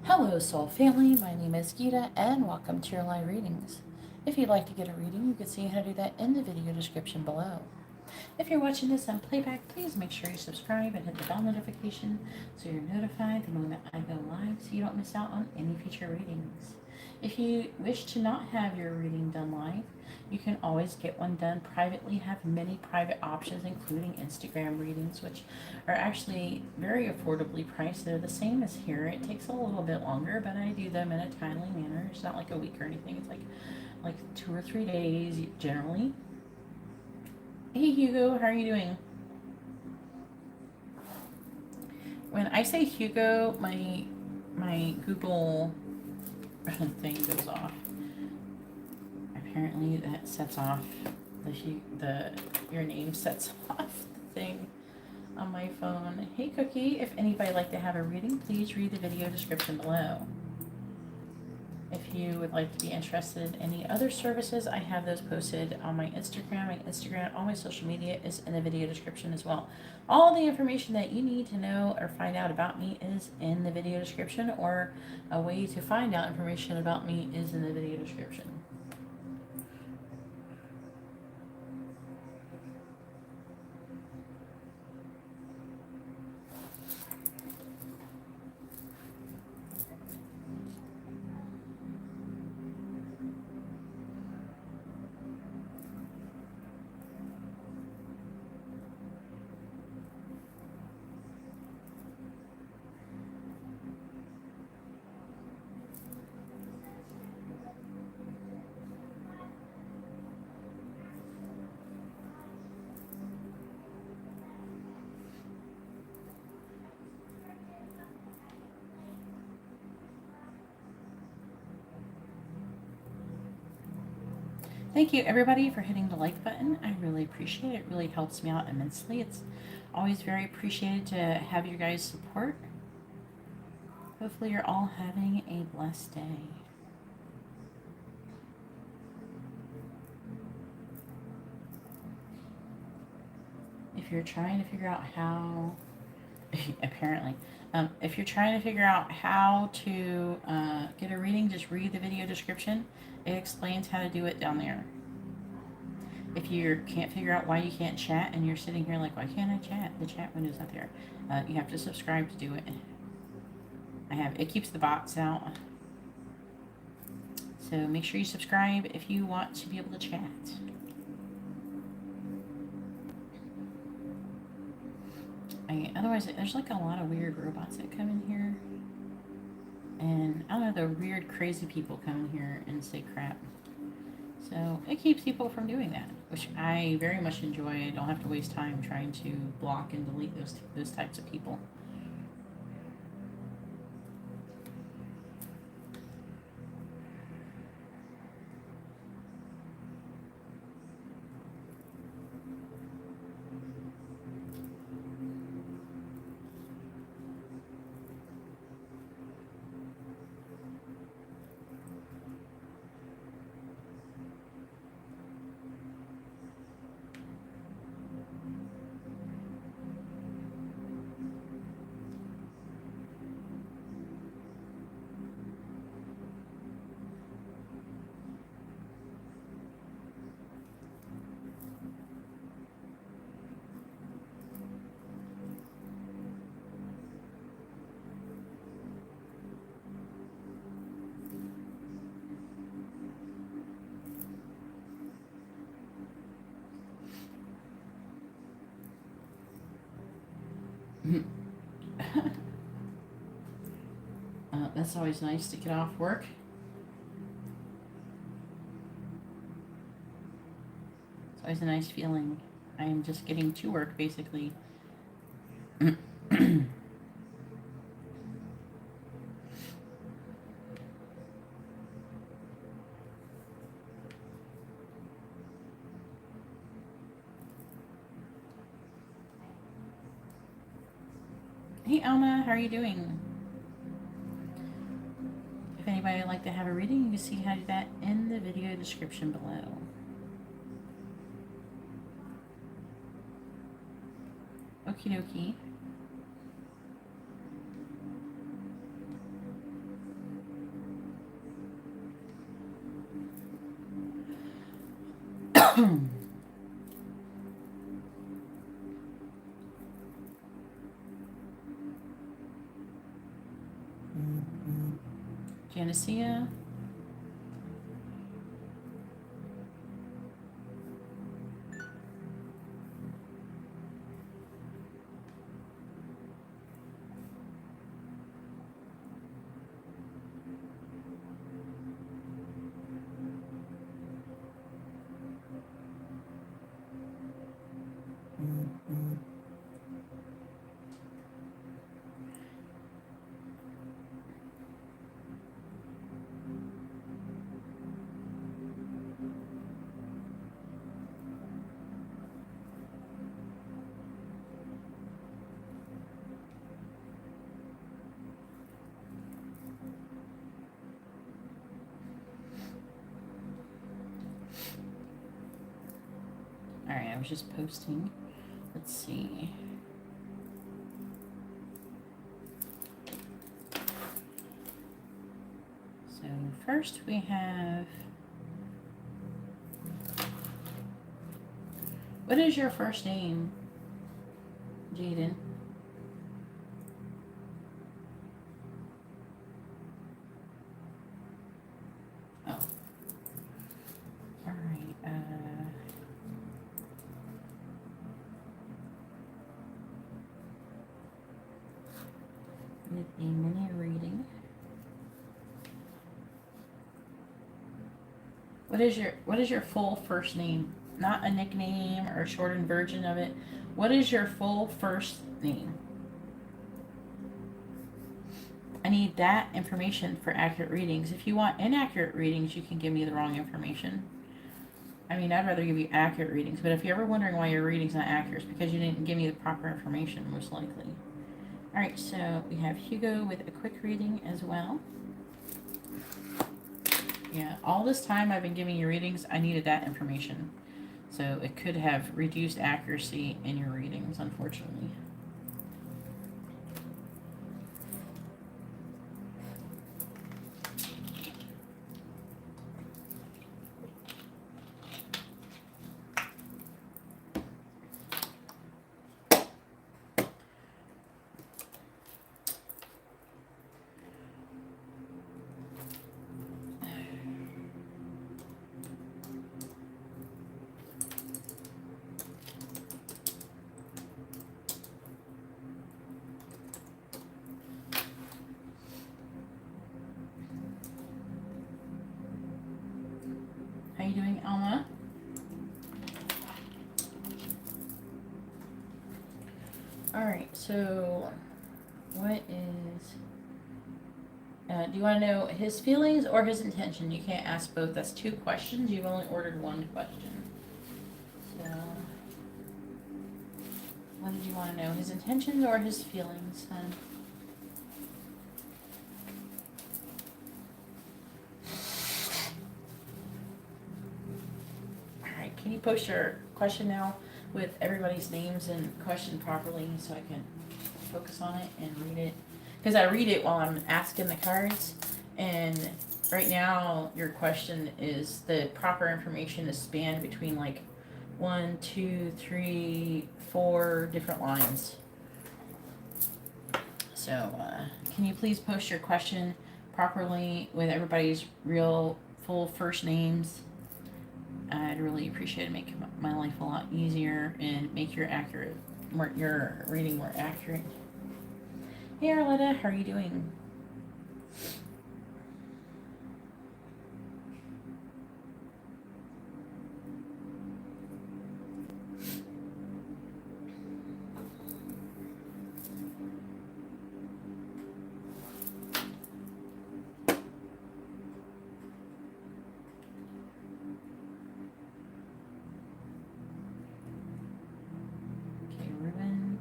Hello, Soul Family. My name is Geeta, and welcome to your live readings. If you'd like to get a reading, you can see how to do that in the video description below. If you're watching this on playback, please make sure you subscribe and hit the bell notification so you're notified the moment I go live so you don't miss out on any future readings. If you wish to not have your reading done live, you can always get one done privately. Have many private options, including Instagram readings, which are actually very affordably priced. They're the same as here. It takes a little bit longer, but I do them in a timely manner. It's not like a week or anything. It's like 2 or 3 days generally. Hey Hugo, how are you doing? When I say Hugo, my Google thing goes off. Apparently that sets off your name sets off the thing on my phone. Hey Cookie, if anybody would like to have a reading, please read the video description below. If you would like to be interested in any other services, I have those posted on my Instagram, all my social media is in the video description as well. All the information that you need to know or find out about me is in the video description, or a way to find out information about me is in the video description. Thank you everybody for hitting the like button. I really appreciate it. It really helps me out immensely. It's always very appreciated to have your guys' support. Hopefully you're all having a blessed day. If you're trying to figure out how, apparently, if you're trying to figure out how to get a reading, just read the video description. It explains how to do it down there. If you can't figure out why you can't chat and you're sitting here like, why can't I chat? The chat window's not there. You have to subscribe to do it. It keeps the bots out. So make sure you subscribe if you want to be able to chat. Otherwise, there's like a lot of weird robots that come in here. And I don't know, the weird, crazy people come in here and say crap. So it keeps people from doing that, which I very much enjoy. I don't have to waste time trying to block and delete those types of people. That's always nice to get off work. It's always a nice feeling. I am just getting to work, basically. Hey Alma, how are you doing? If anybody would like to have a reading, you can see how to do that in the video description below. Okie dokie. Genesea. Alright, I was just posting. Let's see. So first we have, what is your first name, Jaden? Oh. Alright, with a mini reading. What is your full first name? Not a nickname or a shortened version of it. What is your full first name? I need that information for accurate readings. If you want inaccurate readings, you can give me the wrong information. I mean, I'd rather give you accurate readings, but if you're ever wondering why your reading's not accurate, it's because you didn't give me the proper information, most likely. Alright, so we have Hugo with a quick reading as well. Yeah, all this time I've been giving you readings, I needed that information. So it could have reduced accuracy in your readings, unfortunately. How you doing, Alma? Alright, so what is... do you want to know his feelings or his intention? You can't ask both. That's 2 questions. You've only ordered 1 question. So, what did you want to know? His intentions or his feelings, hon? Alright, can you post your question now with everybody's names and question properly so I can focus on it and read it? Because I read it while I'm asking the cards, and right now your question is the proper information is spanned between like 1, 2, 3, 4 different lines. So can you please post your question properly with everybody's real full first names? I'd really appreciate it. Make my life a lot easier and make your reading more accurate. Hey Arletta, how are you doing? Okay, Ruben,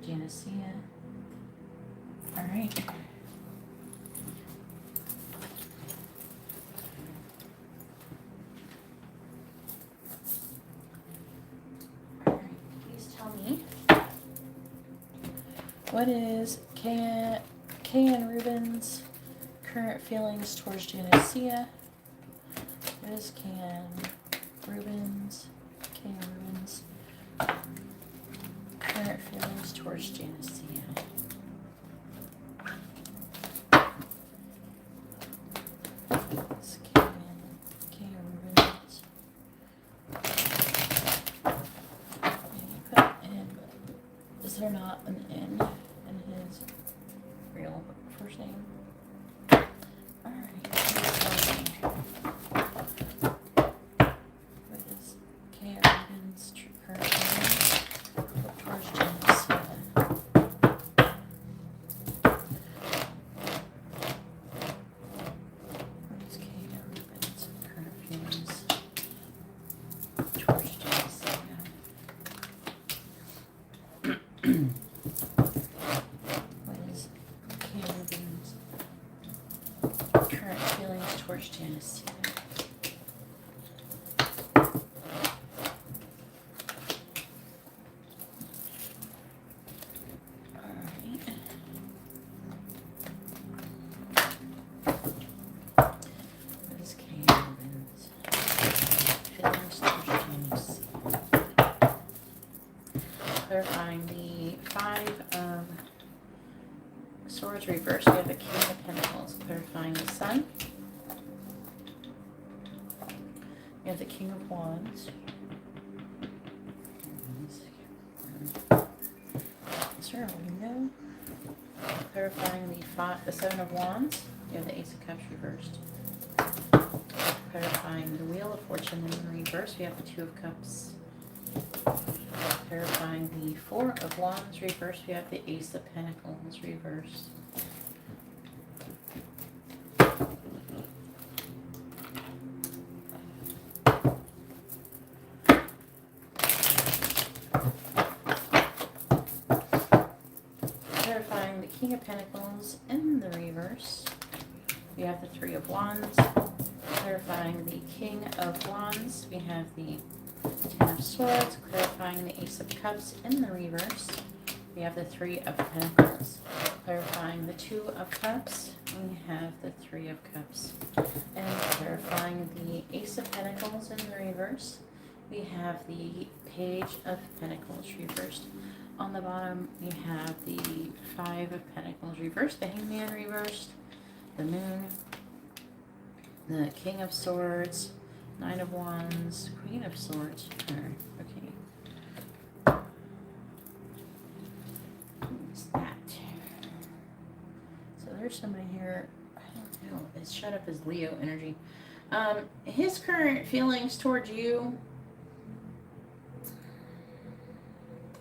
Genesea. All right. Please tell me, what is Kay and Ruben's current feelings towards Genesea? What is Kay Rubens, King of Rubens. Current feelings towards Janicia. King of Rubens. And you put in, is there not an N in his real first name? Alright. What is King of Rubens' current feelings towards Janicia? What is King Rubens' current feelings towards Janice? Alright. What is King Rubens' feelings towards Janice? Clarifying the Five of Swords reversed. We have the King of Pentacles. Clarifying the Sun. We have the King of Wands. Is there a window? Clarifying the Seven of Wands. We have the Ace of Cups reversed. Clarifying the Wheel of Fortune in reverse. We have the Two of Cups. Clarifying the Four of Wands reversed, we have the Ace of Pentacles reversed. Clarifying the King of Pentacles in the reverse, we have the Three of Wands. Clarifying the King of Wands, we have the Ten of Swords. Clarifying the Ace of Cups in the reverse, we have the Three of Pentacles. Clarifying the Two of Cups, we have the Three of Cups. And clarifying the Ace of Pentacles in the reverse, we have the Page of Pentacles reversed. On the bottom, we have the Five of Pentacles reversed, the Hangman reversed, the Moon, the King of Swords, Nine of Wands, Queen of Swords. Okay. Who's that? So there's somebody here. I don't know. It's shut up as Leo energy. His current feelings towards you.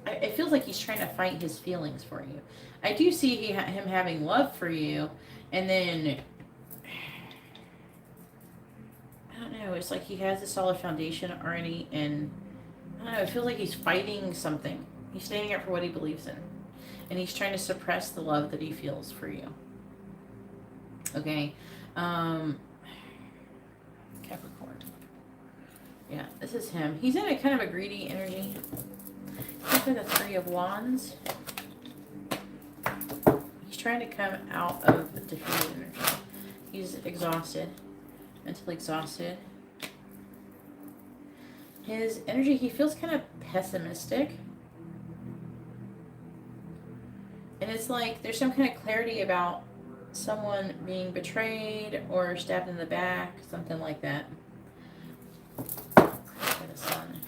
It feels like he's trying to fight his feelings for you. I do see him having love for you, and then I don't know, it's like he has a solid foundation already, and I don't know, it feels like he's fighting something. He's standing up for what he believes in, and he's trying to suppress the love that he feels for you. Okay. Capricorn. Yeah, this is him. He's in a kind of a greedy energy. He's in the Three of Wands. He's trying to come out of the defeated energy. He's exhausted. Mentally exhausted. His energy, he feels kind of pessimistic. And it's like there's some kind of clarity about someone being betrayed or stabbed in the back, something like that. For the Sun.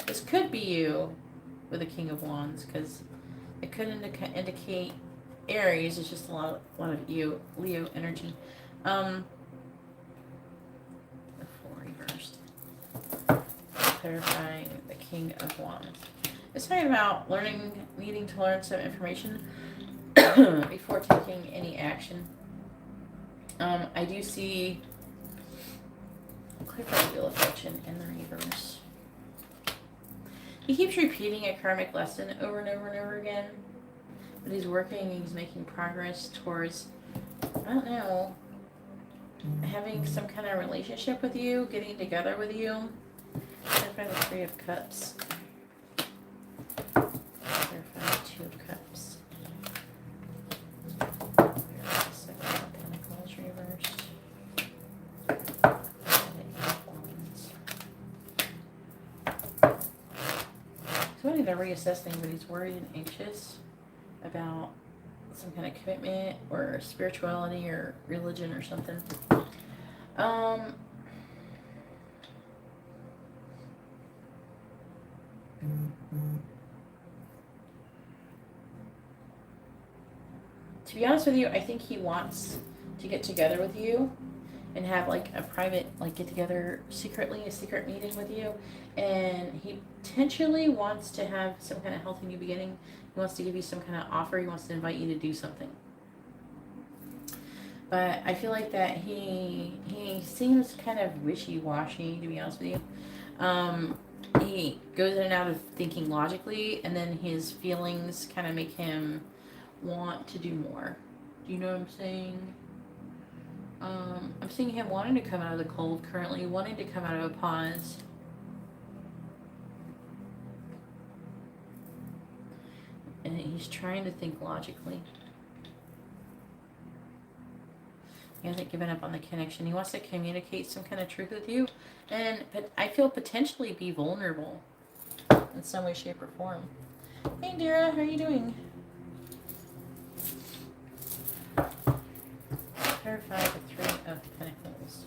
This could be you with the King of Wands, because it could indicate Aries. It's just a lot of Leo energy. The Four reversed. Clarifying the King of Wands. It's talking about needing to learn some information before taking any action. I do see clarifying the Wheel of Fortune in the reverse. He keeps repeating a karmic lesson over and over and over again. But he's working, he's making progress towards, I don't know, having some kind of relationship with you, getting together with you. Clarify the Three of Cups. Clarify the Two of Cups. Clarify the Seven of Pentacles reversed. Clarify the Eight of Wands. wanting to reassess things, but he's worried and anxious about some kind of commitment or spirituality or religion or something. To be honest with you, I think he wants to get together with you and have like a private like get together secretly, a secret meeting with you, and he potentially wants to have some kind of healthy new beginning. He wants to give you some kind of offer. He wants to invite you to do something. But I feel like that he seems kind of wishy-washy, to be honest with you. He goes in and out of thinking logically, and then his feelings kind of make him want to do more. Do you know what I'm saying? I'm seeing him wanting to come out of the cold currently, wanting to come out of a pause. And he's trying to think logically. He hasn't given up on the connection. He wants to communicate some kind of truth with you. And I feel potentially be vulnerable in some way, shape, or form. Hey, Dira, how are you doing? Clarify the Three of Pentacles.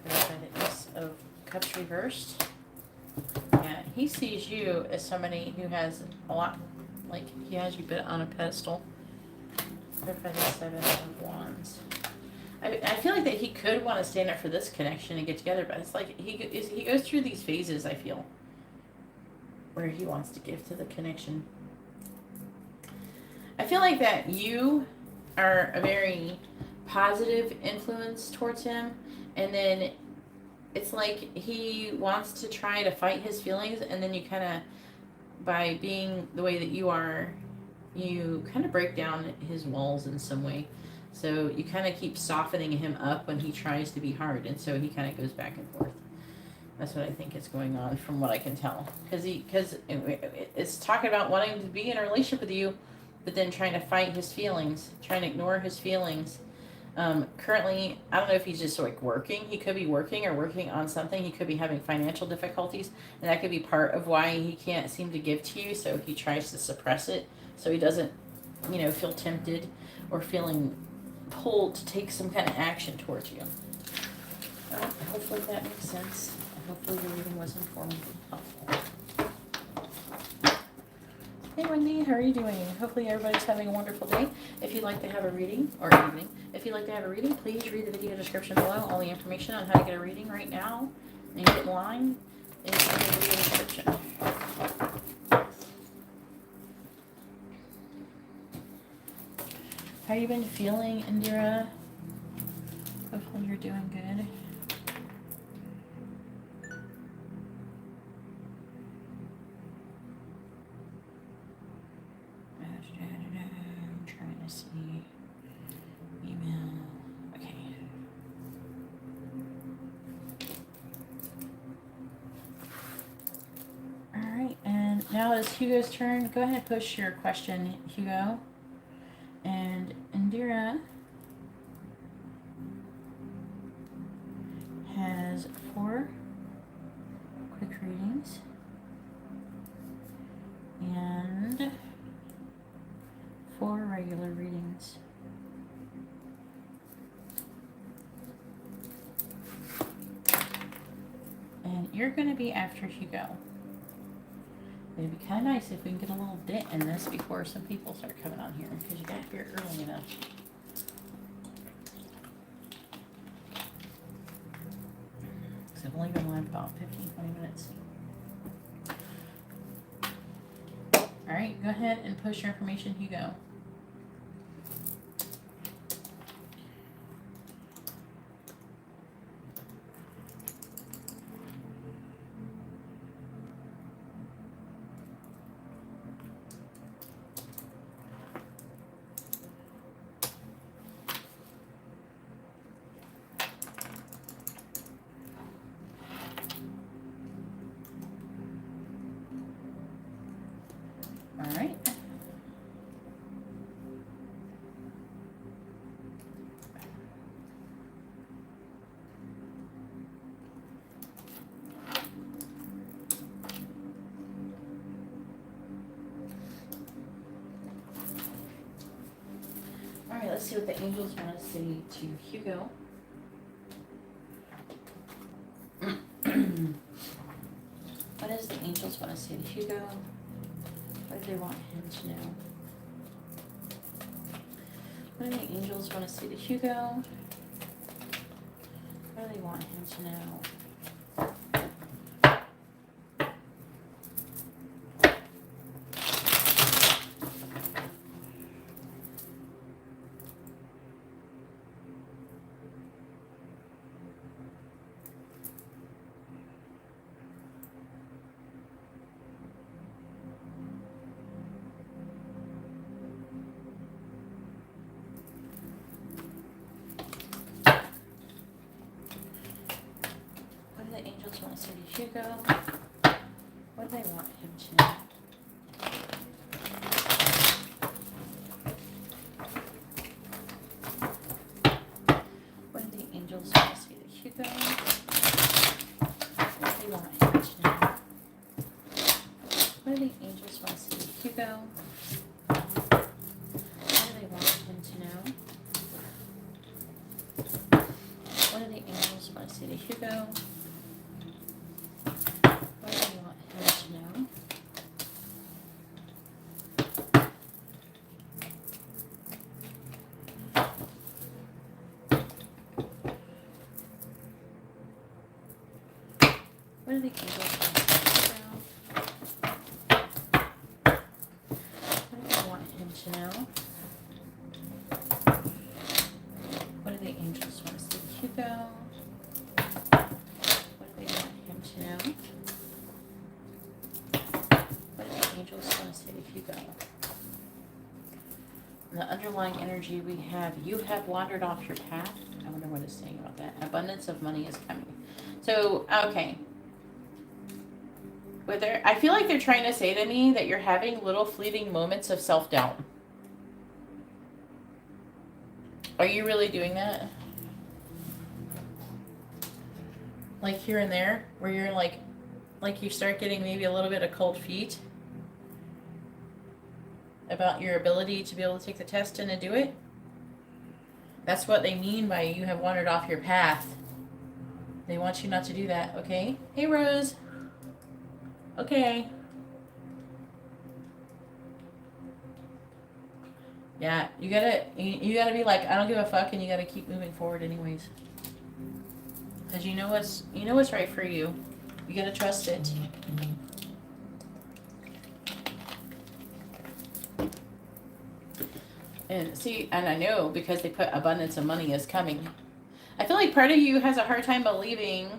Clarify the Ace of Cups reversed. Yeah, he sees you as somebody who has a lot, like he has you put on a pedestal. Clarify the Seven of Wands. I feel like that he could want to stand up for this connection and get together, but it's like he goes through these phases, I feel, where he wants to give to the connection. I feel like that you are a very positive influence towards him, and then it's like he wants to try to fight his feelings, and then you kind of, by being the way that you are, you kind of break down his walls in some way. So you kind of keep softening him up when he tries to be hard, and so he kind of goes back and forth. That's what I think is going on from what I can tell. Because it's talking about wanting to be in a relationship with you, but then trying to fight his feelings, trying to ignore his feelings. Currently, I don't know if he's just like working. He could be working or working on something. He could be having financial difficulties, and that could be part of why he can't seem to give to you. So he tries to suppress it, so he doesn't, feel tempted or feeling pulled to take some kind of action towards you. Hopefully that makes sense. Hopefully the reading was informative and helpful. Hey Wendy, how are you doing? Hopefully everybody's having a wonderful day. If you'd like to have a reading, or evening, if you'd like to have a reading, please read the video description below. All the information on how to get a reading right now and get in line is in the video description. How you been feeling, Indira? Hopefully you're doing good. I'm trying to see email. Okay. All right, and now it's Hugo's turn. Go ahead and push your question, Hugo. And Indira has 4 quick readings and 4 regular readings. And you're going to be after Hugo. It'd be kind of nice if we can get a little dent in this before some people start coming on here, because you got here early enough. So I've only been live about 15-20 minutes. All right, go ahead and push your information, Hugo. All right. Alright, let's see what the angels want to say to Hugo. What does the angels want to say to Hugo? What do they want him to know? What do the angels want to say to Hugo? What do they want him to know? The angels want to say to Hugo. What do they want him to know? What do the angels want to say to Hugo? What do they want him to know? What do the angels want to say to Hugo? What do they want him to know? What do the angels want to say to Hugo? What do the angels want to say What do they want him to know? What do the angels want to say to Hugo? What do they want him to know? What do the angels want to say to Hugo? In the underlying energy we have, you have wandered off your path. I wonder what it's saying about that. Abundance of money is coming. So, okay. I feel like they're trying to say to me that you're having little fleeting moments of self-doubt. Are you really doing that? Like here and there, where you're like you start getting maybe a little bit of cold feet about your ability to be able to take the test and to do it? That's what they mean by you have wandered off your path. They want you not to do that, okay? Hey, Rose. Okay. Yeah, you gotta be like, I don't give a fuck, and you gotta keep moving forward anyways. Because you know what's right for you. You gotta trust it. And see, and I know because they put abundance of money is coming. I feel like part of you has a hard time believing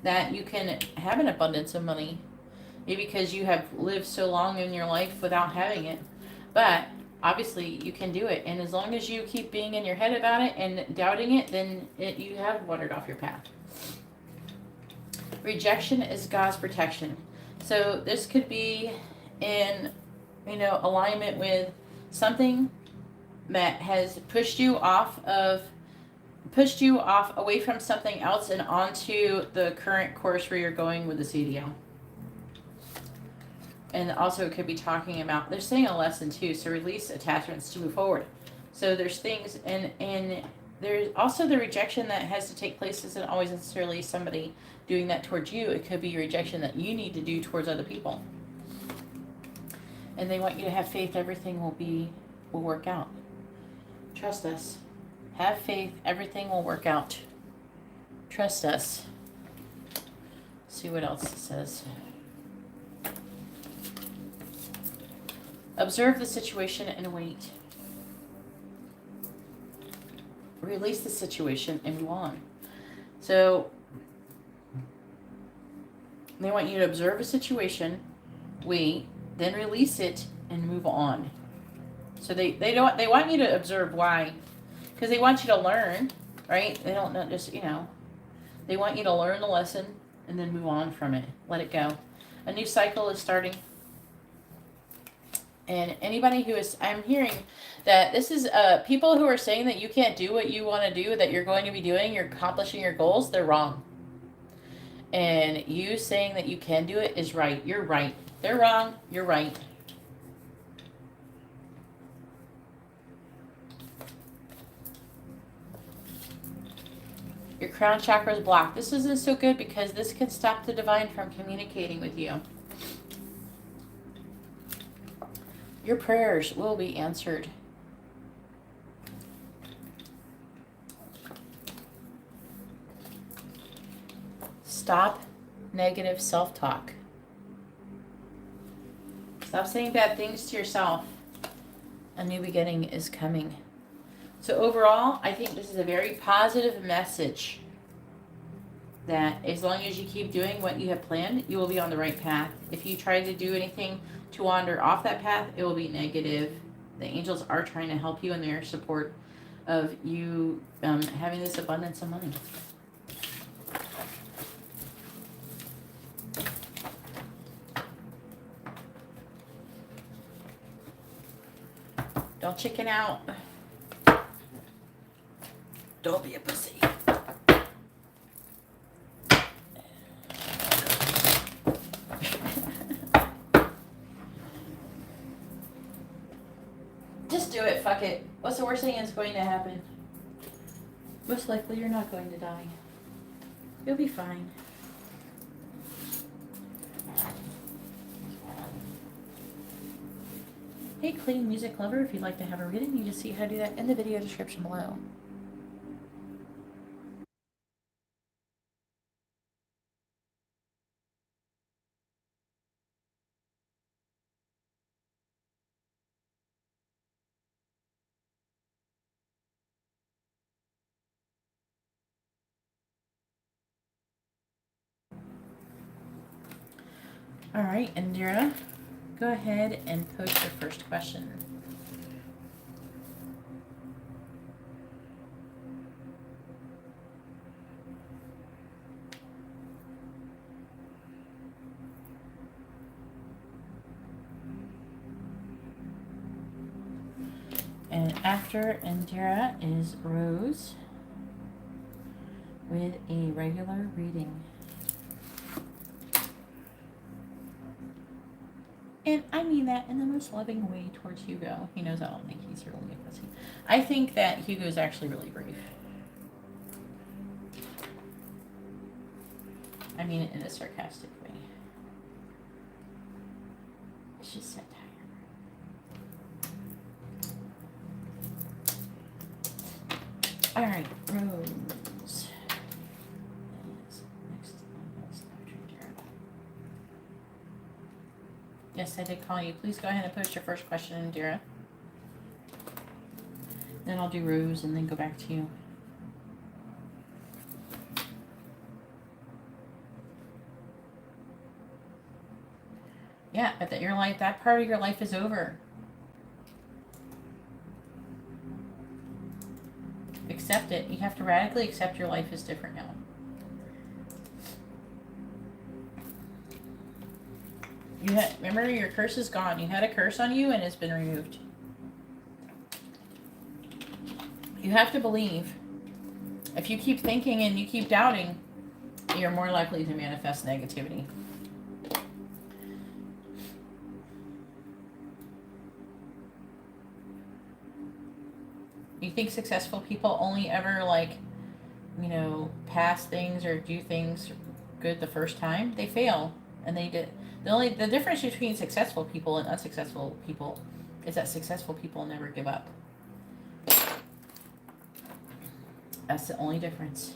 that you can have an abundance of money. Maybe because you have lived so long in your life without having it. But obviously you can do it. And as long as you keep being in your head about it and doubting it, then you have wandered off your path. Rejection is God's protection. So this could be in, alignment with something that has pushed you off away from something else and onto the current course where you're going with the CDL. And also it could be talking about, they're saying a lesson too, so release attachments to move forward. So there's things, and there's also the rejection that has to take place isn't always necessarily somebody doing that towards you. It could be rejection that you need to do towards other people. And they want you to have faith everything will work out. Trust us. Have faith, everything will work out. Trust us. See what else it says. Observe the situation and wait. Release the situation and move on. So they want you to observe a situation, wait, then release it and move on. So they want you to observe why, because they want you to learn, right? They don't just they want you to learn the lesson and then move on from it. Let it go. A new cycle is starting. And anybody who is, I'm hearing that this is people who are saying that you can't do what you want to do, that you're going to be doing, you're accomplishing your goals, they're wrong. And you saying that you can do it is right. You're right. They're wrong. You're right. Your crown chakra is blocked. This isn't so good because this can stop the divine from communicating with you. Your prayers will be answered. Stop negative self-talk. Stop saying bad things to yourself. A new beginning is coming. So overall, I think this is a very positive message that as long as you keep doing what you have planned, you will be on the right path. If you try to do anything to wander off that path, it will be negative. The angels are trying to help you in their support of you having this abundance of money. Don't chicken out. Don't be a pussy. Just do it. Fuck it. What's the worst thing that's going to happen? Most likely you're not going to die. You'll be fine. Hey, clean music lover, if you'd like to have a reading, you just see how to do that in the video description below. All right, Indira, go ahead and post your first question. And after Indira is Rose with a regular reading. And I mean that in the most loving way towards Hugo. He knows I don't think he's really a pussy. I think that Hugo is actually really brave. I mean it in a sarcastic way. It's just satire. All right, Rose. Next on this after Indira. Yes, I did call you. Please go ahead and post your first question, Indira. Then I'll do Rose and then go back to you. Yeah, but that your life, that part of your life is over. Accept it. You have to radically accept your life is different now. Remember, your curse is gone. You had a curse on you and it's been removed. You have to believe. If you keep thinking and you keep doubting, you're more likely to manifest negativity. You think successful people only ever pass things or do things good the first time? They fail, and they did. The difference between successful people and unsuccessful people is that successful people never give up. That's the only difference.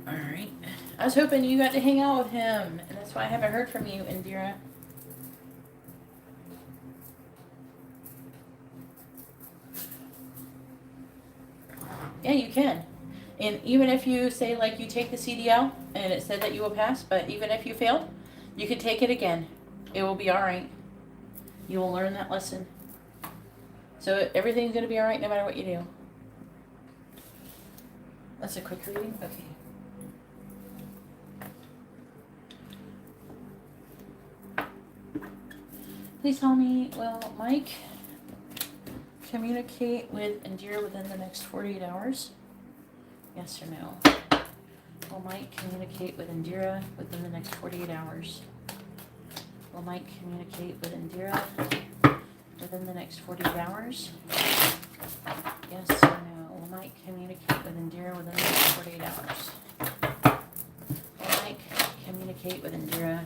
All right. I was hoping you got to hang out with him, and that's why I haven't heard from you, Indira. Yeah, you can. And even if you say, you take the CDL and it said that you will pass, but even if you failed, you can take it again. It will be all right. You will learn that lesson. So everything's going to be all right no matter what you do. That's a quick reading? Okay. Please tell me, will Mike communicate with Indira within the next 48 hours? Yes or no? Will Mike communicate with Indira within the next 48 hours? Will Mike communicate with Indira within the next 48 hours? Yes or no? Will Mike communicate with Indira within the next 48 hours? Will Mike communicate with Indira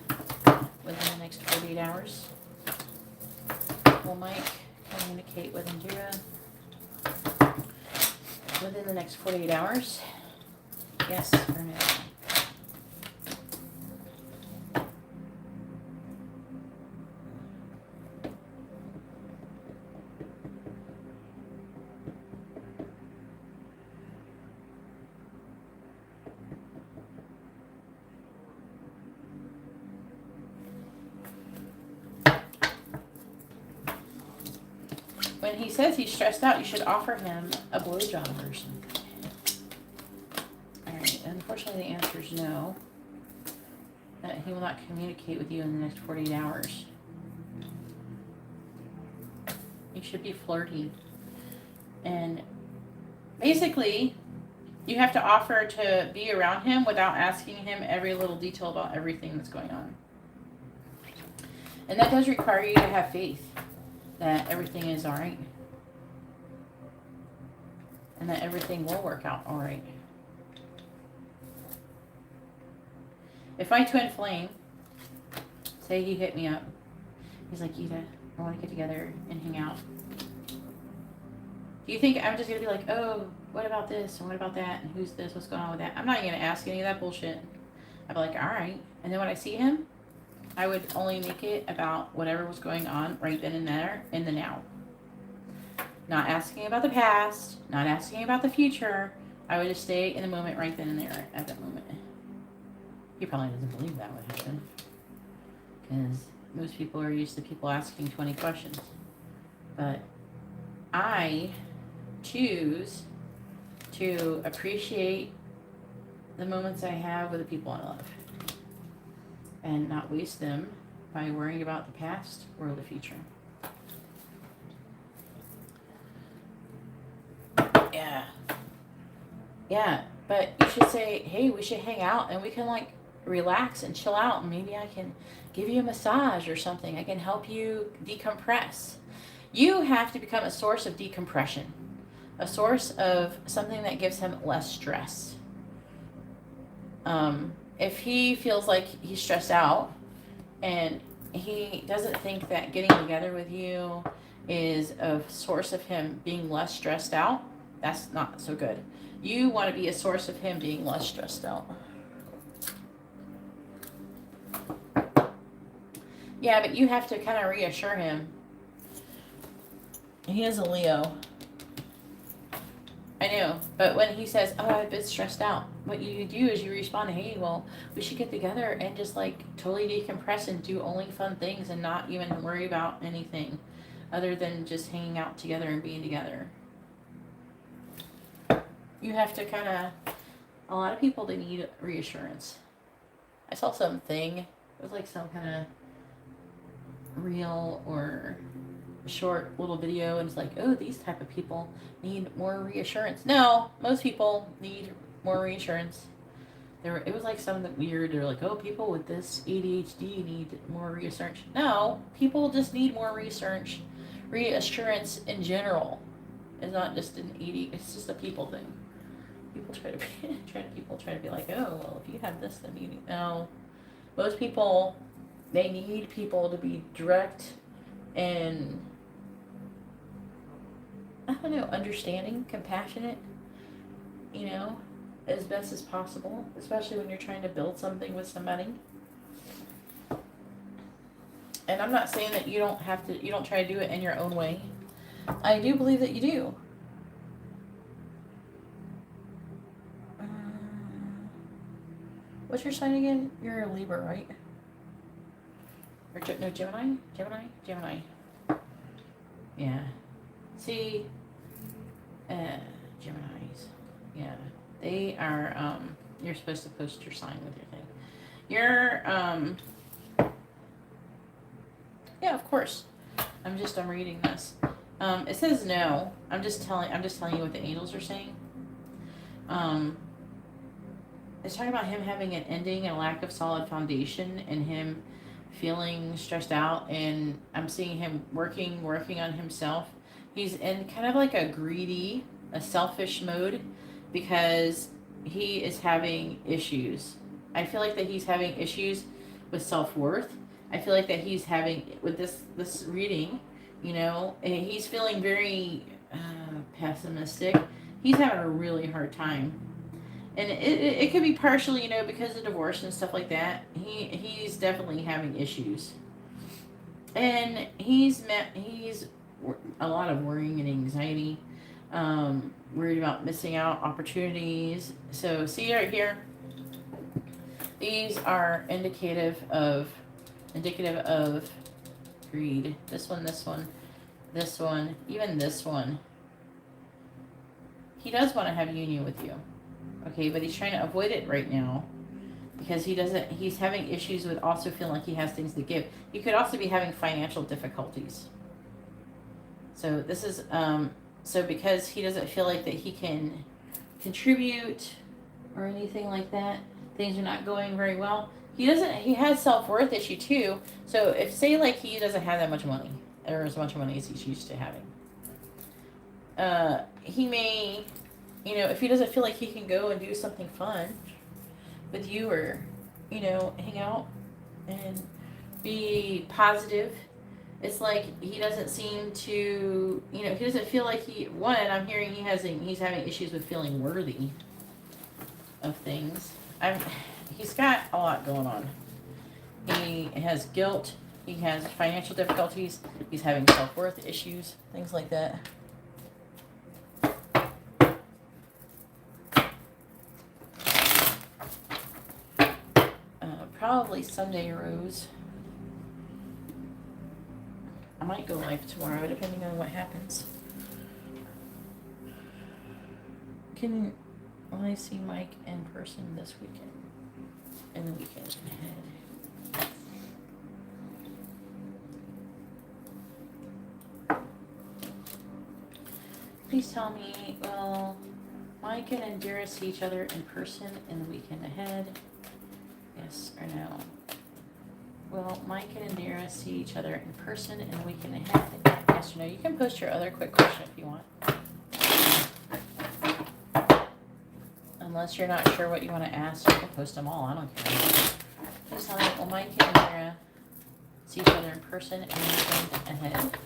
within the next 48 hours? Will Mike communicate with Indira within the next 48 hours? Yes or no? When he says he's stressed out, you should offer him a blowjob or something. Alright, unfortunately the answer is no. That he will not communicate with you in the next 48 hours. You should be flirty. And basically, you have to offer to be around him without asking him every little detail about everything that's going on. And that does require you to have faith that everything is all right. And that everything will work out all right. If my twin flame, say he hit me up, he's like, Geeta, I want to get together and hang out. Do you think I'm just going to be like, oh, what about this and what about that and who's this, what's going on with that? I'm not going to ask any of that bullshit. I'd be like, all right. And then when I see him, I would only make it about whatever was going on right then and there in the now. Not asking about the past, not asking about the future. I would just stay in the moment right then and there at that moment. He probably doesn't believe that would happen. Because most people are used to people asking 20 questions. But I choose to appreciate the moments I have with the people I love. And not waste them by worrying about the past or the future. Yeah, but you should say, hey, we should hang out and we can like relax and chill out and maybe I can give you a massage or something. I can help you decompress. You have to become a source of decompression. A source of something that gives him less stress. If he feels like he's stressed out and he doesn't think that getting together with you is a source of him being less stressed out, that's not so good. You want to be a source of him being less stressed out. Yeah, but you have to kind of reassure him. He is a Leo. I know, but when he says, oh, I've been stressed out, what you do is you respond, hey, well, we should get together and just like totally decompress and do only fun things and not even worry about anything other than just hanging out together and being together. You have to kind of, a lot of people, they need reassurance. I saw something, it was like some kind of reel or short little video, and it's like, oh, these type of people need more reassurance. No, most people need more reassurance. It was like something weird. They're like, oh, people with this ADHD need more reassurance. No, people just need more reassurance in general. It's not just an ADHD. It's just a people thing. People try to be like, oh, well, if you have this, then you need. No, most people, they need people to be direct and, I don't know, understanding, compassionate, you know, as best as possible, especially when you're trying to build something with somebody. And I'm not saying that you don't try to do it in your own way. I do believe that you do. What's your sign again? You're a Libra, right? Or no, Gemini? Gemini. Yeah. See, Geminis. Yeah. They are, you're supposed to post your sign with your thing. Yeah, of course. I'm reading this. It says no. I'm just telling you what the angels are saying. It's talking about him having an ending and a lack of solid foundation and him feeling stressed out, and I'm seeing him working on himself. He's in kind of like a greedy a selfish mode because he is having issues. I feel like that he's having issues with self-worth. I feel like that he's having, with this reading, you know, he's feeling very pessimistic. He's having a really hard time. And it could be partially, you know, because of divorce and stuff like that. He's definitely having issues. And he's a lot of worrying and anxiety, worried about missing out opportunities. So see right here, these are indicative of greed. This one, this one, this one, even this one. He does want to have union with you, okay, but he's trying to avoid it right now because he's having issues with also feeling like he has things to give. He could also be having financial difficulties. So this is, so because he doesn't feel like that he can contribute or anything like that, things are not going very well. He has self-worth issue too. So if, say, like, he doesn't have that much money, or as much money as he's used to having, he may, you know, if he doesn't feel like he can go and do something fun with you, or, you know, hang out and be positive, it's like he doesn't seem to, you know, he doesn't feel like I'm hearing he's having issues with feeling worthy of things. He's got a lot going on. He has guilt, he has financial difficulties, he's having self-worth issues, things like that. Probably Sunday, Rose. I might go live tomorrow, depending on what happens. Can I see Mike in person this weekend? And the weekend ahead. Please tell me, will Mike and Indira see each other in person in the weekend ahead? Yes or no? Will Mike and Indira see each other in person in the weekend ahead? Yes or no? You can post your other quick question if you want. Unless you're not sure what you want to ask, you can post them all. I don't care. Please tell me, will Mike and Indira see each other in person in the weekend ahead?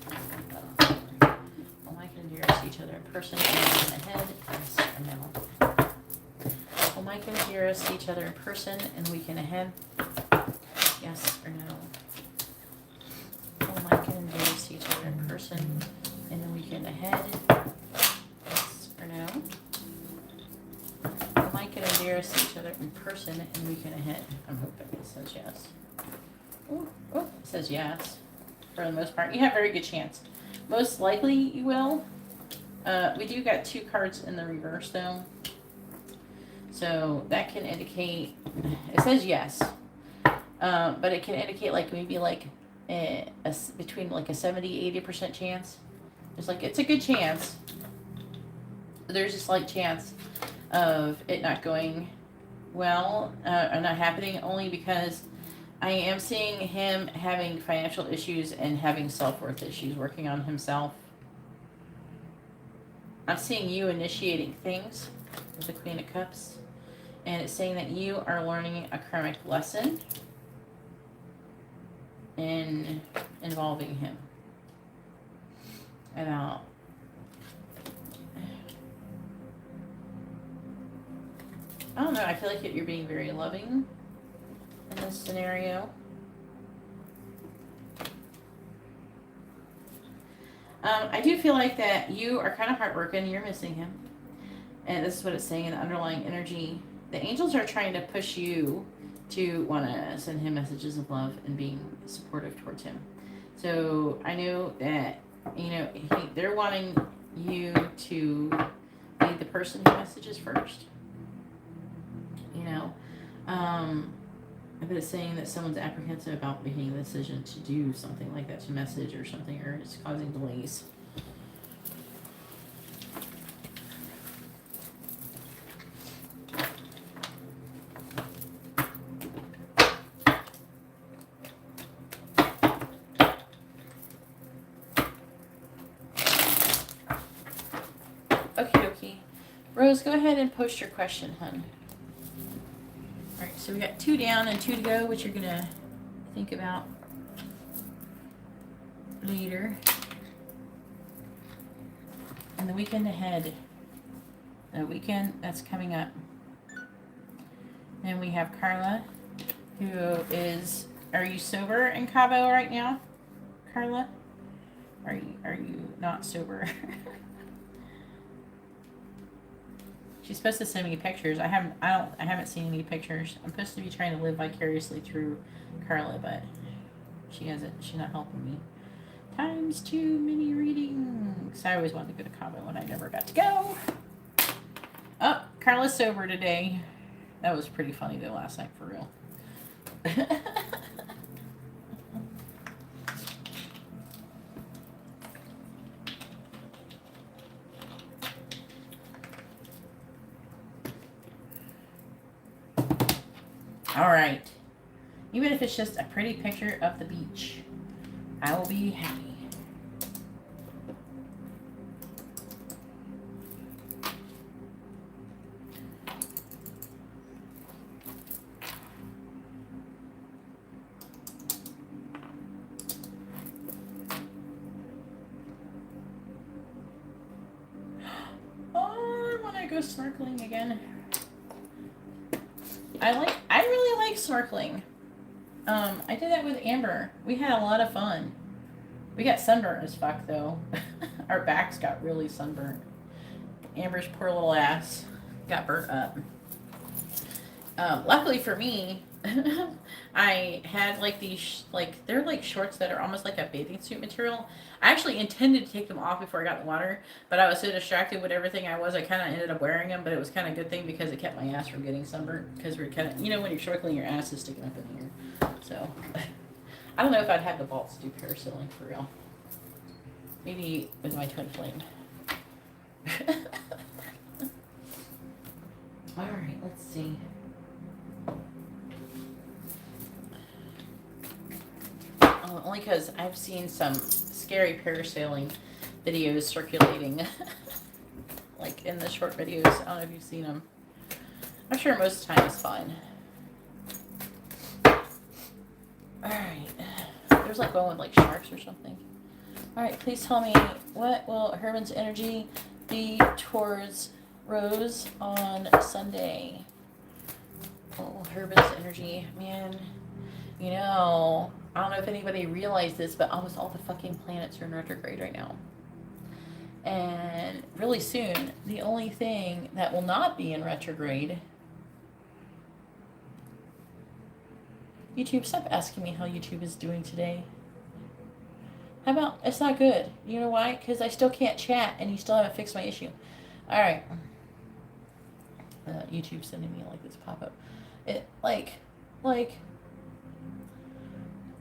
Will Mike and Indira see each other in person in the weekend ahead? Yes or no? Will Mike and Indira see each other in person in the weekend ahead? Yes or no? Will Mike and Indira see each other in person in the weekend ahead? Yes or no? Will Mike and Indira see each other in person in the weekend ahead? I'm hoping it says yes. Oh, it says yes. For the most part, you have a very good chance. Most likely you will. We do got 2 cards in the reverse though. So that can indicate, it says yes, but it can indicate like maybe like between like a 70-80% chance. It's a good chance. There's a slight chance of it not going well, or not happening, only because I am seeing him having financial issues and having self-worth issues, working on himself. I'm seeing you initiating things with the Queen of Cups. And it's saying that you are learning a karmic lesson in involving him. About, I don't know, I feel like you're being very loving in this scenario. I do feel like that you are kind of heartbroken. You're missing him. And this is what it's saying in the underlying energy. The angels are trying to push you to want to send him messages of love and being supportive towards him. So I know that, you know, they're wanting you to be the person who messages first. You know, but it's saying that someone's apprehensive about making the decision to do something like that, to message or something, or it's causing delays. Okay, dokie. Rose, go ahead and post your question, hun. Alright, so we got 2 down and 2 to go, which you're going to think about later. And the weekend ahead. The weekend that's coming up. And we have Carla, who is, are you sober in Cabo right now, Carla? Are you not sober? She's supposed to send me pictures. I haven't seen any pictures. I'm supposed to be trying to live vicariously through Carla, but she hasn't. She's not helping me. Times too many readings. I always wanted to go to Cabo and I never got to go. Oh, Carla's sober today. That was pretty funny though last night, for real. All right. Even if it's just a pretty picture of the beach, I will be happy. Oh, I want to go snorkeling again. I really like snorkeling. I did that with Amber. We had a lot of fun. We got sunburned as fuck though. Our backs got really sunburned. Amber's poor little ass got burnt up. Luckily for me, I had like these, they're like shorts that are almost like a bathing suit material. I actually intended to take them off before I got in the water, but I was so distracted with everything I kind of ended up wearing them, but it was kind of a good thing because it kept my ass from getting sunburnt, because we're kind of, you know, when you're snorkeling, your ass is sticking up in here. So, I don't know if I'd have the balls to do parasailing for real. Maybe with my twin flame. Alright, let's see. Only because I've seen some scary parasailing videos circulating, like in the short videos. I don't know if you've seen them. I'm sure most of the time it's fine. Alright. There's like one with like sharks or something. Alright, please tell me, what will Herman's energy be towards Rose on Sunday? Oh, Herman's energy, man. You know, I don't know if anybody realized this, but almost all the fucking planets are in retrograde right now. And really soon, the only thing that will not be in retrograde... YouTube, stop asking me how YouTube is doing today. How about, it's not good. You know why? Because I still can't chat, and you still haven't fixed my issue. Alright. YouTube sending me like this pop-up. It,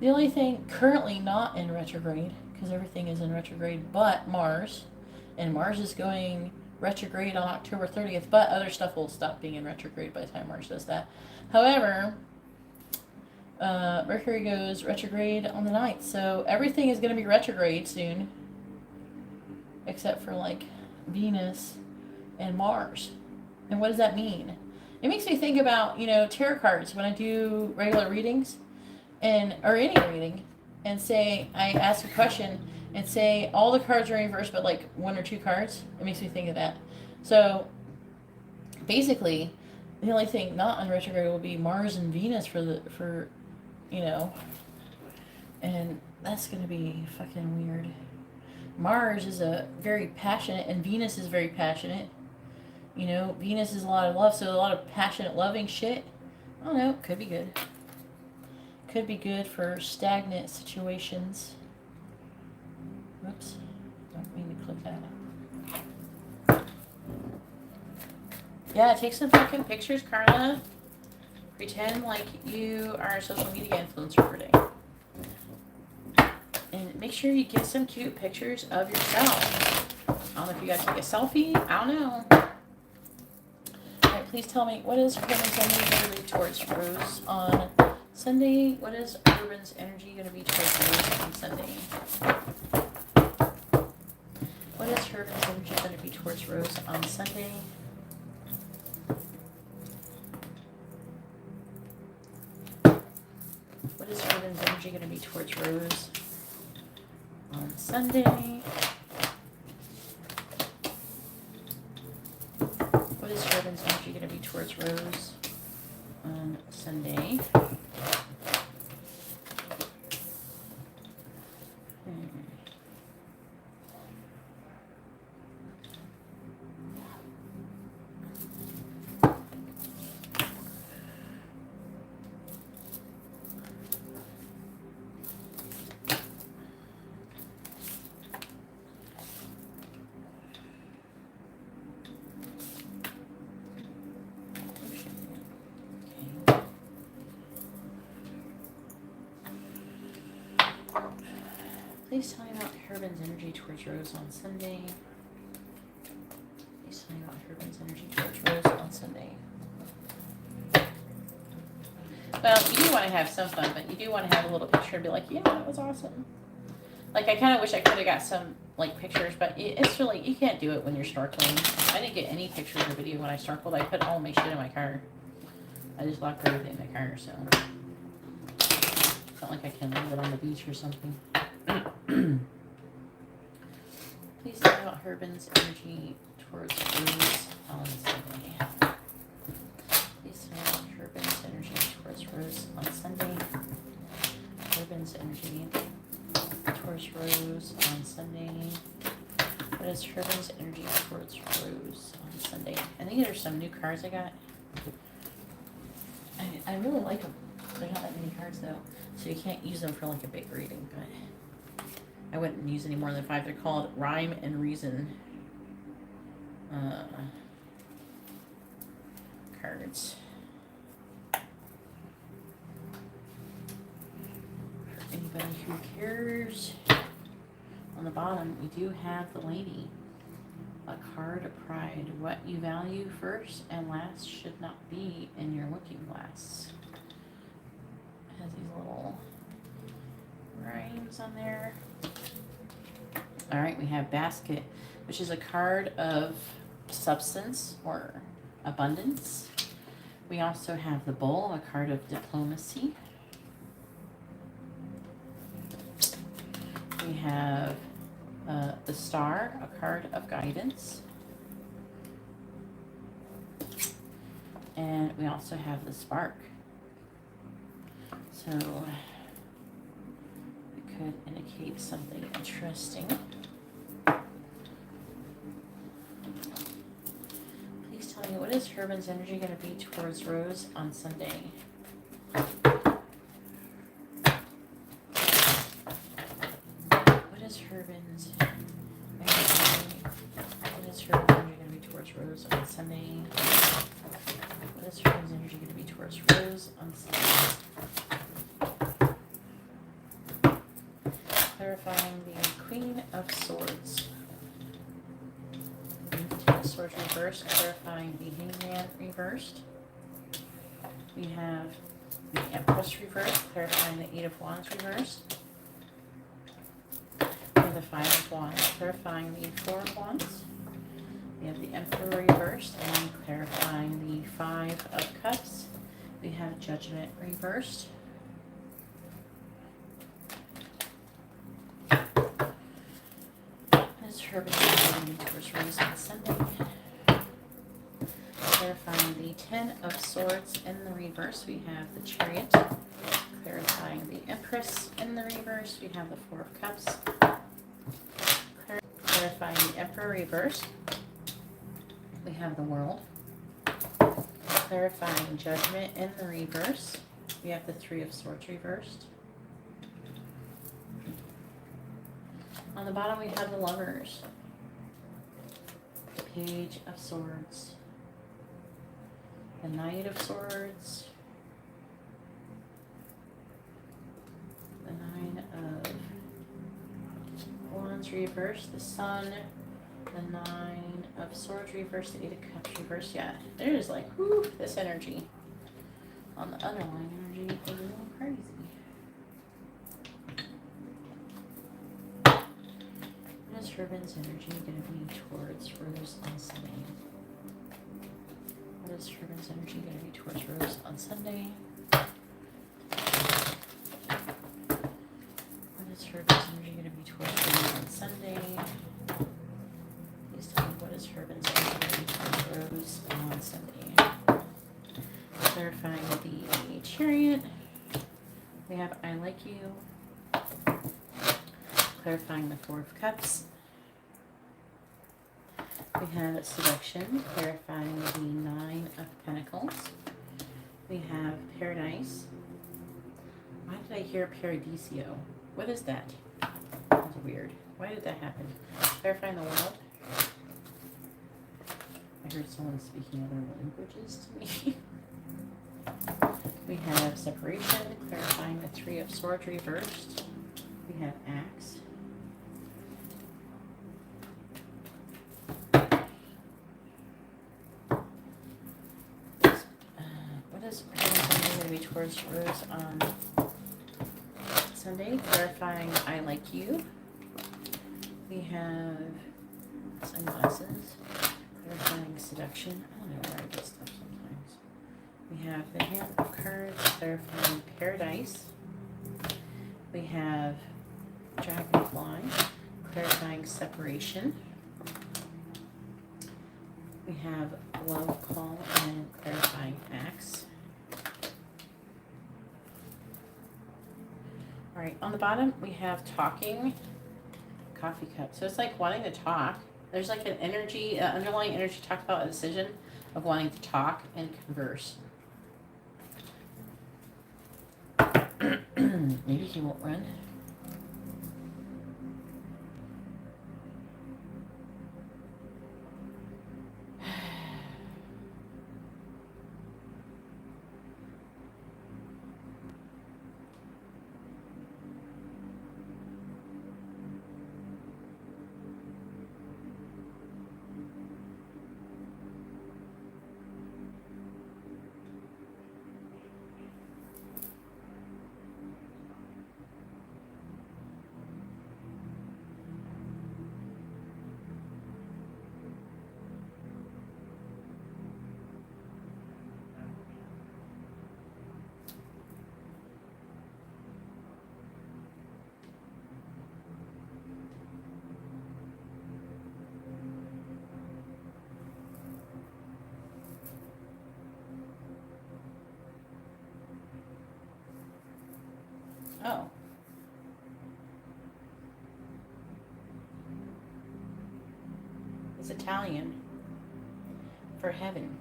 the only thing currently not in retrograde, because everything is in retrograde but Mars, and Mars is going retrograde on October 30th, but other stuff will stop being in retrograde by the time Mars does that. However, Mercury goes retrograde on the 9th, so everything is going to be retrograde soon, except for like Venus and Mars. And what does that mean? It makes me think about, you know, tarot cards when I do regular readings. Or any reading, and say, I ask a question, and say all the cards are in reverse, but like 1 or 2 cards. It makes me think of that. So, basically, the only thing not on retrograde will be Mars and Venus for you know, and that's gonna be fucking weird. Mars is a very passionate, and Venus is very passionate. You know, Venus is a lot of love, so a lot of passionate, loving shit. I don't know, could be good. Could be good for stagnant situations. Whoops. Don't mean to click that. Yeah, take some fucking pictures, Carla. Pretend like you are a social media influencer for a day. And make sure you get some cute pictures of yourself. I don't know if you guys take a selfie. I don't know. Alright, please tell me, what is Herman's energy going to be towards Rose on Sunday? What is Urban's energy going to be towards Rose on Sunday? What is Herman's energy going to be towards Rose on Sunday? What is Herman's energy going to be towards Rose on Sunday? What is Herman's energy going to be towards Rose on Sunday? Please tell me about Herman's energy towards Rose on Sunday. Please tell me about Herman's energy towards Rose on Sunday. Well, you do want to have some fun, but you do want to have a little picture and be like, yeah, that was awesome. Like, I kind of wish I could have got some, like, pictures, but it's really, you can't do it when you're snorkeling. I didn't get any pictures or video when I snorkeled. I put all my shit in my car. I just locked everything in my car, so it's not like I can leave it on the beach or something. Please tell me about Herman's energy towards Rose on Sunday. Please tell me about Herman's energy towards Rose on Sunday. Herman's energy towards Rose on Sunday. What is Herman's energy towards Rose on Sunday? I think there's some new cards I got. I really like them. There's not that many cards though, so you can't use them for like a big reading, but I wouldn't use any more than 5. They're called Rhyme and Reason cards. For anybody who cares. On the bottom, we do have the Lady. A card of pride. What you value first and last should not be in your looking glass. It has these little rhymes on there. All right, we have Basket, which is a card of substance or abundance. We also have the Bull, a card of diplomacy. We have the Star, a card of guidance. And we also have the Spark. So it could indicate something interesting. Please tell me, what is Herman's energy going to be towards Rose on Sunday? What is Herman's energy? What is Herman's energy going to be towards Rose on Sunday? What is Herman's energy going to be towards Rose on Sunday? Clarifying the Queen of Swords. Ten of Swords reversed, clarifying the Hangman reversed. We have the Empress reversed, clarifying the 8 of Wands reversed. We have the 5 of Wands, clarifying the 4 of Wands. We have the Emperor reversed and clarifying the 5 of Cups. We have Judgment reversed. As Herman's energy towards Rose on Sunday. Clarifying the 10 of Swords in the reverse. We have the Chariot. Clarifying the Empress in the reverse. We have the 4 of Cups. Clarifying the Emperor reverse. We have the World. Clarifying Judgment in the reverse. We have the 3 of Swords reversed. On the bottom we have the Lovers. The Page of Swords. The Knight of Swords. The 9 of Wands reversed. The Sun. The 9 of Swords reversed. The 8 of Cups reversed. Yeah, there's like, whoo, this energy. On the underlying energy is a little crazy. What is for Ben's energy going to be towards Rose on Sunday? What is for Ben's energy going to be towards Rose on Sunday? What is for Ben's energy going to be towards Rose on Sunday? Please tell me what is for Ben's energy going to be towards Rose on Sunday? Clarifying the Chariot. We have I like you. Clarifying the Four of Cups. We have Seduction, clarifying the Nine of Pentacles. We have Paradise. Why did I hear Paradiso? What is that? That's weird. Why did that happen? Clarifying the World. I heard someone speaking other languages to me. We have Separation, clarifying the Three of Swords reversed. We have Axe. What is going to be towards Rose on Sunday? Clarifying I like you. We have Sunglasses, clarifying Seduction. I don't know where I get stuff sometimes. We have the Hand of Cards, clarifying Paradise. We have Dragonfly, clarifying Separation. We have Love Call and clarifying Axe. All right, on the bottom we have Talking, Coffee Cup. So it's like wanting to talk. There's like an energy, underlying energy, talk about a decision of wanting to talk and converse. Maybe he won't run. Oh. It's Italian for heaven.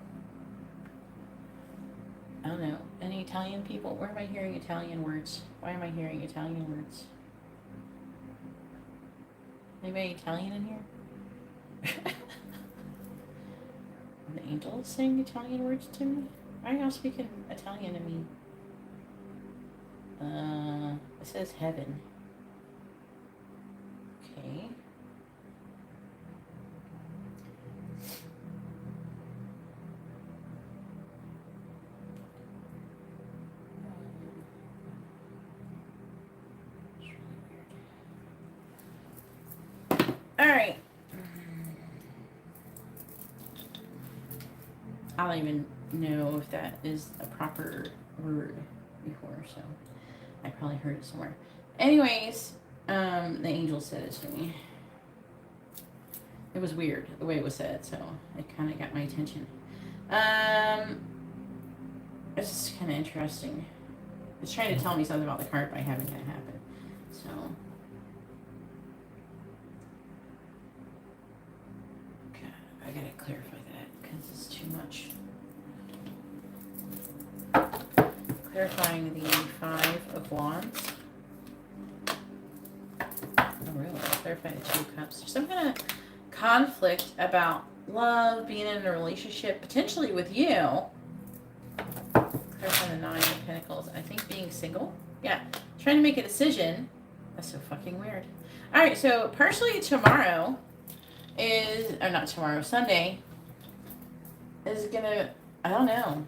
I don't know. Any Italian people? Where am I hearing Italian words? Why am I hearing Italian words? Anybody Italian in here? The angel is saying Italian words to me? Why are y'all speaking Italian to me? It says heaven. Okay. All right. I don't even know if that is a proper word before, so I probably heard it somewhere. Anyways, the angel said it to me. It was weird the way it was said, so it kind of got my attention. It's kind of interesting. It's trying to tell me something about the card by having that happen. So, God, I gotta clarify that because it's too much. Clarifying the Five of Wands. Oh, really? Clarifying the Two of Cups. There's some kind of conflict about love, being in a relationship, potentially with you. Clarifying the Nine of Pentacles. I think being single. Yeah. Trying to make a decision. That's so fucking weird. Alright, so partially tomorrow is, or not tomorrow, Sunday is gonna, I don't know.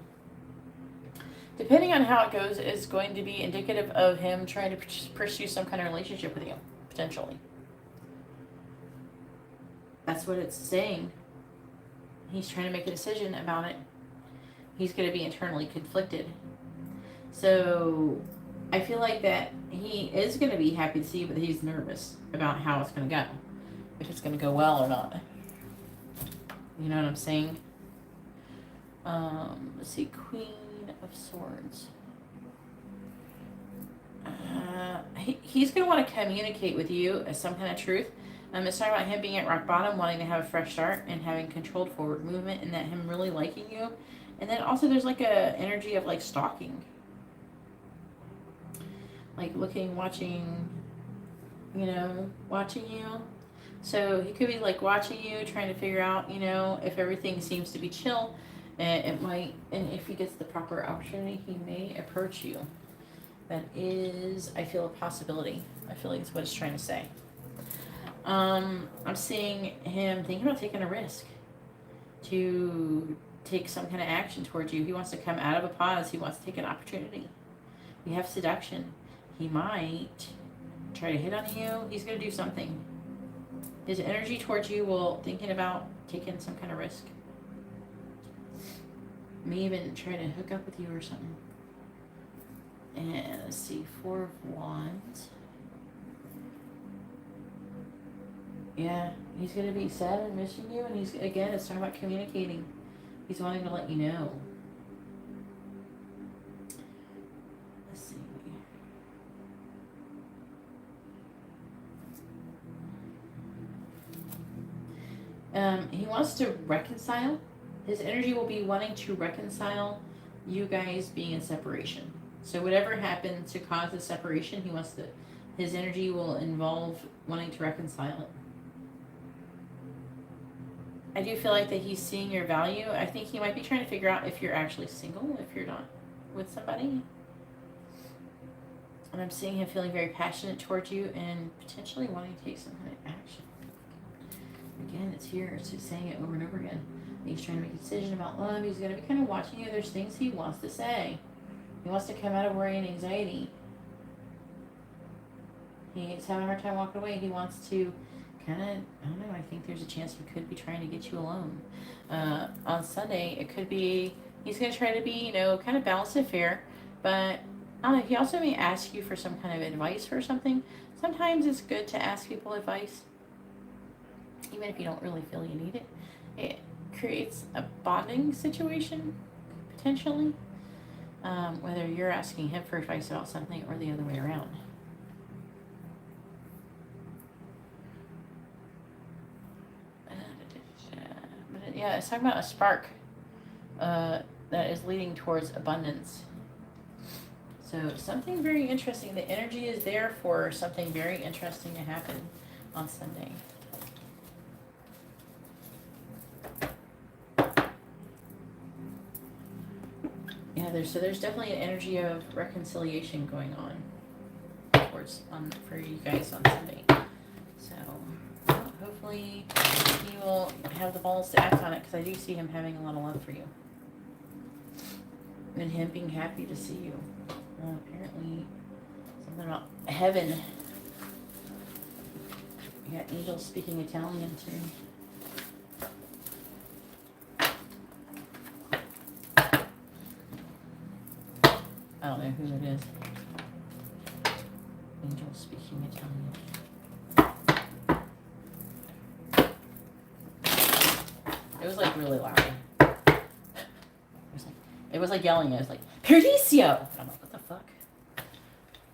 Depending on how it goes, is going to be indicative of him trying to pursue some kind of relationship with you, potentially. That's what it's saying. He's trying to make a decision about it. He's going to be internally conflicted. So I feel like that he is going to be happy to see you, but he's nervous about how it's going to go. If it's going to go well or not. You know what I'm saying? Let's see. Queen of Swords. He's going to want to communicate with you as some kind of truth. It's talking about him being at rock bottom, wanting to have a fresh start, and having controlled forward movement, and that him really liking you. And then also there's like a energy of like stalking. Like looking, watching, you know, watching you. So he could be like watching you, trying to figure out, you know, if everything seems to be chill. And it might, and if he gets the proper opportunity, he may approach you. That is, I feel, a possibility. I feel like it's what it's trying to say. I'm seeing him thinking about taking a risk to take some kind of action towards you. He wants to come out of a pause. He wants to take an opportunity. You have seduction. He might try to hit on you. He's going to do something. His energy towards you will thinking about taking some kind of risk. May even try to hook up with you or something. And let's see, 4 of Wands. Yeah, he's going to be sad and missing you. And he's, again, it's talking about communicating. He's wanting to let you know. Let's see. He wants to reconcile. His energy will be wanting to reconcile you guys being in separation. So whatever happened to cause the separation, he wants to, his energy will involve wanting to reconcile it. I do feel like that he's seeing your value. I think he might be trying to figure out if you're actually single, if you're not with somebody. And I'm seeing him feeling very passionate towards you and potentially wanting to take some kind of action. Again, it's here. It's just saying it over and over again. He's trying to make a decision about love. He's going to be kind of watching you. There's things he wants to say. He wants to come out of worry and anxiety. He's having a hard time walking away. He wants to kind of, I don't know, I think there's a chance he could be trying to get you alone. On Sunday, it could be, he's going to try to be, you know, kind of balanced and fair. But, I don't know, he also may ask you for some kind of advice or something. Sometimes it's good to ask people advice. Even if you don't really feel you need it. It creates a bonding situation, potentially. Whether you're asking him for advice about something or the other way around. Yeah, it's talking about a spark that is leading towards abundance. So something very interesting. The energy is there for something very interesting to happen on Sunday. Yeah, there's definitely an energy of reconciliation going on towards for you guys on Sunday. So well, hopefully he will have the balls to act on it, because I do see him having a lot of love for you and him being happy to see you. Apparently something about heaven. You got angels speaking Italian too. I don't know who it is. Angel speaking Italian. It was like really loud. It was like yelling. I was like, Perdicio! I'm like, what the fuck?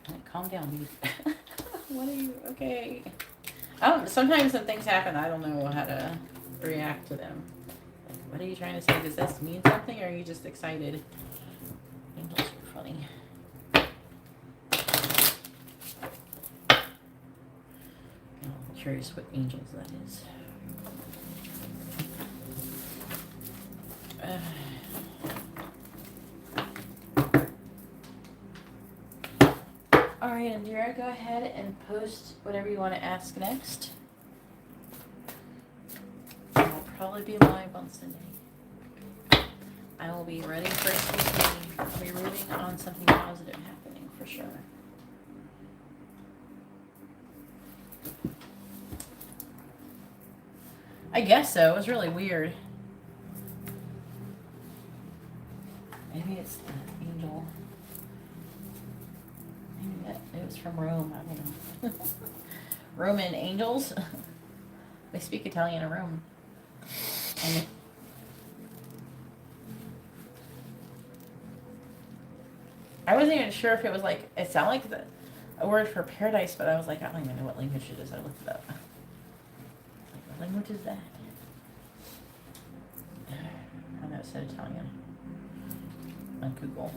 I'm like, calm down, dude. What are you? Okay. Sometimes when things happen, I don't know how to react to them. Like, what are you trying to say? Does this mean something, or are you just excited? Angels are funny. I'm curious what angels that is. Alright, Indira, go ahead and post whatever you want to ask next. I'll probably be live on Sunday. I will be ready for a speaking. I'll be rooting on something positive happening for sure. I guess so. It was really weird. Maybe it's the angel. Maybe it was from Rome. I don't know. Roman angels. They speak Italian in Rome. And I wasn't even sure if it was like, it sounded like a word for paradise, but I was like, I don't even know what language it is. I looked it up. Like, what language is that? I know it said Italian on Google.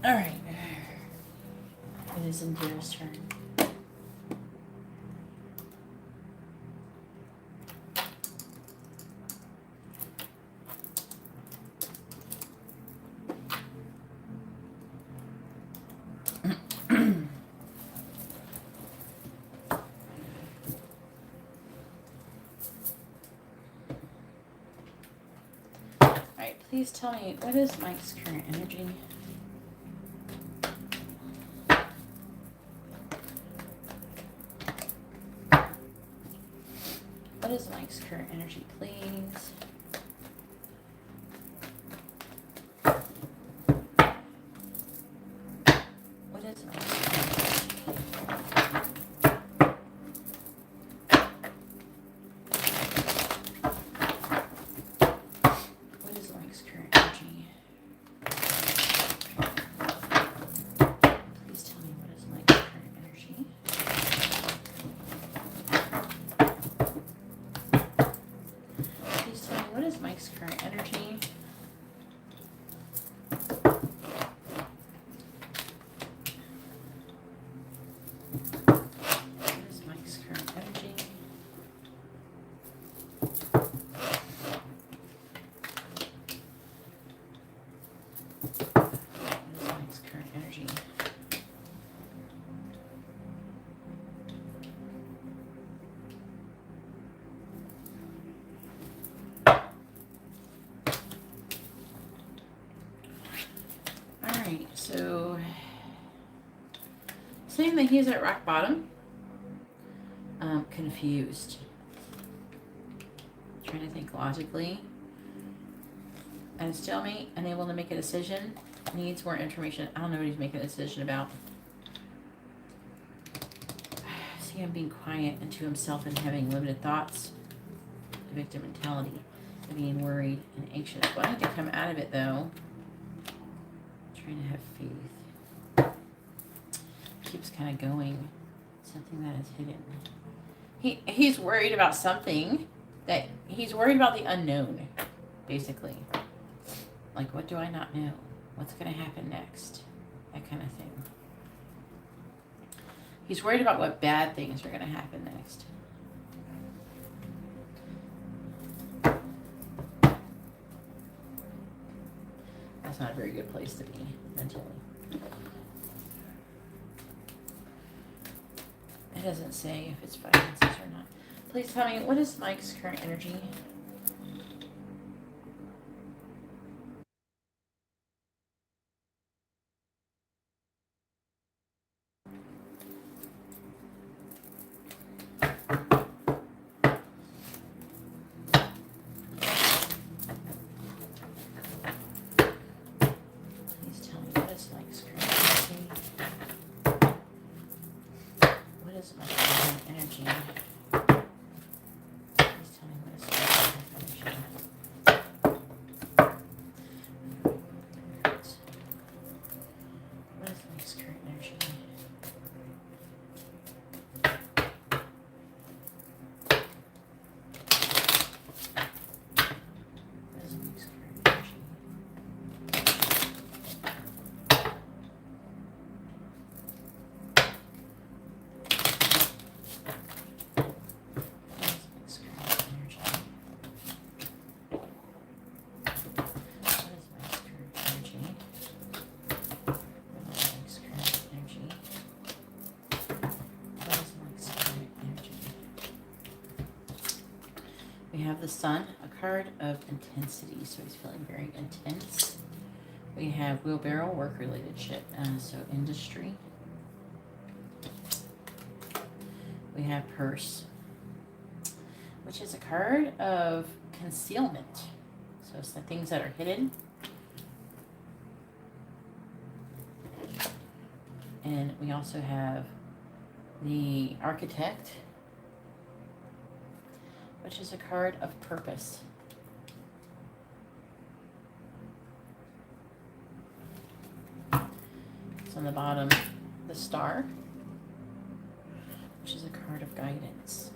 All right. It is Indira's turn. All right, please tell me, what is Mike's current energy? What is Mike's current energy, please? What is Mike's current energy? Please tell me, what is Mike's current energy? Please tell me, what is Mike's current energy? What is Mike's current energy? What is Mike's current energy? Alright, so saying that he's at rock bottom, confused, trying to think logically, at a stalemate, unable to make a decision, needs more information. I don't know what he's making a decision about. See him being quiet and to himself and having limited thoughts, the victim mentality, and being worried and anxious. Wanting to come out of it though, trying to have faith. Keeps kind of going. Something that is hidden. He's worried about something, that he's worried about the unknown, basically. Like, what do I not know? What's going to happen next? That kind of thing. He's worried about what bad things are going to happen next. That's not a very good place to be mentally. doesn't say if it's finances or not. Please tell me, what is Mike's current energy? Please tell me, what is Mike's current energy? What is Mike's current energy? Please tell me, what is Mike's current energy? What is Mike's current energy? We have the Sun, a card of intensity, so he's feeling very intense. We have Wheelbarrow, work-related shit, so industry. We have Purse, which is a card of concealment, so it's the things that are hidden. And we also have the Architect, which is a card of purpose. It's on the bottom, the Star, which is a card of guidance.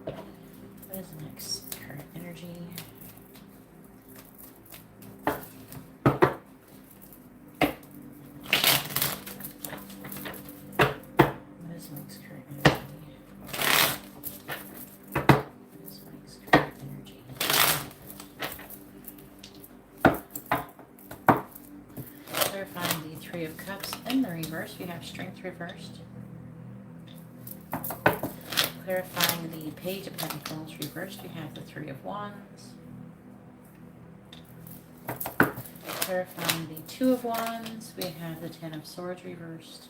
What is the next current energy? What is Mike's current energy? Clarifying the Three of Cups in the reverse, we have Strength reversed. Clarifying the Page of Pentacles reversed, we have the Three of Wands. Clarifying the Two of Wands, we have the Ten of Swords reversed.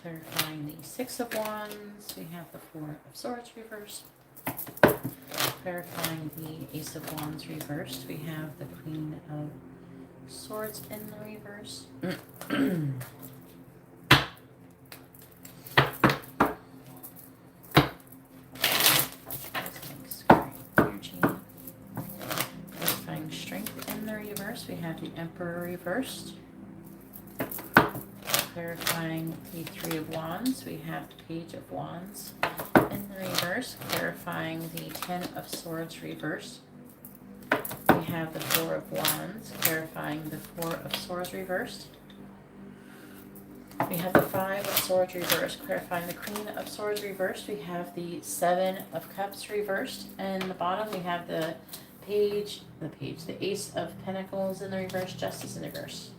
Clarifying the Six of Wands, we have the Four of Swords reversed. Clarifying the Ace of Wands reversed, we have the Queen of Swords in the reverse. Energy. Clarifying Strength in the reverse, we have the Emperor reversed. Clarifying the Three of Wands, we have the Page of Wands in the reverse. Clarifying the Ten of Swords reversed, we have the Four of Wands. Clarifying the Four of Swords reversed, we have the Five of Swords reversed. Clarifying the Queen of Swords reversed, we have the Seven of Cups reversed, and the bottom we have the the Ace of Pentacles in the reverse, Justice in the reverse.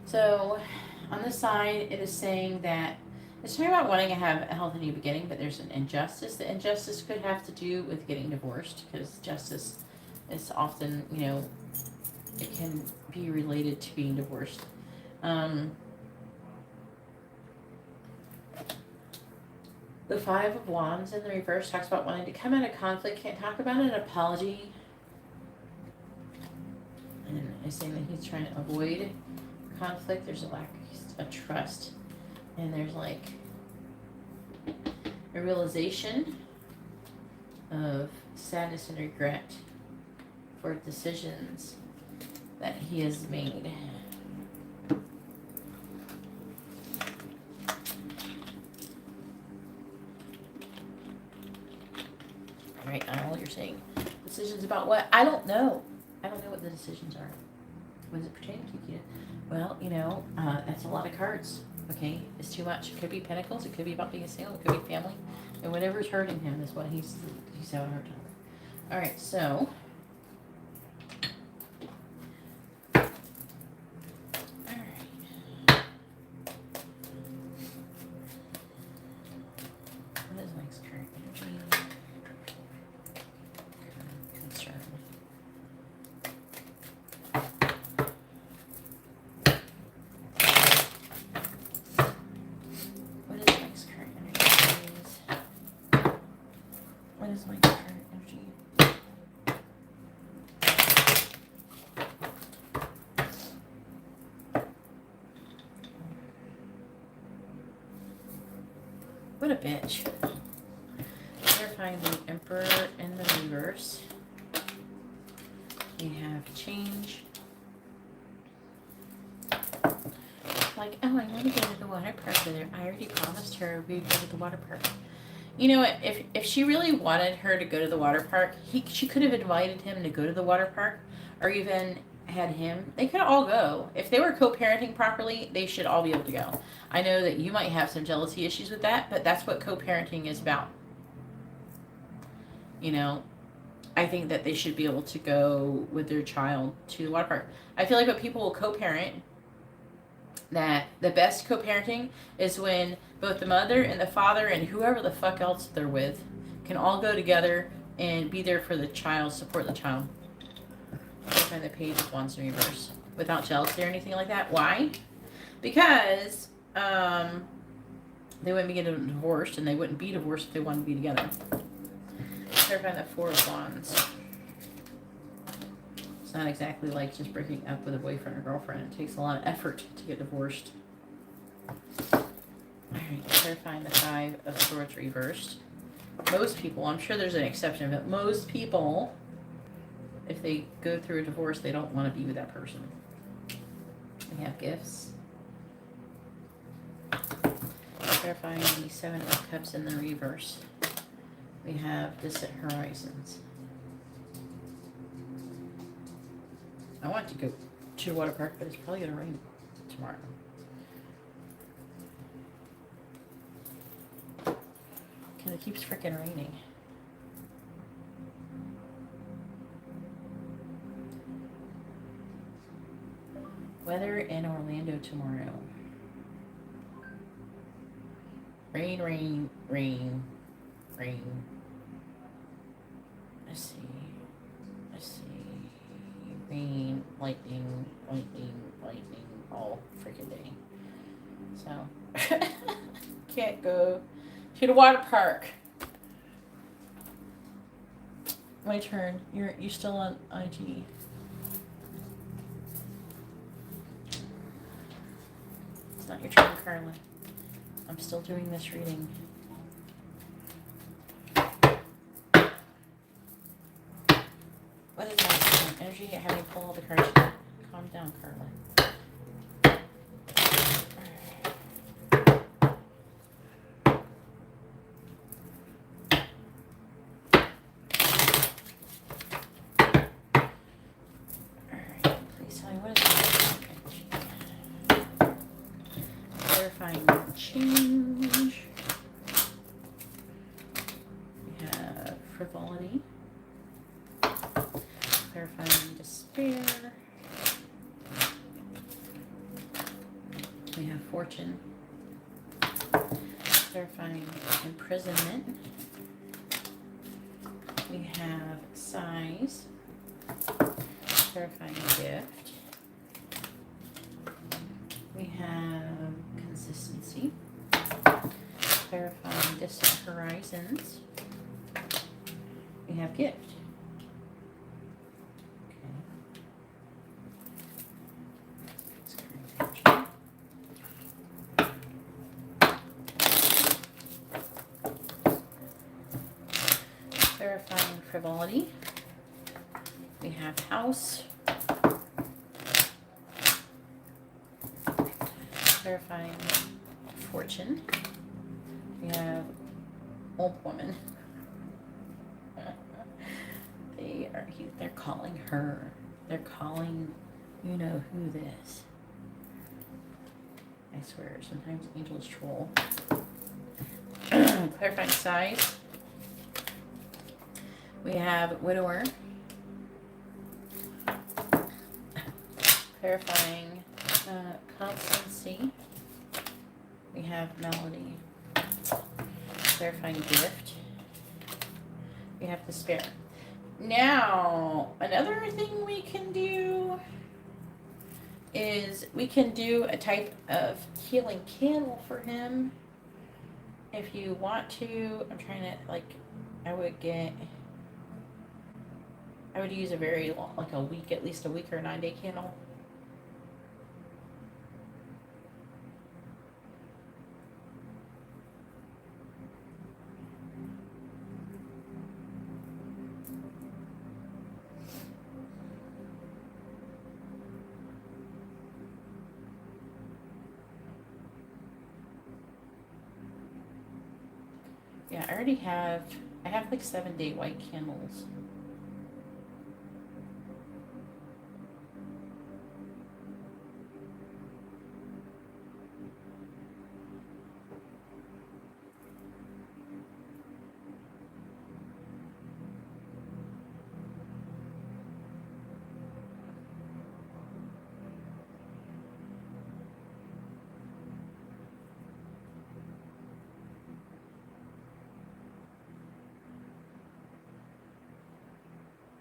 So on this side, it is saying that it's talking about wanting to have a healthy new beginning, but there's an injustice. The injustice could have to do with getting divorced, because justice is often, it can be related to being divorced. The Five of Wands in the reverse talks about wanting to come out of conflict, can't talk about an apology. And it's saying that he's trying to avoid conflict. There's a lack of trust. And there's like a realization of sadness and regret for decisions that he has made. Right, I know what you're saying. Decisions about what? I don't know. I don't know what the decisions are. What does it pertain to you? Well, that's a lot of cards. Okay, it's too much. It could be Pentacles. It could be about being single. It could be family. And whatever's hurting him is what he's having a hard time with. All right, so. All right. What a bitch. Clarifying the Emperor in the reverse. We have change. Like, oh, I want to go to the water park with her. I already promised her we'd go to the water park. You know what? If she really wanted her to go to the water park, she could have invited him to go to the water park, or even had him. They could all go. If they were co-parenting properly, they should all be able to go. I know that you might have some jealousy issues with that, but that's what co-parenting is about. You know, I think that they should be able to go with their child to the water park. I feel like when people will co-parent, that the best co-parenting is when both the mother and the father and whoever the fuck else they're with can all go together and be there for the child, support the child. Find the Page of Wands in reverse without jealousy or anything like that. Why? Because they wouldn't be getting divorced, and they wouldn't be divorced if they wanted to be together. Clarifying the Four of Wands. It's not exactly like just breaking up with a boyfriend or girlfriend. It takes a lot of effort to get divorced. Alright, clarifying the Five of Swords reversed. Most people, I'm sure there's an exception, but most people, if they go through a divorce, they don't want to be with that person. We have gifts. Clarifying the Seven of Cups in the reverse. We have Distant Horizons. I want to go to the water park, but it's probably going to rain tomorrow. Because it keeps freaking raining. Weather in Orlando tomorrow. Rain, rain, rain, rain. Let's see. Rain, lightning, lightning, lightning all freaking day. So, can't go to the water park. My turn. You still on IG? It's not your turn, Carla. I'm still doing this reading. What is that? Energy? Having to pull all the cards. Calm down, Carla. Alright, please tell me what is that? Clarifying change. We have frivolity. Clarifying despair. We have fortune. Clarifying imprisonment. We have size. Clarifying gift. We have consistency. Clarifying distant horizons. We have gift. Clarifying frivolity. We have house. Clarifying fortune. We have old woman. They're calling her. They're calling, you know who this. I swear, sometimes angels troll. Clarifying size. We have widower. Clarifying constancy. We have melody. Clarifying gift. We have despair. Now, another thing we can do is we can do a type of healing candle for him. If you want to, I'm trying to, like, I would use a very long, like a week, at least a week or a 9-day candle. Yeah, I have like 7-day white candles.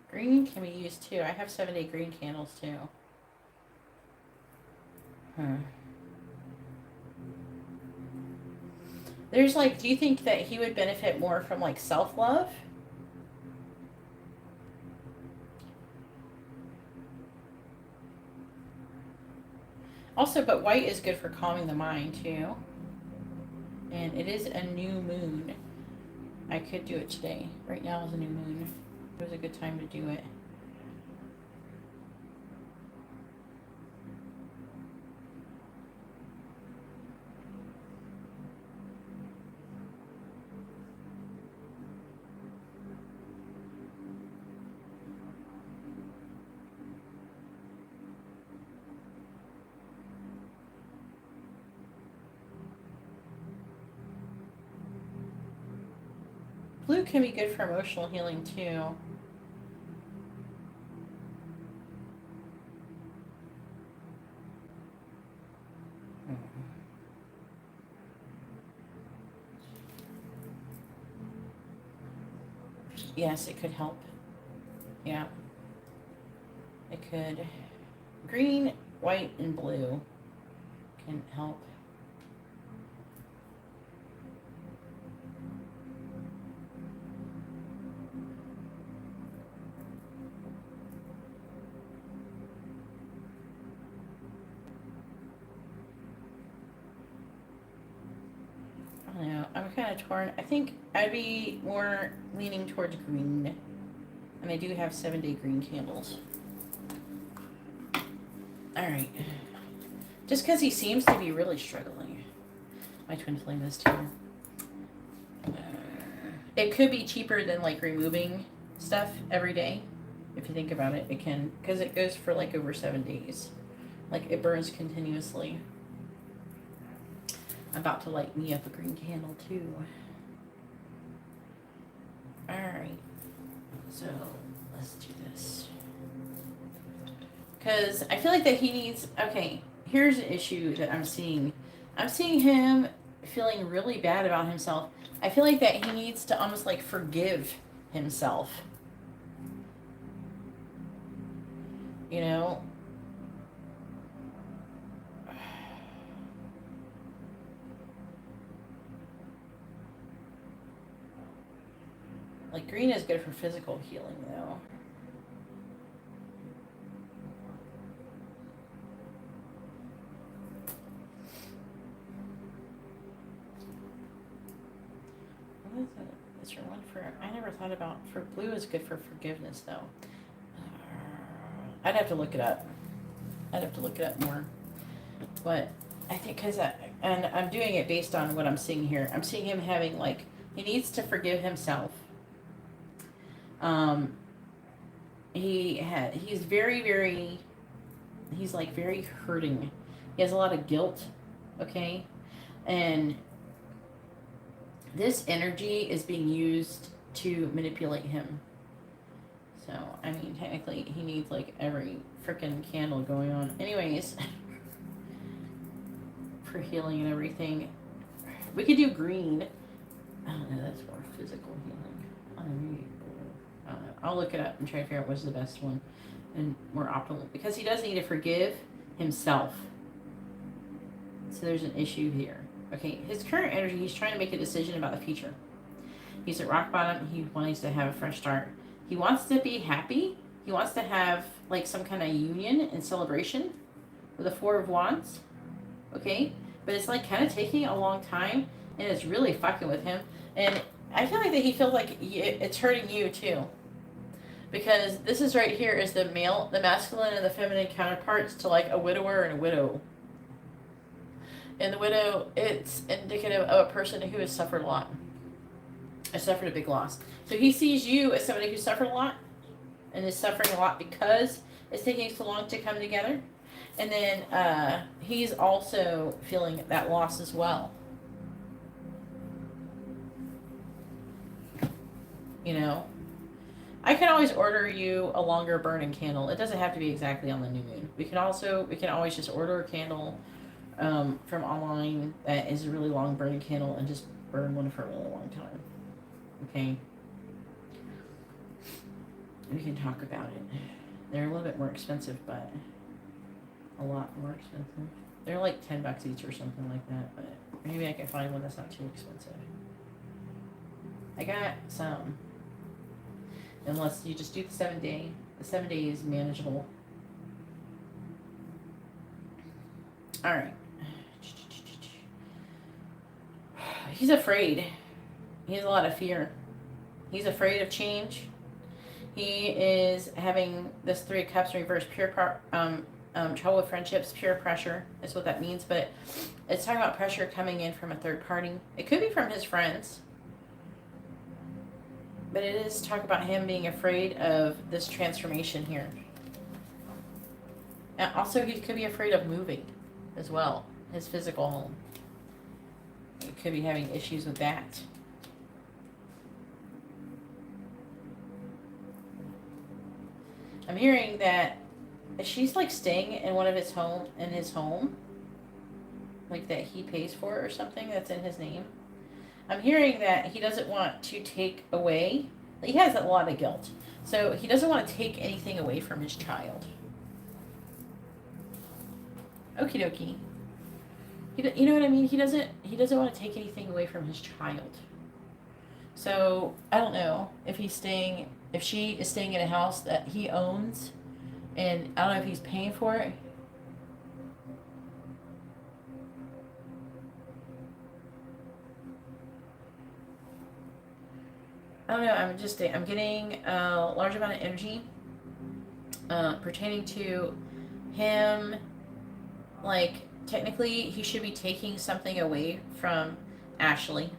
Green can be used too. I have 7-day green candles too. There's like, do you think that he would benefit more from like self-love? Also, but white is good for calming the mind too. And it is a new moon. I could do it today. Right now is a new moon. It was a good time to do it. Blue can be good for emotional healing too. Yes, it could help. Yeah, it could. Green, white, and blue can help. I don't know. I'm kind of torn. I think I'd be more leaning towards green. And I do have 7-day green candles. Alright. Just because he seems to be really struggling. My twin flame is too. It could be cheaper than like removing stuff every day. If you think about it, it can. Because it goes for like over 7 days. Like it burns continuously. I'm about to light me up a green candle too. Alright. So let's do this. Because I feel like that he needs, okay, here's an issue that I'm seeing. I'm seeing him feeling really bad about himself. I feel like that he needs to almost like forgive himself. You know? Like green is good for physical healing though. Is there one for, I never thought about, for blue is good for forgiveness though. I'd have to look it up. I'd have to look it up more. But I think and I'm doing it based on what I'm seeing here. I'm seeing him having like, he needs to forgive himself. He's very, he's like very hurting. He has a lot of guilt, okay? And this energy is being used to manipulate him. So, I mean, technically, he needs like every freaking candle going on. Anyways, for healing and everything. We could do green. I don't know, that's more physical healing. I don't know. I'll look it up and try to figure out what's the best one and more optimal. Because he does need to forgive himself. So there's an issue here. Okay, his current energy, he's trying to make a decision about the future. He's at rock bottom. He wants to have a fresh start. He wants to be happy. He wants to have like some kind of union and celebration with the Four of Wands. Okay, but it's like kind of taking a long time, and it's really fucking with him. And I feel like that he feels like it's hurting you too, because this is right here is the masculine and the feminine counterparts to like a widower and a widow. And the widow, it's indicative of a person who has suffered a lot. I suffered a big loss. So he sees you as somebody who suffered a lot and is suffering a lot because it's taking so long to come together. And then he's also feeling that loss as well. You know, I can always order you a longer burning candle. It doesn't have to be exactly on the new moon. We can always just order a candle from online that is a really long burning candle and just burn one for a really long time. Okay. We can talk about it. They're a little bit more expensive, but a lot more expensive. They're like $10 each or something like that, but maybe I can find one that's not too expensive. I got some. Unless you just do the 7 day. The 7 day is manageable. Alright. He's afraid. He has a lot of fear. He's afraid of change. He is having this 3 of Cups reverse, trouble with friendships, peer pressure is what that means, but it's talking about pressure coming in from a third party. It could be from his friends, but it is talk about him being afraid of this transformation here. And also, he could be afraid of moving as well, his physical home. He could be having issues with that. I'm hearing that she's like staying in one of his home, like that he pays for or something that's in his name. I'm hearing that he doesn't want to take away. He has a lot of guilt, so he doesn't want to take anything away from his child. Okie dokie. You know what I mean? He doesn't want to take anything away from his child. So I don't know if she is staying in a house that he owns, and I don't know if he's paying for it. I don't know. I'm getting a large amount of energy pertaining to him. Like, technically, he should be taking something away from Ashley,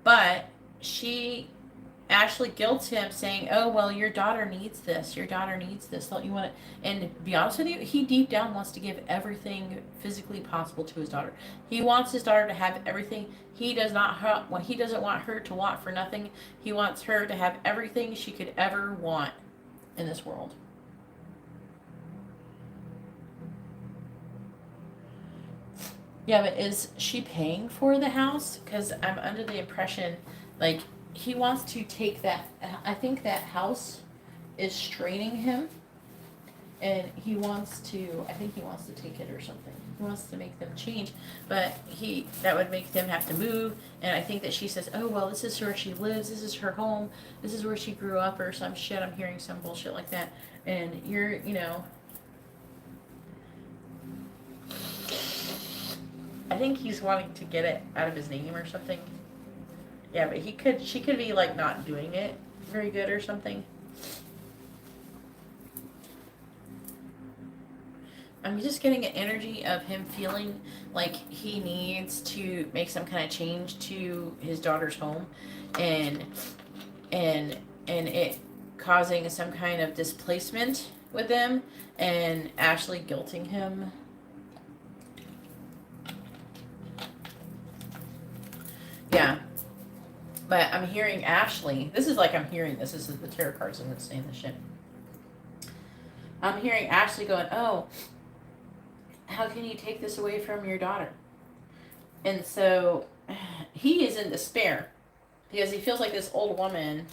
but Ashley guilts him, saying, "Oh, well, your daughter needs this. Your daughter needs this. Don't you want it?" And to be honest with you, he deep down wants to give everything physically possible to his daughter. He wants his daughter to have everything. He doesn't want her to want for nothing. He wants her to have everything she could ever want in this world. Yeah, but is she paying for the house? Because I'm under the impression, like, he wants to take that. I think that house is straining him, and I think he wants to take it or something. He wants to make them change, but that would make them have to move. And I think that she says, "Oh, well, this is where she lives. This is her home. This is where she grew up," or some shit. I'm hearing some bullshit like that, and I think he's wanting to get it out of his name or something. Yeah, but she could be like not doing it very good or something. I'm just getting an energy of him feeling like he needs to make some kind of change to his daughter's home, and it causing some kind of displacement with them, and Ashley guilting him. Yeah. But I'm hearing Ashley. This is like I'm hearing this. This is the tarot cards and it's saying this shit. I'm hearing Ashley going, "Oh, how can you take this away from your daughter?" And so he is in despair because he feels like this old woman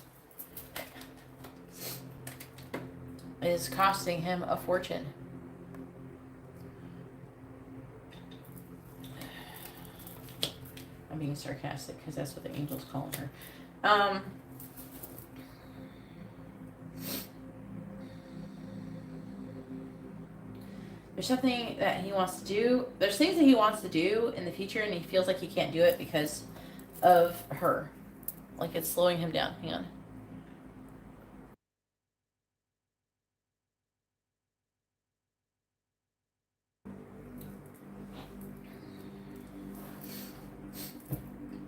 is costing him a fortune. I'm being sarcastic because that's what the angel's calling her. There's something that he wants to do. There's things that he wants to do in the future, and he feels like he can't do it because of her. Like it's slowing him down. Hang on.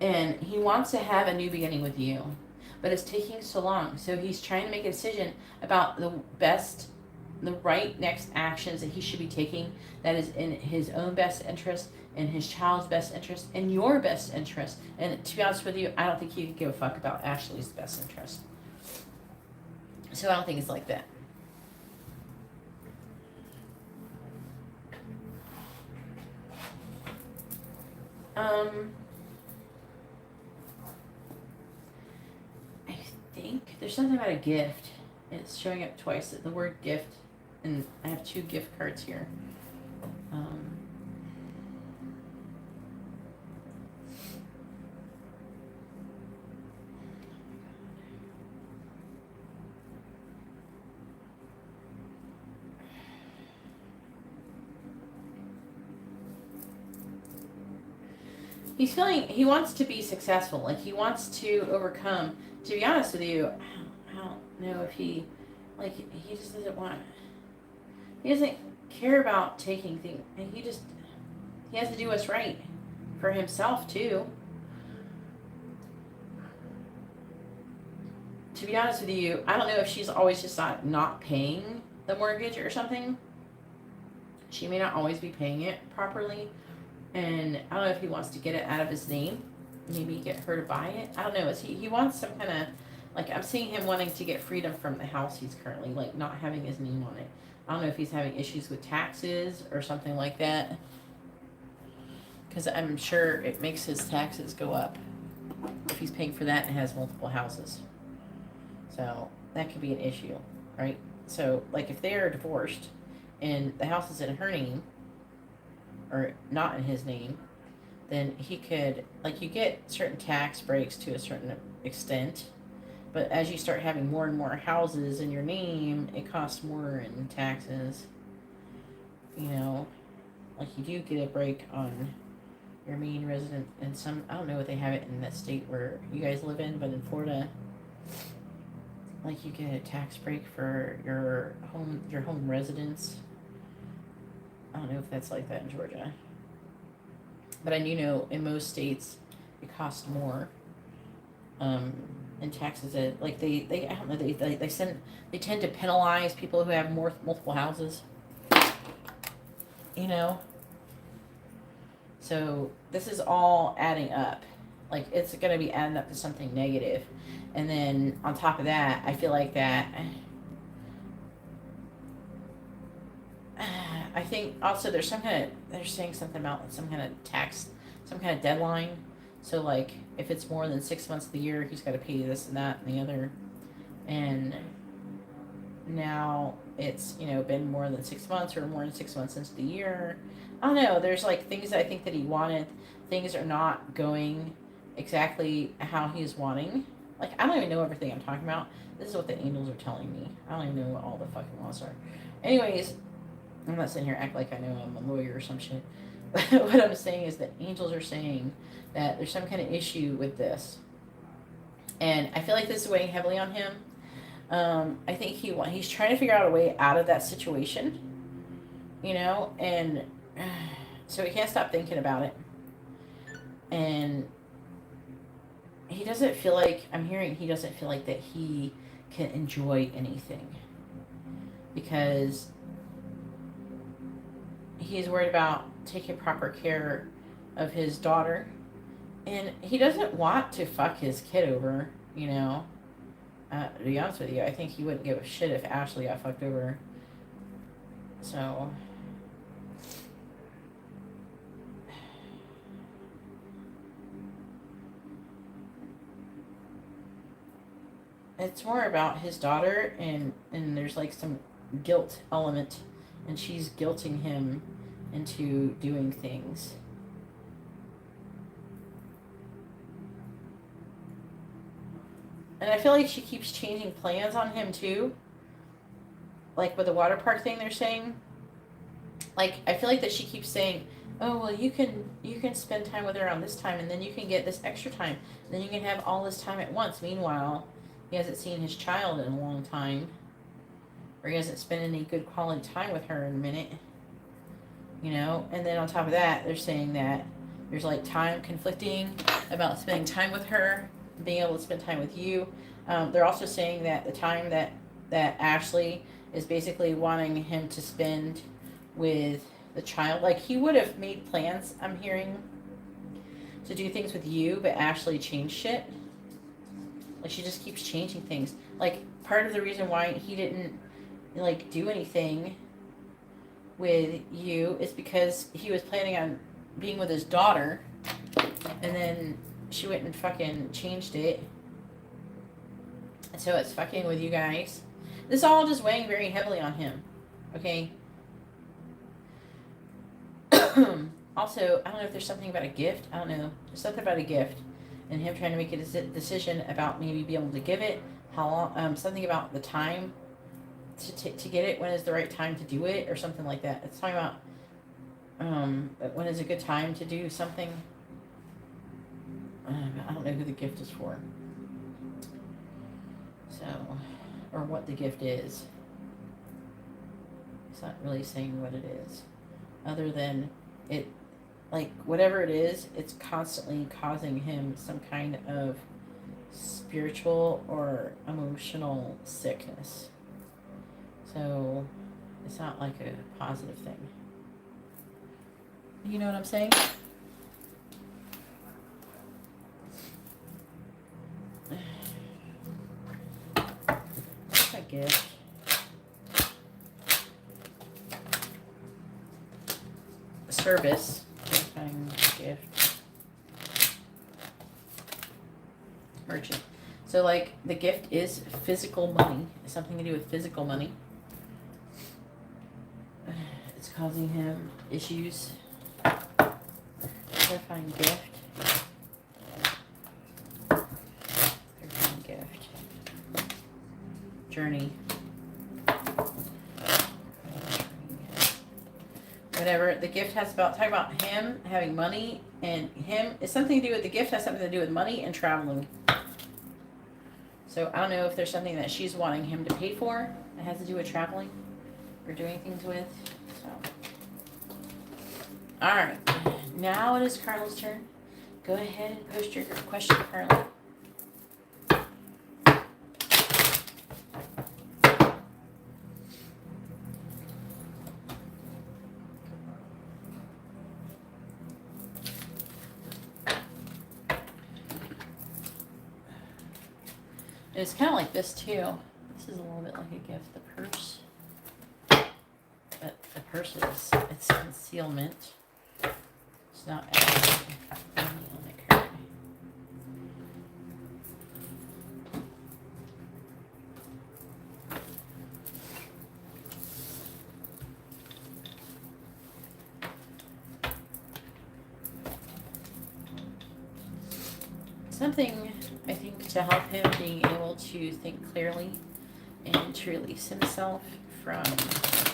And he wants to have a new beginning with you, but it's taking so long. So he's trying to make a decision about the right next actions that he should be taking that is in his own best interest, in his child's best interest, in your best interest. And to be honest with you, I don't think he could give a fuck about Ashley's best interest. So I don't think it's like that. I think there's something about a gift. It's showing up twice. The word gift, and I have 2 gift cards here. He's feeling, he wants to be successful. Like, he wants to overcome. To be honest with you, I don't know if he, like, he just doesn't want, he doesn't care about taking things. He has to do what's right for himself, too. To be honest with you, I don't know if she's always just not paying the mortgage or something. She may not always be paying it properly. And I don't know if he wants to get it out of his name. Maybe get her to buy it. I don't know. He wants some kind of, like, I'm seeing him wanting to get freedom from the house he's currently, like, not having his name on it. I don't know if he's having issues with taxes or something like that. Because I'm sure it makes his taxes go up if he's paying for that and has multiple houses. So that could be an issue, right? So, like, if they are divorced and the house is in her name, or not in his name, then he could, like, you get certain tax breaks to a certain extent, but as you start having more and more houses in your name, it costs more in taxes. You know, like, you do get a break on your main resident, and some, I don't know what they have it in that state where you guys live in, but in Florida, like, you get a tax break for your home residence. I don't know if that's like that in Georgia. But I do know in most states it costs more. In taxes, like they I don't know, they tend to penalize people who have multiple houses. You know? So this is all adding up. Like, it's gonna be adding up to something negative. And then on top of that, I feel like that I think also there's they're saying something about some kind of tax, some kind of deadline. So, like, if it's more than 6 months of the year, he's got to pay this and that and the other. And now it's, been more than 6 months or more than 6 months into the year. I don't know. There's, like, things I think that he wanted. Things are not going exactly how he's wanting. Like, I don't even know everything I'm talking about. This is what the angels are telling me. I don't even know what all the fucking laws are. Anyways, I'm not sitting here act like I know I'm a lawyer or some shit. What I'm saying is that angels are saying that there's some kind of issue with this. And I feel like this is weighing heavily on him. I think he's trying to figure out a way out of that situation. And so he can't stop thinking about it. And he doesn't feel like, he doesn't feel like that he can enjoy anything. Because he's worried about taking proper care of his daughter. And he doesn't want to fuck his kid over, to be honest with you, I think he wouldn't give a shit if Ashley got fucked over. So, it's more about his daughter, and there's, like, some guilt element, and she's guilting him into doing things. And I feel like she keeps changing plans on him too. Like with the water park thing they're saying. Like, I feel like that she keeps saying, oh, well, you can spend time with her on this time, and then you can get this extra time. And then you can have all this time at once. Meanwhile, he hasn't seen his child in a long time. Or he hasn't spent any good quality time with her in a minute. And then on top of that, they're saying that There's like time conflicting about spending time with her, being able to spend time with you. They're also saying that the time that Ashley is basically wanting him to spend with the child, like he would have made plans, I'm hearing, to do things with you, but Ashley changed shit. Like she just keeps changing things. Like part of the reason why he didn't like do anything with you is because he was planning on being with his daughter, and then she went and fucking changed it. And so it's fucking with you guys. This all just weighing very heavily on him. Okay. Also, I don't know if there's something about a gift. I don't know. There's something about a gift, and him trying to make a decision about maybe being able to give it. How long? Something about the time to get it. When is the right time to do it, or something like that. It's talking about when is a good time to do something. I don't know who the gift is for. So, or what the gift is. It's not really saying what it is, other than it, like whatever it is, it's constantly causing him some kind of spiritual or emotional sickness. So, it's not like a positive thing. You know what I'm saying? What's a gift? Service. Gift. Merchant. So like the gift is physical money. It's something to do with physical money. It's causing him issues. Clarifying gift. Clarifying gift. Journey. Whatever. The gift has talking about him having money, and him, it's something to do with, the gift has something to do with money and traveling. So I don't know if there's something that she's wanting him to pay for that has to do with traveling or doing things with. So, all right, now it is Carla's turn. Go ahead and post your question, Carla. It's kind of like this too. This is a little bit like a gift. The purse, but the purse is, it's concealment. It's not actually money on the card. Something, I think, to help him being able to think clearly and to release himself from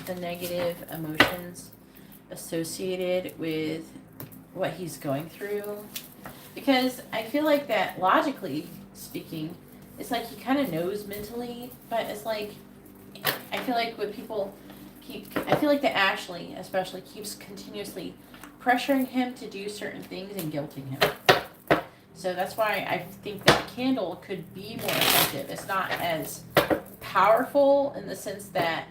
the negative emotions associated with what he's going through. Because I feel like that, logically speaking, it's like he kind of knows mentally, but it's like, I feel like when people I feel like that Ashley especially keeps continuously pressuring him to do certain things and guilting him. So that's why I think that the candle could be more effective. It's not as powerful in the sense that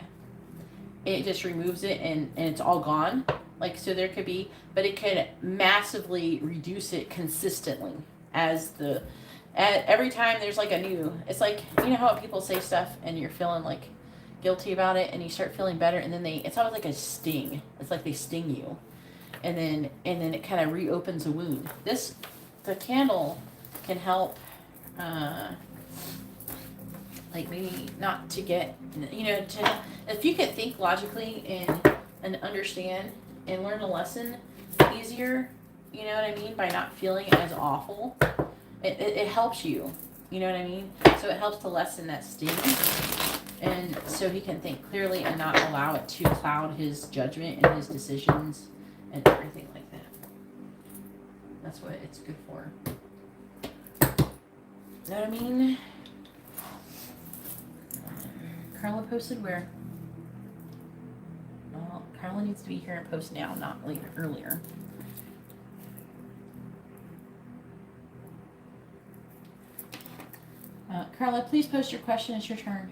it just removes it and it's all gone. Like, so there could be, but it could massively reduce it consistently as every time there's like a new, it's like, you know how people say stuff and you're feeling like guilty about it and you start feeling better and then it's always like a sting. It's like they sting you. And then it kind of reopens a wound. The candle can help, like maybe not to get, if you could think logically and understand and learn a lesson easier, you know what I mean, by not feeling as awful, it helps you, you know what I mean? So it helps to lessen that sting, and so he can think clearly and not allow it to cloud his judgment and his decisions and everything like that. That's what it's good for. You know what I mean? Carla posted where? Well, Carla needs to be here and post now, not later, earlier. Carla, please post your question. It's your turn.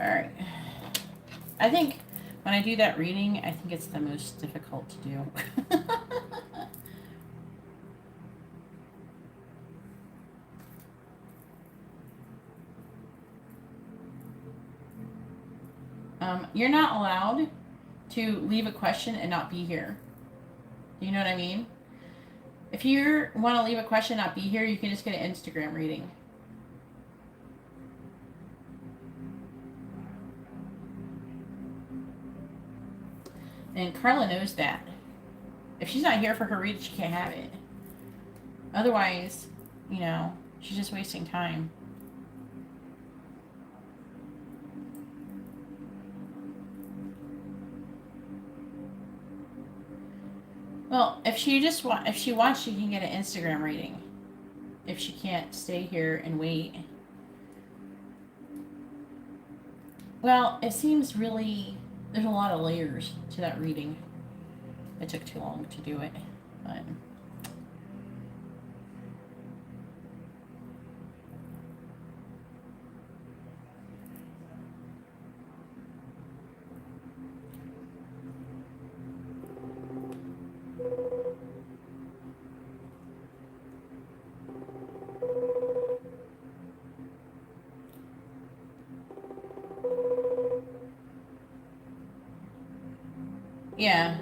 Alright. I think when I do that reading, I think it's the most difficult to do. You're not allowed to leave a question and not be here. Do you know what I mean? If you want to leave a question and not be here, you can just get an Instagram reading. And Carla knows that. If she's not here for her reading, she can't have it. Otherwise, you know, she's just wasting time. Well, if she wants, she can get an Instagram reading. If she can't stay here and wait. Well, it seems really, there's a lot of layers to that reading. It took too long to do it, but. Yeah.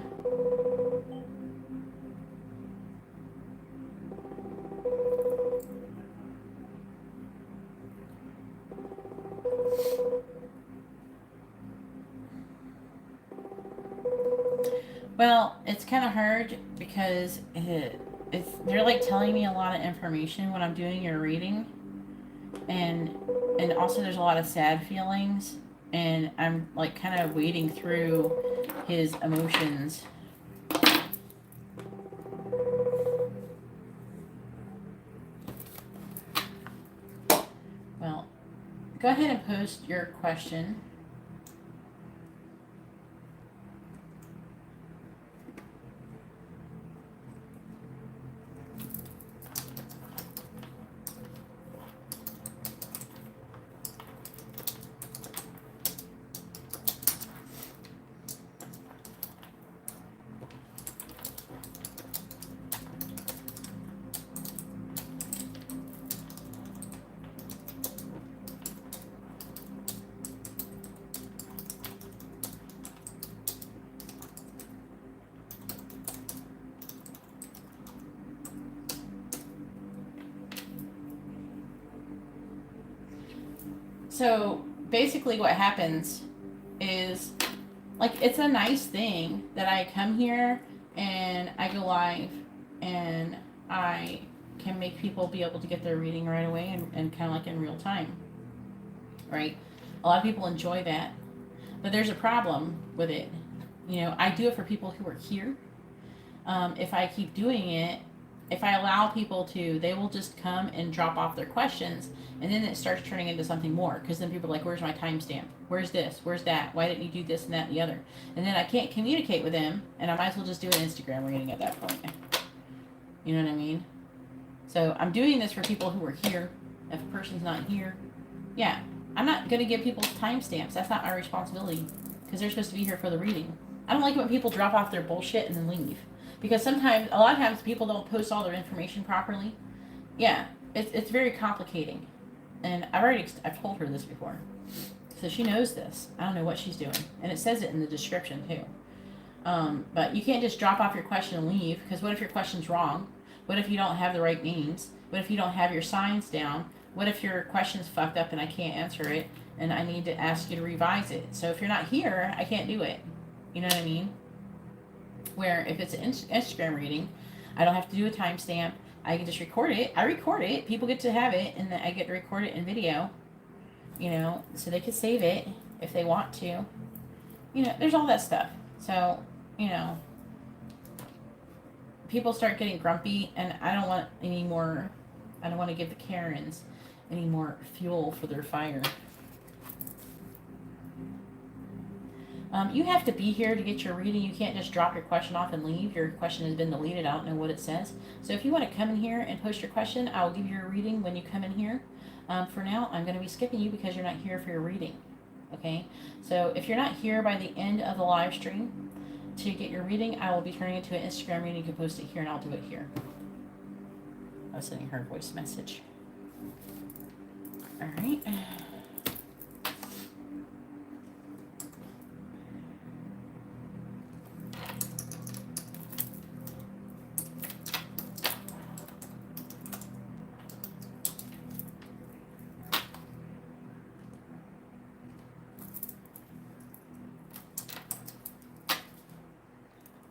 Well, it's kind of hard because they're like telling me a lot of information when I'm doing your reading, and also there's a lot of sad feelings, and I'm like kind of wading through his emotions. Well, go ahead and post your question. So basically what happens is, like, it's a nice thing that I come here and I go live and I can make people be able to get their reading right away and kind of like in real time, right? A lot of people enjoy that, but there's a problem with it. You know, I do it for people who are here. If I keep doing it, if I allow people to, they will just come and drop off their questions, and then it starts turning into something more, because then people are like, where's my timestamp? Where's this? Where's that? Why didn't you do this and that and the other? And then I can't communicate with them, and I might as well just do an Instagram reading at that point. You know what I mean? So I'm doing this for people who are here. If a person's not here, yeah, I'm not going to give people timestamps. That's not my responsibility, because they're supposed to be here for the reading. I don't like it when people drop off their bullshit and then leave. Because sometimes, a lot of times, people don't post all their information properly. Yeah, it's very complicating. And I've told her this before. So she knows this. I don't know what she's doing. And it says it in the description, too. But you can't just drop off your question and leave, because what if your question's wrong? What if you don't have the right names? What if you don't have your signs down? What if your question's fucked up and I can't answer it and I need to ask you to revise it? So if you're not here, I can't do it. You know what I mean? Where if it's an Instagram reading, I don't have to do a timestamp. I can just record it. I record it. People get to have it, and then I get to record it in video. You know, so they can save it if they want to. You know, there's all that stuff. So, you know, people start getting grumpy, and I don't want any more. I don't want to give the Karens any more fuel for their fire. You have to be here to get your reading. You can't just drop your question off and leave. Your question has been deleted. I don't know what it says. So if you want to come in here and post your question, I will give you a reading when you come in here. For now, I'm going to be skipping you because you're not here for your reading. Okay? So if you're not here by the end of the live stream to get your reading, I will be turning it to an Instagram reading. You can post it here, and I'll do it here. I was sending her a voice message. All right.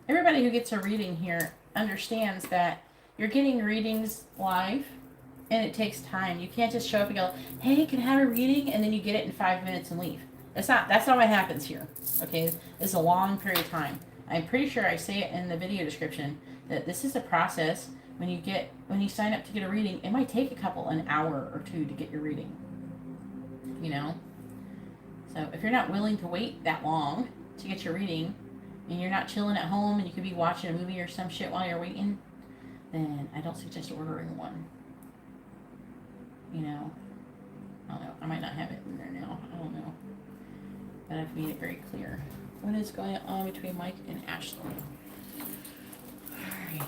Everybody who gets a reading here understands that you're getting readings live, and it takes time. You can't just show up and go, hey, can I have a reading? And then you get it in 5 minutes and leave. That's not what happens here. Okay, it's a long period of time. I'm pretty sure I say it in the video description that this is a process. When you sign up to get a reading, it might take an hour or two to get your reading. You know? So if you're not willing to wait that long to get your reading, and you're not chilling at home and you could be watching a movie or some shit while you're waiting, then I don't suggest ordering one. You know, I don't know. I might not have it in there now. I don't know. But I've made it very clear. What is going on between Mike and Ashley? Alright.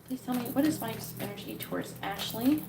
Please tell me, what is Mike's energy towards Ashley?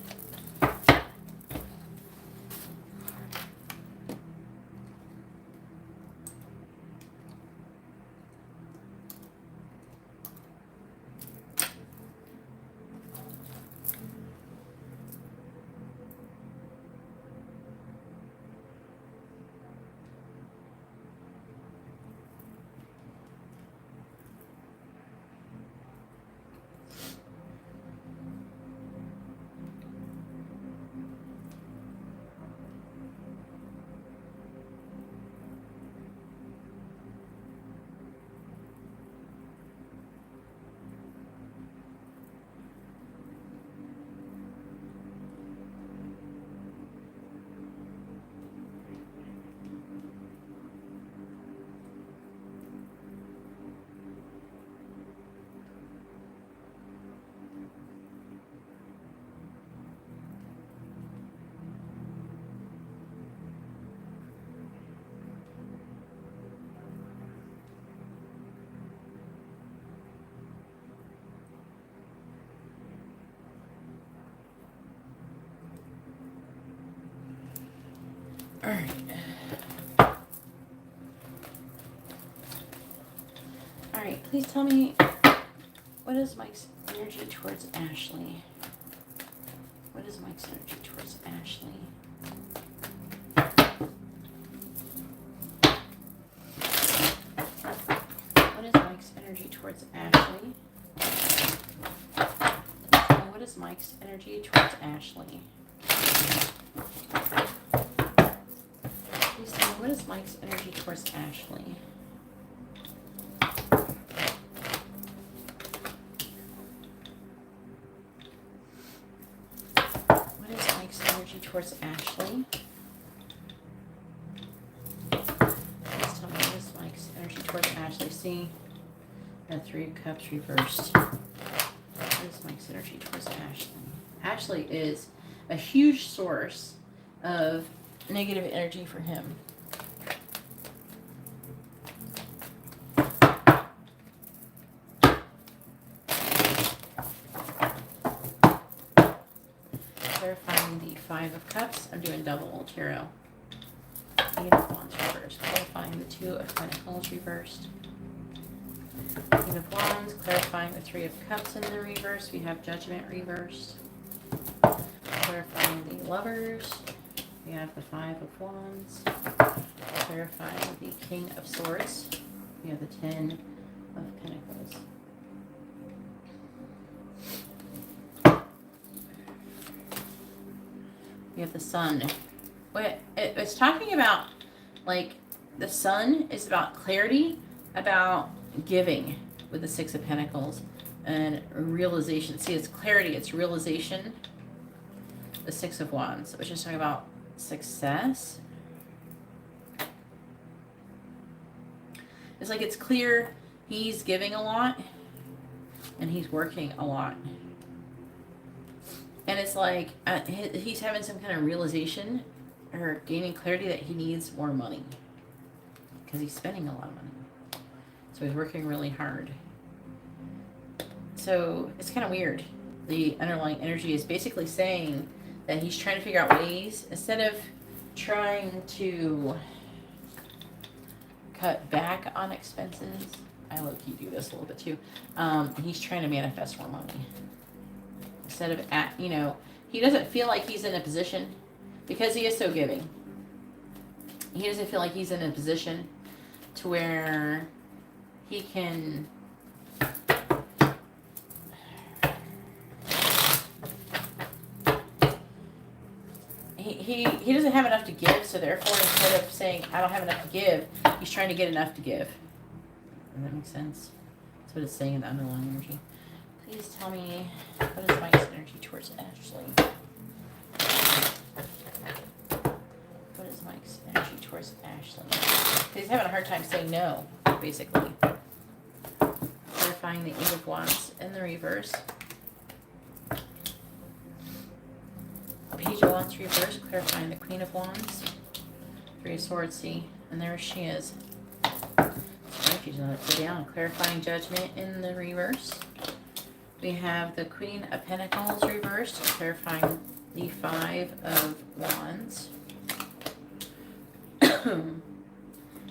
Alright. Alright, please tell me, what is Mike's energy towards Ashley? What is Mike's energy towards Ashley? What is Mike's energy towards Ashley? What is Mike's energy towards Ashley? Please tell me, what is Mike's energy towards Ashley? What is Mike's energy towards Ashley? Please tell me, what is Mike's energy towards Ashley? See, the Three of Cups reversed. What is Mike's energy towards Ashley? Ashley is a huge source of negative energy for him. Clarifying the Five of Cups. I'm doing double tarot. Eight of Wands reversed. Clarifying the Two of Pentacles reversed. King of Wands. Clarifying the Three of Cups in the reverse. We have Judgment reversed. Clarifying the Lovers. We have the Five of Wands. Clarifying the King of Swords. We have the Ten of Pentacles. We have the Sun. It's talking about, like, the Sun is about clarity, about giving with the Six of Pentacles and realization. See, it's clarity, it's realization. The Six of Wands, which is talking about success. It's like it's clear he's giving a lot and he's working a lot. And it's like he's having some kind of realization or gaining clarity that he needs more money because he's spending a lot of money. So he's working really hard. So it's kind of weird. The underlying energy is basically saying that he's trying to figure out ways, instead of trying to cut back on expenses. I low-key do this a little bit too. He's trying to manifest more money. Instead of, he doesn't feel like he's in a position, because he is so giving. He doesn't feel like he's in a position to where he can he doesn't have enough to give, so therefore instead of saying I don't have enough to give, he's trying to get enough to give. Does that make sense? That's what it's saying in the underlying energy. Please tell me, what is Mike's energy towards Ashley? What is Mike's energy towards Ashley? He's having a hard time saying no, basically. Clarifying the Eight of Wands in the reverse. Page of Wands reverse, clarifying the Queen of Wands. Three of Swords, see, and there she is. She's going to put down, clarifying Judgment in the reverse. We have the Queen of Pentacles reversed, clarifying the Five of Wands.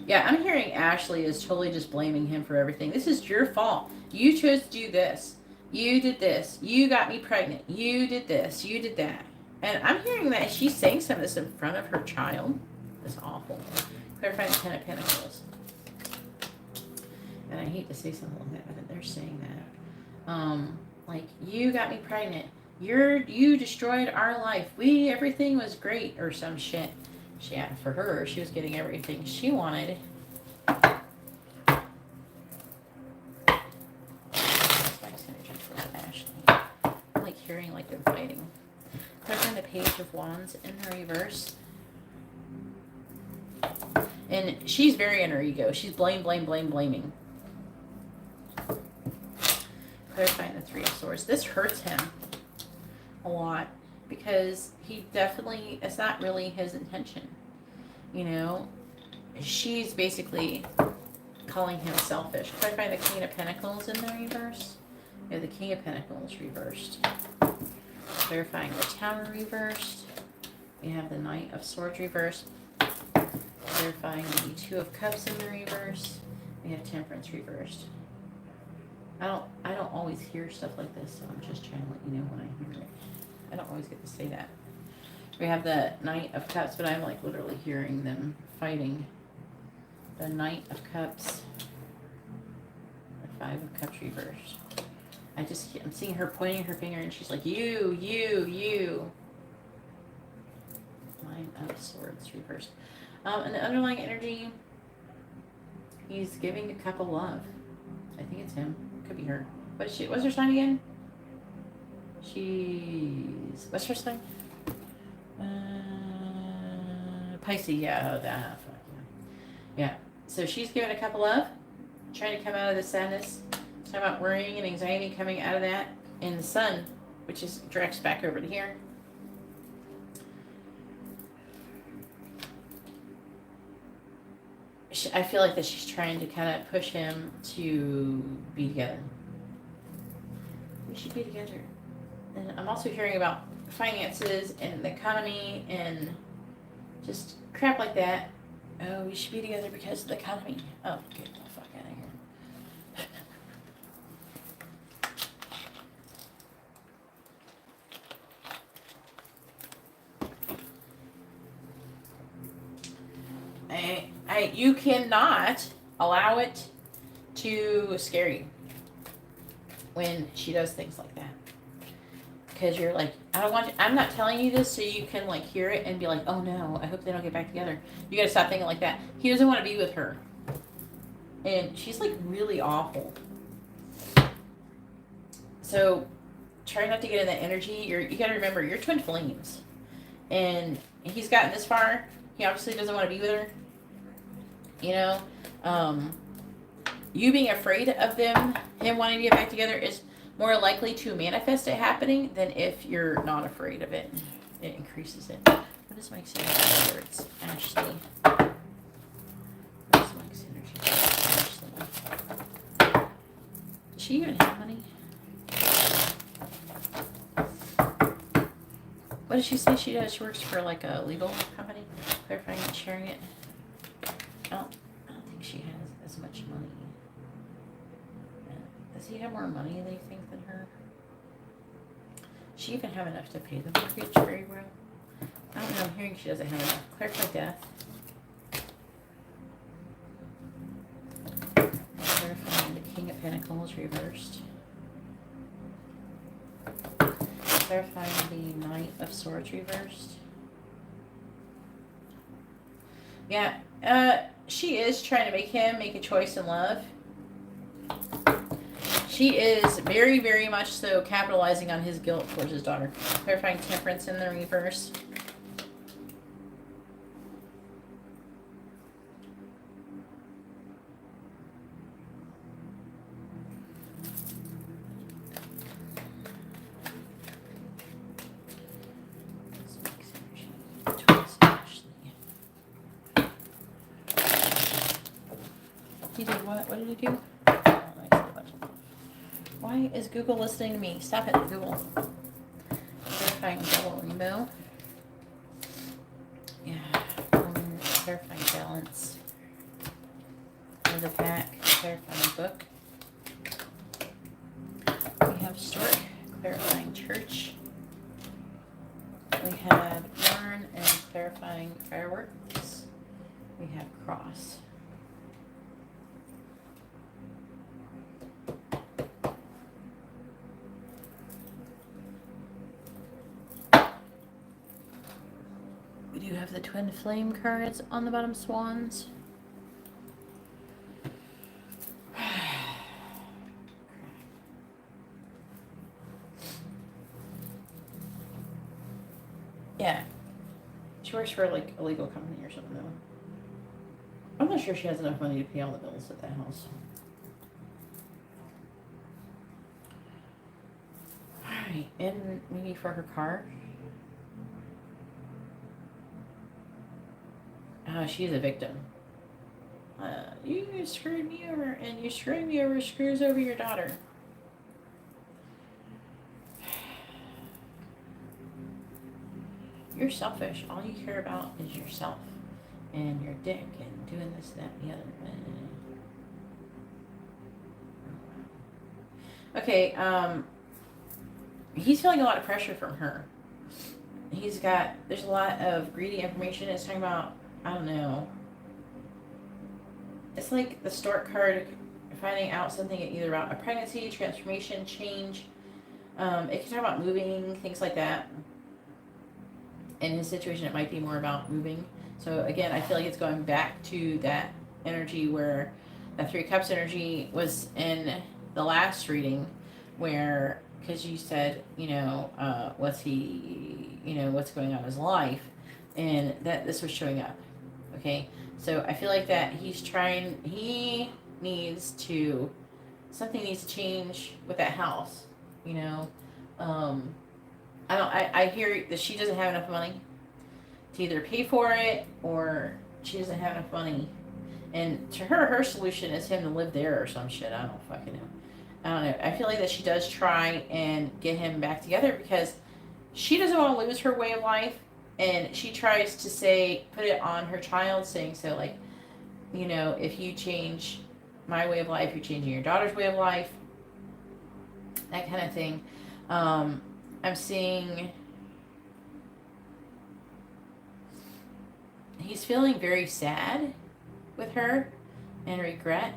Yeah, I'm hearing Ashley is totally just blaming him for everything. This is your fault. You chose to do this. You did this. You got me pregnant. You did this. You did that. And I'm hearing that she's saying some of this in front of her child. That's awful. Clarifying the Ten of Pentacles. And I hate to say something like that, but they're saying that. Like, you got me pregnant. You destroyed our life. Everything was great, or some shit. Yeah, for her, she was getting everything she wanted. That's Mike's energy towards Ashley. I'm like hearing like they're fighting. Clarifying the Page of Wands in the reverse. And she's very in her ego. She's blaming. Clarifying the Three of Swords. This hurts him a lot because he definitely, it's not really his intention. You know, she's basically calling him selfish. Clarifying the Queen of Pentacles in the reverse. We have the King of Pentacles reversed. Clarifying the Tower reversed. We have the Knight of Swords reversed. Clarifying the Two of Cups in the reverse. We have Temperance reversed. I don't always hear stuff like this, so I'm just trying to let you know when I hear it. I don't always get to say that. We have the Knight of Cups, but I'm like literally hearing them fighting. The Knight of Cups. The Five of Cups reversed. I'm seeing her pointing her finger, and she's like, you. Nine of Swords reversed. And the underlying energy, he's giving a cup of love. I think it's him. Could be her. What's her sign again? What's her sign? Pisces. Yeah, that. Yeah. So she's giving a cup of love, trying to come out of the sadness. Talking about worrying and anxiety coming out of that. And the Sun, which is directs back over to here. I feel like that she's trying to kind of push him to be together. We should be together. And I'm also hearing about finances and the economy and just crap like that. Oh, we should be together because of the economy. Oh, get the fuck out of here. You cannot allow it to scare you when she does things like that. Because you're like, I don't want you, I'm not telling you this so you can like hear it and be like, oh no, I hope they don't get back together. You gotta stop thinking like that. He doesn't want to be with her. And she's like really awful. So try not to get in that energy. You gotta remember, you're twin flames. And he's gotten this far. He obviously doesn't want to be with her. You know? You being afraid of him wanting to get back together is more likely to manifest it happening than if you're not afraid of it. It increases it. What is Mike's energy words? Ashley. What is Mike's energy words? Ashley. Does she even have money? What does she say she does? She works for like a legal company. Clarifying and sharing it. I don't think she has as much money. Does he have more money, they think, than her? Does she even have enough to pay the mortgage very well? I don't know. I'm hearing she doesn't have enough. Clarify death. Clarifying the King of Pentacles reversed. Clarifying the Knight of Swords reversed. Yeah. She is trying to make him make a choice in love. She is very, very much so capitalizing on his guilt towards his daughter. Clarifying Temperance in the reverse. He did what? What did he do? Why is Google listening to me? Stop it, Google. Clarifying double rainbow. Yeah. Clarifying balance. Another pack. Clarifying book. We have stork. Clarifying church. We have yarn and clarifying fireworks. We have cross. You have the twin flame cards on the bottom, swans. Yeah. She works for like a legal company or something though. I'm not sure she has enough money to pay all the bills at that house. Alright, and maybe for her car. She's a victim. You screwed me over, and you screwing me over screws over your daughter. You're selfish. All you care about is yourself and your dick and doing this, that, and the other. Okay, he's feeling a lot of pressure from her. There's a lot of greedy information. It's talking about, I don't know. It's like the stork card, finding out something either about a pregnancy, transformation, change. It can talk about moving, things like that. In his situation, it might be more about moving. So again, I feel like it's going back to that energy where that Three Cups energy was in the last reading, where, because you said, what's going on in his life, and that this was showing up. Okay, so I feel like that something needs to change with that house, I hear that she doesn't have enough money to either pay for it, or she doesn't have enough money. And to her solution is him to live there or some shit. I don't fucking know. I don't know. I feel like that she does try and get him back together, because she doesn't want to lose her way of life, and she tries to say, put it on her child, saying, so like, you know, if you change my way of life, you're changing your daughter's way of life, that kind of thing. I'm seeing he's feeling very sad with her and regret.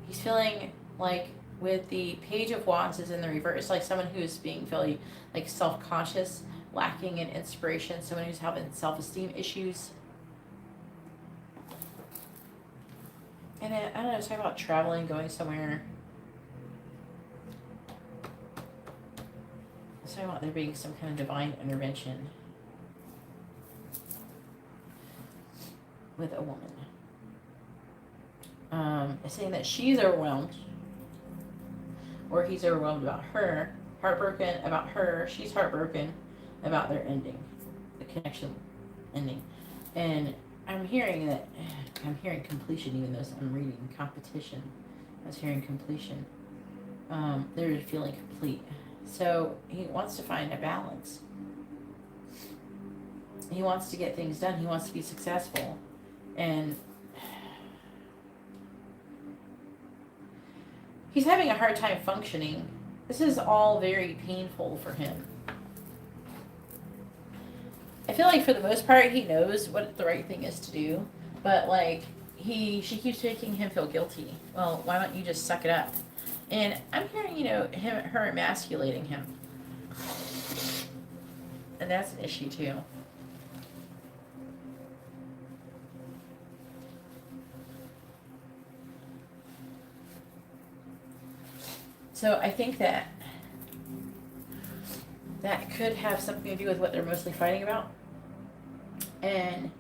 He's feeling like with the Page of Wands is in the reverse, like someone who's being fairly like self-conscious, lacking in inspiration, someone who's having self-esteem issues. And then, I don't know, talking about traveling, going somewhere. It's talking about there being some kind of divine intervention with a woman. It's saying that she's overwhelmed, or he's overwhelmed about her, heartbroken about her, she's heartbroken about their ending, the connection ending. And I'm hearing completion, even though I'm reading competition. I was hearing completion. They're feeling complete. So he wants to find a balance. He wants to get things done. He wants to be successful. And he's having a hard time functioning. This is all very painful for him. I feel like for the most part he knows what the right thing is to do, but like she keeps making him feel guilty. Well, why don't you just suck it up? And I'm hearing, you know, her emasculating him. And that's an issue too. So I think that could have something to do with what they're mostly fighting about. And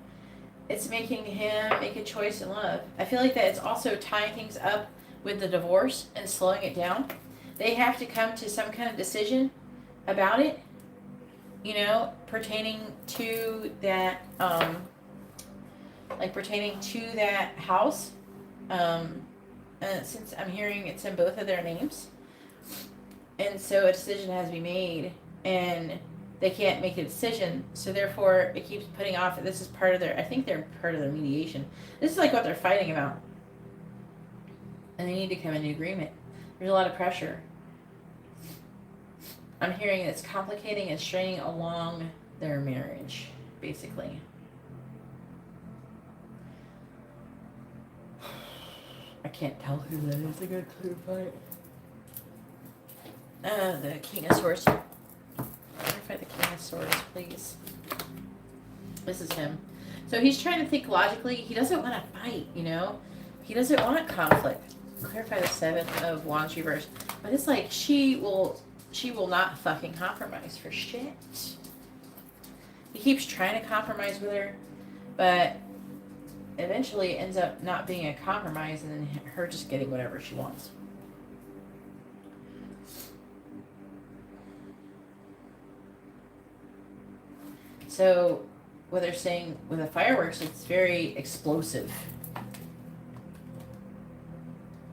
it's making him make a choice in love. I feel like that it's also tying things up with the divorce and slowing it down. They have to come to some kind of decision about it, you know, pertaining to that, house. Since I'm hearing it's in both of their names. And so a decision has to be made, and they can't make a decision, so therefore it keeps putting off. This is part of their, I think they're part of their mediation. This is like what they're fighting about. And they need to come into agreement. There's a lot of pressure. I'm hearing it's complicating and straining along their marriage, basically. I can't tell who that is. I gotta clarify it. The King of Swords. Clarify the King of Swords, please. This is him. So he's trying to think logically. He doesn't want to fight, you know? He doesn't want conflict. Clarify the Seven of Wands reverse. But it's like she will not fucking compromise for shit. He keeps trying to compromise with her, but eventually it ends up not being a compromise, and then her just getting whatever she wants. So what they're saying with the fireworks, it's very explosive.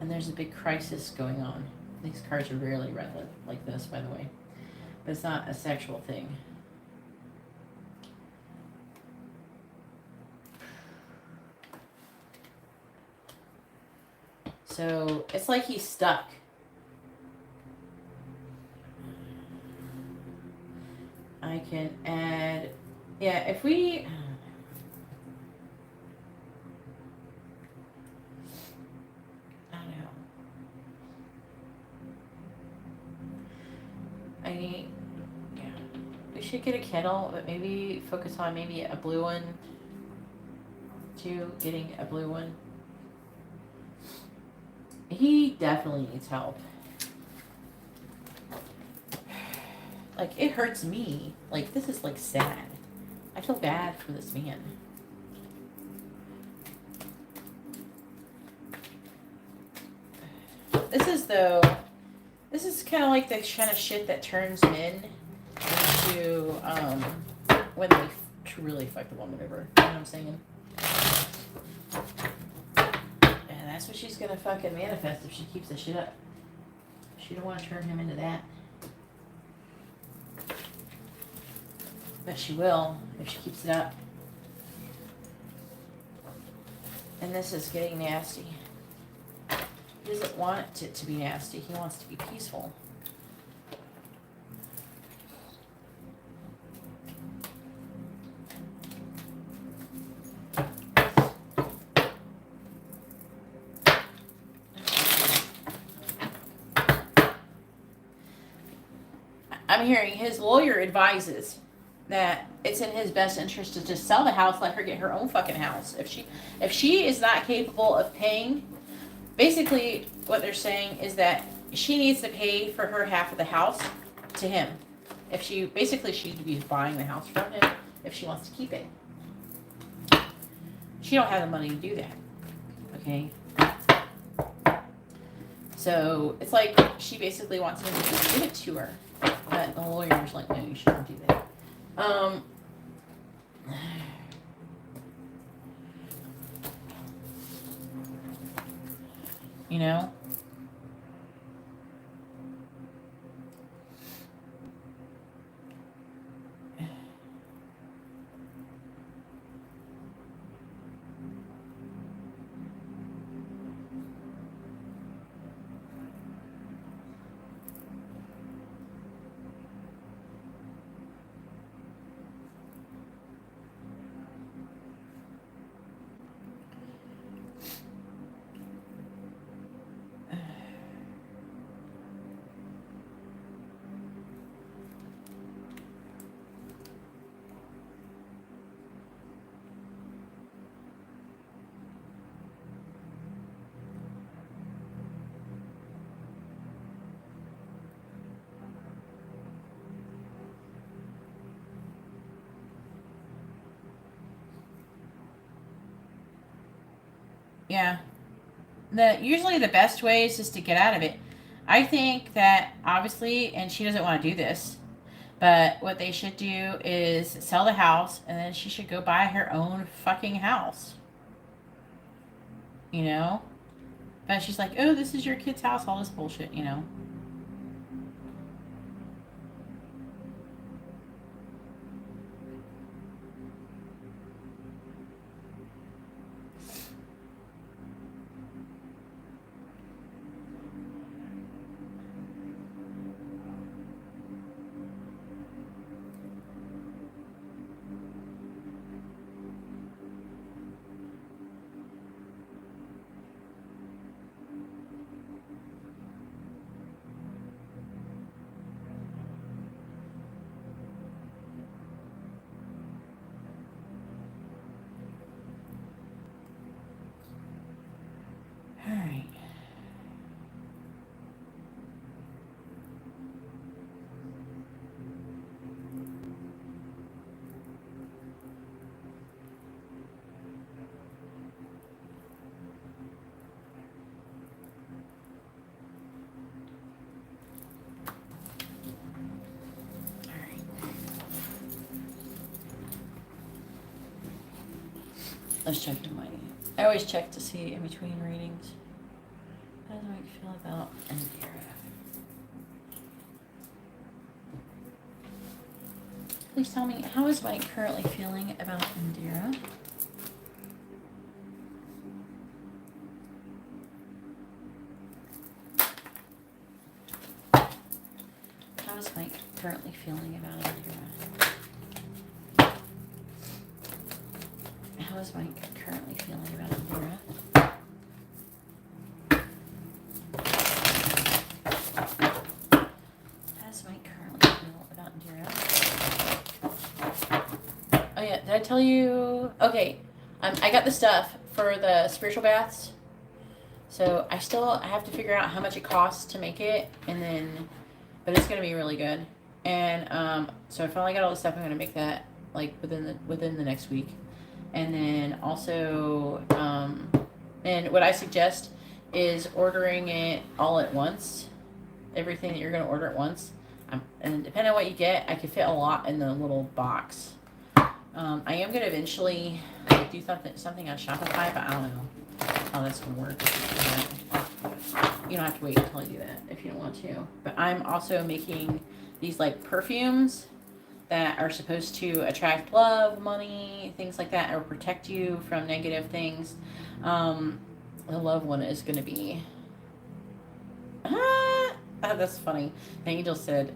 And there's a big crisis going on. These cards are rarely read like this, by the way. But it's not a sexual thing. So it's like he's stuck. I can add, yeah, if we, I don't know. We should get a candle, but maybe focus on maybe a blue one. Too, getting a blue one. He definitely needs help. Like, it hurts me. Like, this is, like, sad. I feel bad for this man. This is kind of like the kind of shit that turns men into, when they truly fuck the woman over. You know what I'm saying? And that's what she's gonna fucking manifest if she keeps this shit up. She don't want to turn him into that. But she will if she keeps it up. And this is getting nasty. He doesn't want it to be nasty. He wants to be peaceful. I'm hearing his lawyer advises that it's in his best interest to just sell the house, let her get her own fucking house. If she is not capable of paying, basically what they're saying is that she needs to pay for her half of the house to him. If she basically she'd be buying the house from him if she wants to keep it. She don't have the money to do that. Okay. So it's like she basically wants him to just give it to her. But the lawyer's like, no, you shouldn't do that. You know? Yeah. Usually the best way is just to get out of it. I think that obviously, and she doesn't want to do this, but what they should do is sell the house and then she should go buy her own fucking house. You know? But she's like, oh, this is your kid's house, all this bullshit, you know? Alright. Let's check the money. I always check to see in between readings. How does Mike feel about Indira? Please tell me, how is Mike currently feeling about Indira? How is Mike currently feeling about Indira? How is Mike currently feeling about Indira? How does Mike currently feel about Indira? Oh yeah, did I tell you? Okay, I got the stuff for the spiritual baths. So I have to figure out how much it costs to make it, and then, but it's gonna be really good. And so I finally got all the stuff. I'm gonna make that like within the next week. And then also, and what I suggest is ordering it all at once. Everything that you're going to order at once. And depending on what you get, I could fit a lot in the little box. I am going to eventually do something on Shopify, but I don't know how that's going to work. You don't have to wait until I do that if you don't want to. But I'm also making these like perfumes that are supposed to attract love, money, things like that, or protect you from negative things. The love one is going to be... oh, that's funny. The angel said,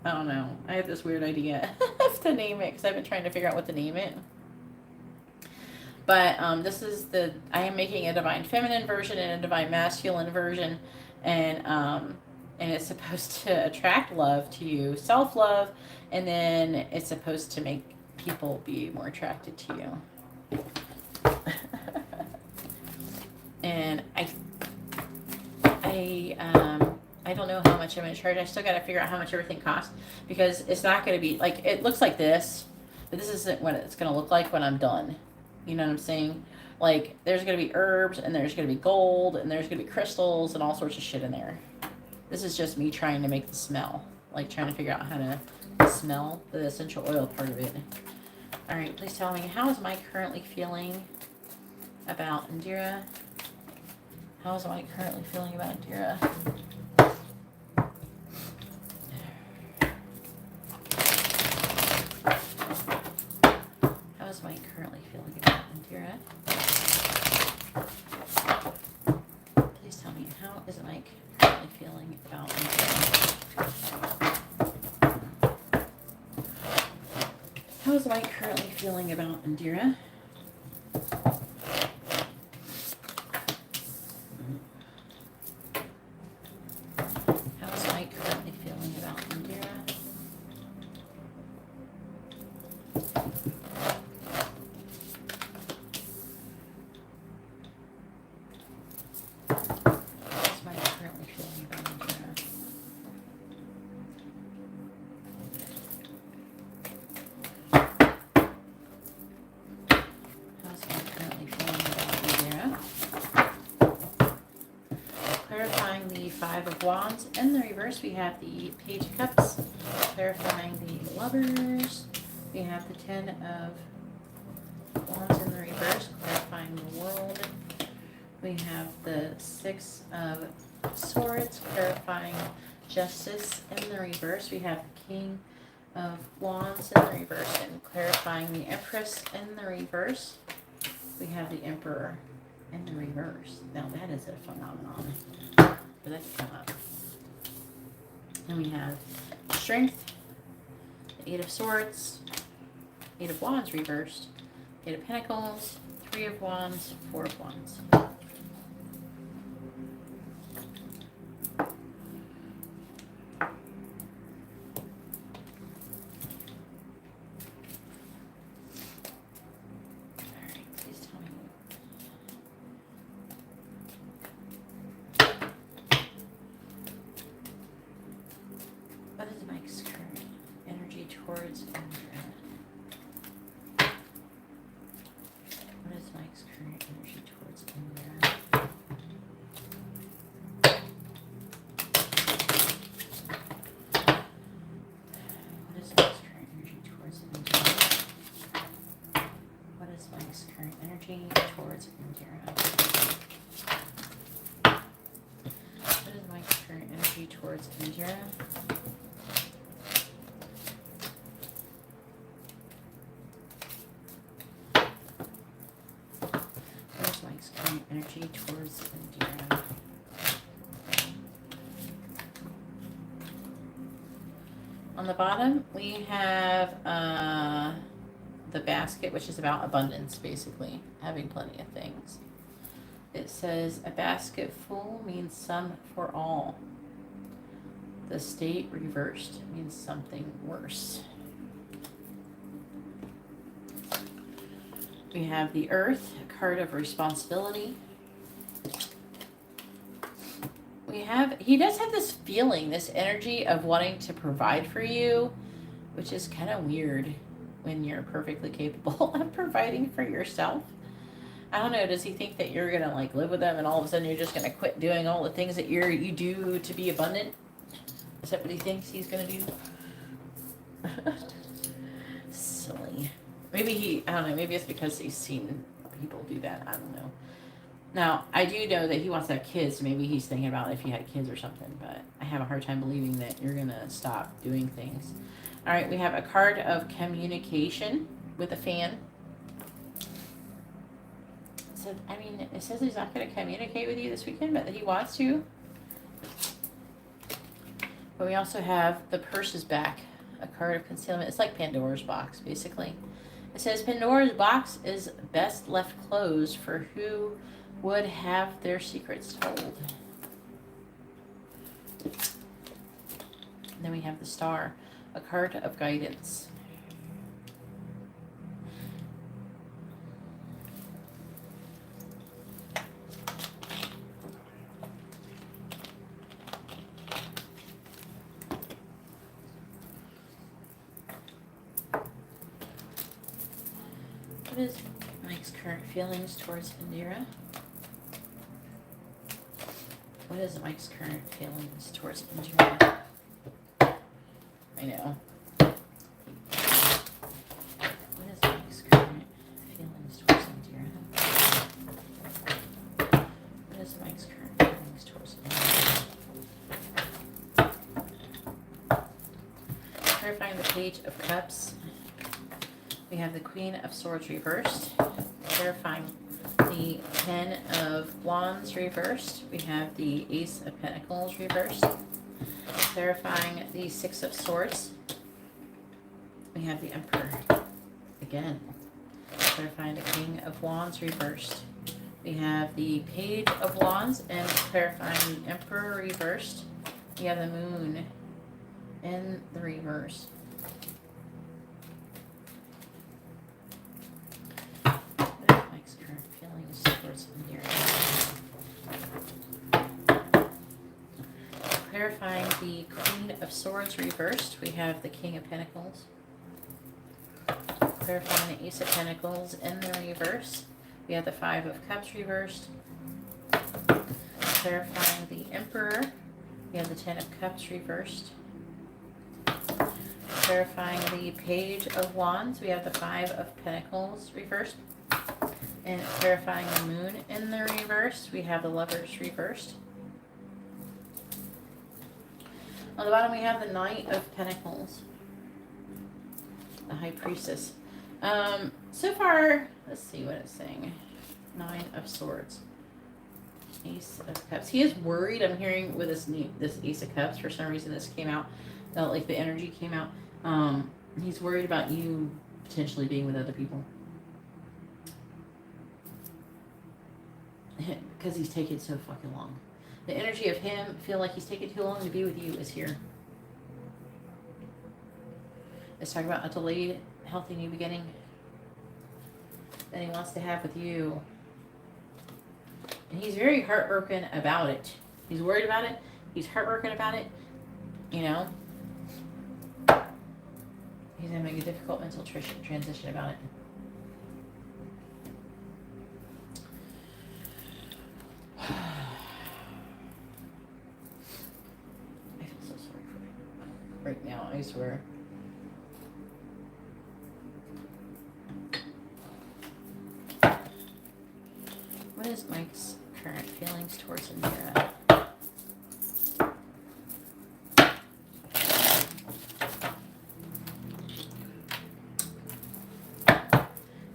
I don't know. I have this weird idea to name it because I've been trying to figure out what to name it. But this is I am making a divine feminine version and a divine masculine version. And it's supposed to attract love to you, self-love, and then it's supposed to make people be more attracted to you. And I don't know how much I'm going to charge. I still got to figure out how much everything costs, because it's not going to be like, it looks like this, but this isn't what it's going to look like when I'm done. You know what I'm saying? Like, there's going to be herbs, and there's going to be gold, and there's going to be crystals, and all sorts of shit in there. This is just me trying to make the smell. Like, trying to figure out how to smell the essential oil part of it. Alright, please tell me, how is Mike currently feeling about Indira? How is Mike currently feeling about Indira? How is Mike currently feeling about Indira? Please tell me, how is Mike currently feeling about Indira? How is Mike currently feeling about Indira? Five of Wands. In the reverse, we have the Page of Cups, clarifying the Lovers. We have the Ten of Wands in the reverse, clarifying the World. We have the Six of Swords, clarifying Justice. In the reverse, we have the King of Wands in the reverse, and clarifying the Empress. In the reverse, we have the Emperor in the reverse. Now that is a phenomenon. For that to come up. And we have Strength, the Eight of Swords, Eight of Wands reversed, Eight of Pentacles, Three of Wands, Four of Wands. What is Mike's current energy towards Indira? What is Mike's current energy towards Indira? What is Mike's current energy towards Indira? What is Mike's current energy towards Indira? What is Mike's current energy towards Indira? Energy towards Indira. On the bottom, we have the basket, which is about abundance, basically, having plenty of things. It says, a basket full means some for all. The state reversed means something worse. We have the Earth, a card of responsibility. He does have this feeling, this energy of wanting to provide for you, which is kind of weird when you're perfectly capable of providing for yourself. I don't know, does he think that you're going to like live with him and all of a sudden you're just going to quit doing all the things that you do to be abundant? Is that what he thinks he's going to do? Silly. Maybe I don't know, maybe it's because he's seen people do that. I don't know. Now, I do know that he wants to have kids, so maybe he's thinking about if he had kids or something, but I have a hard time believing that you're going to stop doing things. All right, we have a card of communication with a fan. So, I mean, it says he's not going to communicate with you this weekend, but that he wants to. But we also have the purse is back, a card of concealment. It's like Pandora's box, basically. It says Pandora's box is best left closed for who would have their secrets told. And then we have the star, a card of guidance. What is Mike's current feelings towards Indira? What is Mike's current feelings towards Indira? I know. What is Mike's current feelings towards Indira? What is Mike's current feelings towards Indira? Clarifying the Page of Cups. We have the Queen of Swords reversed. Clarifying the Ten of Wands reversed. We have the Ace of Pentacles reversed. Clarifying the Six of Swords. We have the Emperor again. Clarifying the King of Wands reversed. We have the Page of Wands and clarifying the Emperor reversed. We have the Moon in the reverse. Mike's current feelings towards Indira. Clarifying the Queen of Swords reversed, we have the King of Pentacles. Clarifying the Ace of Pentacles in the reverse, we have the Five of Cups reversed. Clarifying the Emperor, we have the Ten of Cups reversed. Clarifying the Page of Wands, we have the Five of Pentacles reversed. And clarifying the Moon in the reverse, we have the Lovers reversed. On the bottom, we have the Knight of Pentacles, the High Priestess. So far, let's see what it's saying. Nine of Swords, Ace of Cups. He is worried. I'm hearing with this Ace of Cups. For some reason, this came out. Like the energy came out. He's worried about you potentially being with other people. Because he's taking so fucking long. The energy of him feel like he's taking too long to be with you is here. Let's talk about a delayed, healthy new beginning that he wants to have with you. And he's very heartbroken about it. He's worried about it. He's heartbroken about it. You know? He's going to make a difficult mental transition about it. I feel so sorry for him right now, I swear. What is Mike's current feelings towards Indira?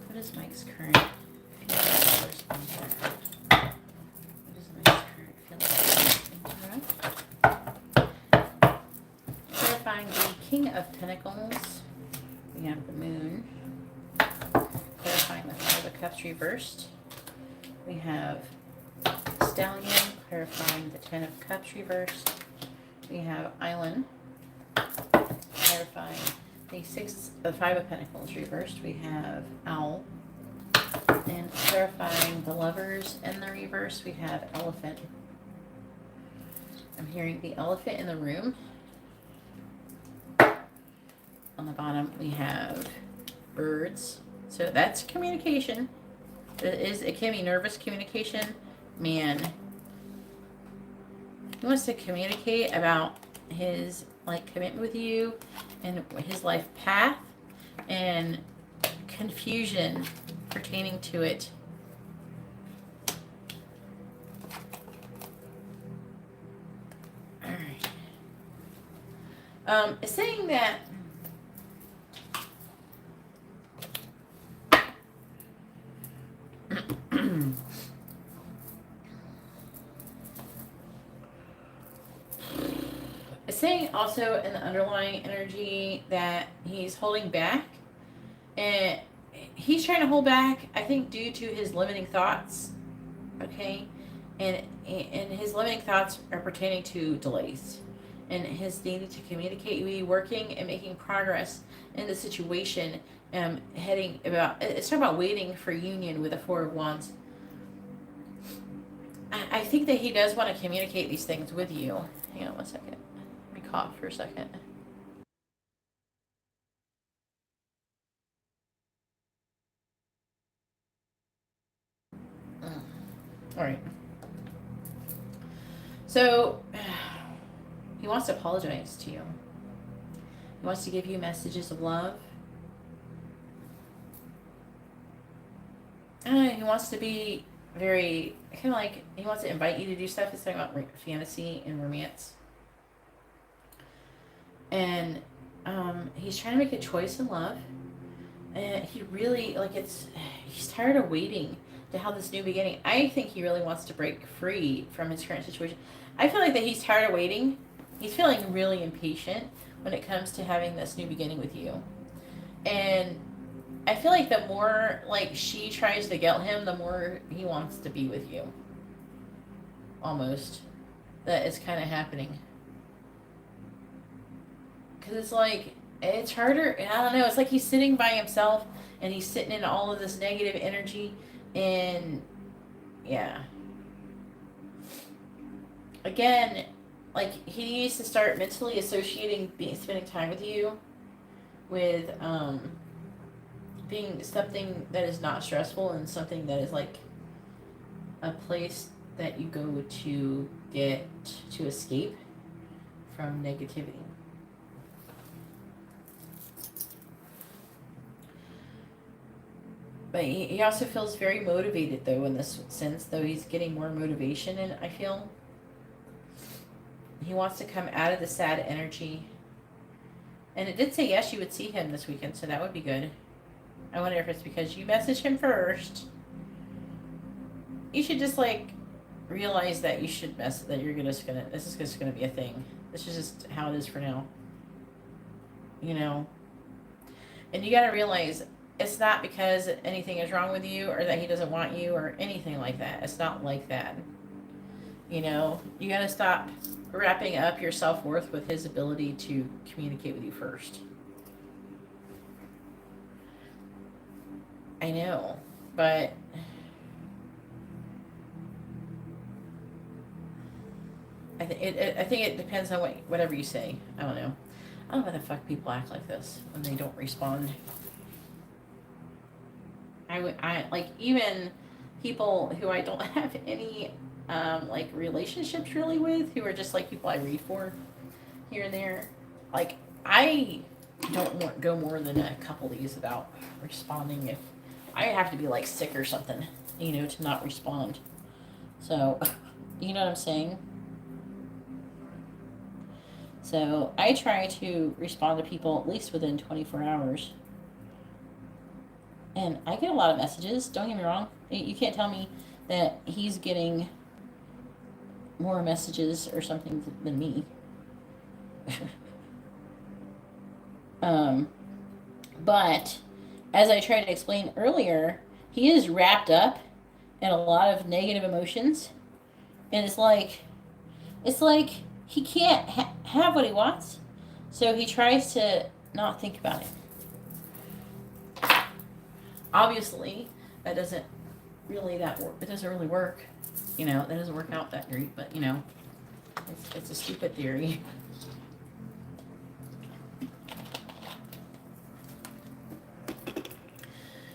What is Mike's current feelings towards Indira? What is Mike's current feelings towards Indira? Clarifying the King of Pentacles. We have the Moon. Clarifying the Five of Cups reversed. We have Stallion, clarifying the Ten of Cups reversed. We have Island, clarifying the Five of Pentacles reversed. We have Owl, and clarifying the Lovers in the reverse. We have Elephant. I'm hearing the elephant in the room. On the bottom, we have birds. So that's communication. It can be nervous communication. Man, he wants to communicate about his commitment with you and his life path and confusion pertaining to it. All right. It's saying that also in the underlying energy that he's holding back, and he's trying to hold back, I think, due to his limiting thoughts. Okay, and his limiting thoughts are pertaining to delays, and his need to communicate, be working and making progress in the situation. Heading about, it's not about waiting for union with the Four of Wands. I think that he does want to communicate these things with you. Hang on one second. Let me cough for a second. All right. So, he wants to apologize to you. He wants to give you messages of love. He wants to be very, kind of like, he wants to invite you to do stuff. He's talking about fantasy and romance. And he's trying to make a choice in love. And he really, like, he's tired of waiting to have this new beginning. I think he really wants to break free from his current situation. I feel like that he's tired of waiting. He's feeling really impatient when it comes to having this new beginning with you. And I feel like the more, like, she tries to guilt him, the more he wants to be with you. Almost. That is kind of happening. Because it's like, it's harder. I don't know. It's like he's sitting by himself and he's sitting in all of this negative energy. And yeah. Again, like, he needs to start mentally associating spending time with you with being something that is not stressful and something that is like a place that you go to get to escape from negativity. But he also feels very motivated, though, in this sense, though he's getting more motivation, and I feel he wants to come out of the sad energy. And it did say yes, you would see him this weekend, so that would be good. I wonder if it's because you messaged him first. You should just, like, realize that you should this is just gonna be a thing. This is just how it is for now. You know? And you gotta realize, it's not because anything is wrong with you or that he doesn't want you or anything like that. It's not like that. You know, you gotta stop wrapping up your self-worth with his ability to communicate with you first. I know, but I think it depends on whatever you say. I don't know. I don't know why the fuck people act like this when they don't respond. I like, even people who I don't have any like relationships really with, who are just like people I read for here and there. Like, I don't go more than a couple of these without responding. If I have to be like sick or something, you know, to not respond. So, you know what I'm saying? So I try to respond to people at least within 24 hours. And I get a lot of messages, don't get me wrong. You can't tell me that he's getting more messages or something than me. But as I tried to explain earlier, he is wrapped up in a lot of negative emotions. And it's like he can't have what he wants. So he tries to not think about it. Obviously, that doesn't really it doesn't really work. You know, that doesn't work out that great, but you know, it's a stupid theory.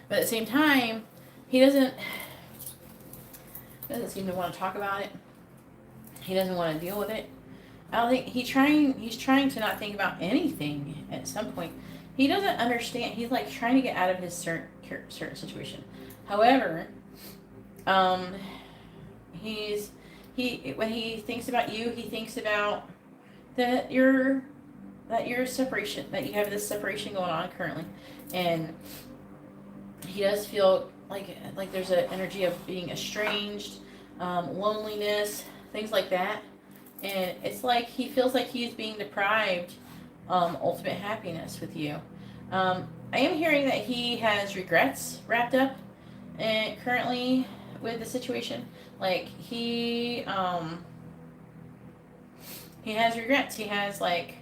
But at the same time, he doesn't seem to want to talk about it. He doesn't want to deal with it. I don't think he's trying to not think about anything at some point. He doesn't understand. He's like trying to get out of his certain situation. However, when he thinks about you, he thinks about that your separation, that you have this separation going on currently, and he does feel like there's an energy of being estranged, loneliness, things like that. And it's like he feels like he's being deprived ultimate happiness with you. I am hearing that he has regrets wrapped up and currently with the situation. Like he has regrets. He has like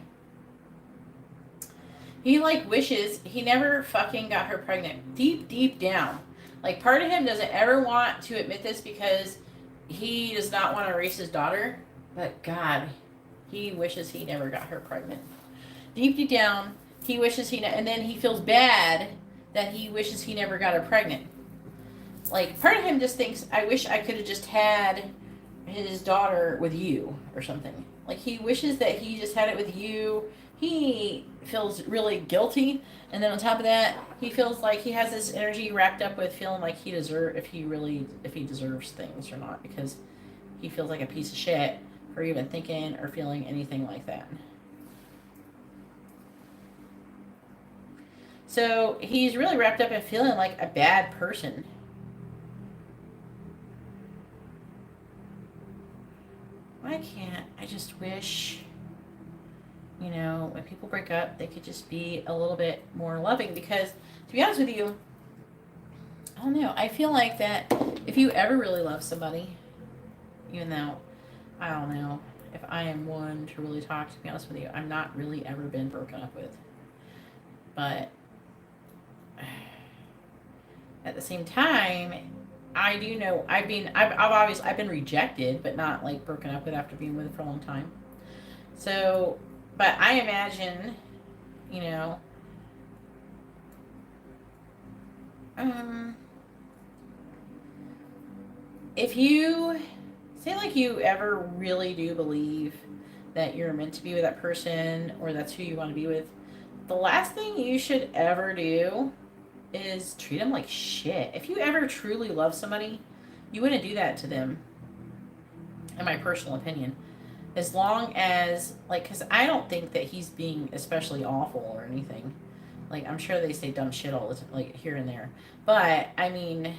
he like wishes he never fucking got her pregnant. Deep down. Like part of him doesn't ever want to admit this because he does not want to raise his daughter. But God, he wishes he never got her pregnant. Deep down, he wishes and then he feels bad that he wishes he never got her pregnant. Like part of him just thinks, I wish I could have just had his daughter with you or something. Like he wishes that he just had it with you. He feels really guilty, and then on top of that, he feels like he has this energy wrapped up with feeling like he deserves things or not, because he feels like a piece of shit for even thinking or feeling anything like that. So he's really wrapped up in feeling like a bad person. I just wish, when people break up, they could just be a little bit more loving. Because, to be honest with you, I don't know. I feel like that if you ever really love somebody, even though, I don't know, if I am one to really talk, to be honest with you, I've not really ever been broken up with. But at the same time, I do know I've been rejected, but not like broken up with after being with for a long time. So, but I imagine, you know, if you say like you ever really do believe that you're meant to be with that person or that's who you want to be with, the last thing you should ever do is treat them like shit. If you ever truly love somebody, you wouldn't do that to them, in my personal opinion. As long as, like, because I don't think that he's being especially awful or anything. Like, I'm sure they say dumb shit all the time, like, here and there. But, I mean,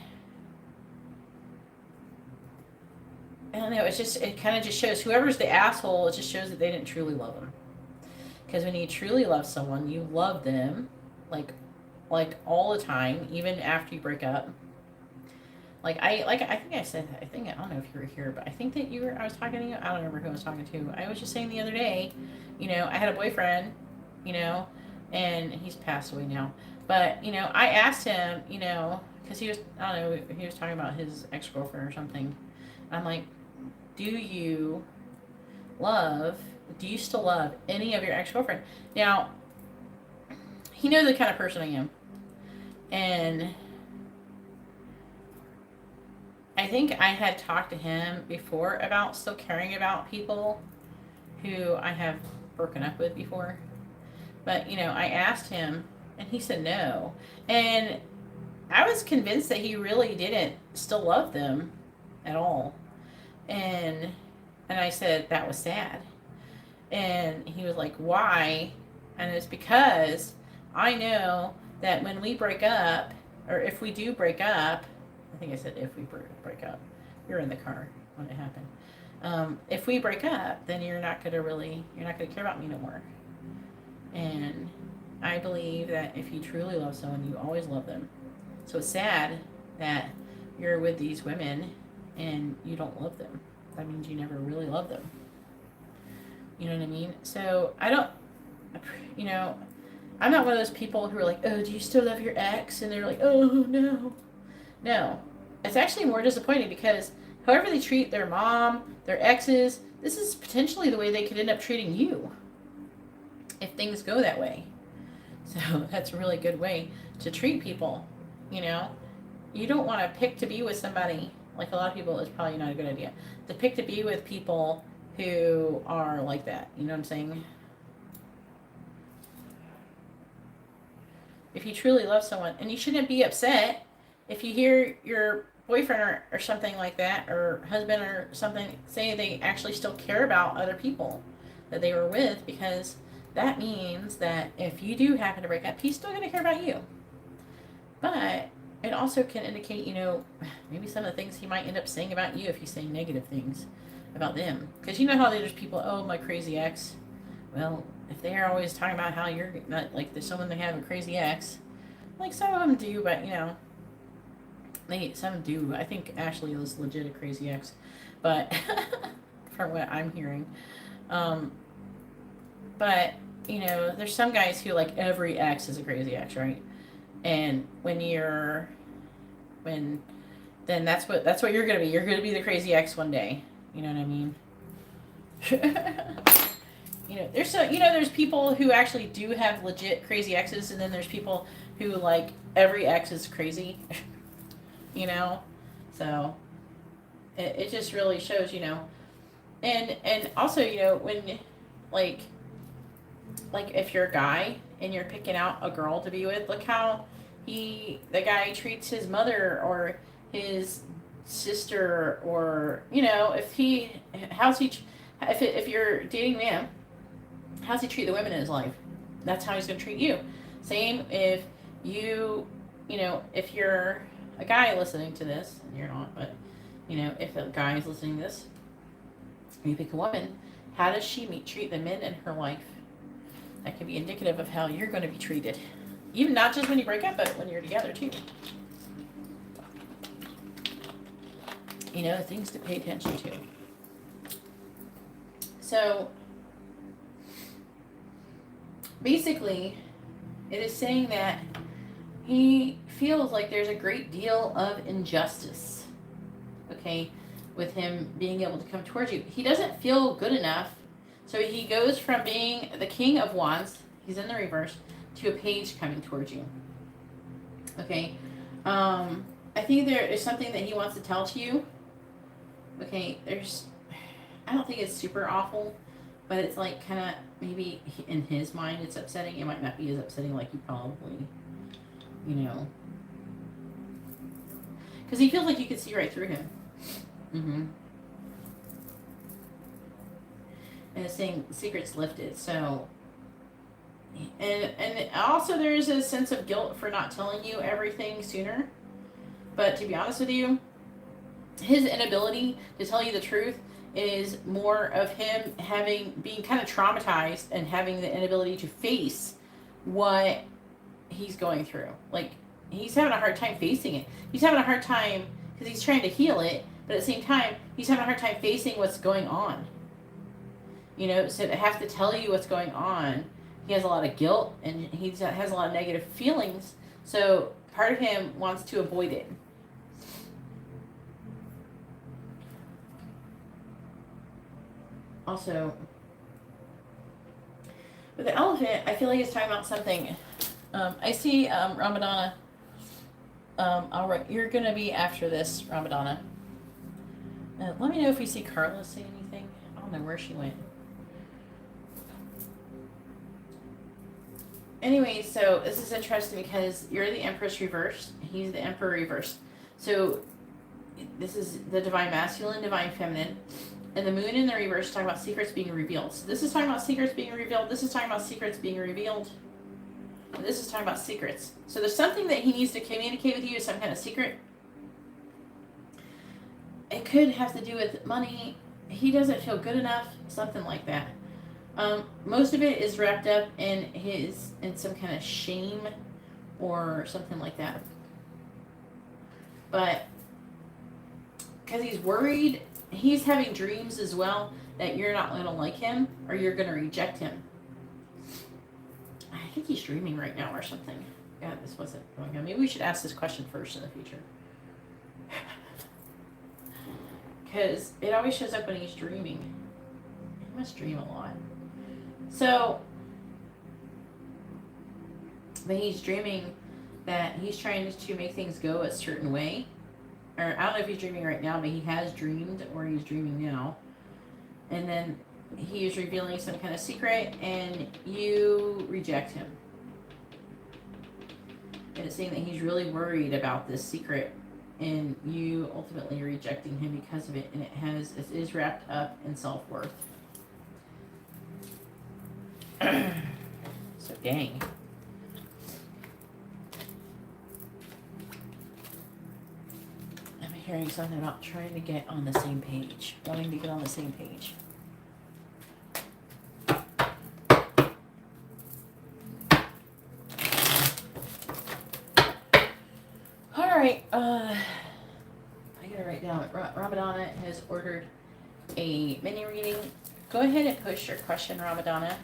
I don't know, it kind of just shows, whoever's the asshole, it just shows that they didn't truly love him. Because when you truly love someone, you love them, like all the time, even after you break up. I think I said, I don't know if you were here, but I think that I was talking to you. I don't remember who I was talking to. I was just saying the other day, I had a boyfriend, and he's passed away now. But, I asked him, because I don't know, he was talking about his ex-girlfriend or something. I'm like, do you still love any of your ex-girlfriend? Now, he knows the kind of person I am. And I think I had talked to him before about still caring about people who I have broken up with before. But, I asked him, and he said no. And I was convinced that he really didn't still love them at all. And I said that was sad. And he was like, why? And it's because I know that when we break up, or if we do break up, I think I said if we break up. You're in the car when it happened. If we break up, then you're not gonna care about me no more. And I believe that if you truly love someone, you always love them. So it's sad that you're with these women and you don't love them. That means you never really love them. You know what I mean? So I don't, I'm not one of those people who are like, oh, do you still love your ex? And they're like, oh, no. No. It's actually more disappointing because however they treat their mom, their exes, this is potentially the way they could end up treating you if things go that way. So that's a really good way to treat people, You don't want to pick to be with somebody, like a lot of people, it's probably not a good idea, to pick to be with people who are like that. You know what I'm saying? If you truly love someone, and you shouldn't be upset if you hear your boyfriend or something like that, or husband or something, say they actually still care about other people that they were with, because that means that if you do happen to break up, he's still going to care about you. But it also can indicate, maybe some of the things he might end up saying about you if he's saying negative things. about them. Because you know how there's people, oh, my crazy ex. Well, if they are always talking about how you're not, like, there's someone they have a crazy ex, like, some of them do, but, you know, some do. I think Ashley was legit a crazy ex. But, from what I'm hearing. Um, but, you know, there's some guys who, like, every ex is a crazy ex, right? And when then that's what you're gonna be. You're gonna be the crazy ex one day. You know what I mean? There's people who actually do have legit crazy exes, and then there's people who, like, every ex is crazy. you know, so it just really shows, and also, when, like if you're a guy and you're picking out a girl to be with, look how the guy treats his mother or his sister, or if you're dating a man, how's he treat the women in his life? That's how he's going to treat you. Same if if you're a guy listening to this, and you're not, but if a guy is listening to this, and you pick a woman, how does she treat the men in her life? That can be indicative of how you're going to be treated. Even not just when you break up, but when you're together too. Things to pay attention to. So, basically, it is saying that he feels like there's a great deal of injustice, okay, with him being able to come towards you. He doesn't feel good enough, so he goes from being the King of Wands, he's in the reverse, to a page coming towards you, okay. I think there is something that he wants to tell to you, okay. I don't think it's super awful, but it's like kind of, maybe in his mind it's upsetting. It might not be as upsetting like you probably, because he feels like you can see right through him. And it's saying secrets lifted. So, and also there's a sense of guilt for not telling you everything sooner. But to be honest with you, his inability to tell you the truth is more of him being kind of traumatized and having the inability to face what he's going through. Like, he's having a hard time facing it. He's having a hard time because he's trying to heal it, but at the same time, he's having a hard time facing what's going on. So to have to tell you what's going on, he has a lot of guilt and he has a lot of negative feelings. So part of him wants to avoid it. Also, with the elephant, I feel like it's talking about something. I see Ramadana. You're going to be after this, Ramadana. Let me know if you see Carla say anything. I don't know where she went. Anyway, so this is interesting because you're the Empress reversed. He's the Emperor reversed. So this is the Divine Masculine, Divine Feminine. And the moon in the reverse is talking about secrets being revealed. So this is talking about secrets being revealed. This is talking about secrets being revealed. And this is talking about secrets. So there's something that he needs to communicate with you, some kind of secret. It could have to do with money. He doesn't feel good enough, something like that. Most of it is wrapped up in some kind of shame or something like that. But because he's worried, he's having dreams as well that you're not going to like him or you're going to reject him. I think he's dreaming right now or something. God, this wasn't going on. Maybe we should ask this question first in the future. Because it always shows up when he's dreaming. He must dream a lot. So, but he's dreaming that he's trying to make things go a certain way. Or I don't know if he's dreaming right now, but he has dreamed, or he's dreaming now. And then he is revealing some kind of secret, and you reject him. And it's saying that he's really worried about this secret, and you ultimately are rejecting him because of it, and it is wrapped up in self-worth. So dang. carrying something about trying to get on the same page. Wanting to get on the same page. Alright, I gotta write down it. Ramadana has ordered a mini reading. Go ahead and push your question, Ramadana.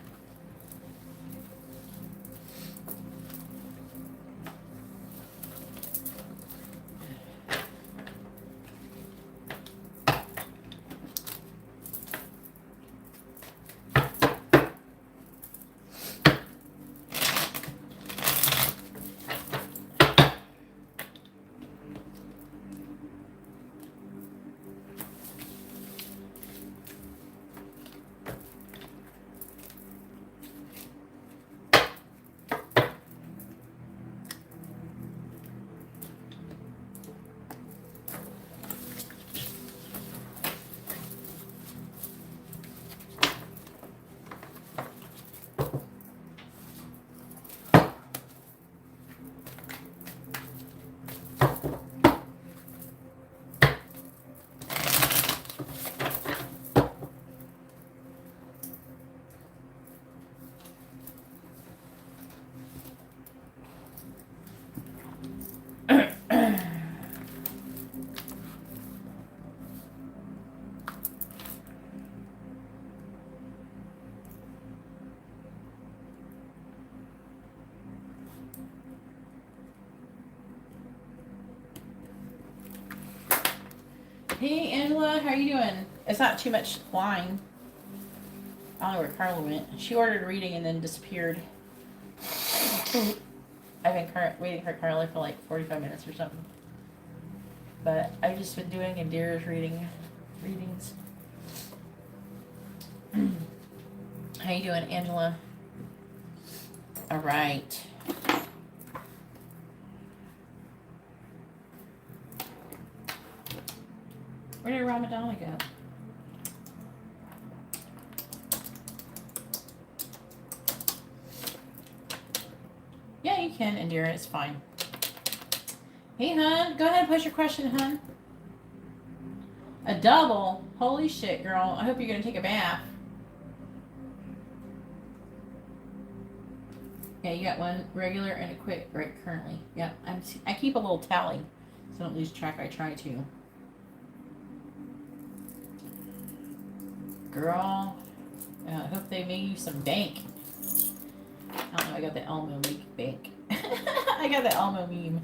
Hey, Angela, how are you doing? It's not too much wine. I don't know where Carla went. She ordered a reading and then disappeared. I've been waiting for Carla for like 45 minutes or something. But I've just been doing Indira's readings. How you doing, Angela? All right. Where did Ramadana go? Yeah, you can, Indira. It's fine. Hey, hun. Go ahead and push your question, hun. A double? Holy shit, girl. I hope you're going to take a bath. Yeah, you got one regular and a quick right currently. Yeah, I keep a little tally so I don't lose track. I try to. Girl, I hope they made you some bank. I don't know, I got the Elmo bank. I got the Elmo meme.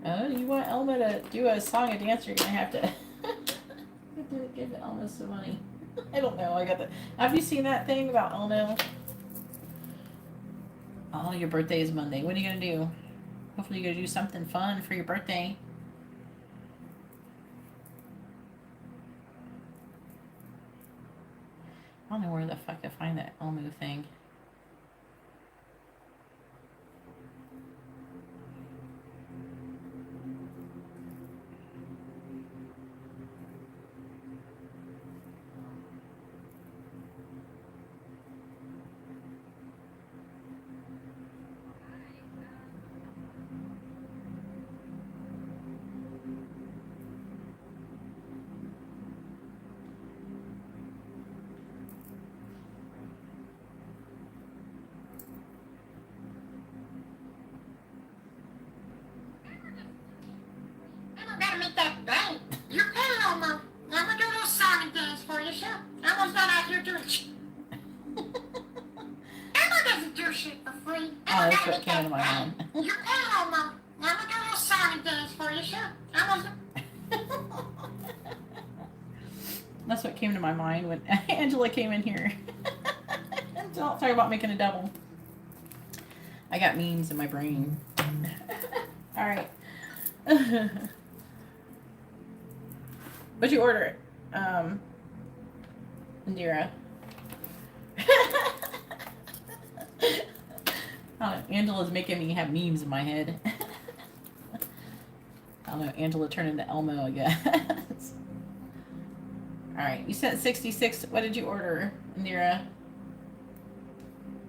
Oh, you want Elmo to do a song and dance? You're gonna have to give Elmo some money. I don't know. I got the. Have you seen that thing about Elmo? Oh, your birthday is Monday. What are you gonna do? Hopefully, you're gonna do something fun for your birthday. I don't know where the fuck to find that Elmo thing. Oh, that's what came into my mind. You pay Elmo. I'm gonna do a little song and dance for you, sure. That's what came to my mind when Angela came in here. Don't talk about making a double. I got memes in my brain. All right. What'd you order? Indira. Angela's making me have memes in my head. I don't know. Angela turned into Elmo, I guess. All right. You sent 66. What did you order, Indira?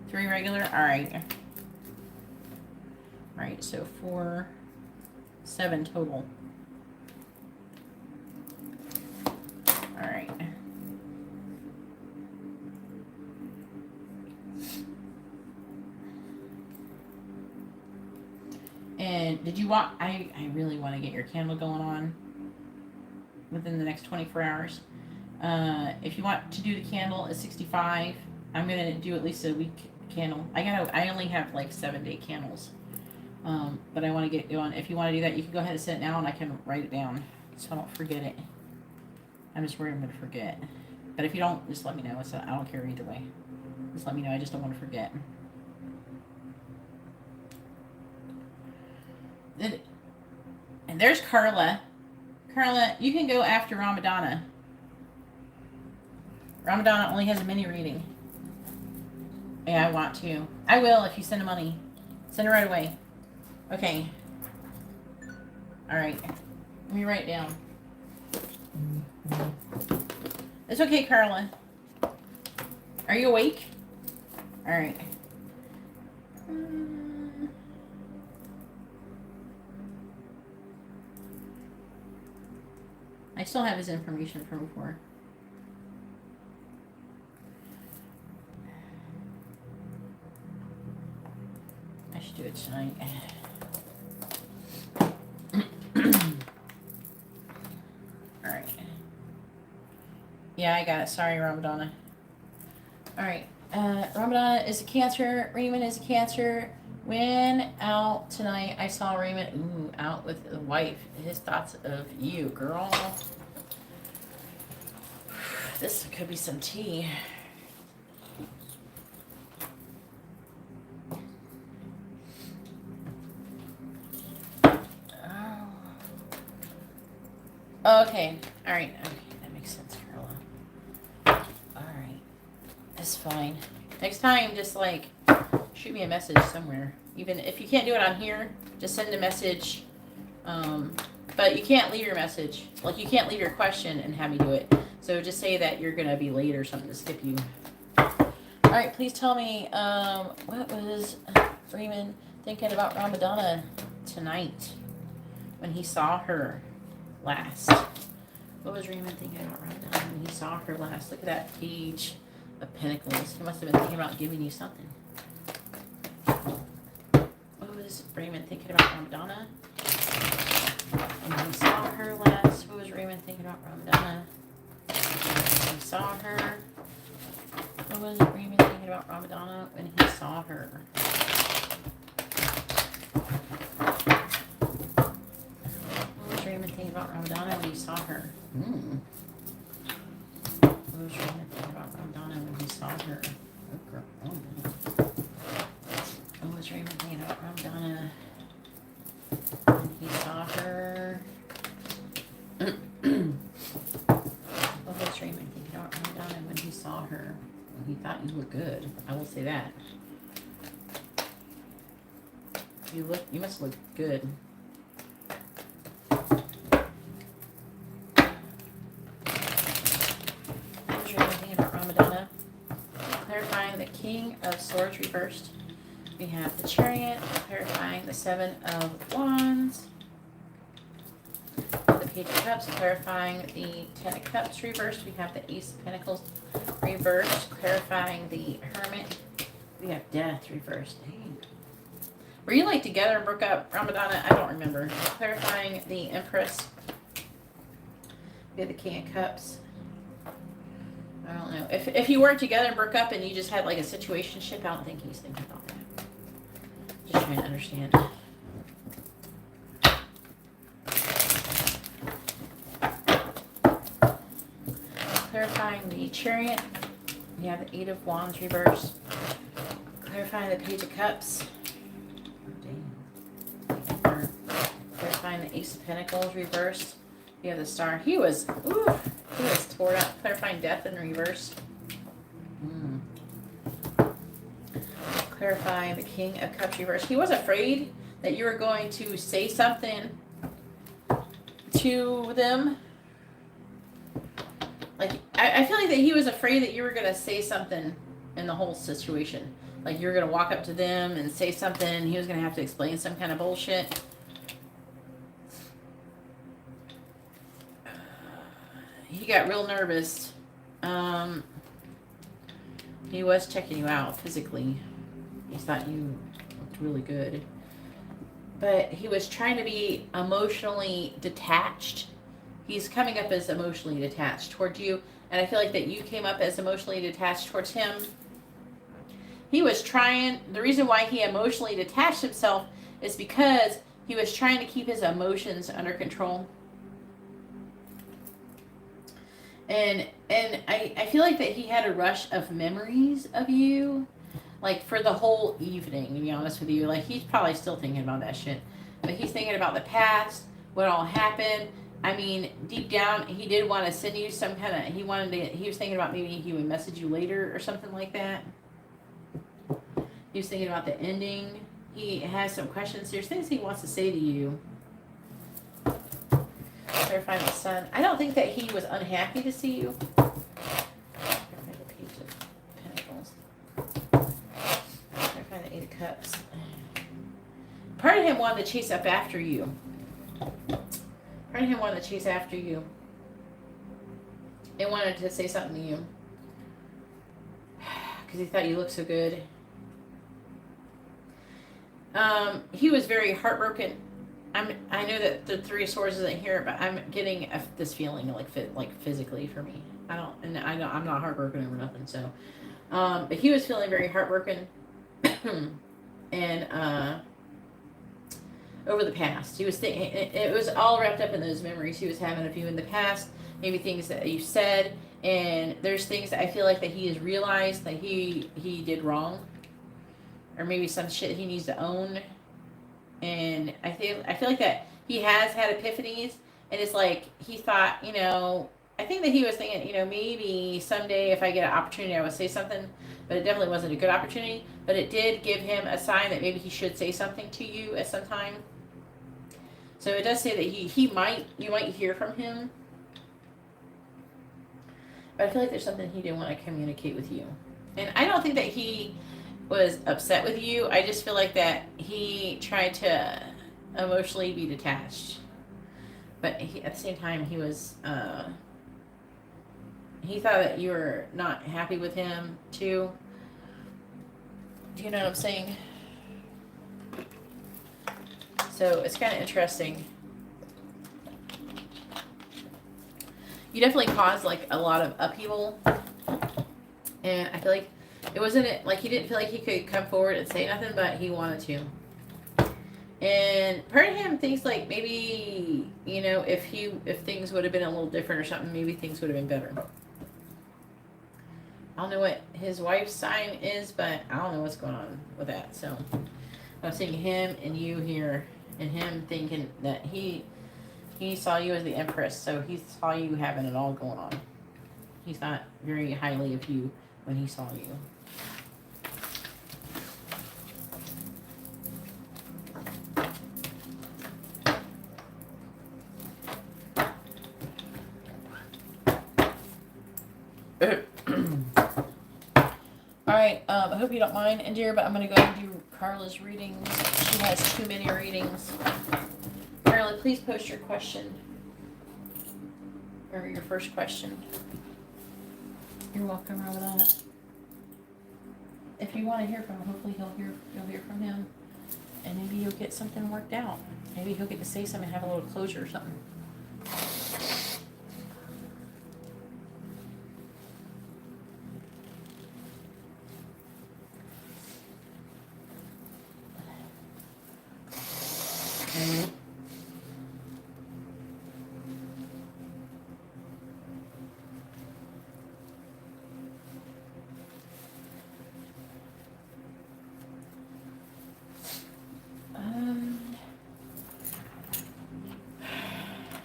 3 regular? All right. All right. So 4, 7 total. did you want? I really want to get your candle going on within the next 24 hours. If you want to do the candle at 65, I'm gonna do at least a week candle. I only have like 7-day candles. But I want to get going. If you want to do that, you can go ahead and set it now, and I can write it down so I don't forget it. I'm just worried I'm going to forget. But if you don't, just let me know. I don't care either way. Just let me know. I just don't want to forget. And there's Carla. Carla, you can go after Ramadana. Ramadana only has a mini reading. Yeah, I want to. I will if you send her money. Send her right away. Okay. Alright. Let me write down. It's okay, Carla. Are you awake? Alright. I still have his information from before. I should do it tonight. Alright. Yeah, I got it. Sorry, Ramadana. Alright. Ramadana is a Cancer. Raymond is a Cancer. When out tonight, I saw Raymond, out with the wife. His thoughts of you, girl. This could be some tea. Okay. Alright. Okay. That makes sense, Carla. Alright. That's fine. Next time, just like shoot me a message somewhere. Even if you can't do it on here, just send a message. But you can't leave your message. Like, you can't leave your question and have me do it. So just say that you're going to be late or something to skip you. Alright, please tell me, what was Raymond thinking about Ramadana tonight when he saw her last? What was Raymond thinking about Ramadana when he saw her last? Look at that page of Pentacles. He must have been thinking about giving you something. What was Raymond thinking about Ramadana when he saw her last? What was Raymond thinking about Ramadana when he saw her? What was Raymond thinking about Ramadana when he saw her? What was Raymond thinking about Ramadana when he saw her? What was Raymond thinking about Ramadana when he saw her? Oh, girl. Oh, no. What was Raymond thinking about Ramadana when he saw her? What was Raymond thinking about Ramadana when he saw her? Well, he thought you looked good. I will say that. You must look good. What was Raymond thinking about Ramadana? Clarifying the King of Swords reversed. We have the Chariot, clarifying the Seven of Wands. The Page of Cups, clarifying the Ten of Cups reversed. We have the Ace of Pentacles reversed, clarifying the Hermit. We have Death reversed. Dang. Were you like together and broke up, Ramadana? I don't remember. Clarifying the Empress. We have the King of Cups. I don't know. If you weren't together and broke up and you just had like a situationship, I don't think he's thinking about that. Just trying to understand. Clarifying the Chariot. We have the Eight of Wands reversed. Clarifying the Page of Cups. Oh, dang. Clarifying the Ace of Pentacles reversed. We have the Star. He was tore up. Clarifying Death in reverse. Clarifying the King of Cups reversed. He was afraid that you were going to say something to them. Like, I feel like that he was afraid that you were going to say something in the whole situation. Like, you were going to walk up to them and say something, and he was going to have to explain some kind of bullshit. He got real nervous. He was checking you out physically. He thought you looked really good. but he was trying to be emotionally detached. He's coming up as emotionally detached towards you, and I feel like that you came up as emotionally detached towards him. He was trying, the reason why he emotionally detached himself is because he was trying to keep his emotions under control. And I feel like that he had a rush of memories of you, like for the whole evening, to be honest with you. Like he's probably still thinking about that shit. But he's thinking about the past, what all happened. I mean, deep down, he did want to send you some kind of, he was thinking about maybe he would message you later or something like that. He was thinking about the ending. He has some questions. There's things he wants to say to you. Clarify the sun. I don't think that he was unhappy to see you. Clarify the Page of Pentacles. Clarify the Eight of Cups. Part of him wanted to chase up after you. Part of him wanted to chase after you. It wanted to say something to you. Because he thought you looked so good. He was very heartbroken. I know that the Three of Swords isn't here, but I'm getting this feeling like physically for me. I'm not heartbroken over nothing. So, but he was feeling very heartbroken, and over the past, he was thinking it was all wrapped up in those memories he was having of you in the past. Maybe things that you said, and there's things that I feel like that he has realized that he did wrong, or maybe some shit he needs to own. And I feel like that he has had epiphanies, and it's like he thought, I think that he was thinking, maybe someday if I get an opportunity, I would say something, but it definitely wasn't a good opportunity. But it did give him a sign that maybe he should say something to you at some time. So it does say that you might hear from him, but I feel like there's something he didn't want to communicate with you, and I don't think that he was upset with you. I just feel like that he tried to emotionally be detached, but at the same time he was he thought that you were not happy with him too. Do you know what I'm saying? So it's kind of interesting. You definitely caused like a lot of upheaval, and I feel like it wasn't like he didn't feel like he could come forward and say nothing, but he wanted to. And part of him thinks like maybe, if things would have been a little different or something, maybe things would have been better. I don't know what his wife's sign is, but I don't know what's going on with that. So I'm seeing him and you here, and him thinking that he saw you as the Empress, so he saw you having it all going on. He thought very highly of you when he saw you. Alright, I hope you don't mind, Indira, but I'm going to go and do Carla's readings. She has too many readings. Carla, please post your question. Or your first question. You're welcome, over that. If you want to hear from him, hopefully you'll hear from him. And maybe you'll get something worked out. Maybe he'll get to say something and have a little closure or something.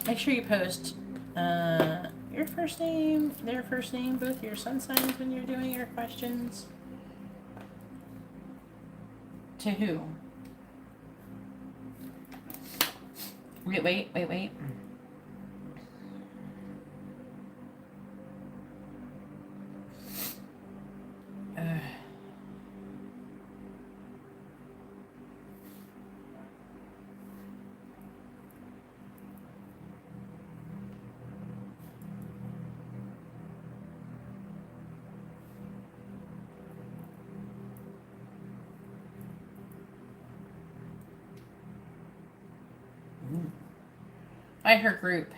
Make sure you post your first name, their first name, both your sun signs when you're doing your questions. To who? Wait. by her group.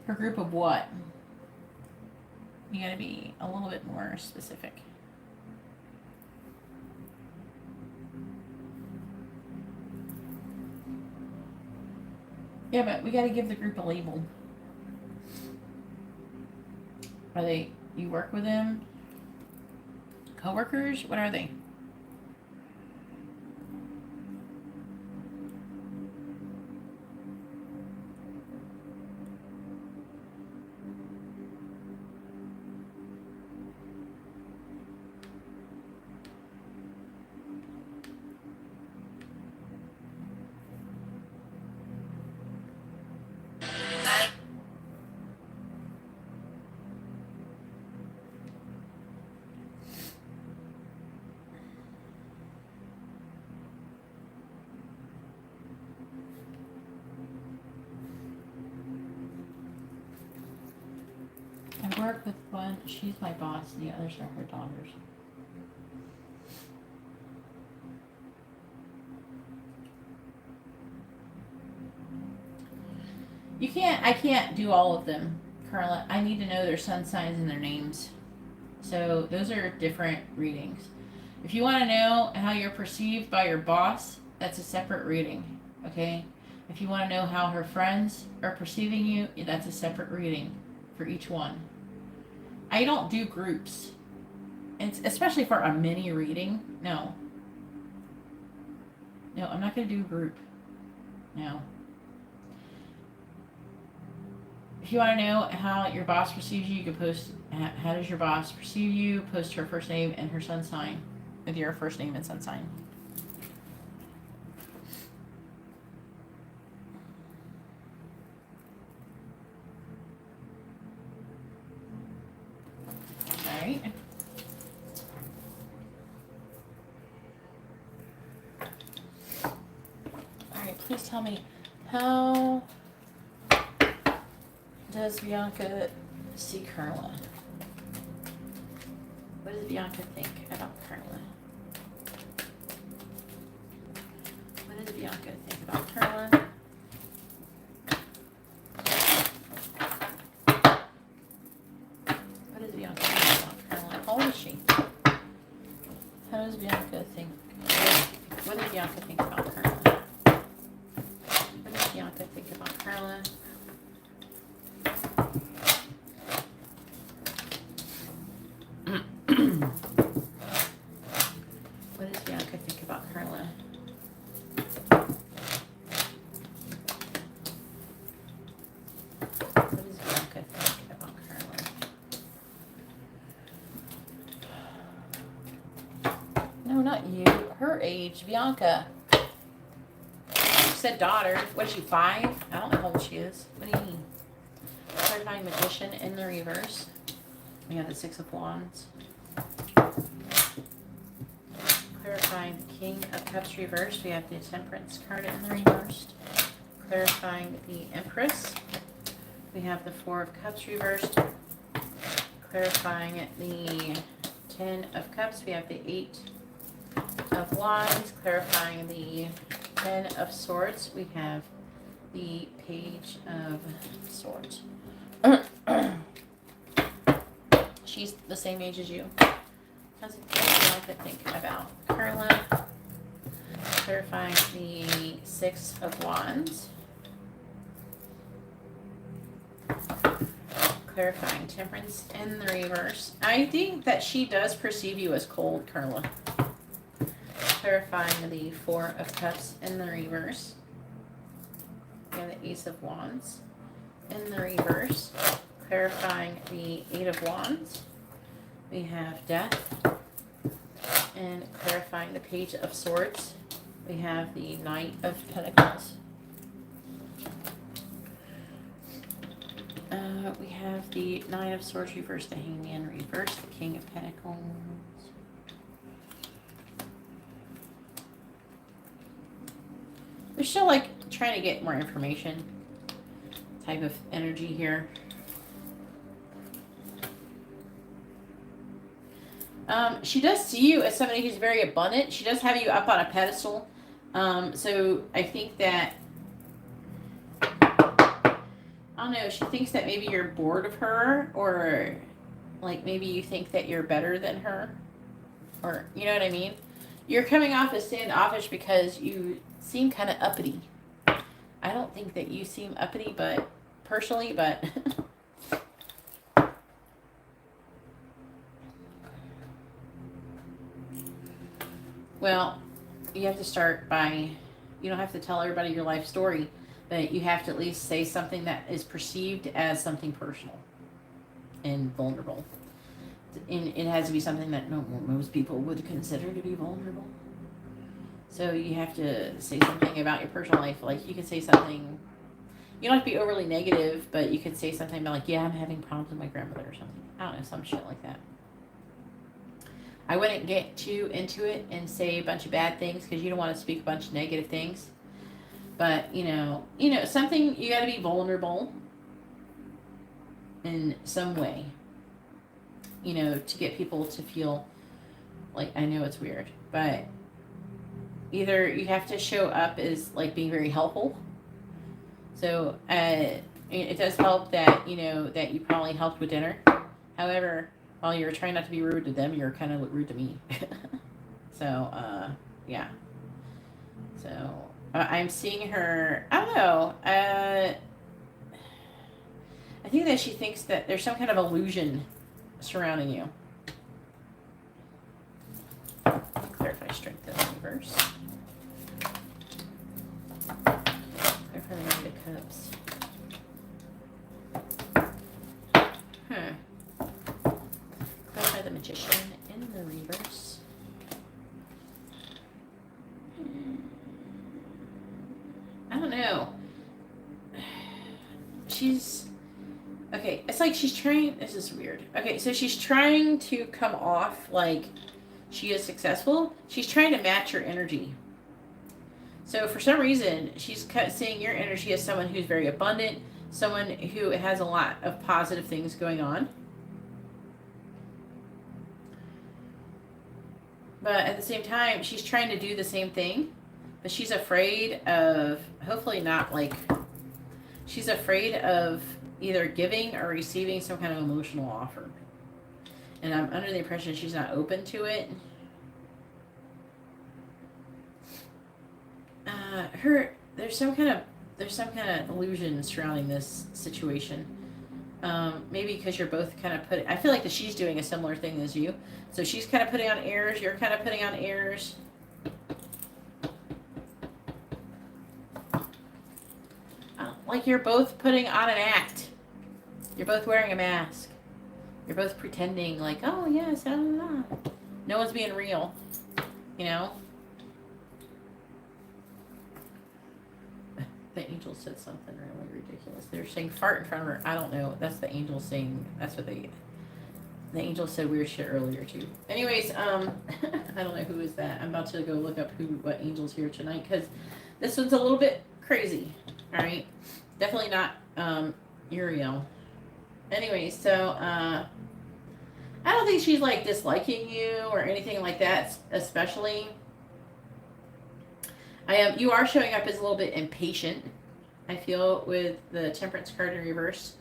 Her group of what? You gotta be a little bit more specific. Yeah, but we gotta give the group a label. Are they, you work with them? Co-workers? What are they? I work with one, she's my boss, and the others are her daughters. I can't do all of them, Carla. I need to know their sun signs and their names. So those are different readings. If you want to know how you're perceived by your boss, that's a separate reading, okay? If you want to know how her friends are perceiving you, that's a separate reading for each one. I don't do groups. It's especially for a mini reading. No. No, I'm not going to do a group. No. If you want to know how your boss perceives you, you can post, how does your boss perceive you? Post her first name and her sun sign with your first name and sun sign. Alright. Alright, please tell me, how does Bianca see Carla? What does Bianca think about Carla? What does Bianca think about Carla? What does Bianca think about Carla? How old is she? How does Bianca think? What does Bianca think about Carla? What does Bianca think about Carla? What does Bianca think about Carla? What does Bianca think about Carla? No, not you. Her age, Bianca. You said daughter. What is she, 5? I don't know how old she is. What do you mean? Clarifying Magician in the reverse. We have the 6 of Wands. Clarifying the King of Cups reversed. We have the Temperance card in the reversed. Clarifying the Empress. We have the 4 of Cups reversed. Clarifying the 10 of Cups. We have the 8 of Wands. Clarifying the 10 of Swords. We have the Page of Swords. She's the same age as you. How's Bianca think about Carla? Clarifying the 6 of Wands. Clarifying Temperance in the reverse. I think that she does perceive you as cold, Carla. Clarifying the 4 of Cups in the reverse. We have the Ace of Wands in the reverse. Clarifying the 8 of Wands. We have Death. And clarifying the Page of Swords. We have the Knight of Pentacles. We have the 9 of Swords reversed, the Hangman reversed, the King of Pentacles. We're still like trying to get more information type of energy here. She does see you as somebody who's very abundant. She does have you up on a pedestal. So I think that, I don't know, she thinks that maybe you're bored of her, or like maybe you think that you're better than her, or you know what I mean? You're coming off as standoffish because you seem kind of uppity. I don't think that you seem uppity, but personally, but well, you have to start by, you don't have to tell everybody your life story, but you have to at least say something that is perceived as something personal and vulnerable. And it has to be something that most people would consider to be vulnerable. So you have to say something about your personal life. Like you can say something, you don't have to be overly negative, but you could say something about like, yeah, I'm having problems with my grandmother or something. I don't know, some shit like that. I wouldn't get too into it and say a bunch of bad things because you don't want to speak a bunch of negative things. But you know, something, you got to be vulnerable in some way. You know, to get people to feel like, I know it's weird, but either you have to show up as like being very helpful. So it does help that, you know, that you probably helped with dinner. However, while you're trying not to be rude to them, you're kind of rude to me. So, yeah. So, I'm seeing her, I don't know, I think that she thinks that there's some kind of illusion surrounding you. Clarify strength in the reverse. Clarify the Knight of Cups. Clarify the Magician in the reverse. I don't know. Okay, it's like she's trying, this is weird. Okay, so she's trying to come off like she is successful. She's trying to match your energy. So for some reason, she's seeing your energy as someone who's very abundant, someone who has a lot of positive things going on. But at the same time, she's trying to do the same thing, but she's afraid of, hopefully not like, she's afraid of either giving or receiving some kind of emotional offer. And I'm under the impression she's not open to it. There's some kind of illusion surrounding this situation. Maybe because you're both kind of I feel like that she's doing a similar thing as you. So she's kind of putting on airs, you're kind of putting on airs. Like you're both putting on an act. You're both wearing a mask. You're both pretending like, oh yes, no one's being real, you know? The angel said something really ridiculous. They're saying fart in front of her. I don't know. That's the angel saying, that's what the angel said weird shit earlier too. Anyways, I don't know who is that. I'm about to go look up what angel's here tonight because this one's a little bit crazy. All right. Definitely not Uriel. Anyway, so I don't think she's like disliking you or anything like that, especially. You are showing up as a little bit impatient, I feel, with the Temperance card in reverse,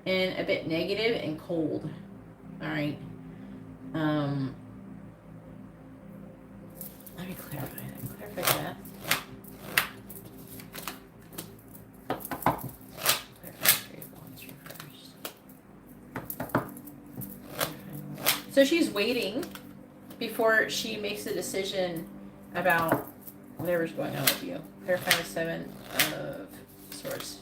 and a bit negative and cold. All right. Let me clarify that. Clarify that. So she's waiting before she makes a decision about whatever's going on with you. Clarify the Seven of Swords.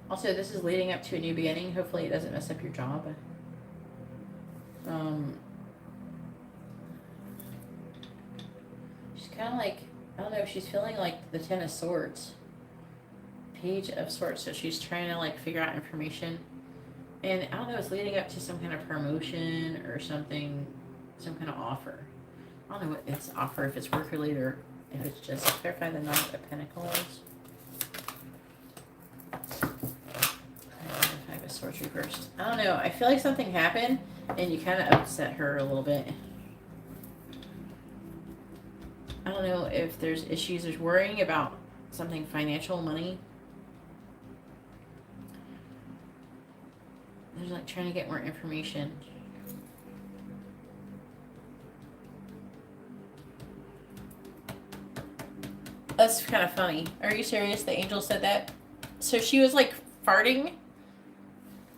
Also, this is leading up to a new beginning. Hopefully it doesn't mess up your job. She's kind of like, I don't know, she's feeling like the Ten of Swords. Page of Swords. So she's trying to like figure out information. And I don't know, it's leading up to some kind of promotion or something, some kind of offer. I don't know what it's offer, if it's work related or if it's just clarify the Knight of Pentacles. Five of of Swords reversed. I don't know. I feel like something happened and you kind of upset her a little bit. I don't know if there's issues. There's worrying about something financial, money. There's like trying to get more information. That's kind of funny. Are you serious? The angel said that? So she was like farting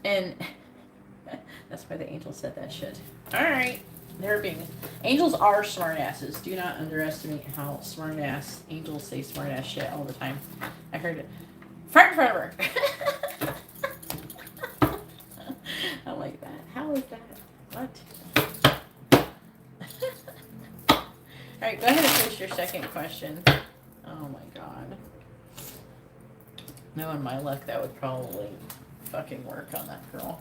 and that's why the angel said that shit. Alright. They're being... Angels are smartasses. Do not underestimate how smartass angels say smartass shit all the time. I heard it. Fart in front of her. I like that. How is that? What? Alright, go ahead and post your second question. Oh my god. Knowing my luck, that would probably fucking work on that girl.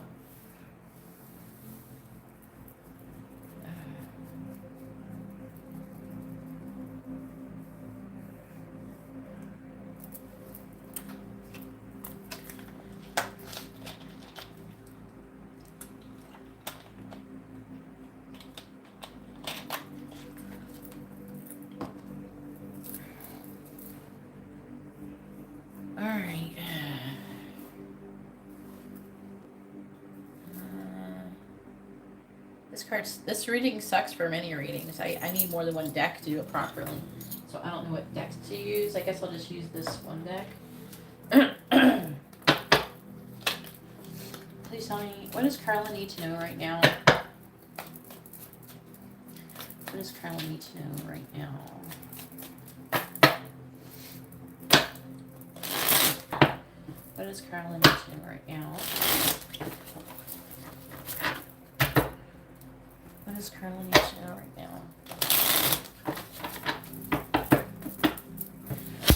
Alright. This reading sucks for many readings. I need more than one deck to do it properly. So I don't know what decks to use. I guess I'll just use this one deck. Please tell me, what does Carla need to know right now? What does Carla need to know right now? What does Carla need to know right now? What does Carla need to know right now?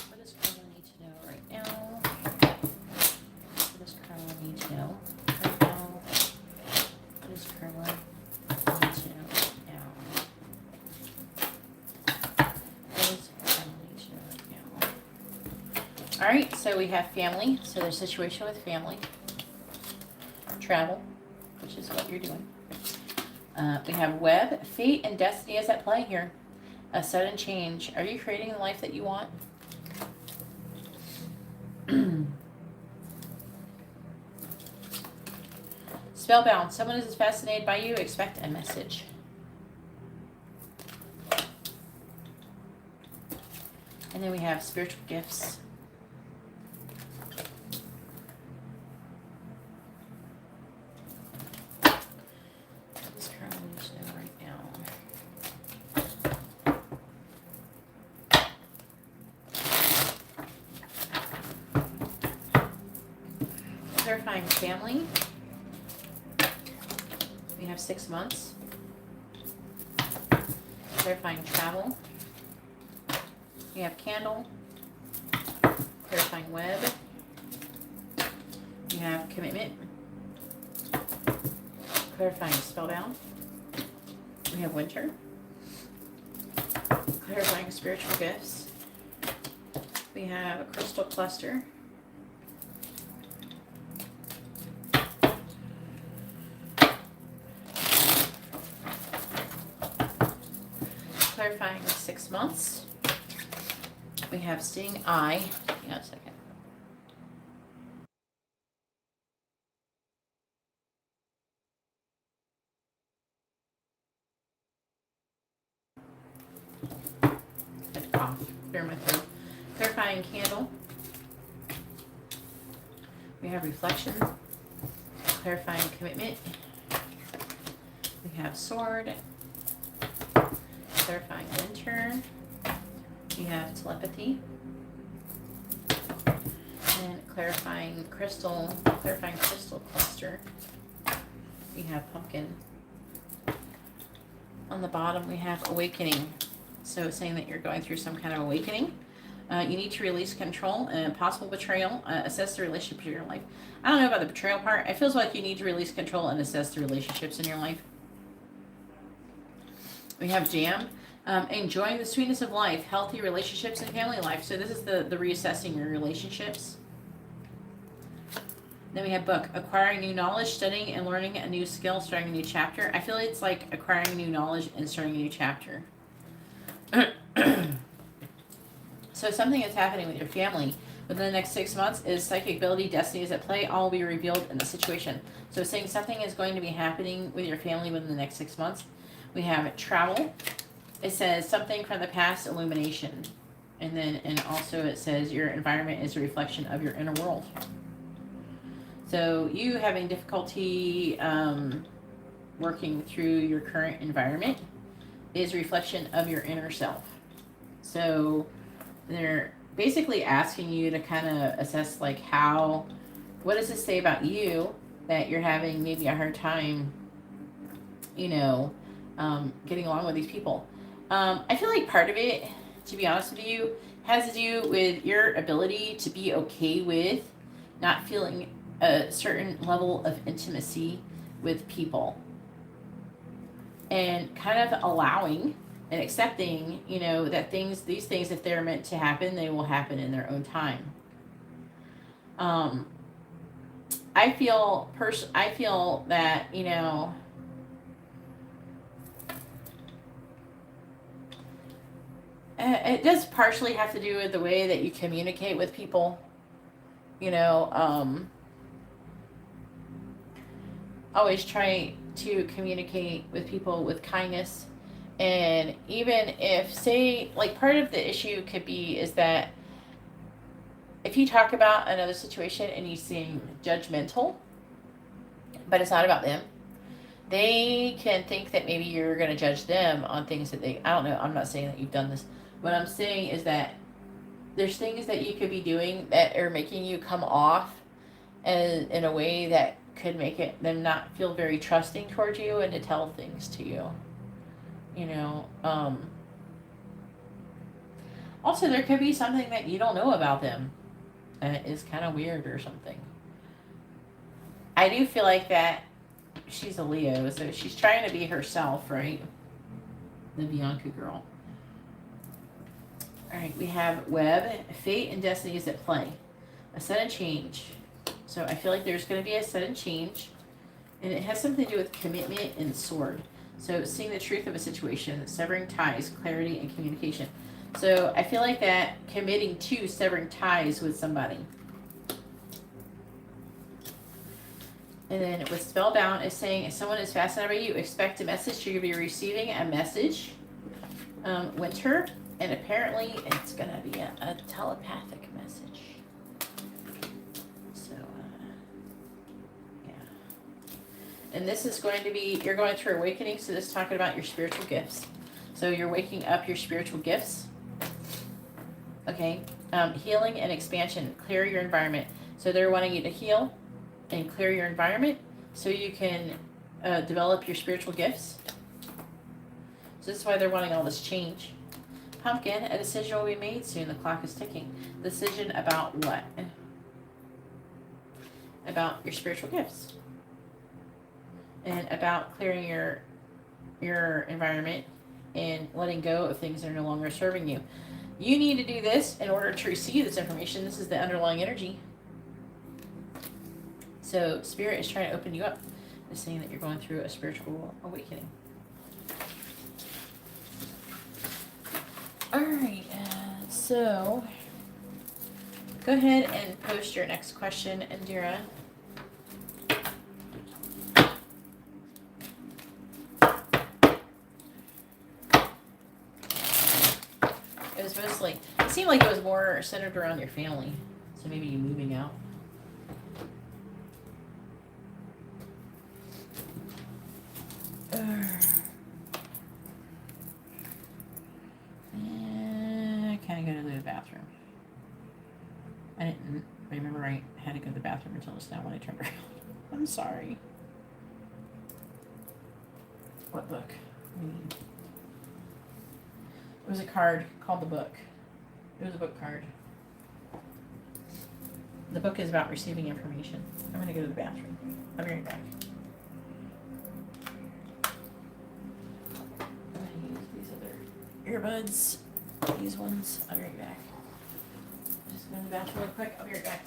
What does Carla need to know right now? What does Carla need to know right now? What does Carla need to know right now? What does Carla need to know right now? Alright, so we have family. So there's a situation with family. Travel, which is what you're doing. We have web, fate, and destiny is at play here. A sudden change. Are you creating the life that you want? Spellbound. Someone is fascinated by you. Expect a message. And then we have spiritual gifts. Clarifying family. We have 6 months. Clarifying travel. We have candle. Clarifying web. We have commitment. Clarifying spellbound. We have winter. Clarifying spiritual gifts. We have a crystal cluster. Clarifying 6 months. We have seeing eye. Hang on a second. Had to cough. Clear my throat. Clarifying candle. We have reflection. Clarifying commitment. We have sword. Clarifying winter. We have telepathy. And clarifying crystal cluster. We have pumpkin. On the bottom we have awakening. So saying that you're going through some kind of awakening. You need to release control and possible betrayal. Assess the relationship in your life. I don't know about the betrayal part. It feels like you need to release control and assess the relationships in your life. We have jam. Enjoying the sweetness of life, healthy relationships, and family life. So this is the reassessing your relationships. Then we have book, acquiring new knowledge, studying and learning a new skill, starting a new chapter. I feel it's like acquiring new knowledge and starting a new chapter. So something is happening with your family within the next 6 months is psychic ability, destiny is at play, all will be revealed in the situation. So it's saying something is going to be happening with your family within the next 6 months. We have travel. It says something from the past, illumination. And also it says your environment is a reflection of your inner world. So you having difficulty working through your current environment is a reflection of your inner self. So they're basically asking you to kind of assess like what does this say about you that you're having maybe a hard time, getting along with these people. I feel like part of it, to be honest with you, has to do with your ability to be okay with not feeling a certain level of intimacy with people. And kind of allowing and accepting, that these things, if they're meant to happen, they will happen in their own time. I feel that, it does partially have to do with the way that you communicate with people. Always try to communicate with people with kindness. And even if, say, like part of the issue could be is that if you talk about another situation and you seem judgmental, but it's not about them, they can think that maybe you're going to judge them on things that I don't know, I'm not saying that you've done this. What I'm saying is that there's things that you could be doing that are making you come off in a way that could make them not feel very trusting towards you and to tell things to you. Also, there could be something that you don't know about them that is kind of weird or something. I do feel like that she's a Leo, so she's trying to be herself, right? The Bianca girl. All right, we have web, fate and destiny is at play. A sudden change. So I feel like there's going to be a sudden change, and it has something to do with commitment and sword. So seeing the truth of a situation, severing ties, clarity, and communication. So I feel like that committing to severing ties with somebody. And then with spellbound is saying if someone is fascinated by you, expect a message. You're going to be receiving a message. Winter, and apparently it's going to be a telepathic message. So, yeah. And this is going to be, you're going through awakening, so this is talking about your spiritual gifts. So you're waking up your spiritual gifts. Okay. Healing and expansion. Clear your environment. So they're wanting you to heal and clear your environment so you can develop your spiritual gifts. So this is why they're wanting all this change. Pumpkin, a decision will be made soon. The clock is ticking. Decision about what? About your spiritual gifts. And about clearing your environment and letting go of things that are no longer serving you. You need to do this in order to receive this information. This is the underlying energy. So Spirit is trying to open you up. It's saying that you're going through a spiritual awakening. All right, so go ahead and post your next question, Indira. It was mostly, it seemed like it was more centered around your family. So maybe you moving out. Kind of go to the bathroom. I didn't remember I had to go to the bathroom until just now when I turned around. I'm sorry. What book? It was a card called the book. It was a book card. The book is about receiving information. I'm going to go to the bathroom. I'll be right back. I'm going to use these other earbuds. These ones. I'll be right back. Just go to the bathroom real quick. I'll be right back.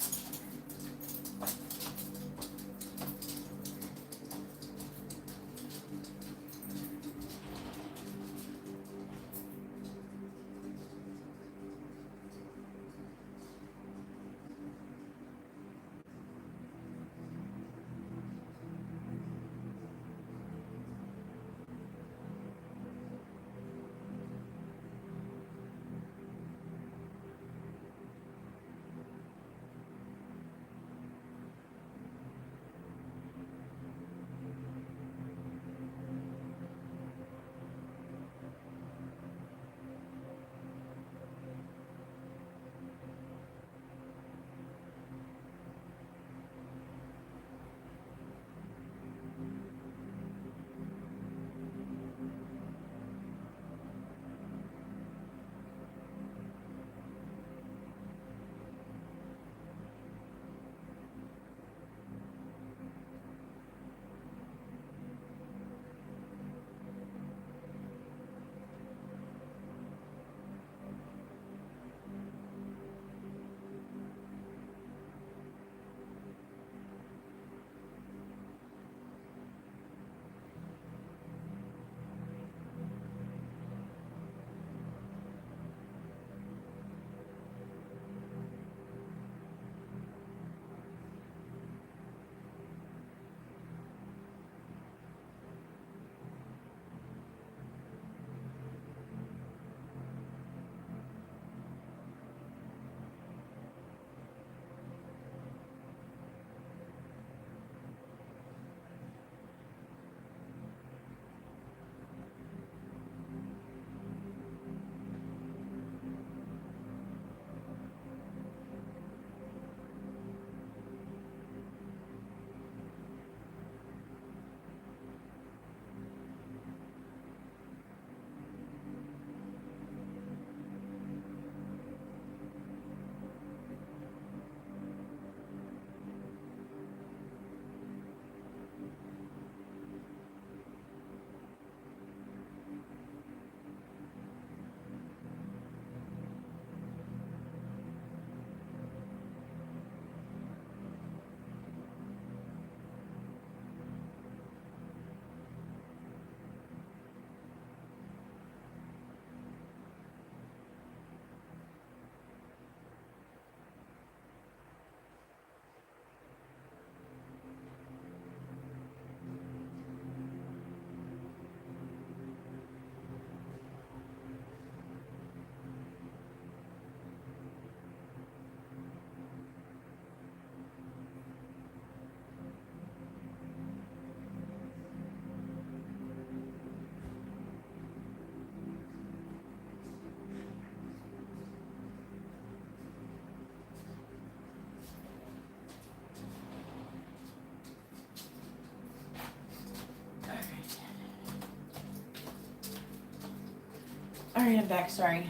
Alright, I'm back, sorry.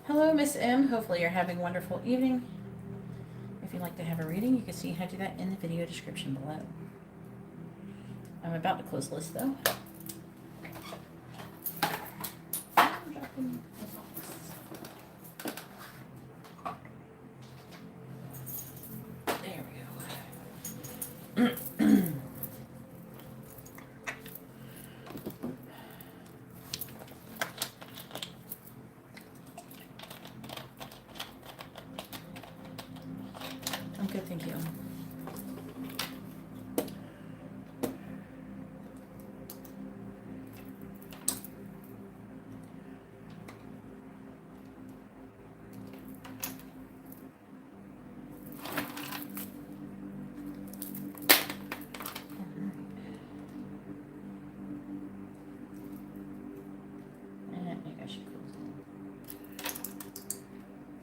Hello, Miss M. Hopefully you're having a wonderful evening. If you'd like to have a reading, you can see how to do that in the video description below. I'm about to close the list, though. There we go. I'm good, thank you.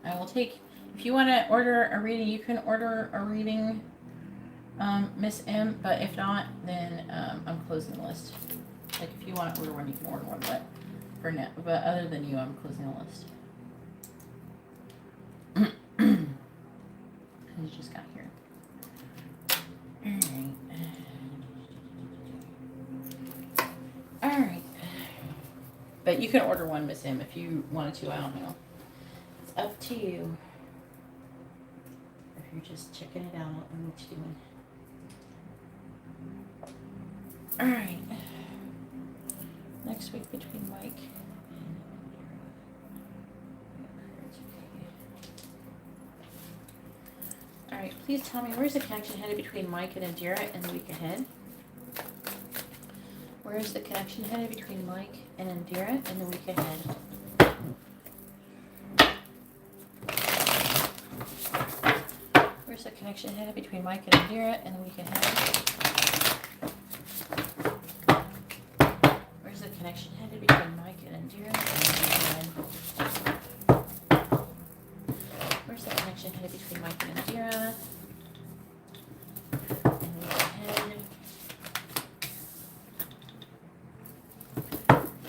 I will take, if you want to order a reading, you can order a reading, Miss M, but if not, then I'm closing the list. Like, if you want to order one, you can order one, but for now, but other than you, I'm closing the list. You just got here. Alright. But you can order one, Miss M, if you wanted to, I don't know. It's up to you. If you're just checking it out, I don't know what you're doing. Alright. Next week between Mike and Alright, please tell me, where's the connection headed between Mike and Indira in the week ahead? Where's the connection headed between Mike and Indira in the week ahead? Where's the connection headed between Mike and Indira in the week ahead? Where's the connection headed between Mike and Indira in the week ahead? Where's the connection headed between Mike and Indira in the week ahead?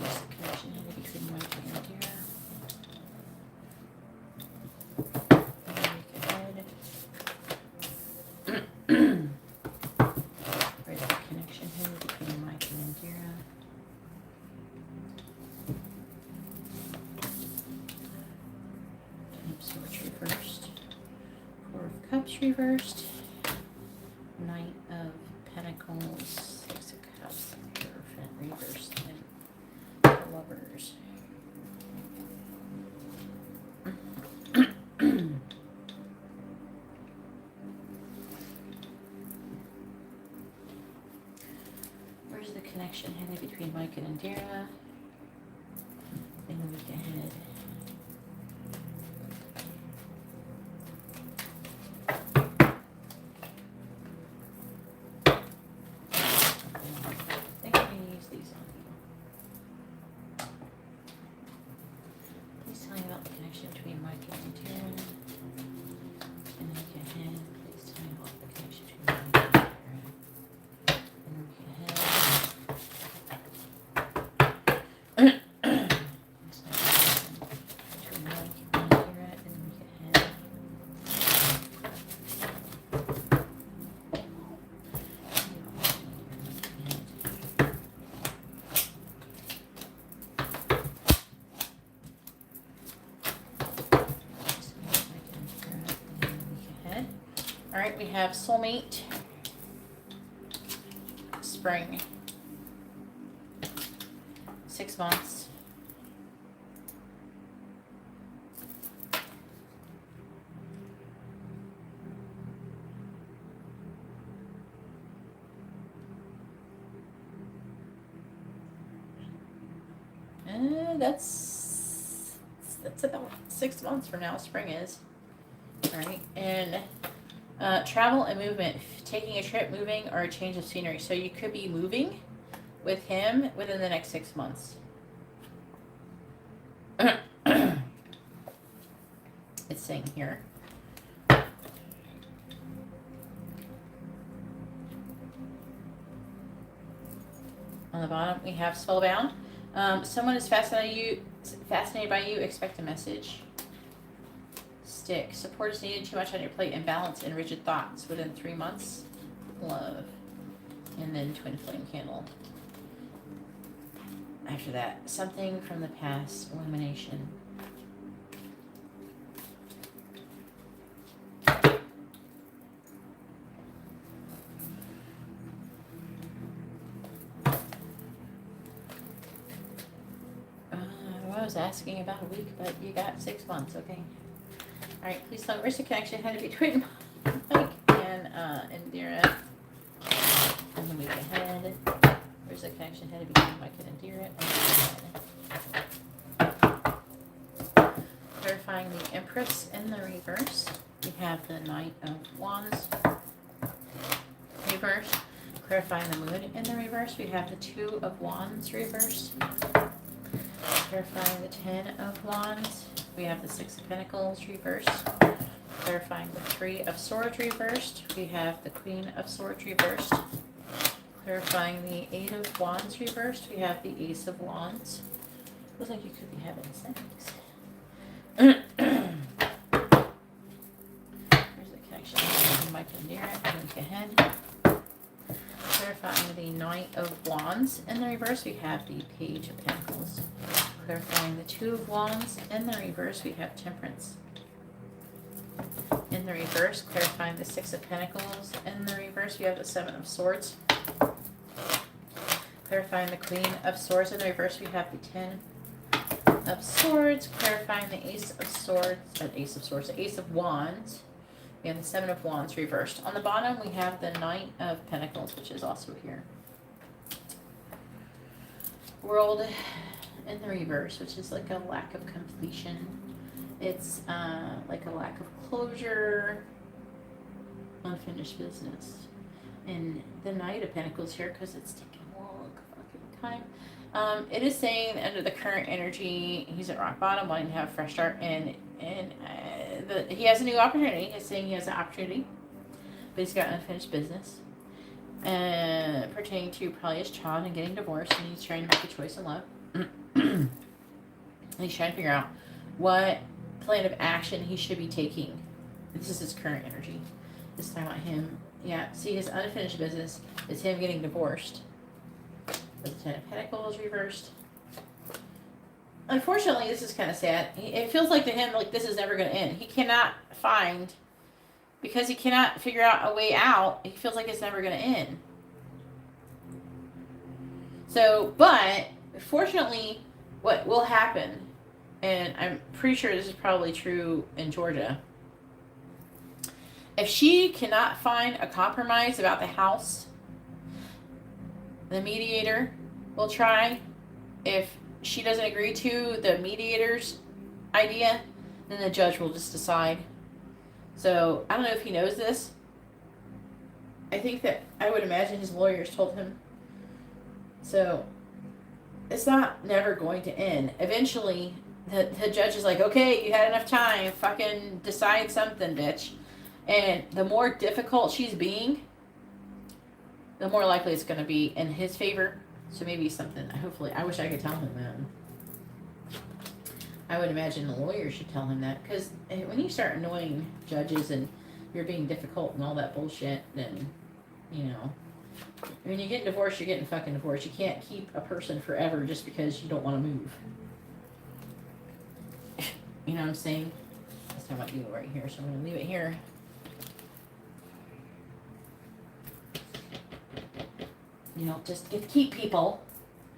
Where's the connection headed between Mike and Indira in the week ahead? Where's the connection headed between Mike and Indira? Swords reversed. Four of Cups reversed. Knight of Pentacles. Six of Cups. Hierophant reversed. And the Lovers. Where's the connection headed between Mike and Indira in the week ahead? I think I can use these on you. Please tell me about the connection between Mike and Indira in the week ahead. Please tell me about the connection between Mike and Indira in the week ahead. Between Mike and Indira in the week ahead. All right, we have soulmate, spring, 6 months. That's about 6 months from now. Spring is. All right, and travel and movement, taking a trip, moving, or a change of scenery. So you could be moving with him within the next 6 months. It's saying here. On the bottom, we have spellbound. Someone is fascinated by you. Expect a message. Stick. Support is needed. Too much on your plate. Imbalance and rigid thoughts. Within 3 months. Love. And then twin flame candle. After that, something from the past. Elimination. I was asking about a week, but you got 6 months, okay? Alright, please tell me where's the connection had to be between Mike and Indira in the week ahead. Where's the connection had to be between Mike and Indira and clarifying the Empress in the reverse. We have the Knight of Wands reverse. Clarifying the Moon in the reverse. We have the Two of Wands reversed. Clarifying the Ten of Wands. We have the Six of Pentacles reversed. Clarifying the Three of Swords reversed. We have the Queen of Swords reversed. Clarifying the Eight of Wands reversed. We have the Ace of Wands. Looks like you could be having sex. There's the connection between Mike and Dara. Link ahead. Clarifying the Knight of Wands in the reverse. We have the Page of Pentacles. Clarifying the Two of Wands in the reverse, we have Temperance. In the reverse, clarifying the Six of Pentacles. In the reverse, we have the Seven of Swords. Clarifying the Queen of Swords. In the reverse, we have the Ten of Swords. Clarifying the Ace of Swords, the Ace of Wands. We have the Seven of Wands reversed. On the bottom, we have the Knight of Pentacles, which is also here. World in the reverse, which is like a lack of completion. It's like a lack of closure, unfinished business. And the Knight of Pentacles here, because it's taking a long fucking time. It is saying under the current energy, he's at rock bottom, wanting to have a fresh start, and he has a new opportunity. It's saying he has an opportunity, but he's got unfinished business. Pertaining to probably his child and getting divorced, and he's trying to make a choice in love. And he's trying to figure out what plan of action he should be taking. This is his current energy. This time about him. Yeah, see, his unfinished business is him getting divorced. With the Ten of Pentacles reversed. Unfortunately, this is kind of sad. It feels like to him like this is never going to end. He cannot find, because he cannot figure out a way out, he feels like it's never going to end. So, but fortunately, what will happen, and I'm pretty sure this is probably true in Georgia, if she cannot find a compromise about the house, the mediator will try. If she doesn't agree to the mediator's idea, then the judge will just decide. So, I don't know if he knows this. I think that, I would imagine his lawyers told him. So, it's not never going to end. Eventually, the judge is like, okay, you had enough time. Fucking decide something, bitch. And the more difficult she's being, the more likely it's going to be in his favor. So maybe something, hopefully, I wish I could tell him that. I would imagine the lawyer should tell him that. Because when you start annoying judges and you're being difficult and all that bullshit, then, you know, when you get divorced, you're getting fucking divorced. You can't keep a person forever just because you don't want to move. You know what I'm saying? Let's talk about you right here. So I'm going to leave it here. You know, just keep people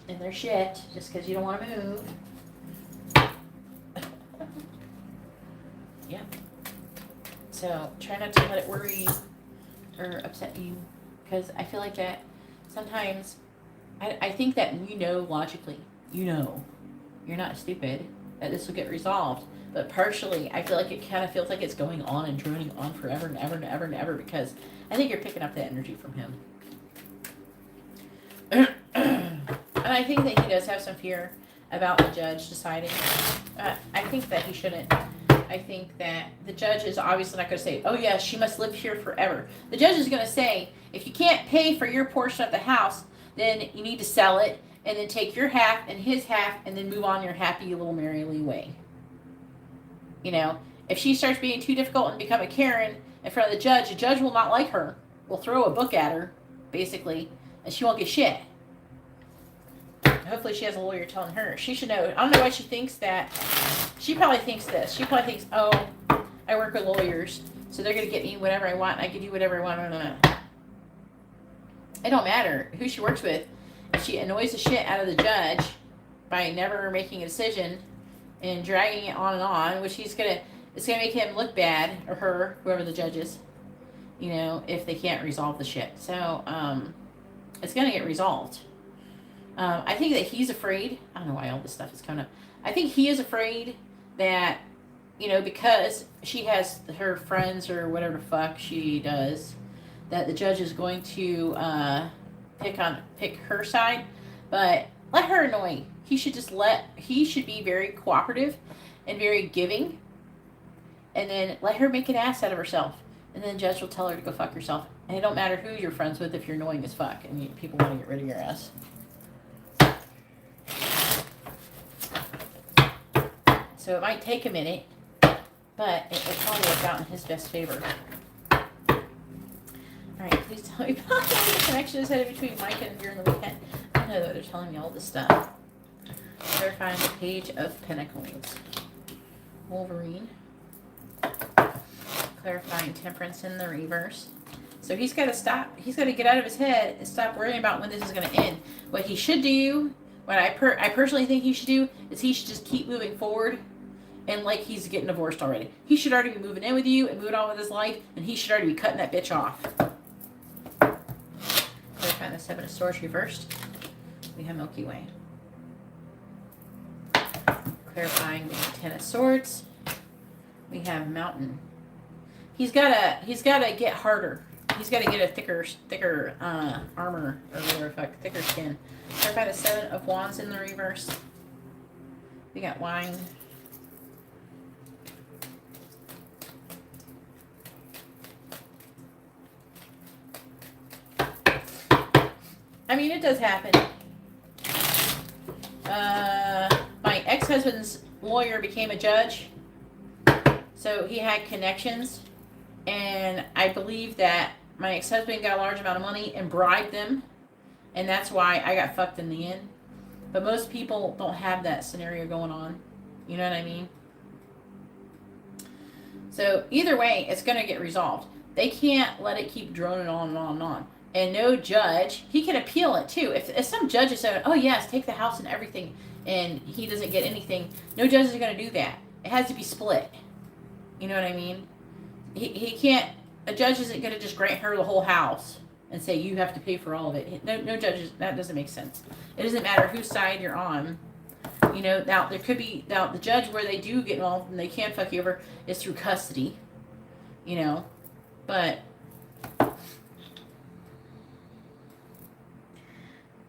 in their shit just because you don't want to move. Yeah. So try not to let it worry you or upset you, because I feel like that sometimes I think that you know logically, you know, you're not stupid, that this will get resolved. But partially, I feel like it kind of feels like it's going on and droning on forever and ever and ever and ever, because I think you're picking up that energy from him. And I think that he does have some fear about the judge deciding. I think that he shouldn't. I think that the judge is obviously not going to say, oh yeah, she must live here forever. The judge is going to say, if you can't pay for your portion of the house, then you need to sell it and then take your half and his half and then move on your happy little merrily way. You know, if she starts being too difficult and become a Karen in front of the judge will not like her. Will throw a book at her, basically, and she won't get shit. Hopefully she has a lawyer telling her. She should know. I don't know why she thinks that. She probably thinks this. She probably thinks, oh, I work with lawyers, so they're going to get me whatever I want, and I can do whatever I want. No. It don't matter who she works with. If she annoys the shit out of the judge by never making a decision and dragging it on, which it's going to make him look bad, or her, whoever the judge is, you know, if they can't resolve the shit. So, it's going to get resolved. I think that he's afraid. I don't know why all this stuff is coming up. I think he is afraid that, you know, because she has her friends or whatever the fuck she does, that the judge is going to pick her side. But let her annoy. He should be very cooperative and very giving. And then let her make an ass out of herself. And then the judge will tell her to go fuck herself. And it don't matter who you're friends with if you're annoying as fuck and people want to get rid of your ass. So it might take a minute, but it will probably work out in his best favor. Alright, please tell me about the connection is headed between Mike and during the weekend. I know that they're telling me all this stuff. Verifying the Page of Pentacles. Wolverine. Clarifying Temperance in the reverse. So he's got to stop. He's got to get out of his head and stop worrying about when this is going to end. What he should do, what I personally think he should do, is he should just keep moving forward. And like he's getting divorced already. He should already be moving in with you and moving on with his life. And he should already be cutting that bitch off. Clarifying the Seven of Swords reversed. We have Milky Way. Clarifying the Ten of Swords. We have Mountain. He's gotta get harder. He's gotta get a thicker armor or whatever the fuck, thicker skin. Clarify the Seven of Wands in the reverse. We got Wine. I mean, it does happen. My ex-husband's lawyer became a judge, so he had connections, and I believe that my ex-husband got a large amount of money and bribed them, and that's why I got fucked in the end. But most people don't have that scenario going on. You know what I mean? So either way, it's going to get resolved. They can't let it keep droning on and on and on. And no judge, he can appeal it too. If some judge is saying, oh yes, take the house and everything, and he doesn't get anything, no judge is going to do that. It has to be split. You know what I mean? He can't, a judge isn't going to just grant her the whole house and say you have to pay for all of it. No judges, that doesn't make sense. It doesn't matter whose side you're on. You know, now there could be, now the judge where they do get involved and they can fuck you over is through custody. You know, but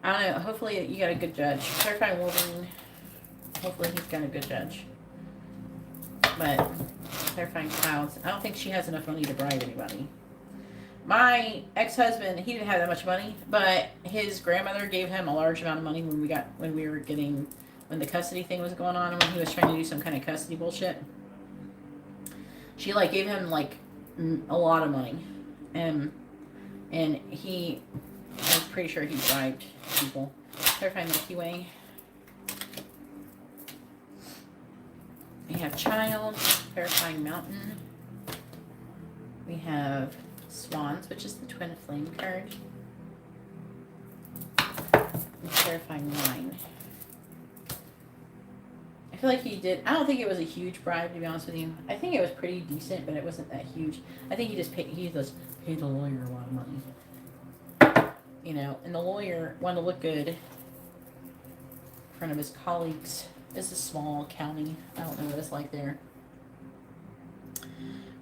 I don't know. Hopefully you got a good judge. Clarifying Wolverine. Hopefully he's got a good judge. But clarifying Clouds. I don't think she has enough money to bribe anybody. My ex-husband, he didn't have that much money, but his grandmother gave him a large amount of money when the custody thing was going on and when he was trying to do some kind of custody bullshit. She like gave him like a lot of money. And he, I was pretty sure he bribed people. Clarifying Milky Way. We have Child. Clarifying Mountain. We have Swans, which is the Twin Flame card. And Clarifying Wine. I feel like he did. I don't think it was a huge bribe, to be honest with you. I think it was pretty decent, but it wasn't that huge. I think he just paid the lawyer a lot of money. You know, and the lawyer wanted to look good in front of his colleagues. It's a small county. I don't know what it's like there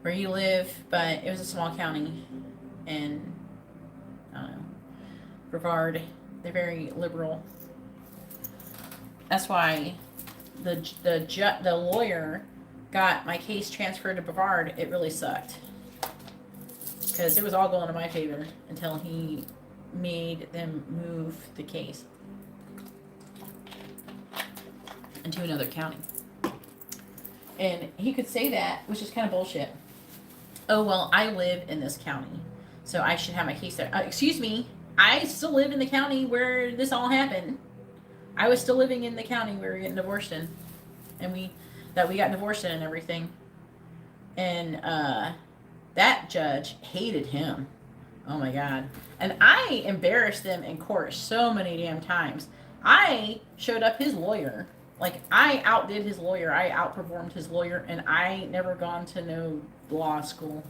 where you live, but it was a small county, and I don't know, Brevard, they're very liberal. That's why the lawyer got my case transferred to Brevard. It really sucked because it was all going in my favor until he made them move the case into another county. And he could say that, which is kind of bullshit. Oh, well, I live in this county, so I should have my case there. Excuse me, I still live in the county where this all happened. I was still living in the county we were getting divorced in, and we got divorced in and everything. And that judge hated him. Oh my God. And I embarrassed them in court so many damn times. I showed up his lawyer. Like, I outdid his lawyer. I outperformed his lawyer, and I never gone to no law school.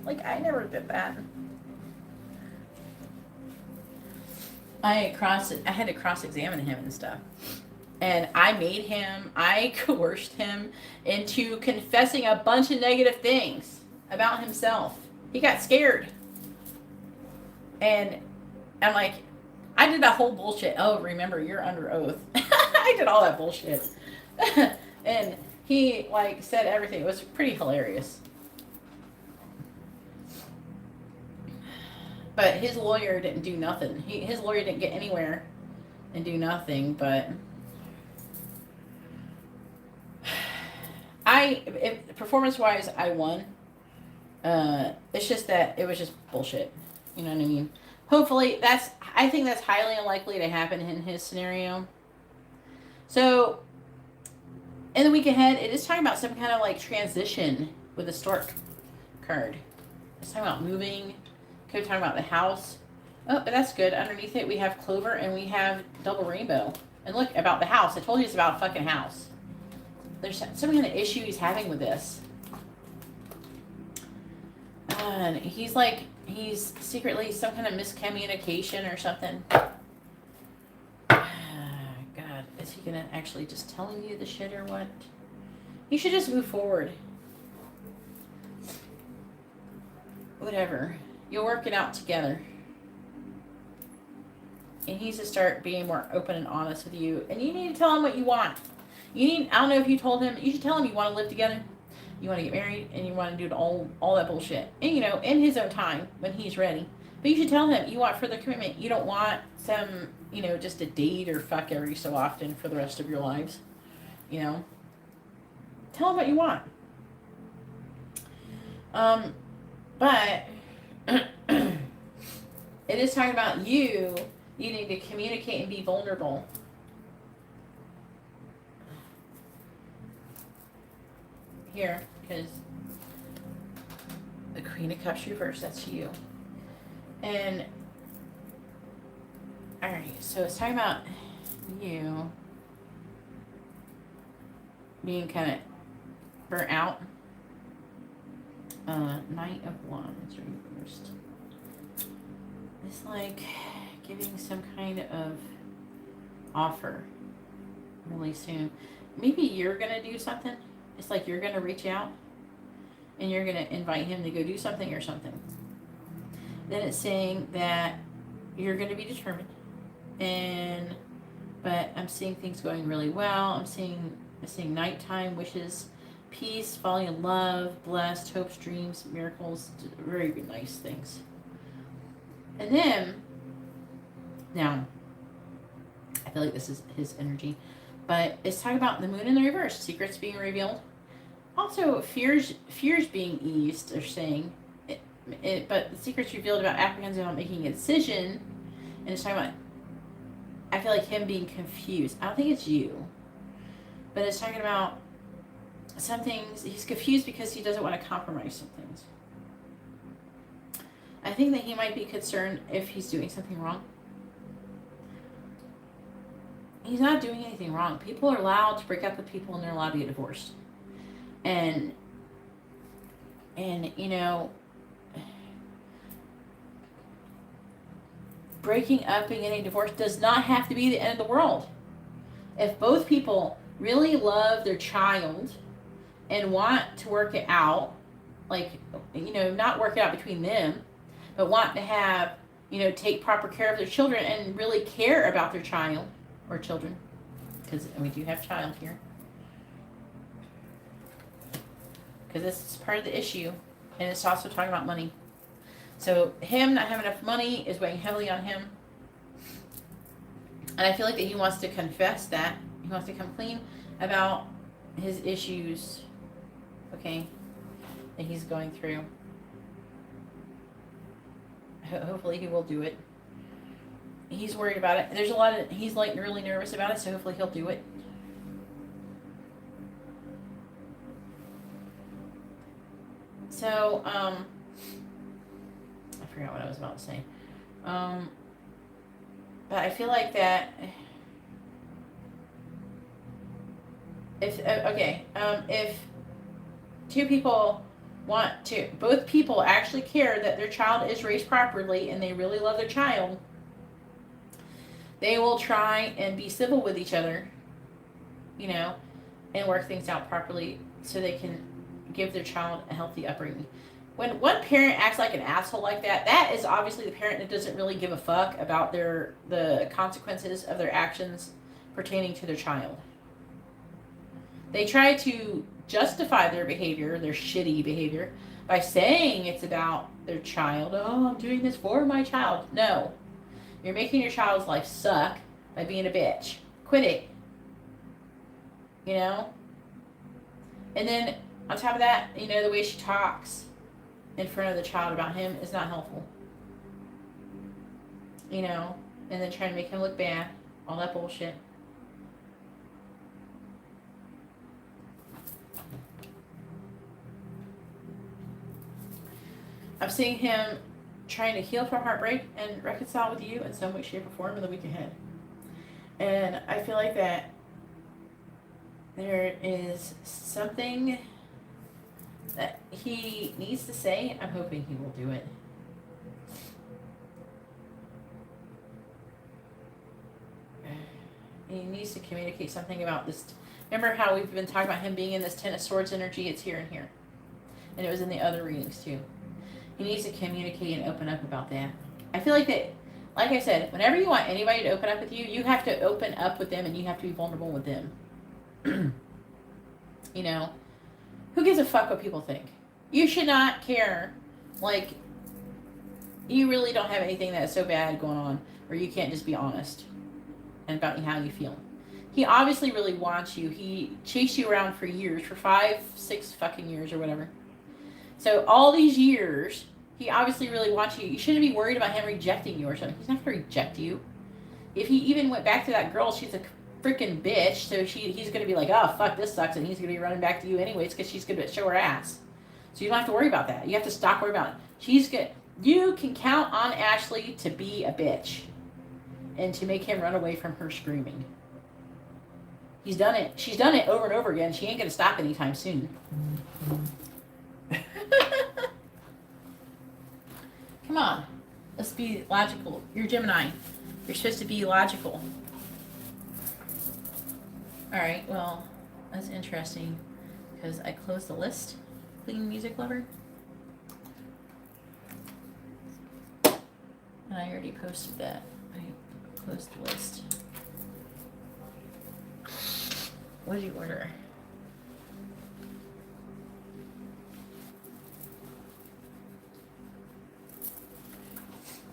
Like, I never did that. I had to cross-examine him and stuff. And I coerced him into confessing a bunch of negative things about himself. He got scared. And I'm like, I did that whole bullshit. Oh, remember, you're under oath. I did all that bullshit. And he, like, said everything. It was pretty hilarious. But his lawyer didn't do nothing. His lawyer didn't get anywhere and do nothing, but... performance-wise, I won. It's just that it was just bullshit. You know what I mean? Hopefully, I think that's highly unlikely to happen in his scenario. So, in the week ahead, it is talking about some kind of, like, transition with the stork card. It's talking about moving. Could be talking about the house. Oh, but that's good. Underneath it, we have clover and we have double rainbow. And look, about the house. I told you it's about a fucking house. There's some kind of issue he's having with this. And he's secretly some kind of miscommunication or something. God, is he gonna actually just telling you the shit or what? You should just move forward. Whatever. You'll work it out together. And he needs to start being more open and honest with you. And you need to tell him what you want. I don't know if you told him, you should tell him you want to live together. You want to get married, and you want to do all that bullshit. And, you know, in his own time, when he's ready. But you should tell him you want further commitment. You don't want some, you know, just a date or fuck every so often for the rest of your lives. You know? Tell him what you want. But it is talking about you needing to communicate and be vulnerable. Here, because the Queen of Cups reversed, that's you. And, alright, so it's talking about you being kind of burnt out. Knight of Wands reversed. It's like giving some kind of offer really soon. Maybe you're going to do something. It's like you're going to reach out and you're going to invite him to go do something or something. Then it's saying that you're going to be determined. But I'm seeing things going really well. I'm seeing nighttime wishes, peace, falling in love, blessed, hopes, dreams, miracles, very good, nice things. And then, now, I feel like this is his energy, but it's talking about the moon in the reverse, secrets being revealed. Also, fears being eased, they're saying. But the secrets revealed about apprehensive about making a decision, and it's talking about, I feel like him being confused. I don't think it's you, but it's talking about some things. He's confused because he doesn't want to compromise some things. I think that he might be concerned if he's doing something wrong. He's not doing anything wrong. People are allowed to break up with people and they're allowed to get divorced. And you know, breaking up and getting divorced does not have to be the end of the world. If both people really love their child and want to work it out, like, you know, not work it out between them, but want to have, you know, take proper care of their children and really care about their child or children, because we do have child here, because this is part of the issue. And it's also talking about money. So him not having enough money is weighing heavily on him. And I feel like that he wants to confess that. He wants to come clean about his issues, okay, that he's going through. Hopefully he will do it. He's worried about it. There's a lot of, he's like really nervous about it, so hopefully he'll do it. So, I forgot what I was about to say. But I feel like that if two people want to, both people actually care that their child is raised properly and they really love their child, they will try and be civil with each other, you know, and work things out properly so they can give their child a healthy upbringing. When one parent acts like an asshole like that, that is obviously the parent that doesn't really give a fuck about the consequences of their actions pertaining to their child. They try to justify their behavior, their shitty behavior, by saying it's about their child. Oh, I'm doing this for my child. No. You're making your child's life suck by being a bitch. Quit it. You know? And then, on top of that, you know, the way she talks in front of the child about him is not helpful. You know? And then trying to make him look bad. All that bullshit. I'm seeing him trying to heal from heartbreak and reconcile with you in some way, shape, or form in the week ahead. And I feel like that there is something that he needs to say. I'm hoping he will do it. He needs to communicate something about this. Remember how we've been talking about him being in this Ten of Swords energy? It's here and here. And it was in the other readings too. He needs to communicate and open up about that. I feel like that, like I said, whenever you want anybody to open up with you, you have to open up with them and you have to be vulnerable with them. You know? Who gives a fuck what people think? You should not care. Like, you really don't have anything that is so bad going on where you can't just be honest and about how you feel. He obviously really wants you. He chased you around for years, for 5-6 fucking years or whatever. So all these years, he obviously really wants you. You shouldn't be worried about him rejecting you or something. He's not going to reject you. If he even went back to that girl, she's a freaking bitch. So he's going to be like, oh, fuck, this sucks. And he's going to be running back to you anyways because she's going to show her ass. So you don't have to worry about that. You have to stop worrying about it. You can count on Ashley to be a bitch and to make him run away from her screaming. He's done it. She's done it over and over again. She ain't going to stop anytime soon. Come on. Let's be logical. You're Gemini. You're supposed to be logical. Alright, well, that's interesting because I closed the list. Clean music lover. And I already posted that. I closed the list. What did you order?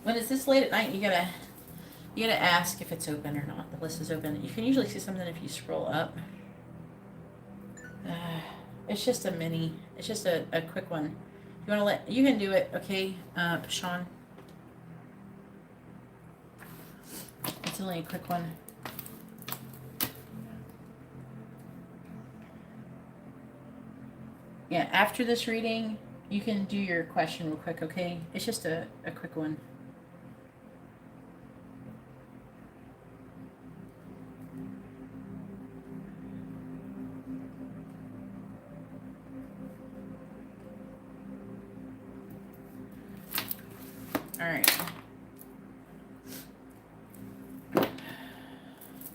When it's this late at night, you gotta ask if it's open or not. The list is open. You can usually see something if you scroll up. It's just a mini. It's just a quick one. You can do it, okay, Sean? It's only a quick one. Yeah, after this reading, you can do your question real quick, okay? It's just a quick one.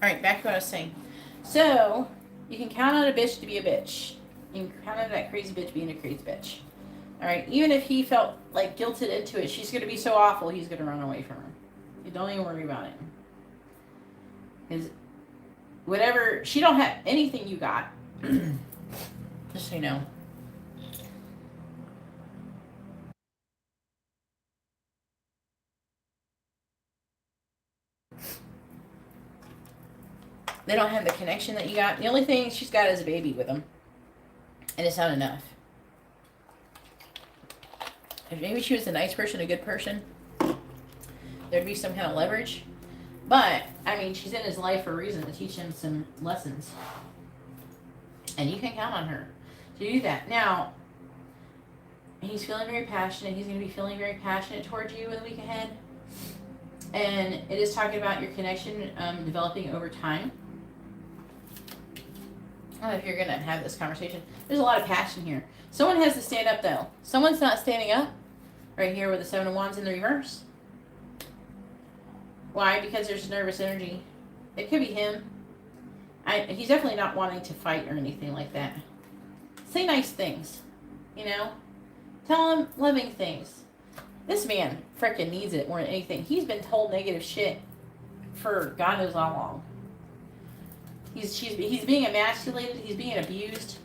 Alright, back to what I was saying. So, you can count on a bitch to be a bitch. You can count on that crazy bitch being a crazy bitch. Alright, even if he felt like guilted into it, she's going to be so awful, he's going to run away from her. You don't even worry about it. Because whatever, she don't have anything you got. Just so you know. They don't have the connection that you got. The only thing she's got is a baby with them. And it's not enough. If maybe she was a nice person, a good person, there'd be some kind of leverage. But, I mean, she's in his life for a reason, to teach him some lessons. And you can count on her to do that. Now, he's feeling very passionate. He's going to be feeling very passionate towards you in the week ahead. And it is talking about your connection developing over time. I don't know if you're going to have this conversation. There's a lot of passion here. Someone has to stand up, though. Someone's not standing up. Right here with the 7 of Wands in the reverse. Why? Because there's nervous energy. It could be him. He's definitely not wanting to fight or anything like that. Say nice things. You know? Tell him loving things. This man frickin' needs it more than anything. He's been told negative shit for God knows how long. He's being emasculated. He's being abused.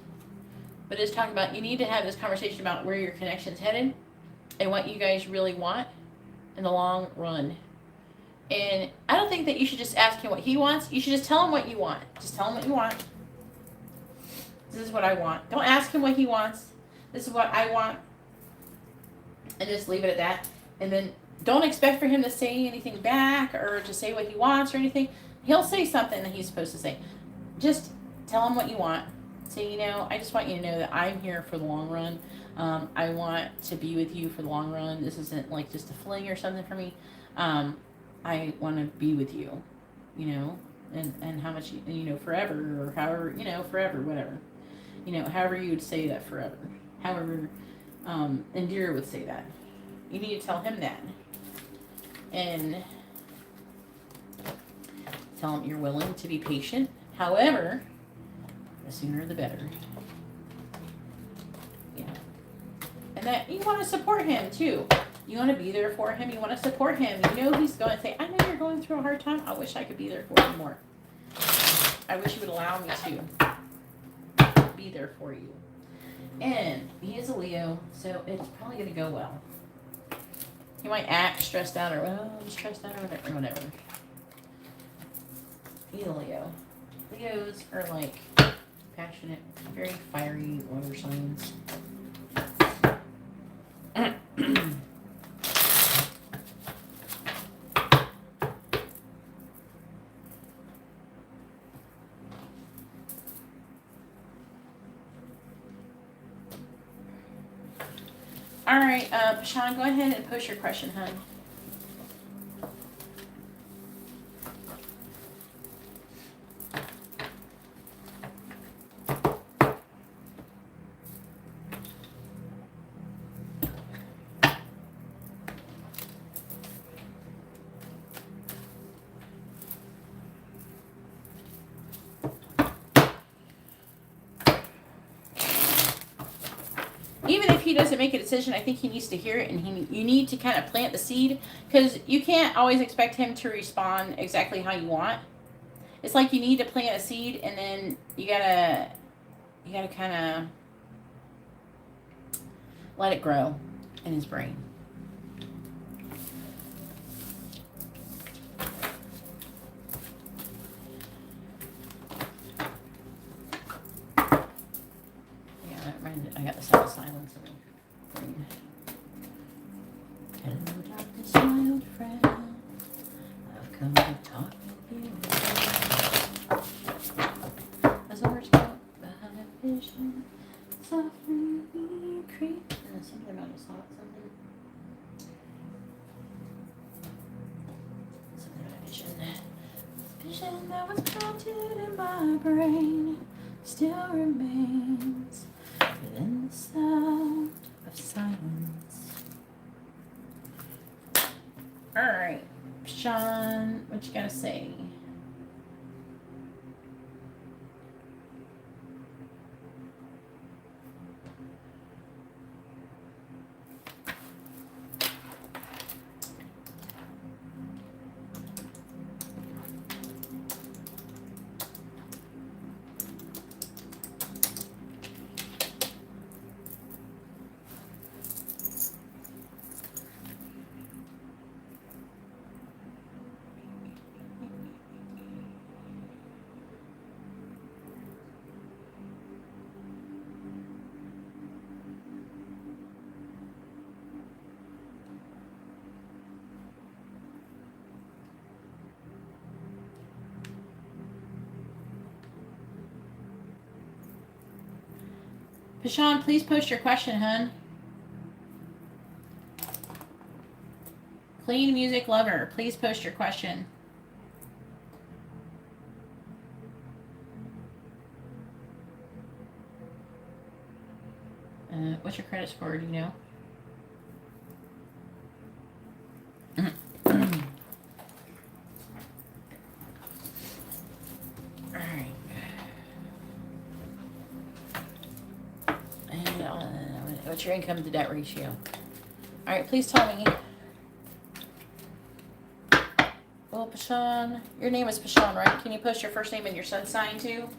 But it's talking about, you need to have this conversation about where your connection's headed and what you guys really want in the long run. And I don't think that you should just ask him what he wants. You should just tell him what you want. Just tell him what you want. This is what I want. Don't ask him what he wants. This is what I want. And just leave it at that. And then don't expect for him to say anything back or to say what he wants or anything. He'll say something that he's supposed to say. Just tell him what you want. Say, you know, I just want you to know that I'm here for the long run. I want to be with you for the long run. This isn't like just a fling or something for me. I want to be with you, you know, and how much, you know, forever or however, you know, forever, whatever. You know, however you would say that forever. However, Indira would say that. You need to tell him that. And tell him you're willing to be patient. However, the sooner the better. Yeah. And that you want to support him too. You want to be there for him. You want to support him. You know he's going to say, I know you're going through a hard time. I wish I could be there for you more. I wish you would allow me to be there for you. And he is a Leo, so it's probably going to go well. He might act stressed out or, well, I'm stressed out or whatever. He's a Leo. Leos are like passionate, very fiery water signs. All right, Pashan, go ahead and post your question, hon. Even if he doesn't make a decision, I think he needs to hear it, and you need to kind of plant the seed, because you can't always expect him to respond exactly how you want. It's like you need to plant a seed, and then you gotta kind of let it grow in his brain. I got the sound of silence in my brain. Hello, darkness, my old friend. I've come to talk with you. As the words go behind a vision, softly we creep. Something about a song, something about a vision. Vision that was planted in my brain still remains within the sound of silence. All right, Sean, what you gotta say? Pashan, please post your question, hun. Clean Music Lover, please post your question. What's your credit score? Do you know? Alright. And what's your income to debt ratio? Alright, please tell me. Well, Pashan, your name is Pashan, right? Can you post your first name and your sun sign too?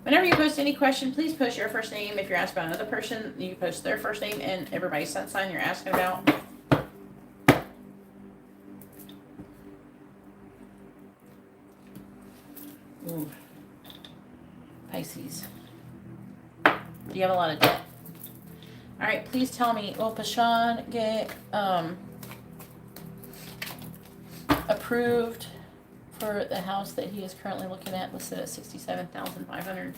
Whenever you post any question, please post your first name. If you're asked about another person, you post their first name and everybody's sun sign you're asking about. Ooh. Pisces. Do you have a lot of debt? Alright, please tell me, will Pashan get approved for the house that he is currently looking at, listed at $67,500?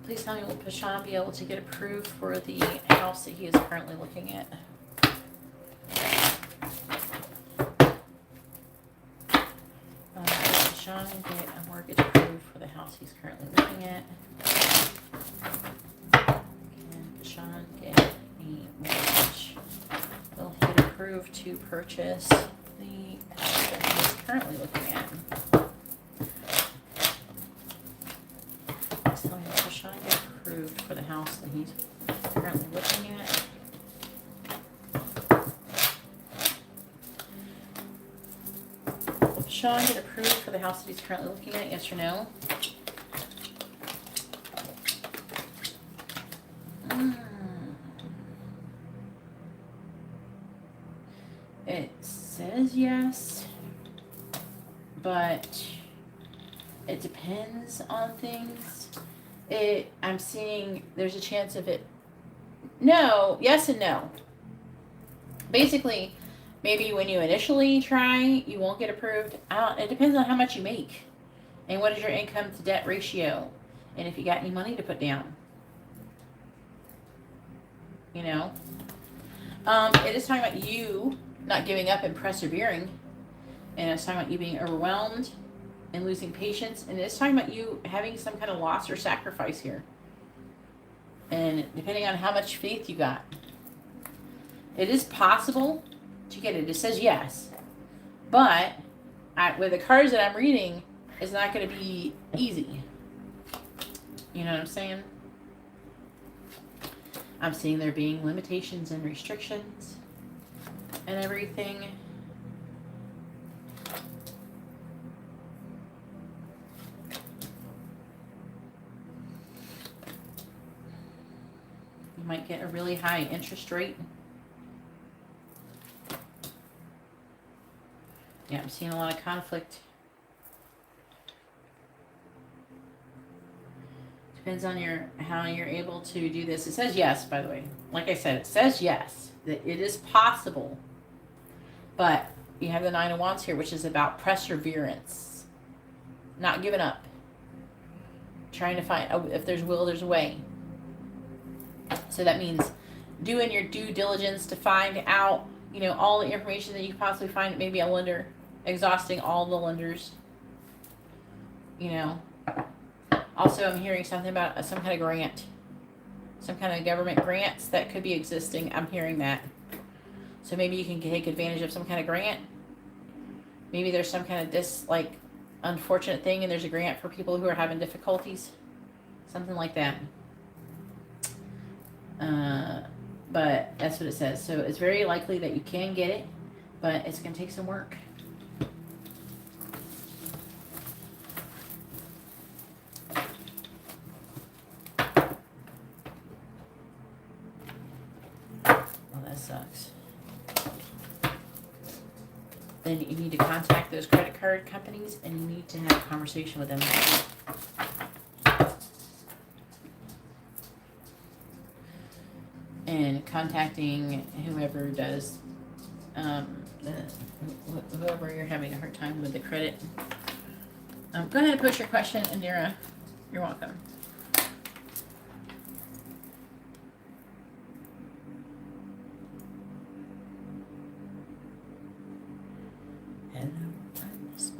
Please tell me, will Pashan be able to get approved for the house that he is currently looking at? Will Pashan get a mortgage approved for the house he's currently looking at? Can Pashan get a mortgage? Will he get approved to purchase the house that he is currently looking at? So will Pashan get approved for the house that he's currently looking at? Will Pashan get approved for the house that he's currently looking at? Yes or no? It says yes, but it depends on things. I'm seeing there's a chance of it. No, yes and no. Basically, maybe when you initially try, you won't get approved. It depends on how much you make and what is your income to debt ratio and if you got any money to put down. You know? It is talking about you not giving up and persevering. And it's talking about you being overwhelmed and losing patience. And it's talking about you having some kind of loss or sacrifice here. And depending on how much faith you got. It is possible to get it. It says yes. But with the cards that I'm reading, it's not going to be easy. You know what I'm saying? I'm seeing there being limitations and restrictions and everything. You might get a really high interest rate. Yeah, I'm seeing a lot of conflict. Depends on how you're able to do this. It says yes, by the way. Like I said, it says yes. That it is possible. But you have the Nine of Wands here, which is about perseverance. Not giving up. Trying to find, if there's will, there's a way. So that means doing your due diligence to find out, all the information that you can possibly find. Maybe a lender, exhausting all the lenders. Also, I'm hearing something about some kind of grant. Some kind of government grants that could be existing. I'm hearing that. So maybe you can take advantage of some kind of grant. Maybe there's some kind of unfortunate thing and there's a grant for people who are having difficulties. Something like that. But that's what it says. So it's very likely that you can get it, but it's going to take some work. Sucks. Then you need to contact those credit card companies and you need to have a conversation with them. And contacting whoever does, whoever you're having a hard time with the credit. Go ahead and post your question, Indira. You're welcome.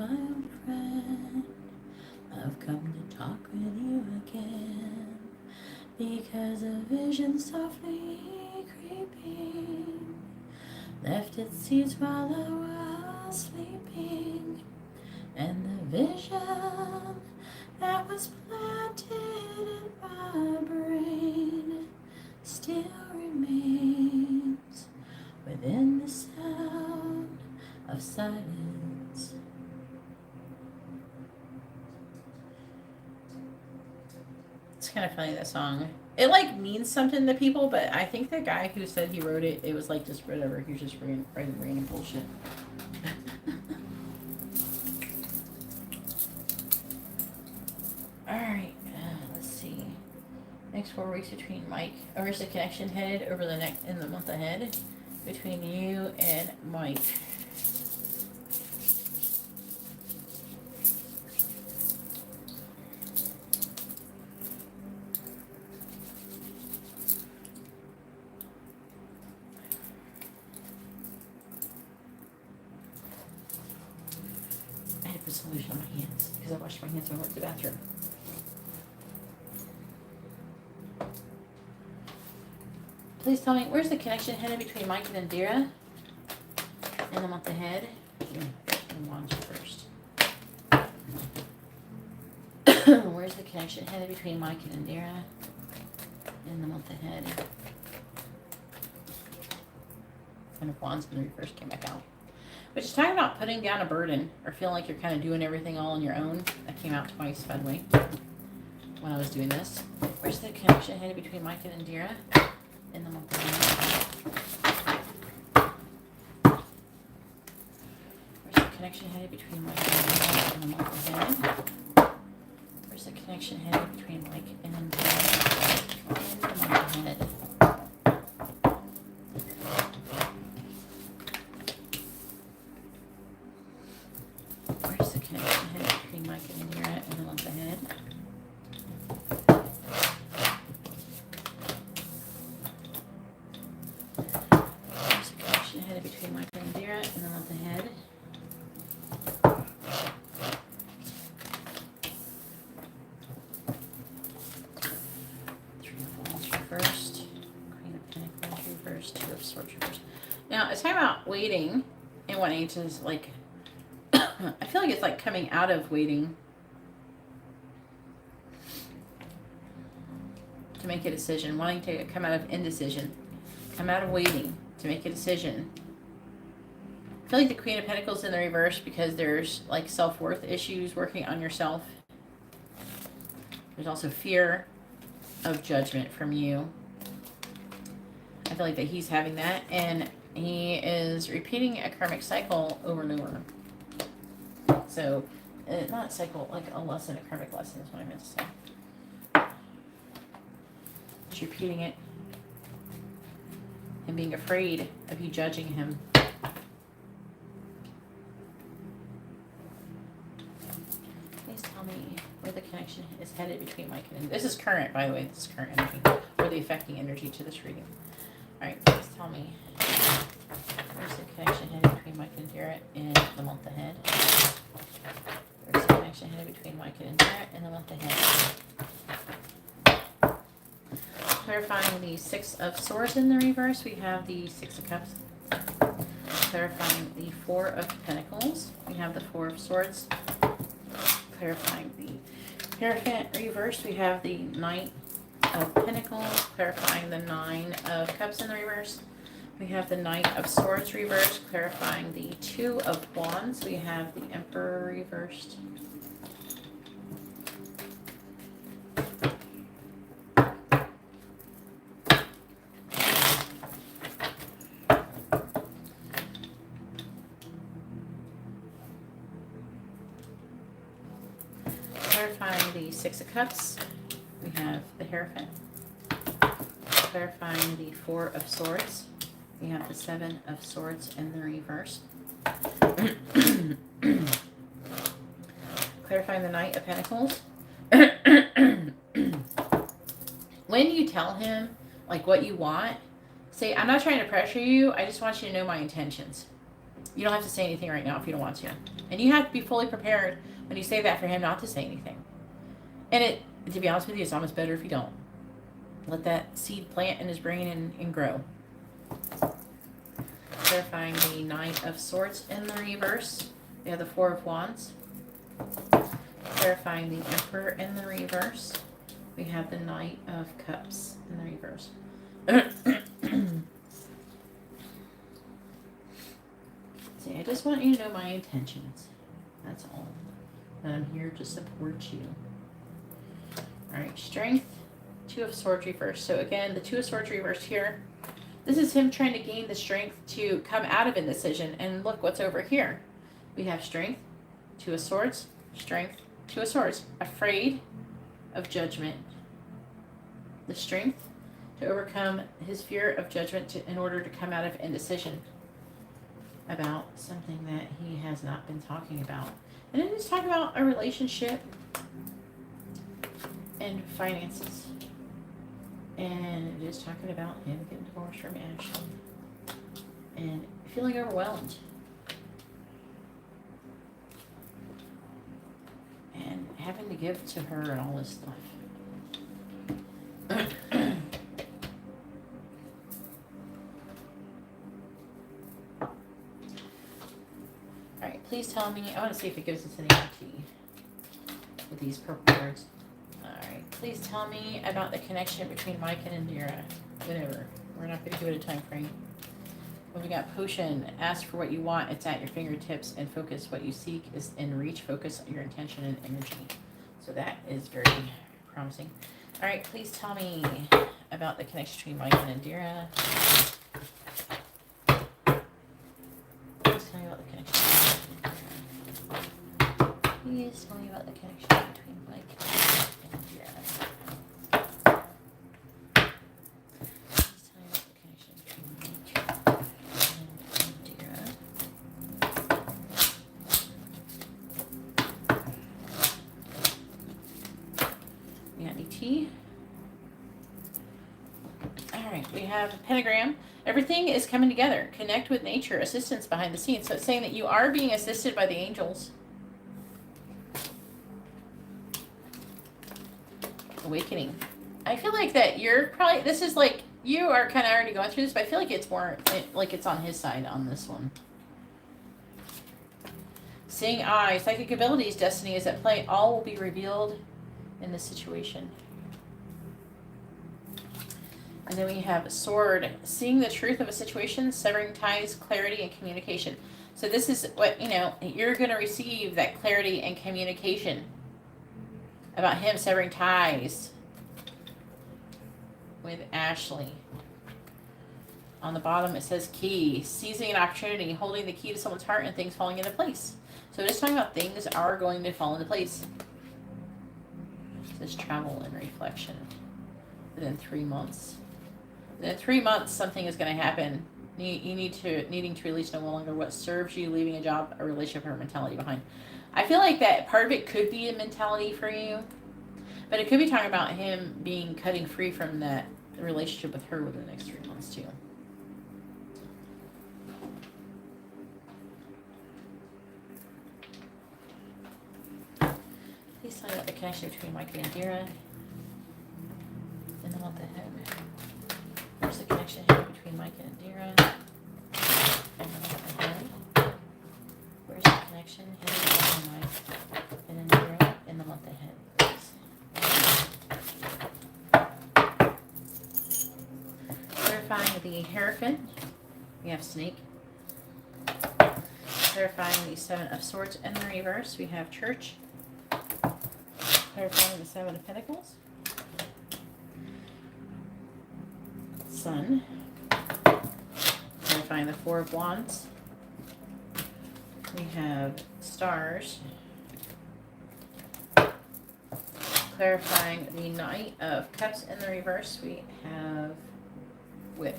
my old friend. I've come to talk with you again, because a vision softly creeping left its seeds while I was sleeping, and the vision that was planted in my brain still remains within the sound of silence. It's kind of funny, that song. It like means something to people, but I think the guy who said he wrote it, it was like just whatever. He was just writing random bullshit. Alright, let's see. Next 4 weeks between Mike. Where's the connection headed over the next in the month ahead between you and Mike? I had to put some lotion on my hands because I washed my hands when I went to the bathroom. Please tell me, where's the connection headed between Mike and Indira in the month ahead? Wands first. Where's the connection headed between Mike and Indira in the month ahead? And if Wands in the reverse came back out. Which is talking about putting down a burden or feeling like you're kind of doing everything all on your own. That came out twice, by the way, when I was doing this. Where's the connection headed between Mike and Indira in the month ahead? Where's the connection headed between Mike and Indira in the month ahead? Where's the connection headed between Mike and Indira in the month ahead? Where's the connection headed between Mike and Indira in the month ahead? Where's the connection headed between Mike and Indira in the month ahead? Three of Wands reversed, Queen of Pentacles reversed, Two of Swords reversed. Now it's talking about waiting and wanting to like. I feel like it's like coming out of waiting to make a decision, wanting to come out of indecision, come out of waiting to make a decision. I feel like the Queen of Pentacles in the reverse because there's like self-worth issues working on yourself. There's also fear of judgment from you. I feel like that he's having that, and he is repeating a karmic cycle over and over. So, not a cycle, like a lesson, a karmic lesson is what I meant to say. He's repeating it. And being afraid of you judging him. Please tell me where the connection is headed between Mike and... This is current, by the way. This is current energy. Or the affecting energy to this reading. Alright, please tell me where's the connection headed between Mike and Indira in the month ahead. Where's the connection headed between Mike and Indira in the month ahead. Clarifying the Six of Swords in the reverse, we have the Six of Cups. Clarifying the Four of Pentacles, we have the Four of Swords. Clarifying the Hierophant reverse, we have the Knight of Pentacles. Clarifying the Nine of Cups in the reverse, we have the Knight of Swords reversed. Clarifying the Two of Wands, we have the Emperor reversed. Clarifying the Six of Cups, we have the Hierophant. Clarifying the Four of Swords, we have the Seven of Swords in the reverse. Clarifying the Knight of Pentacles. When you tell him like what you want, say, I'm not trying to pressure you, I just want you to know my intentions. You don't have to say anything right now if you don't want to. And you have to be fully prepared when you say that for him not to say anything. And to be honest with you, it's almost better if you don't. Let that seed plant in his brain and grow. Clarifying the Nine of Swords in the reverse. We have the Four of Wands. Clarifying the Emperor in the reverse. We have the Knight of Cups in the reverse. See, I just want you to know my intentions. That's all. And I'm here to support you. Alright, Strength. Two of Swords reversed. So again, the Two of Swords reversed here. This is him trying to gain the strength to come out of indecision. And look what's over here. We have Strength, Two of Swords, Strength, Two of Swords. Afraid of judgment. The strength to overcome his fear of judgment in order to come out of indecision about something that he has not been talking about. And then just talk about a relationship and finances. And it is talking about him getting divorced from Ashley and feeling overwhelmed. And having to give to her and all this stuff. Alright, please tell me. I want to see if it gives us any tea with these purple words. Alright, please tell me about the connection between Mike and Indira. Whatever. We're not going to give it a time frame. When we got Potion, ask for what you want. It's at your fingertips, and focus. What you seek is in reach. Focus on your intention and energy. So that is very promising. All right, please tell me about the connection between Mike and Indira. Please tell me about the connection. Please tell me about the connection between Mike and Indira. Please tell me about the connection between Mike and Indira. We got any tea? Alright, we have a pentagram. Everything is coming together. Connect with nature. Assistance behind the scenes. So it's saying that you are being assisted by the angels. Awakening. I feel like that you're probably, this is like, you are kind of already going through this, but I feel like it's more, like it's on his side on this one. Seeing eye. Psychic abilities. Destiny is at play. All will be revealed in this situation. And then we have sword, seeing the truth of a situation, severing ties, clarity, and communication. So this is what, you're going to receive, that clarity and communication about him severing ties with Ashley. On the bottom it says key, seizing an opportunity, holding the key to someone's heart and things falling into place. So it is talking about things are going to fall into place. It says travel and reflection within 3 months. Within 3 months, something is going to happen. Needing to release no longer what serves you, leaving a job, a relationship, or a mentality behind. I feel like that part of it could be a mentality for you, but it could be talking about him cutting free from that relationship with her within the next 3 months too. Please tell me about the connection between Mike and Indira in the month ahead. Where's the connection here between Mike and Indira in the month ahead? Where's the connection here between Mike and Indira in the month ahead? Clarifying the Hierophant. We have Snake. Clarifying the Seven of Swords in the reverse. We have Church. Clarifying the Seven of Pentacles. Sun. Clarifying the Four of Wands. We have Stars. Clarifying the Knight of Cups in the reverse. We have Whip.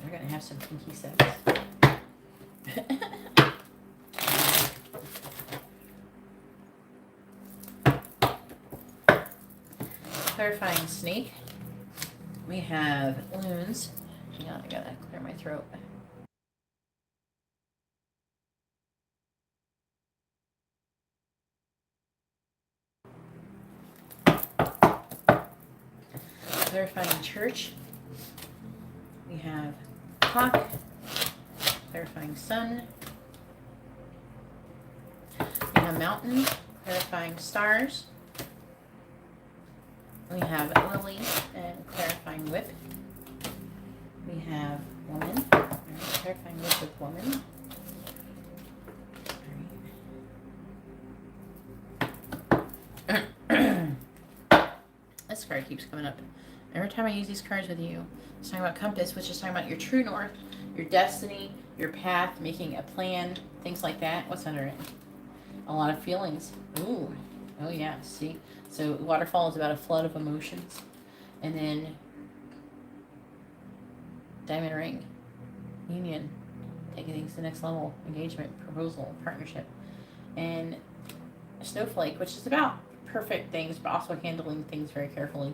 We're going to have some kinky sex. Clarifying Snake. We have Loons. Hang on, I gotta clear my throat. Clarifying church. We have clock. Clarifying sun. We have mountain. Clarifying stars. We have lily and clarifying whip. We have woman. Clarifying whip with woman. This card keeps coming up. Every time I use these cards with you, it's talking about compass, which is talking about your true north, your destiny, your path, making a plan, things like that. What's under it? A lot of feelings. Ooh. Oh, yeah. See? So waterfall is about a flood of emotions. And then diamond ring. Union. Taking things to the next level. Engagement. Proposal. Partnership. And snowflake, which is about perfect things, but also handling things very carefully.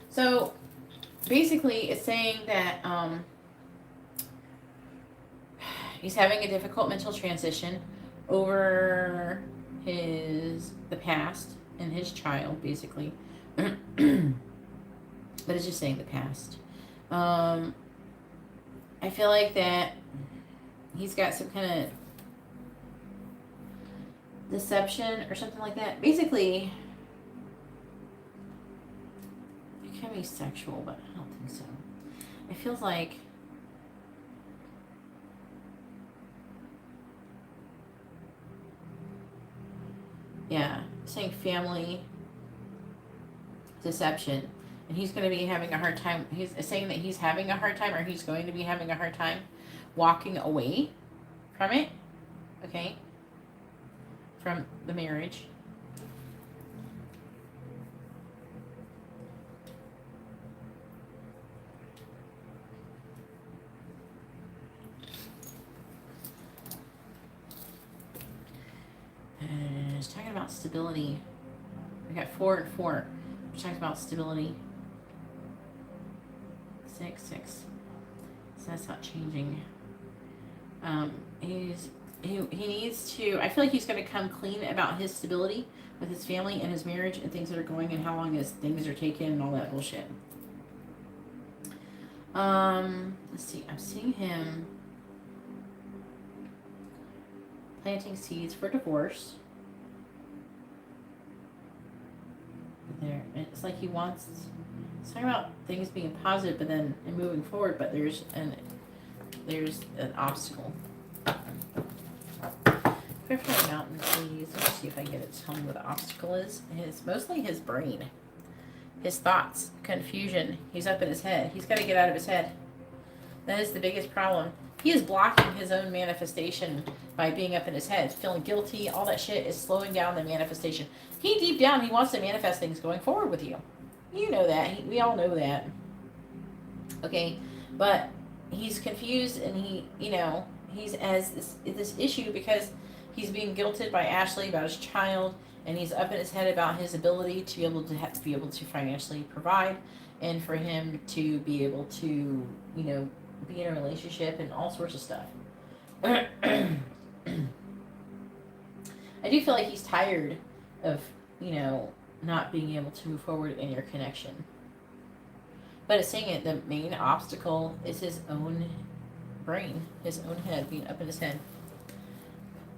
So basically it's saying that he's having a difficult mental transition over the past and his child, basically. But it's just saying the past. I feel like that he's got some kind of deception or something like that. Basically, it can be sexual, but I don't think so. It feels like saying family deception, and he's going to be having a hard time. He's saying that he's having a hard time, or he's going to be having a hard time walking away from it, okay, from the marriage. And it's talking about stability. We got 4 and 4, which talks about stability. 6, 6. So that's not changing. He needs to. I feel like he's going to come clean about his stability with his family and his marriage and things that are going and how long his things are taking and all that bullshit. Let's see. I'm seeing him planting seeds for divorce. There, it's like he wants. It's talking about things being positive, but then and moving forward. But there's an obstacle. Clarify mountain, please. Let me see if I can get it to tell me what the obstacle is. It's mostly his brain, his thoughts, confusion. He's up in his head. He's got to get out of his head. That is the biggest problem. He is blocking his own manifestation by being up in his head, feeling guilty. All that shit is slowing down the manifestation. He deep down, he wants to manifest things going forward with you. You know that. We all know that. Okay, but he's confused, and he's as this issue because he's being guilted by Ashley about his child, and he's up in his head about his ability to be able to financially provide, and for him to be able to be in a relationship and all sorts of stuff. I do feel like he's tired of not being able to move forward in your connection. But it's saying the main obstacle is his own brain, his own head, being up in his head.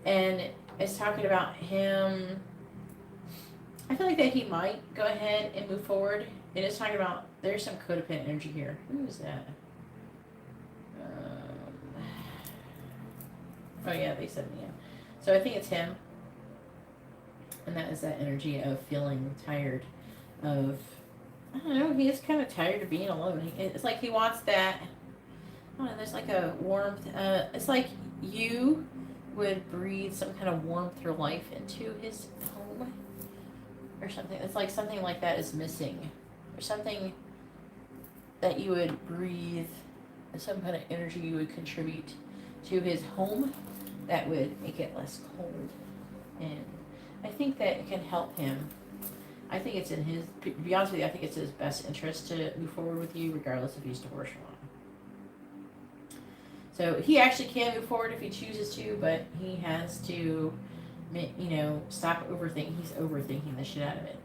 And it's talking about him. I feel like that he might go ahead and move forward. It is talking about there's some codependent energy here. Who is that? Oh yeah, they said yeah. So I think it's him. And that is that energy of feeling tired of, I don't know, he is kind of tired of being alone. It's like he wants that, I don't know, there's like a warmth. It's like you would breathe some kind of warmth or life into his home or something. It's like something like that is missing, or something that you would breathe some kind of energy you would contribute to his home that would make it less cold. And I think that it can help him. I think it's in his, to be honest with you, I think it's his best interest to move forward with you regardless if he's divorced or not. So he actually can move forward if he chooses to, but he has to, stop overthinking. He's overthinking the shit out of it.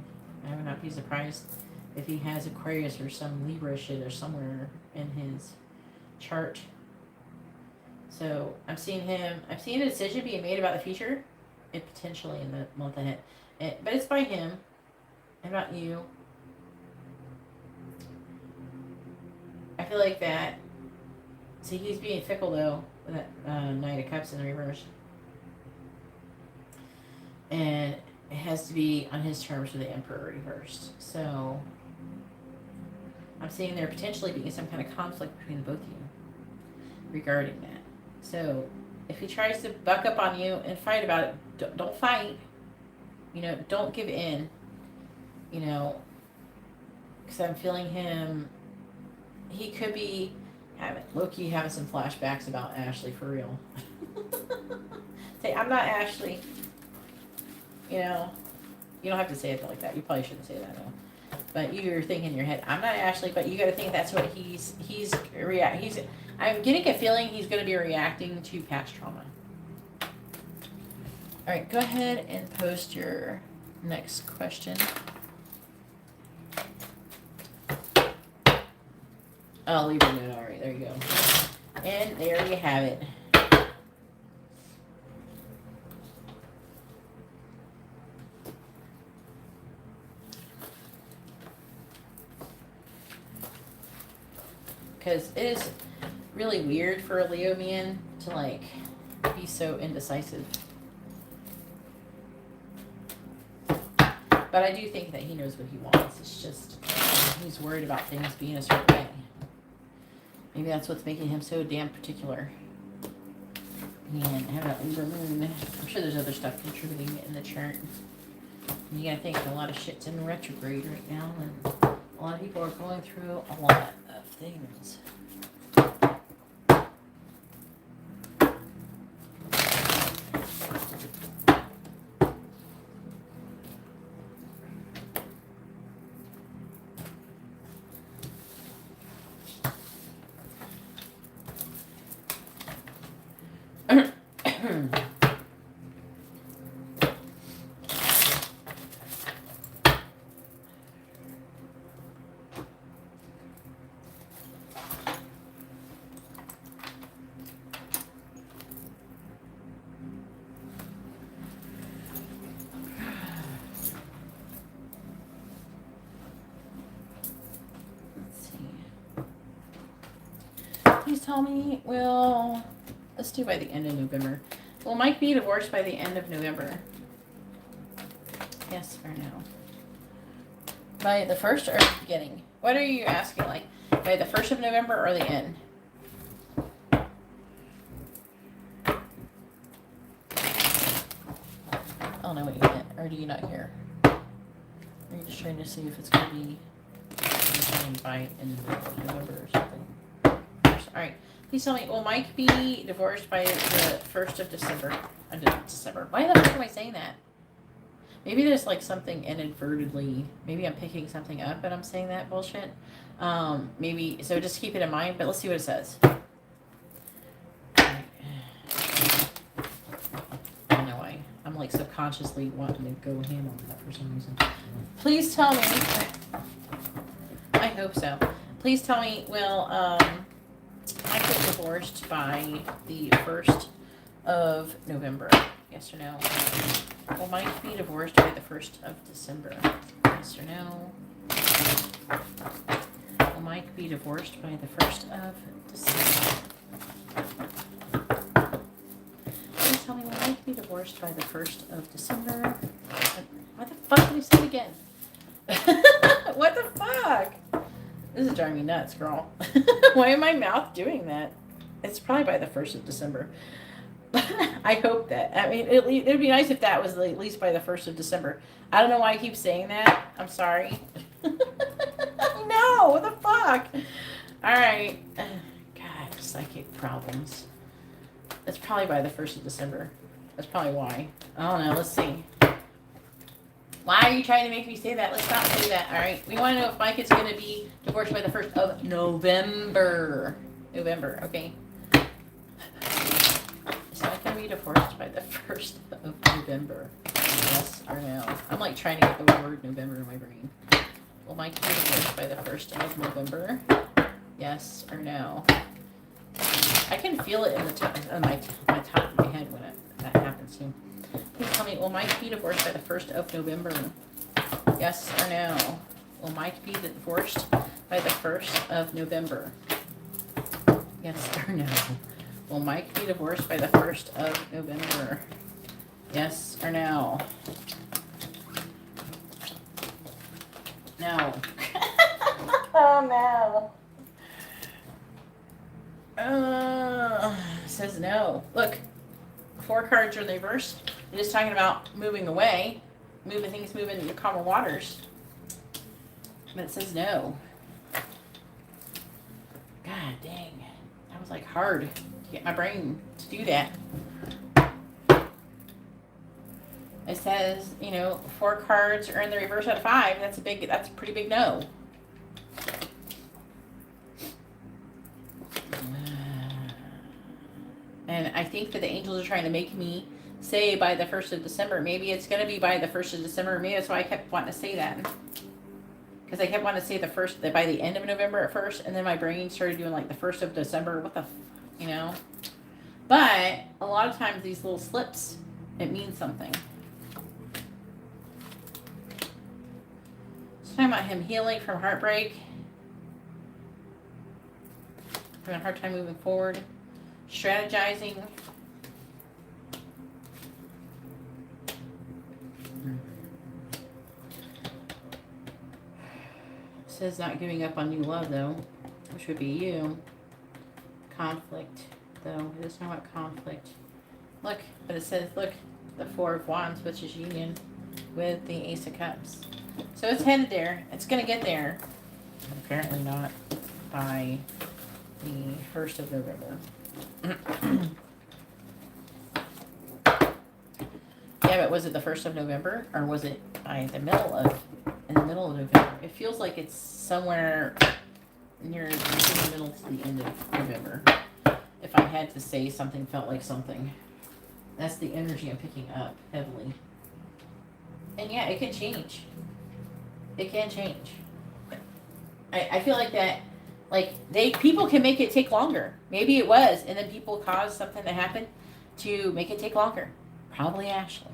I would not be surprised if he has Aquarius or some Libra shit or somewhere in his chart. So I'm seeing a decision being made about the future, and potentially in the month ahead. But it's by him, and not you. I feel like that. See, he's being fickle though with that Knight of Cups in reverse, and it has to be on his terms with the Emperor reversed. So I'm seeing there potentially being some kind of conflict between the both of you regarding that. So if he tries to buck up on you and fight about it, don't fight. Don't give in. Because I'm feeling him. He could be low-key having some flashbacks about Ashley for real. Say, I'm not Ashley. You don't have to say it like that. You probably shouldn't say that though. But you're thinking in your head, I'm not Ashley, but you got to think that's what I'm getting a feeling he's going to be reacting to past trauma. All right, go ahead and post your next question. I'll leave a note. All right, there you go. And there you have it. Because it is really weird for a Leo man to be so indecisive. But I do think that he knows what he wants. It's just he's worried about things being a certain way. Maybe that's what's making him so damn particular. And have that Libra moon. I'm sure there's other stuff contributing in the chart. And you gotta think a lot of shit's in retrograde right now, and a lot of people are going through a lot of things. Please tell me, let's do by the end of November. Will Mike be divorced by the end of November? Yes or no? By the 1st or the beginning? What are you asking, by the 1st of November or the end? I don't know what you meant, or do you not hear? Are you just trying to see if it's going to be by end of November or something? Alright, please tell me, will Mike be divorced by the 1st of December? December. Why the fuck am I saying that? Maybe there's something inadvertently, maybe I'm picking something up and I'm saying that bullshit. Maybe, so just keep it in mind, but let's see what it says. I don't know why. I'm subconsciously wanting to go ham on that for some reason. Please tell me, I hope so. Please tell me, will, Mike get divorced by the 1st of November? Yes or no? Will Mike be divorced by the 1st of December? Yes or no? Will Mike be divorced by the 1st of December? Please tell me, will Mike be divorced by the 1st of December? What the fuck did he say again? What the fuck? This is driving me nuts, girl. Why am my mouth doing that? It's probably by the 1st of December. I hope that. I mean, it would be nice if that was at least by the 1st of December. I don't know why I keep saying that. I'm sorry. No, what the fuck? All right. God. psychic problems. That's probably by the 1st of December. That's probably why. I don't know. Let's see. Why are you trying to make me say that? Let's not say that. All right. We want to know if Mike is going to be divorced by the 1st of November. November. Okay. Is Mike going to be divorced by the 1st of November? Yes or no? I'm like trying to get the word November in my brain. Will Mike be divorced by the 1st of November? Yes or no? I can feel it in the top, on my top of my head when that happens too. Please tell me, will Mike be divorced by the 1st of November? Yes or no? Will Mike be divorced by the 1st of November? Yes or no? Will Mike be divorced by the 1st of November? Yes or no? No. Oh no. Says no. Look, 4 cards are in the reverse. It is talking about moving away, moving into calmer waters. But it says no. God dang. That was like hard to get my brain to do that. It says, 4 cards are in the reverse out of 5. That's a pretty big no. And I think that the angels are trying to make me say by the 1st of December. Maybe it's going to be by the 1st of December. Maybe that's why I kept wanting to say that. Because I kept wanting to say that by the end of November at first. And then my brain started doing like the 1st of December. What the, But a lot of times these little slips, it means something. It's talking about him healing from heartbreak. Having a hard time moving forward. Strategizing. It says not giving up on new love, though, which would be you. Conflict, though. It is talking about conflict. Look, but it says, look, the 4 of Wands, which is union, with the Ace of Cups. So it's headed there. It's going to get there. Apparently not by the 1st of November. Yeah, but was it the 1st of November, or was it in the middle of November? It feels like it's somewhere near the middle to the end of November. If I had to say something felt like something, that's the energy I'm picking up heavily. And yeah, it can change. It can change. I feel like that. Like, people can make it take longer. Maybe it was, and then people caused something to happen to make it take longer. Probably Ashley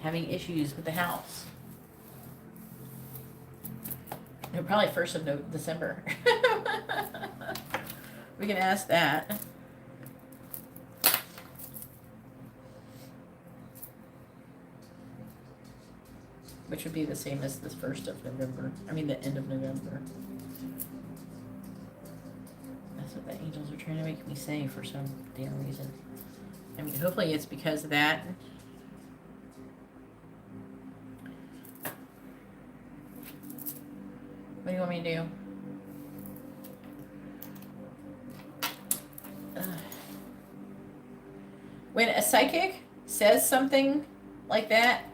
having issues with the house. No, probably 1st of December. We can ask that. Which would be the same as the 1st of November. I mean, the end of November. That's what the angels are trying to make me say for some damn reason. I mean, hopefully it's because of that. What do you want me to do? When a psychic says something like that,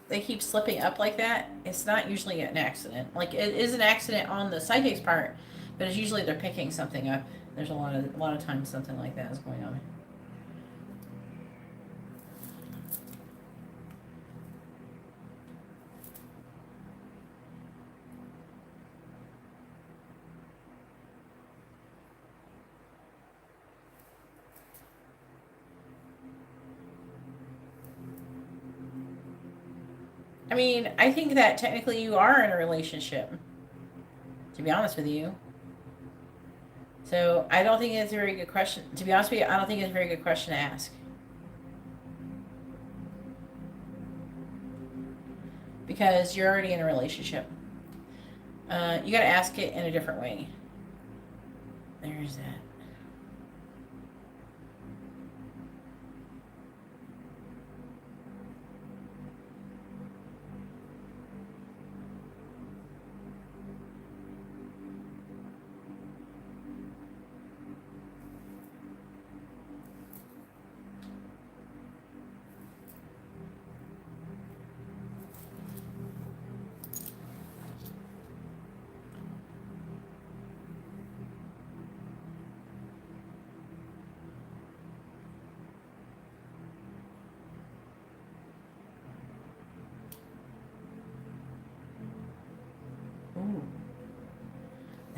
they keep slipping up like that, it's not usually an accident. Like, it is an accident on the psychic's part, but it's usually they're picking something up. There's a lot of times something like that is going on. I mean, I think that technically you are in a relationship, to be honest with you. So I don't think it's a very good question. To be honest with you, I don't think it's a very good question to ask. Because you're already in a relationship. You got to ask it in a different way. There's that.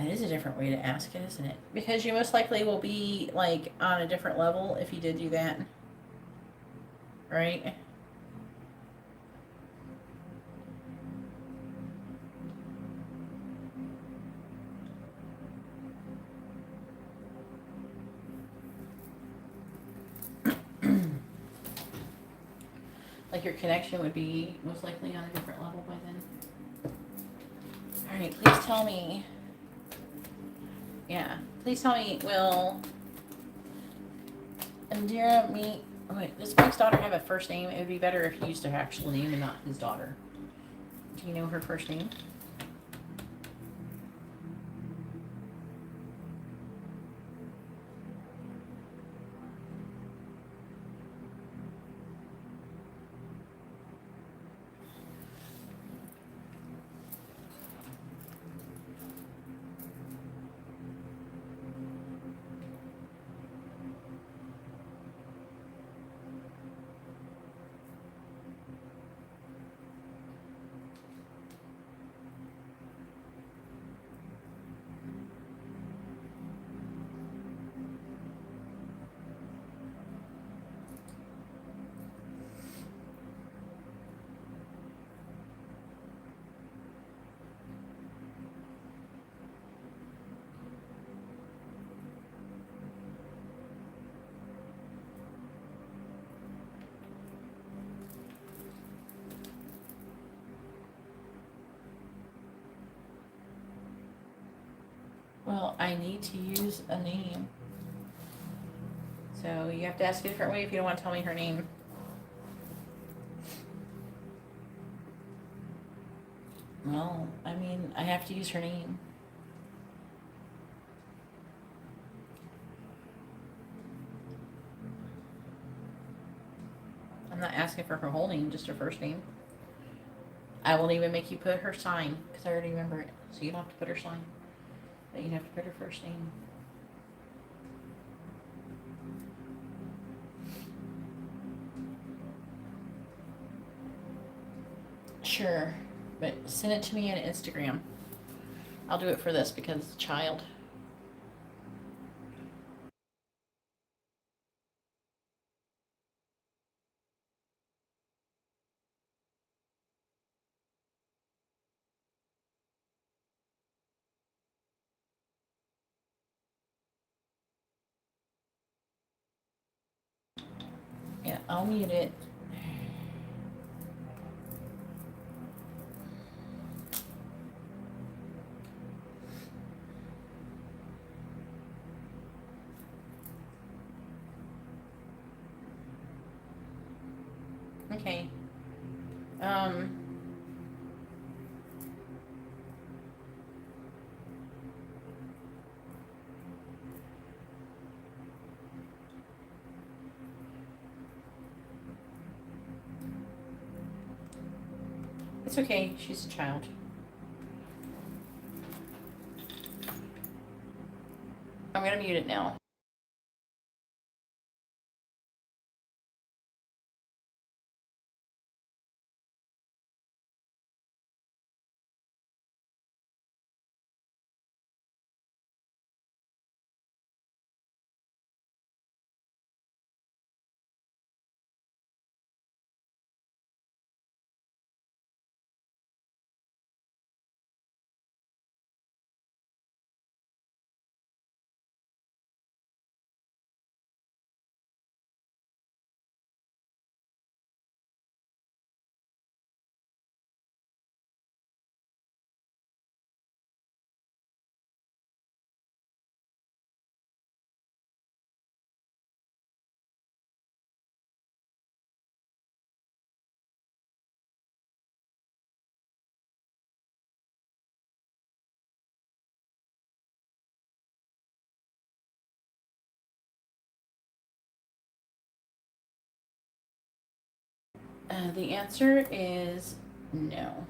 That is a different way to ask it, isn't it? Because you most likely will be like on a different level if you did do that. Right? Like your connection would be most likely on a different level by then. Alright, please tell me. Yeah. Please tell me, will Indira meet... Wait, does Mike's daughter have a first name? It would be better if he used her actual name and not his daughter. Do you know her first name? Well, I need to use a name. So you have to ask a different way if you don't want to tell me her name. Well, I mean, I have to use her name. I'm not asking for her whole name, just her first name. I won't even make you put her sign, because I already remember it. So you don't have to put her sign. But you have to put her first name. Sure, but send it to me on Instagram. I'll do it for this because it's a child. Yeah, I'll mute it. Okay. It's okay. She's a child. I'm gonna mute it now. The answer is no.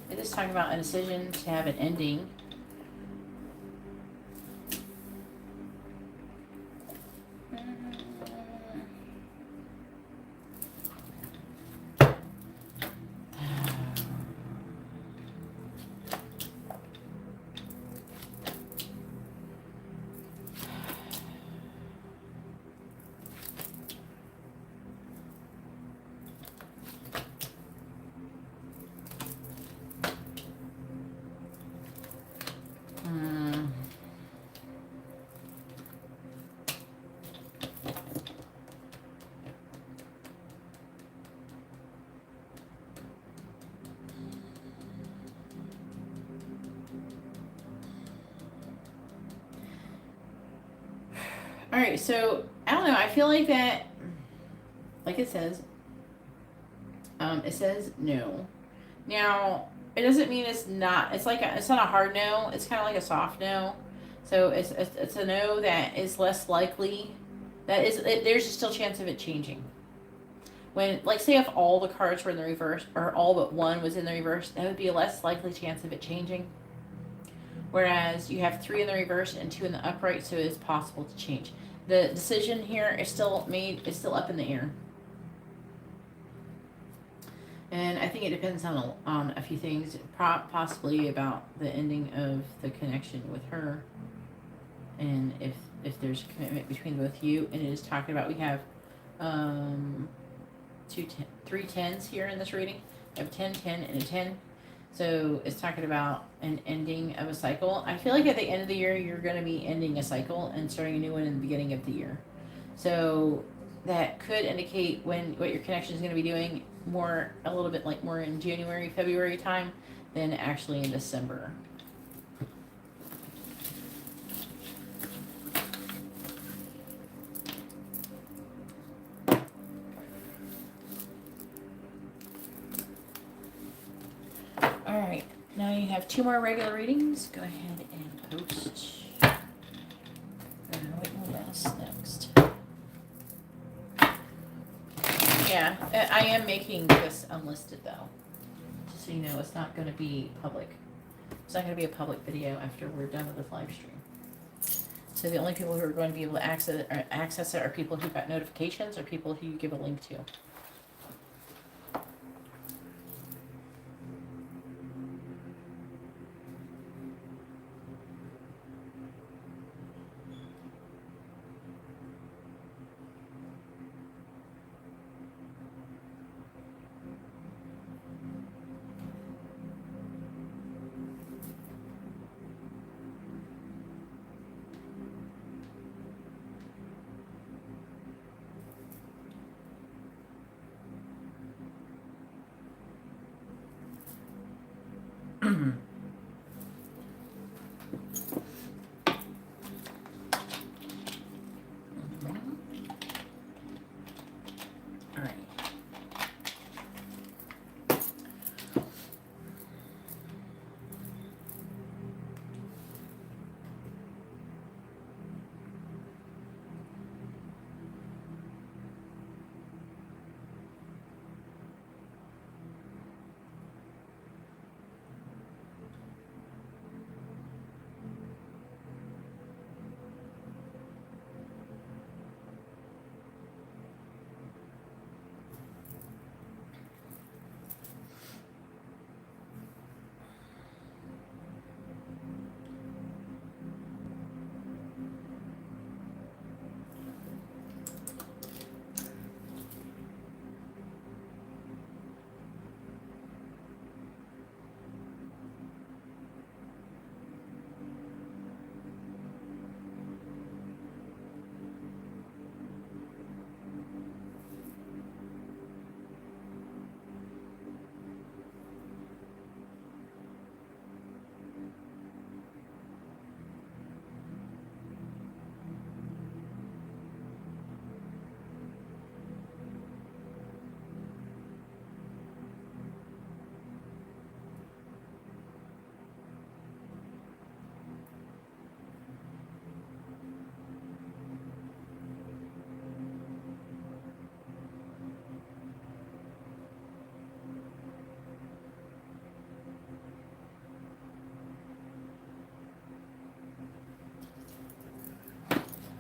It is talking about a decision to have an ending. Alright, so, I don't know, I feel like that, like it says no. Now, it doesn't mean it's not, it's not a hard no, it's kind of like a soft no. So it's a no that is less likely, there's still a chance of it changing. When, like, say if all the cards were in the reverse, or all but one was in the reverse, that would be a less likely chance of it changing. Whereas you have 3 in the reverse and 2 in the upright, so it is possible to change. The decision here is still up in the air. And I think it depends on a few things, possibly about the ending of the connection with her, and if there's a commitment between both you. And it is talking about, we have 3 10s here in this reading. We have 10, 10, and a 10. So it's talking about an ending of a cycle. I feel like at the end of the year, you're going to be ending a cycle and starting a new one in the beginning of the year. So that could indicate what your connection is going to be doing a little bit like more in January, February time than actually in December. Alright, now you have 2 more regular readings. Go ahead and post. What will last next? Yeah, I am making this unlisted though. Just so you know, it's not going to be public. It's not going to be a public video after we're done with this live stream. So the only people who are going to be able to access it are people who got notifications or people who you give a link to.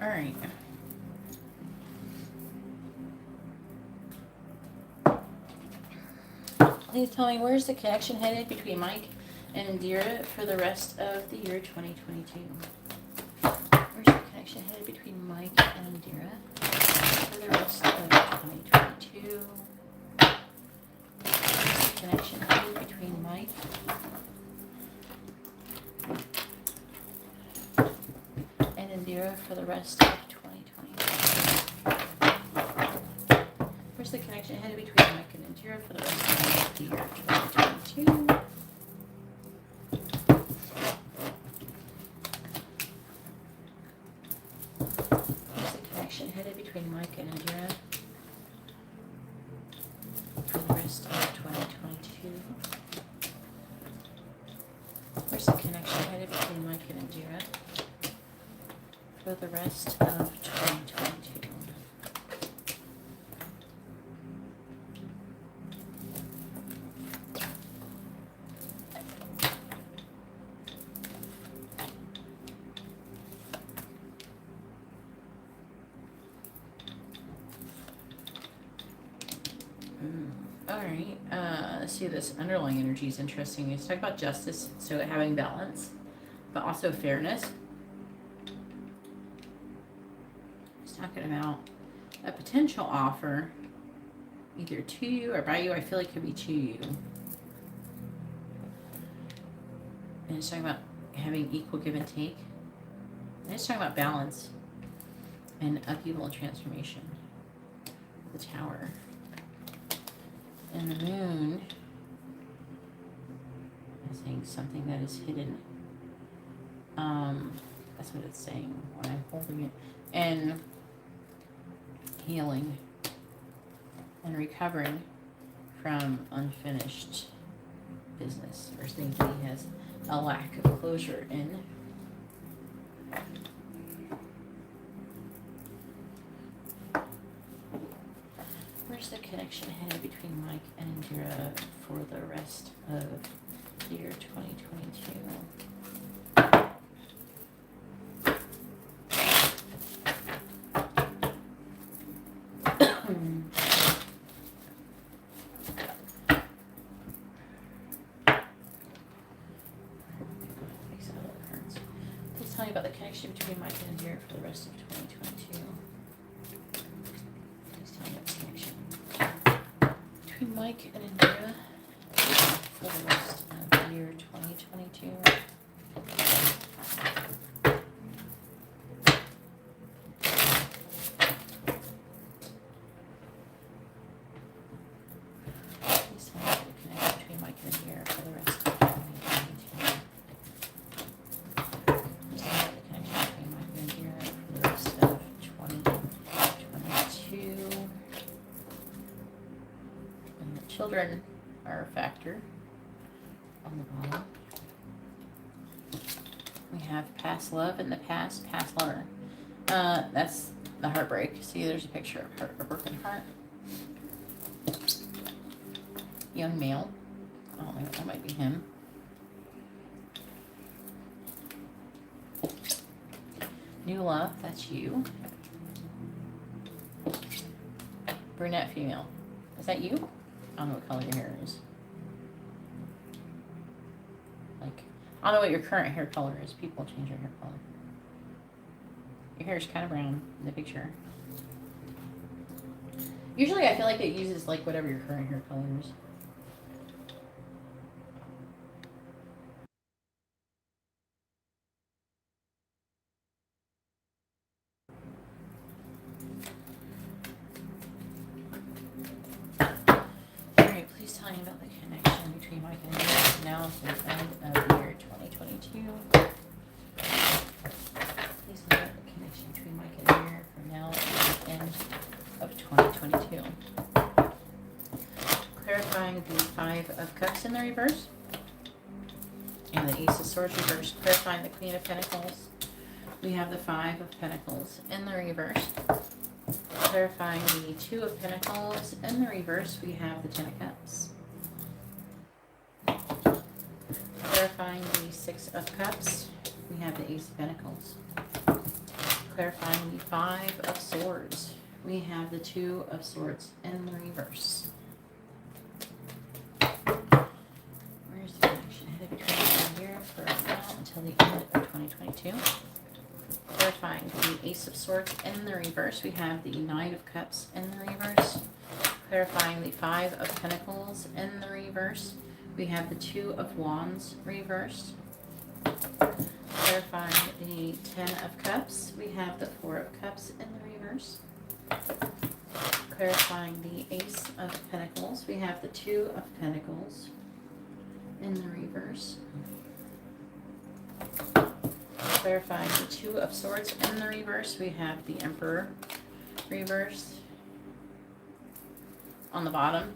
All right. Please tell me, where's the connection headed between Mike and Indira for the rest of the year 2022? Where's the connection headed between Mike and Indira for the rest of 2022? Where's the connection headed between Mike and Indira for the rest of 2022? Where's the connection headed between Mike and Indira for the rest of the year 2022? Where's headed between Mike and Indira for the rest of 2022? Where's the connection headed between Mike and Indira for the rest of 2022? All right. Let's see. This underlying energy is interesting. It's talking about justice, so having balance, but also fairness. It's talking about a potential offer, either to you or by you. I feel like it could be to you. And it's talking about having equal give and take. And it's talking about balance and upheaval and transformation. The Tower. And the Moon is saying something that is hidden. That's what it's saying when I'm holding it. And healing and recovering from unfinished business or things that he has a lack of closure in. Where's the connection headed between Mike and Indira for the rest of the year 2022? Please tell me about the connection between Mike and Indira for the rest of 2022. Between Mike and Indira for the rest of the year 2022. Please tell me about the connection between Mike and Indira for the rest of 2022. Please tell me about the connection between Mike and Indira for the rest of 2022. Children are a factor on the bottom. We have past love in the past lover. That's the heartbreak. See, there's a picture of a broken heart. Young male. Oh, that might be him. New love, that's you. Brunette female. Is that you? I don't know what color your hair is. Like, I don't know what your current hair color is. People change their hair color. Your hair is kind of brown in the picture. Usually I feel like it uses like whatever your current hair color is. Tell me about the connection between Mike and Indira from now to the end of the year 2022. Please tell me about the connection between Mike and Indira from now to the end of 2022. Clarifying the Five of Cups in the reverse and the Ace of Swords reverse. Clarifying the Queen of Pentacles. We have the Five of Pentacles in the reverse. Clarifying the Two of Pentacles in the reverse, we have the Ten of Cups. Clarifying the Six of Cups, we have the Ace of Pentacles. Clarifying the Five of Swords, we have the Two of Swords in the reverse. Where's the connection headed between here for now until the end of 2022? Clarifying the Ace of Swords in the reverse, we have the Knight of Cups in the reverse. Clarifying the Five of Pentacles in the reverse, we have the Two of Wands reversed. Clarifying the Ten of Cups, we have the Four of Cups in the reverse. Clarifying the Ace of Pentacles, we have the Two of Pentacles in the reverse. Clarifying the Two of Swords in the reverse, we have the Emperor reversed. On the bottom,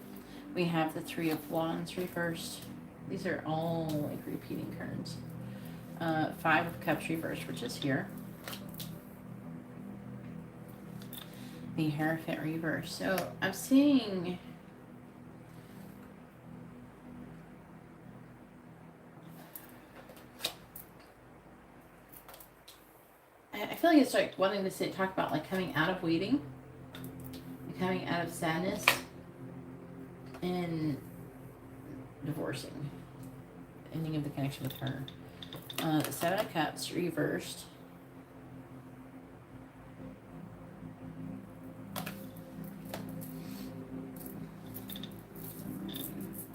we have the Three of Wands reversed. These are all like repeating cards. Five of Cups reversed, which is here. The Hierophant reversed. So I'm seeing I feel like it's like wanting to talk about like coming out of waiting, coming out of sadness, and divorcing. Ending of the connection with her. The Seven of Cups reversed.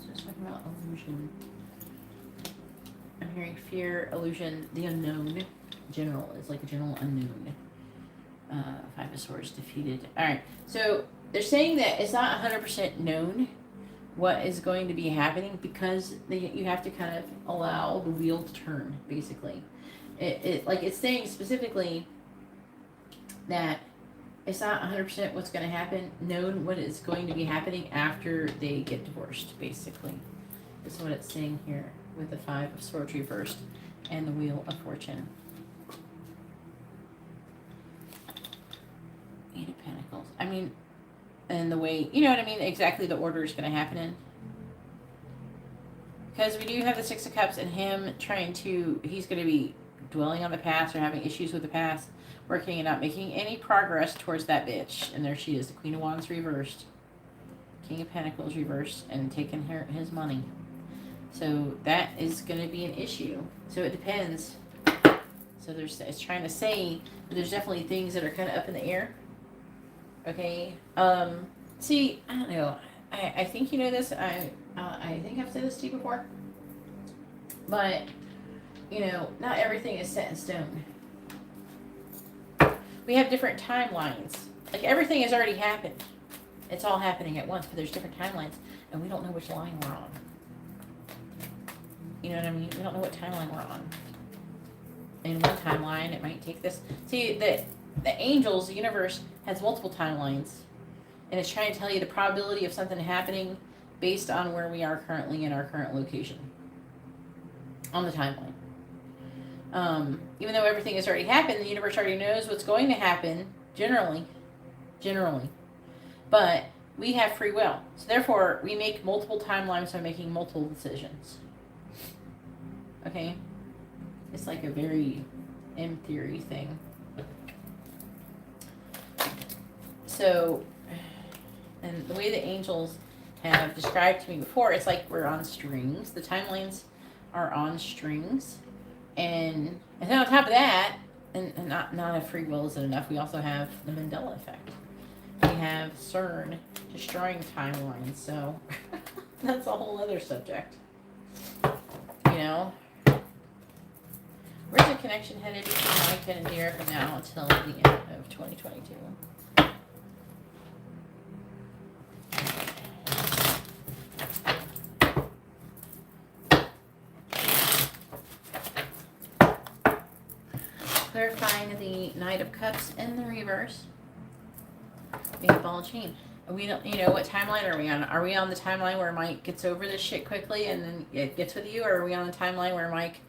Just talking about illusion. I'm hearing fear, illusion, the unknown. General is like a general unknown. Five of Swords defeated. All right, so they're saying that it's not 100% known what is going to be happening because you have to kind of allow the wheel to turn. Basically, it's saying specifically that it's not 100% what's going to happen. Known what is going to be happening after they get divorced. Basically, is what it's saying here with the Five of Swords reversed and the Wheel of Fortune. Eight of Pentacles. I mean, and the way, you know what I mean, exactly the order is going to happen in. Because we do have the Six of Cups and him he's going to be dwelling on the past or having issues with the past, working and not making any progress towards that bitch. And there she is, the Queen of Wands reversed, King of Pentacles reversed, and taking his money. So that is going to be an issue. So it depends. So it's trying to say that there's definitely things that are kind of up in the air. Okay. See, I don't know. I think you know this. I think I've said this to you before. But, you know, not everything is set in stone. We have different timelines. Like, everything has already happened. It's all happening at once, but there's different timelines, and we don't know which line we're on. You know what I mean? We don't know what timeline we're on. In one timeline, it might take this. See, the angels, the universe, has multiple timelines, and it's trying to tell you the probability of something happening based on where we are currently in our current location on the timeline. Even though everything has already happened, the universe already knows what's going to happen, generally. But we have free will. So therefore, we make multiple timelines by making multiple decisions. Okay? It's like a very M theory thing. So, and the way the angels have described to me before, it's like we're on strings. The timelines are on strings. And then on top of that, and not a free will isn't enough, we also have the Mandela effect. We have CERN destroying timelines. So, that's a whole other subject. You know? Where's the connection headed between Mike and Indira from now until the end of 2022? Clarifying the Knight of Cups in the reverse. We have Ball and Chain. We don't, you know, what timeline are we on? Are we on the timeline where Mike gets over this shit quickly and then it gets with you? Or are we on the timeline where Mike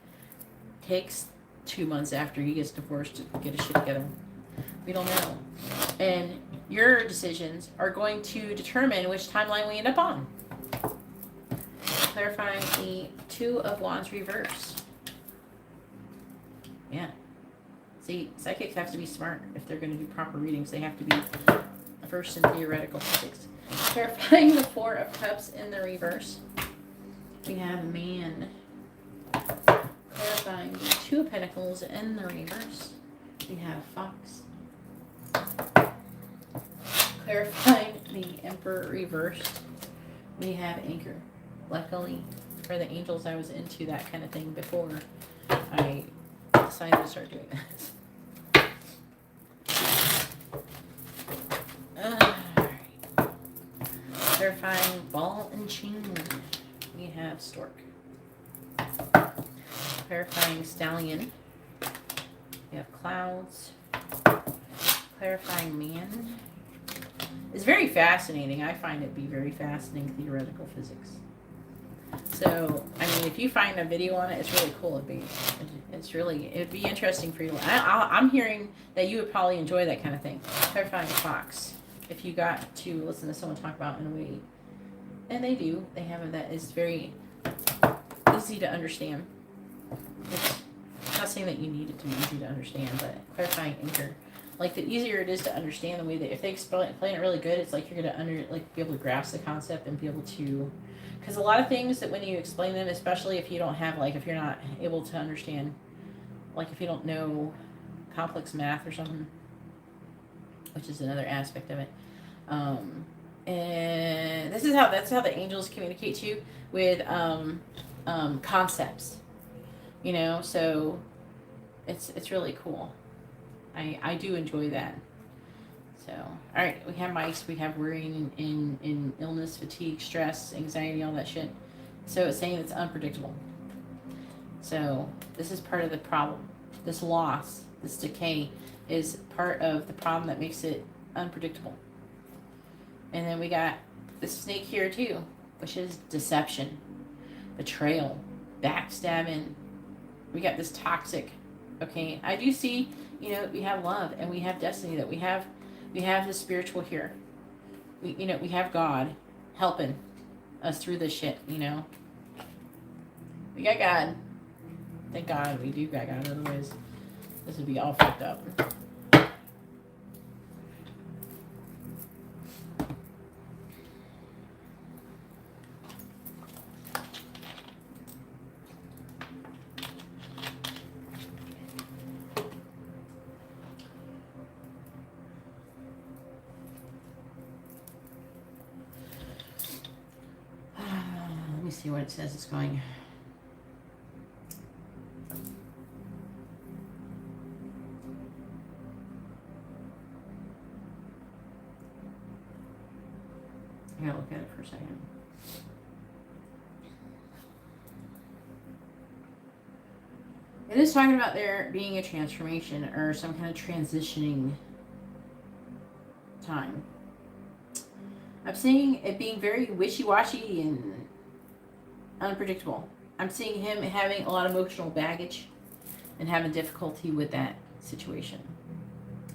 takes 2 months after he gets divorced to get his shit together? We don't know. And your decisions are going to determine which timeline we end up on. Clarifying the Two of Wands reverse. Yeah. See, psychics have to be smart. If they're going to do proper readings, they have to be versed in theoretical physics. Clarifying the Four of Cups in the reverse. We have Man. Clarifying the Two of Pentacles in the reverse. We have Fox. Clarifying the Emperor reversed. We have Anchor. Luckily, for the angels, I was into that kind of thing before I decided to start doing this. Alright. Clarifying Ball and Chain. We have Stork. Clarifying Stallion. We have Clouds. Clarifying Man. It's very fascinating. I find it to be very fascinating theoretical physics. So, I mean, if you find a video on it, it's really cool. It'd be interesting for you. I'm hearing that you would probably enjoy that kind of thing. Clarifying clocks. If you got to listen to someone talk about in a way, and they do, they have that is very easy to understand. It's not saying that you need it to be easy to understand, but clarifying anchor. Like, the easier it is to understand, the way that if they explain it really good, it's like you're gonna be able to grasp the concept and be able to, because a lot of things that when you explain them, especially if you don't have, like, if you're not able to understand, like if you don't know complex math or something, which is another aspect of it, and that's how the angels communicate to you with concepts, you know. So it's really cool. I do enjoy that. So, all right, we have mice, we have worrying in illness, fatigue, stress, anxiety, all that shit. So it's saying it's unpredictable. So this is part of the problem. This loss, this decay is part of the problem that makes it unpredictable. And then we got the snake here too, which is deception, betrayal, backstabbing. We got this toxic. Okay, I do see, you know, we have love and we have destiny, that we have the spiritual here. We have God helping us through this shit, you know. We got God. Thank God we do got God, otherwise this would be all fucked up. Let me see what it says it's going. I gotta look at it for a second. It is talking about there being a transformation or some kind of transitioning time. I'm seeing it being very wishy-washy and unpredictable. I'm seeing him having a lot of emotional baggage and having difficulty with that situation.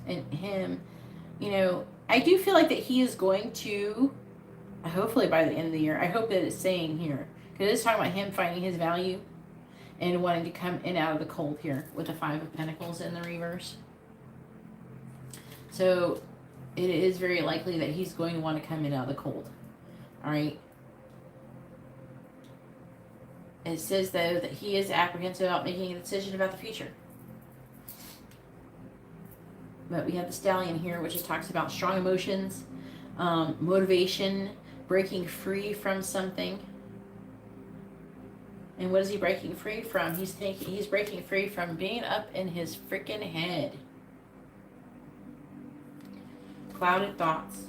And him, you know, I do feel like that he is going to, hopefully by the end of the year, I hope that it's saying here, because it's talking about him finding his value and wanting to come in out of the cold here with the Five of Pentacles in the reverse. So it is very likely that he's going to want to come in out of the cold. All right. It says, though, that he is apprehensive about making a decision about the future. But we have the Stallion here, which just talks about strong emotions, motivation, breaking free from something. And what is he breaking free from? He's breaking free from being up in his freaking head. Clouded thoughts.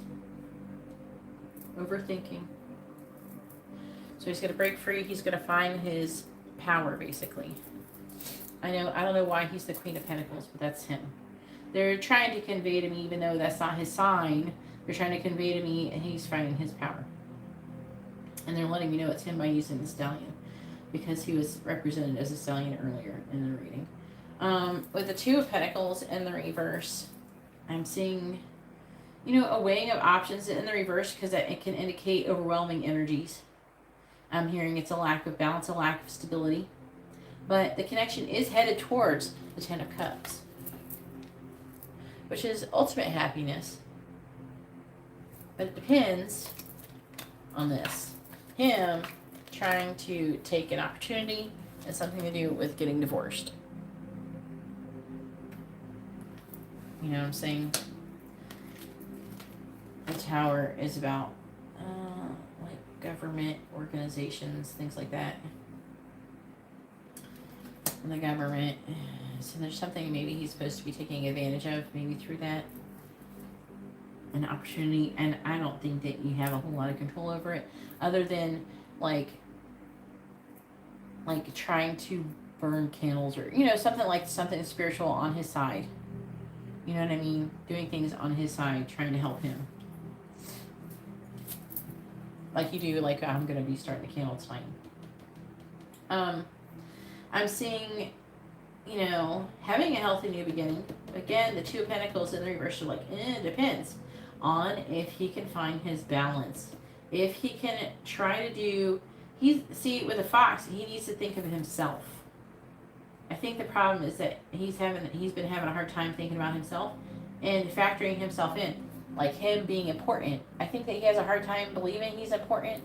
Overthinking. So he's going to break free. He's going to find his power, basically. I don't know why he's the Queen of Pentacles, but that's him. They're trying to convey to me, even though that's not his sign, they're trying to convey to me, and he's finding his power. And they're letting me know it's him by using the Stallion, because he was represented as a stallion earlier in the reading. With the Two of Pentacles in the reverse, I'm seeing, you know, a weighing of options in the reverse, because it can indicate overwhelming energies. I'm hearing it's a lack of balance, a lack of stability. But the connection is headed towards the Ten of Cups, which is ultimate happiness. But it depends on this. Him trying to take an opportunity and something to do with getting divorced. You know what I'm saying? The Tower is about like government organizations, things like that. And the government. So there's something maybe he's supposed to be taking advantage of, maybe through that. An opportunity, and I don't think that you have a whole lot of control over it, other than like trying to burn candles, or you know, something spiritual on his side. You know what I mean? Doing things on his side, trying to help him. like you do, like I'm going to be starting the candle tonight. I'm seeing, you know, having a healthy new beginning. Again, the Two of Pentacles in the reverse are like, it depends on if he can find his balance. If he can try to do, see, with a fox, he needs to think of himself. I think the problem is that he's been having a hard time thinking about himself and factoring himself in, like him being important. I think that he has a hard time believing he's important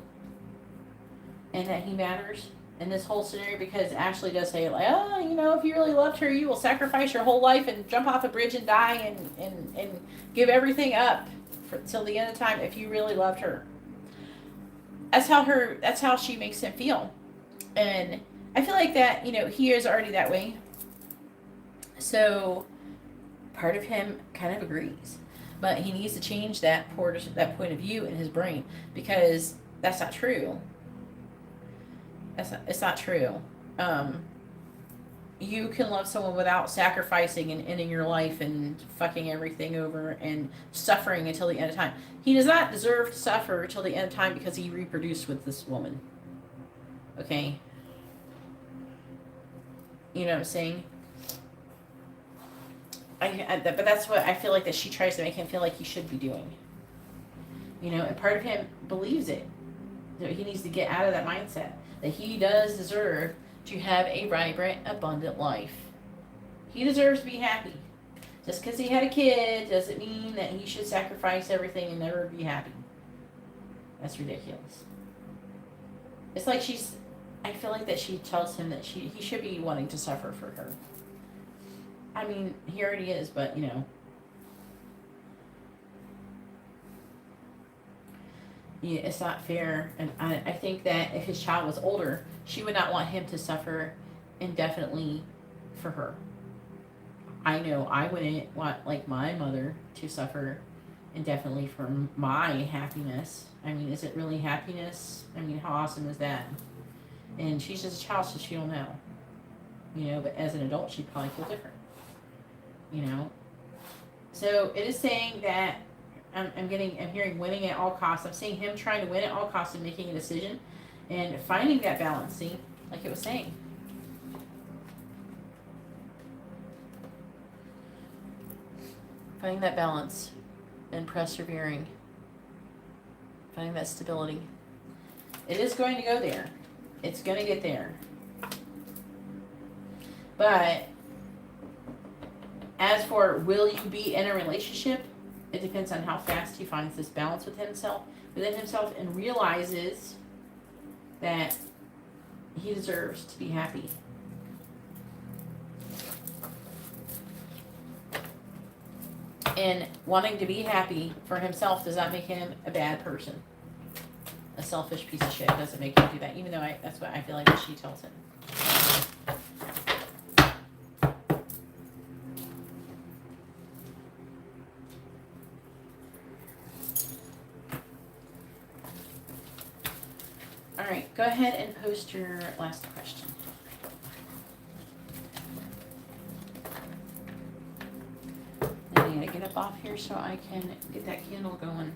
and that he matters in this whole scenario, because Ashley does say, like, oh, you know, if you really loved her, you will sacrifice your whole life and jump off a bridge and die and give everything up till the end of time if you really loved her. That's how she makes him feel. And I feel like that, you know, he is already that way. So part of him kind of agrees. But he needs to change that point of view in his brain, because that's not true. It's not true. You can love someone without sacrificing and ending your life and fucking everything over and suffering until the end of time. He does not deserve to suffer until the end of time because he reproduced with this woman. Okay? You know what I'm saying? But that's what I feel like that she tries to make him feel like he should be doing. You know, and part of him believes it. So he needs to get out of that mindset that he does deserve to have a vibrant, abundant life. He deserves to be happy. Just because he had a kid doesn't mean that he should sacrifice everything and never be happy. That's ridiculous. It's like I feel like that she tells him that he should be wanting to suffer for her. I mean, he already is, but, you know. Yeah, it's not fair. And I think that if his child was older, she would not want him to suffer indefinitely for her. I know I wouldn't want, like, my mother to suffer indefinitely for my happiness. I mean, is it really happiness? I mean, how awesome is that? And she's just a child, so she don't know. You know, but as an adult, she'd probably feel different. You know? So it is saying that I'm hearing winning at all costs. I'm seeing him trying to win at all costs and making a decision and finding that balance. See, like it was saying. Finding that balance and persevering. Finding that stability. It is going to go there. It's going to get there. But as for will you be in a relationship, it depends on how fast he finds this balance within himself and realizes that he deserves to be happy. And wanting to be happy for himself does not make him a bad person. A selfish piece of shit doesn't make him do that, even though that's what I feel like she tells him. All right, go ahead and post your last question. I need to get up off here so I can get that candle going.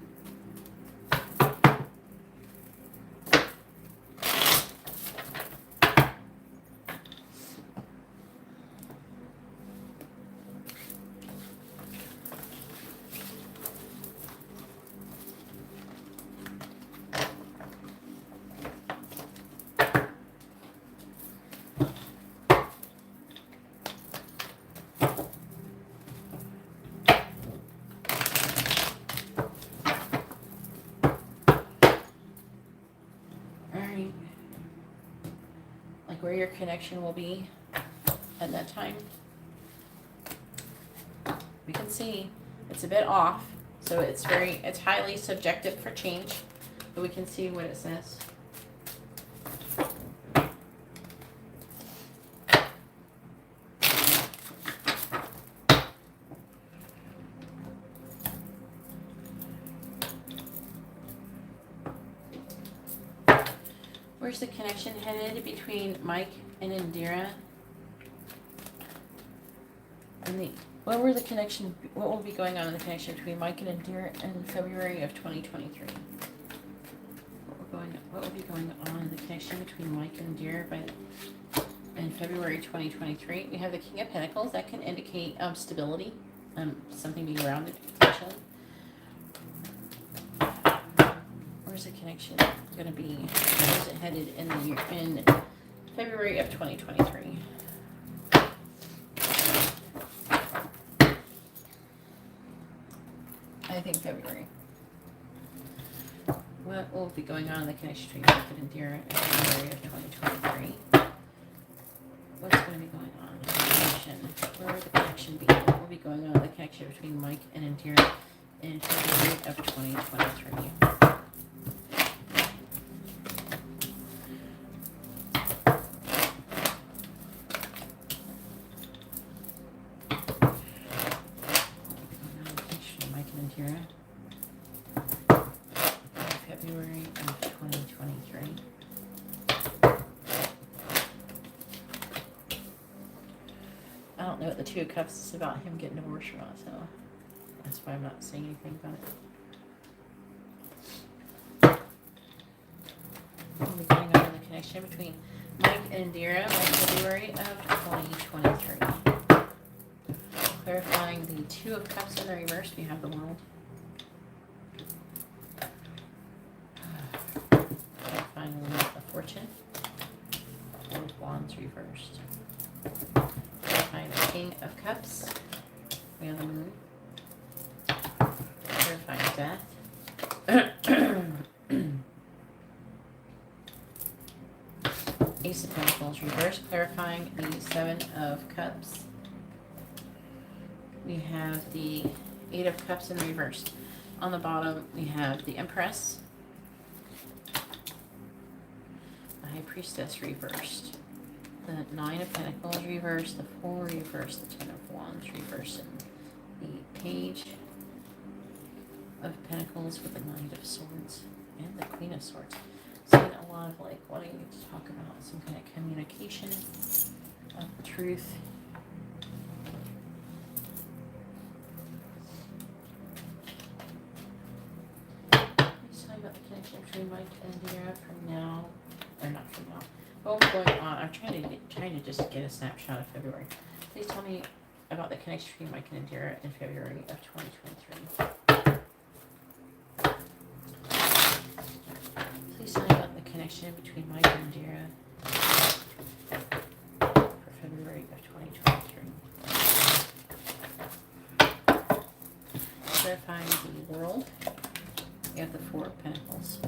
Where your connection will be at that time. We can see it's a bit off, so it's highly subjective for change, but we can see what it says. Where's the connection headed between Mike and Indira? What will be going on in the connection between Mike and Indira in February of 2023? What will will be going on in the connection between Mike and Indira in February 2023. We have the King of Pentacles. That can indicate stability, something being grounded potentially. Where's the connection going to be? Where's it headed in the year in February of 2023? I think February. What will be going on in the connection between Mike and Indira in February of 2023? What's going to be going on in the connection? Where will the connection be? What will be going on in the connection between Mike and Indira in February of 2023? February of 2023. I don't know what the Two of Cups is about, him getting divorced or not, so that's why I'm not saying anything about it. What will be going on in the connection between Mike and Indira in February of 2023? Clarifying the Two of Cups in the reverse, we have the World. Clarifying the Wheel of Fortune. Four of Wands reversed. Clarifying the King of Cups. We have the Moon. Clarifying Death. Ace of Pentacles reversed. Clarifying the Seven of Cups. We have the Eight of Cups in reverse. On the bottom, we have the Empress, the High Priestess reversed, the Nine of Pentacles reversed, the Four reversed, the Ten of Wands reversed, and the Page of Pentacles with the Knight of Swords and the Queen of Swords. Seeing a lot of like wanting to talk about some kind of communication of the truth. About the connection between Mike and Indira from now, or not from now. What was going on? I'm trying to just get a snapshot of February. Please tell me about the connection between Mike and Indira in February of 2023. Please tell me about the connection between Mike and Indira for February of 2023. Clarifying the World. We have the Four of Pentacles.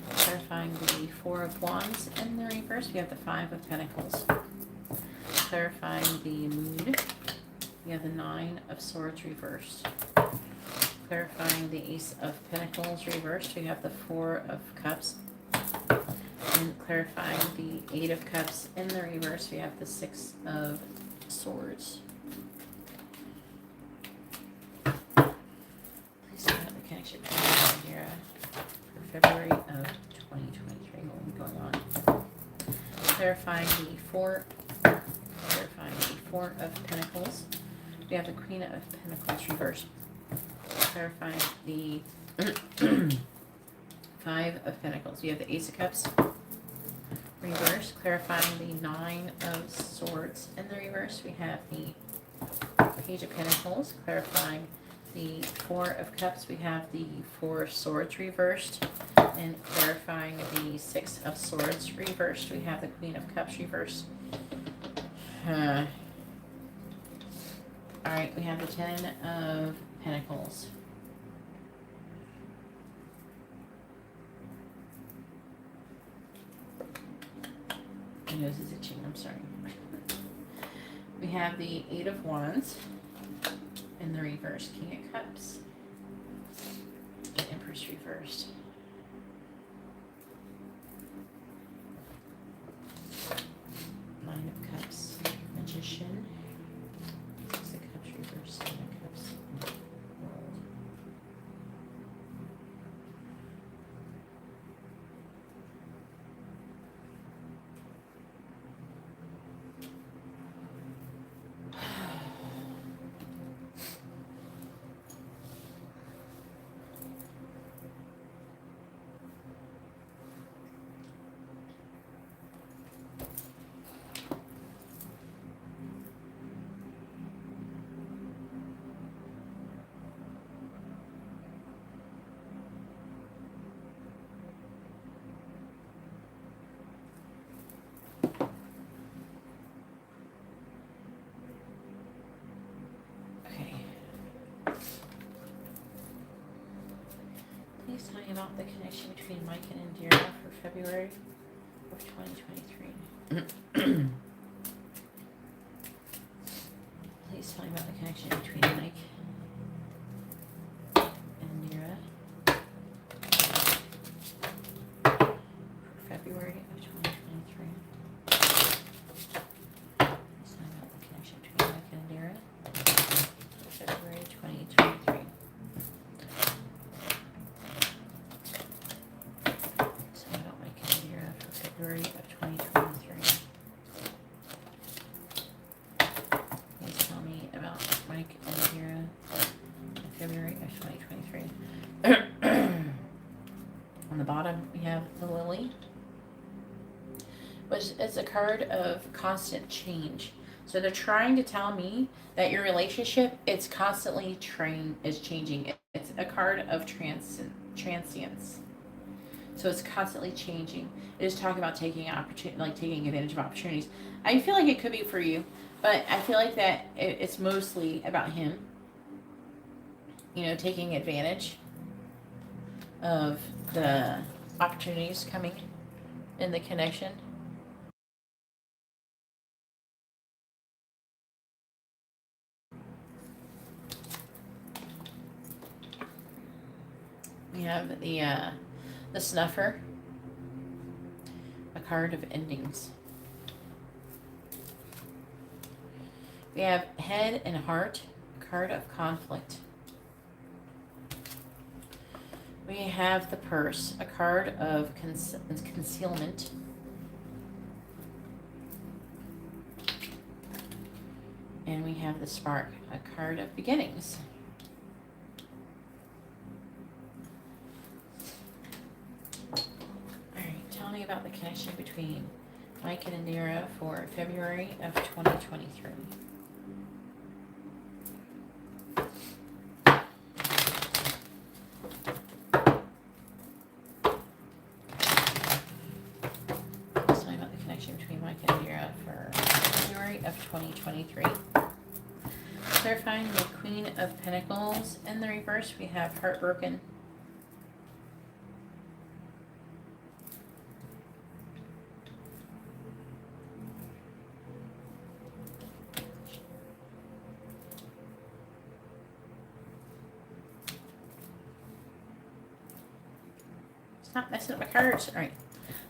Clarifying the Four of Wands in the reverse, we have the Five of Pentacles. Clarifying the Mood, we have the Nine of Swords reversed. Clarifying the Ace of Pentacles reversed, we have the Four of Cups. And clarifying the Eight of Cups in the reverse, we have the Six of Swords. Connection between Indira for February of 2023. What will be going on? Clarifying the Four of Pentacles. We have the Queen of Pentacles reversed. Clarifying the Five of Pentacles. We have the Ace of Cups reversed. Clarifying the Nine of Swords in the reverse. We have the Page of Pentacles. Clarifying the Four of Cups, we have the Four of Swords reversed, and clarifying the Six of Swords reversed, we have the Queen of Cups reversed. Alright, we have the Ten of Pentacles. My nose is itching, I'm sorry. We have the Eight of Wands in the reverse, King of Cups, the Empress reversed. Nine of Cups, Magician, Six of Cups reversed, Seven of Cups, World. about the connection between Mike and Indira for February of 2023. Please tell me about the connection between Mike and Indira for February of 2023. Please tell me about the connection between Mike and Indira for February 2023. February of 2023. Please tell me about Mike and Indira in February of 2023. On the bottom, we have the Lily, which is a card of constant change. So they're trying to tell me that your relationship, it's constantly changing. It's a card of transience. So it's constantly changing. It is talking about taking advantage of opportunities. I feel like it could be for you, but I feel like that it's mostly about him. You know, taking advantage of the opportunities coming in the connection. We have the Snuffer, a card of endings. We have Head and Heart, a card of conflict. We have the Purse, a card of concealment. And we have the Spark, a card of beginnings. About the connection between Mike and Indira for February of 2023. Let's talk about the connection between Mike and Indira for February of 2023. Clarifying the Queen of Pentacles. In the reverse, we have Heartbroken. Not messing up my cards. All right.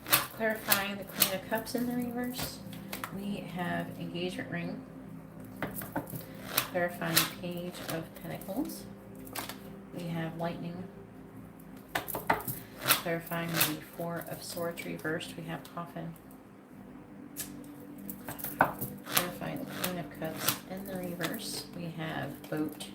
Clarifying the Queen of Cups in the reverse. We have Engagement Ring. Clarifying Page of Pentacles. We have Lightning. Clarifying the Four of Swords reversed. We have Coffin. Clarifying the Queen of Cups in the reverse. We have Boat.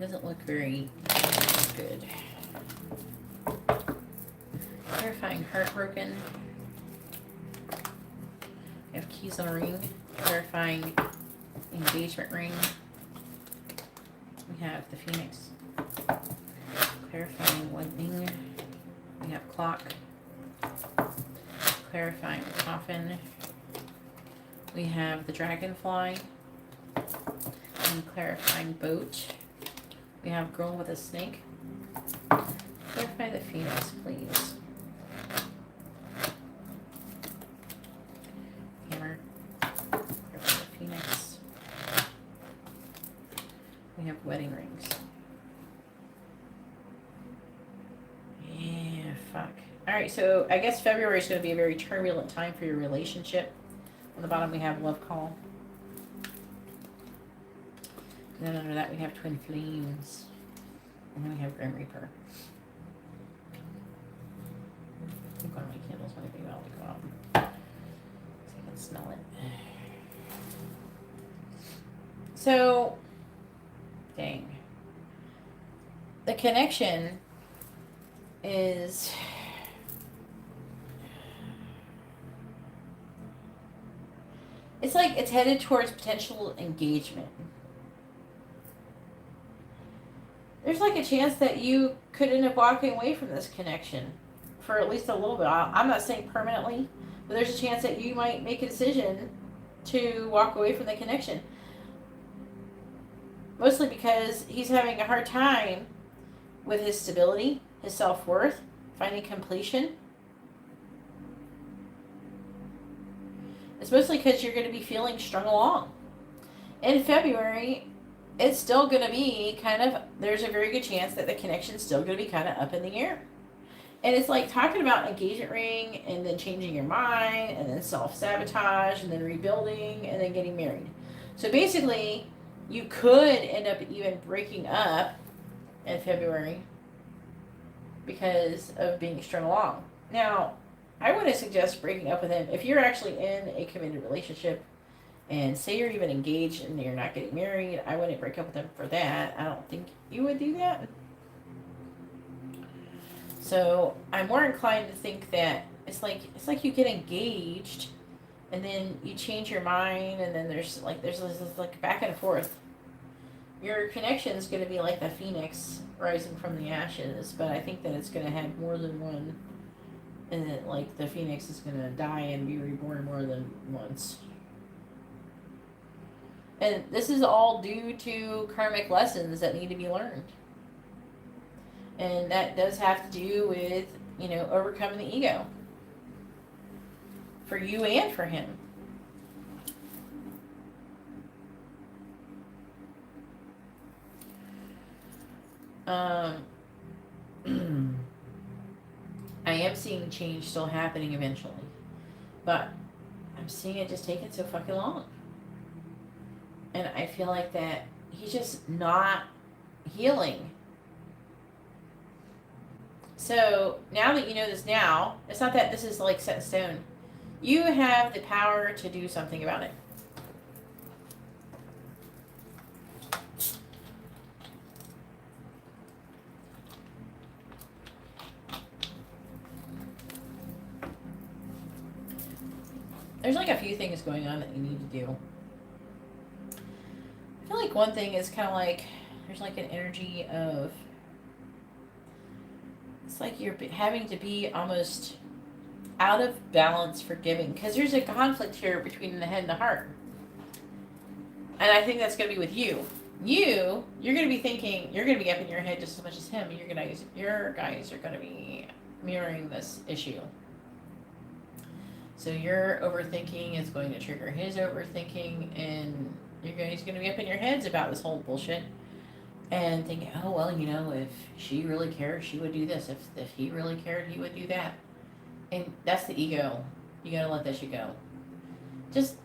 Doesn't look very good. Clarifying Heartbroken. We have Keys on a Ring. Clarifying Engagement Ring. We have the Phoenix. Clarifying Lightning. We have Clock. Clarifying Coffin. We have the Dragonfly. And clarifying Boat. We have Girl with a Snake. Clarify the Phoenix, please. Hammer. Clarify the Phoenix. We have Wedding Rings. Yeah, fuck. Alright, so I guess February is going to be a very turbulent time for your relationship. On the bottom we have Love Call. And then under that we have Twin Flames. And then we have Grim Reaper. I think one of my candles might be about to go out. So I can smell it. So, dang. The connection is... It's like it's headed towards potential engagement. There's like a chance that you could end up walking away from this connection for at least a little bit. I'm not saying permanently, but there's a chance that you might make a decision to walk away from the connection. Mostly because he's having a hard time with his stability, his self-worth, finding completion. It's mostly because you're going to be feeling strung along. In February, it's still going to be kind of, there's a very good chance that the connection's still going to be kind of up in the air. And it's like talking about an engagement ring and then changing your mind and then self-sabotage and then rebuilding and then getting married. So basically, you could end up even breaking up in February because of being strung along. Now, I wouldn't suggest breaking up with him if you're actually in a committed relationship and say you're even engaged and you're not getting married. I wouldn't break up with him for that. I don't think you would do that. So I'm more inclined to think that it's like you get engaged and then you change your mind and then there's this like back and forth. Your connection is going to be like the phoenix rising from the ashes, but I think that it's going to have more than one, and that like the phoenix is going to die and be reborn more than once. And this is all due to karmic lessons that need to be learned. And that does have to do with, overcoming the ego. For you and for him. I am seeing change still happening eventually. But I'm seeing it just taking so fucking long. And I feel like that he's just not healing. So now that you know this now, it's not that this is like set in stone. You have the power to do something about it. There's like a few things going on that you need to do. I feel like one thing is kind of like, there's like an energy of, it's like you're having to be almost out of balance forgiving. Because there's a conflict here between the head and the heart. And I think that's going to be with you. You're going to be thinking, you're going to be up in your head just as much as him. Your guys are going to be mirroring this issue. So your overthinking is going to trigger his overthinking, and he's going to be up in your heads about this whole bullshit. And thinking, oh, well, if she really cared, she would do this. If he really cared, he would do that. And that's the ego. You gotta let that shit go. Just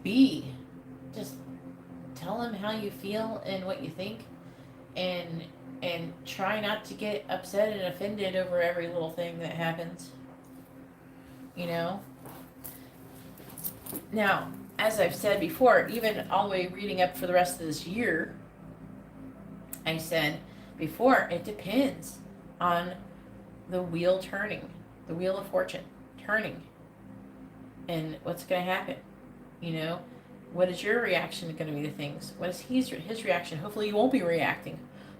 tell him how you feel and what you think. And try not to get upset and offended over every little thing that happens. Now, as I've said before, even all the way reading up for the rest of this year, I said before, it depends on the wheel turning, the wheel of fortune turning, and what's going to happen. What is your reaction going to be to things? What is his reaction? Hopefully you won't be reacting.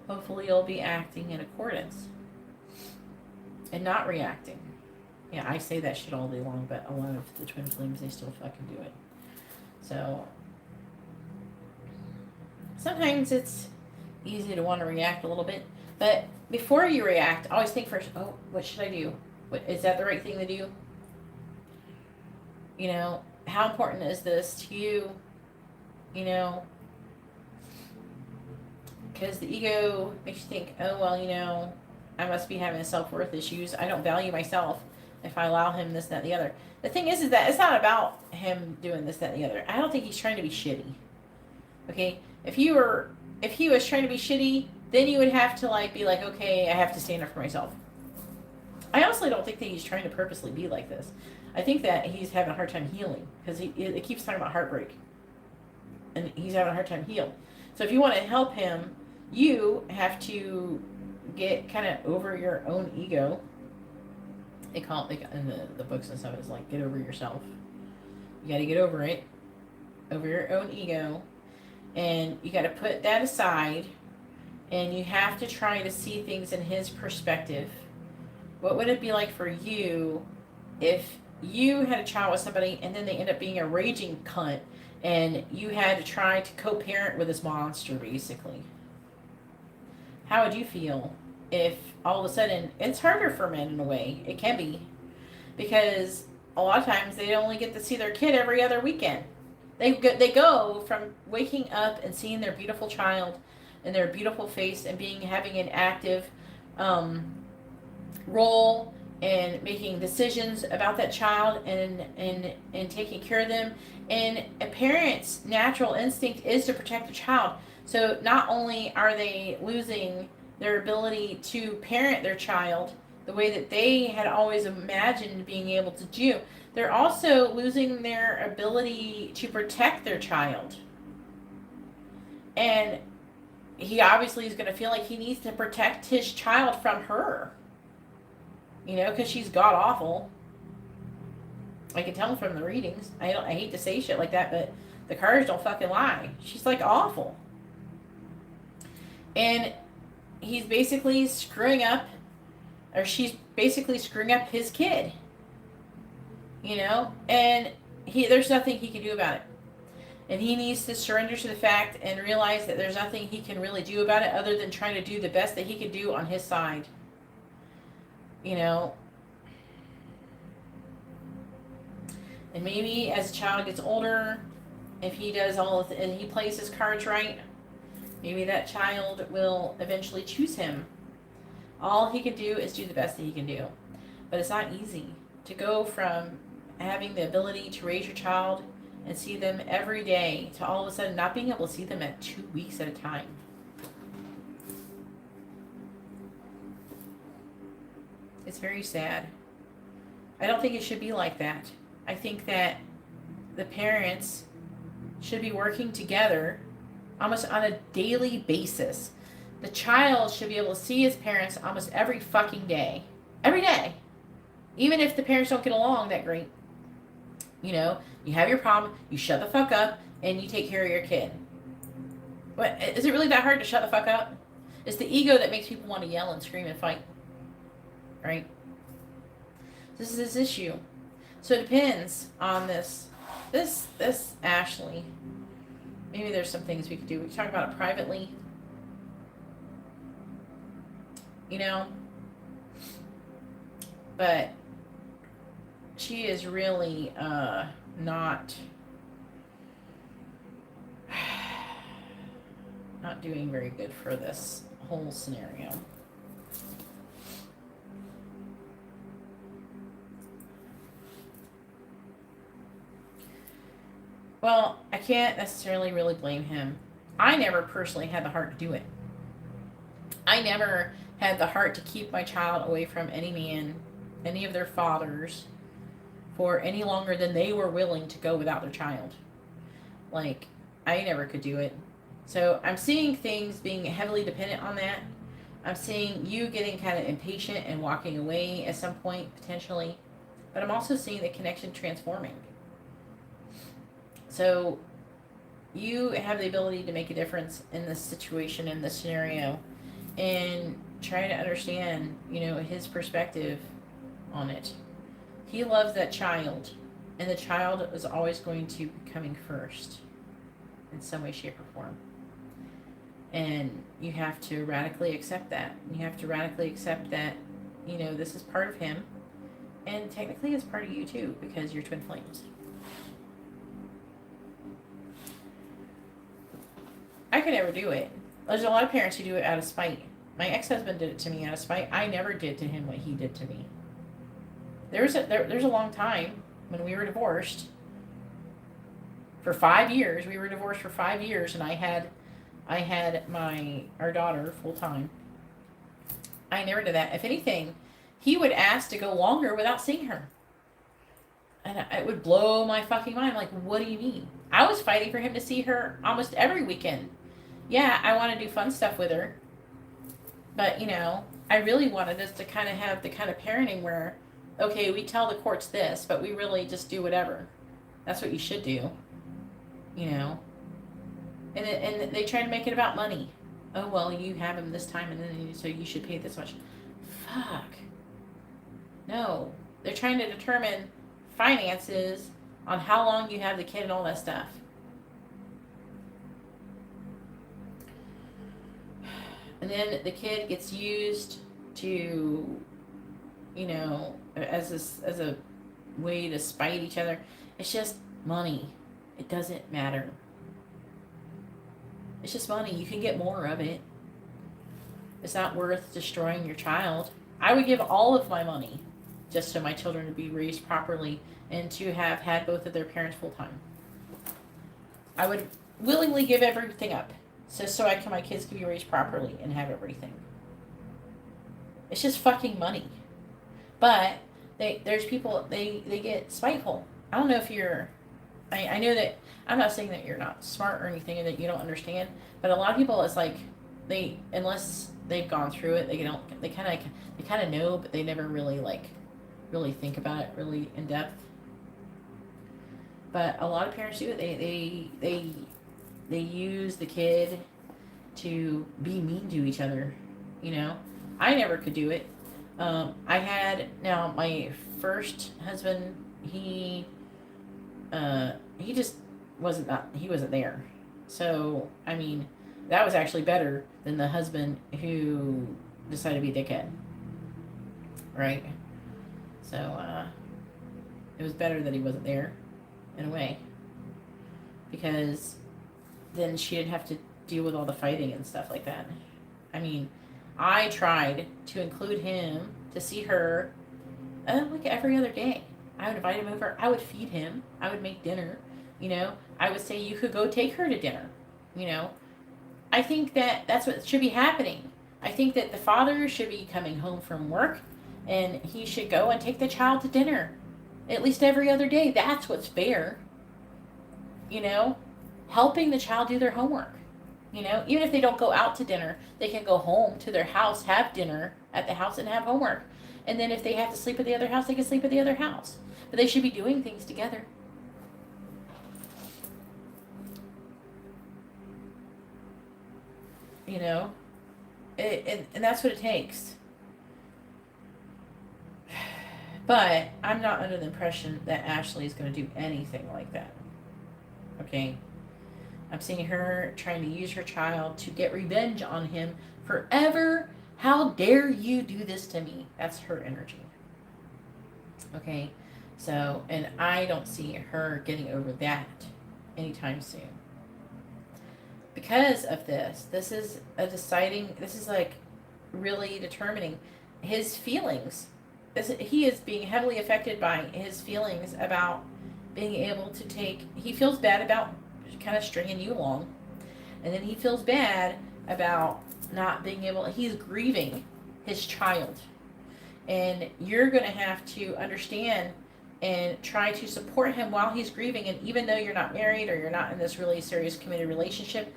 Hopefully you'll be acting in accordance and not reacting. Yeah, I say that shit all day long, but a lot of the twin flames, they still fucking do it. So sometimes it's easy to want to react a little bit, but before you react, always think first, oh, what should I do? Is that the right thing to do? How important is this to you? Because the ego makes you think, oh, well, I must be having self-worth issues. I don't value myself if I allow him this, that, and the other. The thing is that it's not about him doing this, that, and the other. I don't think he's trying to be shitty. Okay? If he was trying to be shitty, then you would have to be like, okay, I have to stand up for myself. I honestly don't think that he's trying to purposely be like this. I think that he's having a hard time healing because it keeps talking about heartbreak. And he's having a hard time healing. So if you want to help him, you have to get kind of over your own ego. They call it, in the books and stuff, it's like, get over yourself. You got to get over it. Over your own ego. And you got to put that aside. And you have to try to see things in his perspective. What would it be like for you if you had a child with somebody and then they end up being a raging cunt and you had to try to co-parent with this monster, basically. How would you feel if all of a sudden it's harder for men in a way? It can be, because a lot of times they only get to see their kid every other weekend. They go from waking up and seeing their beautiful child and their beautiful face and having an active role and making decisions about that child and taking care of them. And a parent's natural instinct is to protect the child. So not only are they losing their ability to parent their child the way that they had always imagined being able to do, they're also losing their ability to protect their child. And he obviously is going to feel like he needs to protect his child from her. You know, because she's god awful. I can tell from the readings. I hate to say shit like that, but the cards don't fucking lie. She's like awful. And he's basically screwing up, or she's basically screwing up his kid. You know, and there's nothing he can do about it. And he needs to surrender to the fact and realize that there's nothing he can really do about it other than trying to do the best that he can do on his side. You know, and maybe as a child gets older, if he does and he plays his cards right, maybe that child will eventually choose him. All he can do is do the best that he can do. But it's not easy to go from having the ability to raise your child and see them every day to all of a sudden not being able to see them at 2 weeks at a time. It's very sad. I don't think it should be like that. I think that the parents should be working together almost on a daily basis. The child should be able to see his parents almost every fucking day. Every day. Even if the parents don't get along that great. You know, you have your problem, you shut the fuck up, and you take care of your kid. What, is it really that hard to shut the fuck up? It's the ego that makes people want to yell and scream and fight. Right? This is this issue. So it depends on this Ashley. Maybe there's some things we could do. We can talk about it privately. You know? But she is really not doing very good for this whole scenario. Well, I can't necessarily really blame him. I never personally had the heart to do it. I never had the heart to keep my child away from any man, any of their fathers, for any longer than they were willing to go without their child. Like, I never could do it. So I'm seeing things being heavily dependent on that. I'm seeing you getting kind of impatient and walking away at some point, potentially. But I'm also seeing the connection transforming. So you have the ability to make a difference in this situation, in this scenario, and try to understand, you know, his perspective on it. He loves that child, and the child is always going to be coming first in some way, shape, or form. And you have to radically accept that. You have to radically accept that, you know, this is part of him, and technically it's part of you too, because you're twin flames. I could never do it. There's a lot of parents who do it out of spite. My ex-husband did it to me out of spite. I never did to him what he did to me. There's a long time when we were divorced. For 5 years, we were divorced for 5 years, and I had our daughter full time. I never did that. If anything, he would ask to go longer without seeing her, and it would blow my fucking mind. I'm like, what do you mean? I was fighting for him to see her almost every weekend. Yeah, I want to do fun stuff with her, but, you know, I really wanted us to kind of have the kind of parenting where, okay, we tell the courts this, but we really just do whatever. That's what you should do, you know. And they try to make it about money. Oh, well, you have him this time, and then so you should pay this much. Fuck. No. They're trying to determine finances on how long you have the kid and all that stuff. And then the kid gets used to, you know, as a way to spite each other. It's just money. It doesn't matter. It's just money. You can get more of it. It's not worth destroying your child. I would give all of my money just so my children to be raised properly and to have had both of their parents full time. I would willingly give everything up so my kids can be raised properly and have everything. It's just fucking money. But there's people, they get spiteful. I don't know if you're, I know that, I'm not saying that you're not smart or anything and that you don't understand, but a lot of people, it's like, unless they've gone through it, they kind of know, but they never really think about it really in depth. But a lot of parents do it. They use the kid to be mean to each other. You know, I never could do it. Now my first husband, he just wasn't there. So I mean, that was actually better than the husband who decided to be a dickhead. Right? So it was better that he wasn't there, in a way, because then she didn't have to deal with all the fighting and stuff like that. I mean, I tried to include him to see her like every other day. I would invite him over. I would feed him. I would make dinner. You know, I would say you could go take her to dinner. You know, I think that that's what should be happening. I think that the father should be coming home from work and he should go and take the child to dinner at least every other day. That's what's fair. You know, helping the child do their homework. You know, even if they don't go out to dinner, they can go home to their house, have dinner at the house, and have homework. And then if they have to sleep at the other house, they can sleep at the other house. But they should be doing things together. You know, and that's what it takes. But I'm not under the impression that Ashley is going to do anything like that. Okay? I'm seeing her trying to use her child to get revenge on him forever. How dare you do this to me? That's her energy. Okay? So, and I don't see her getting over that anytime soon. Because of this is like really determining his feelings. He is being heavily affected by his feelings about being able to he feels bad about kind of stringing you along, and then he feels bad about not being able, he's grieving his child, and you're going to have to understand and try to support him while he's grieving. And even though you're not married or you're not in this really serious committed relationship,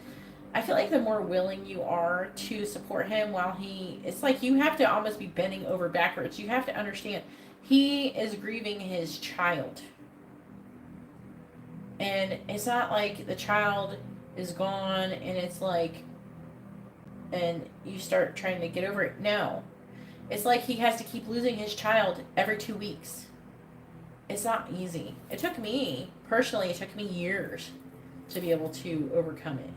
I feel like the more willing you are to support him while it's like you have to almost be bending over backwards. You have to understand he is grieving his child. And it's not like the child is gone and it's like, and you start trying to get over it. No. It's like he has to keep losing his child every 2 weeks. It's not easy. It took me years to be able to overcome it.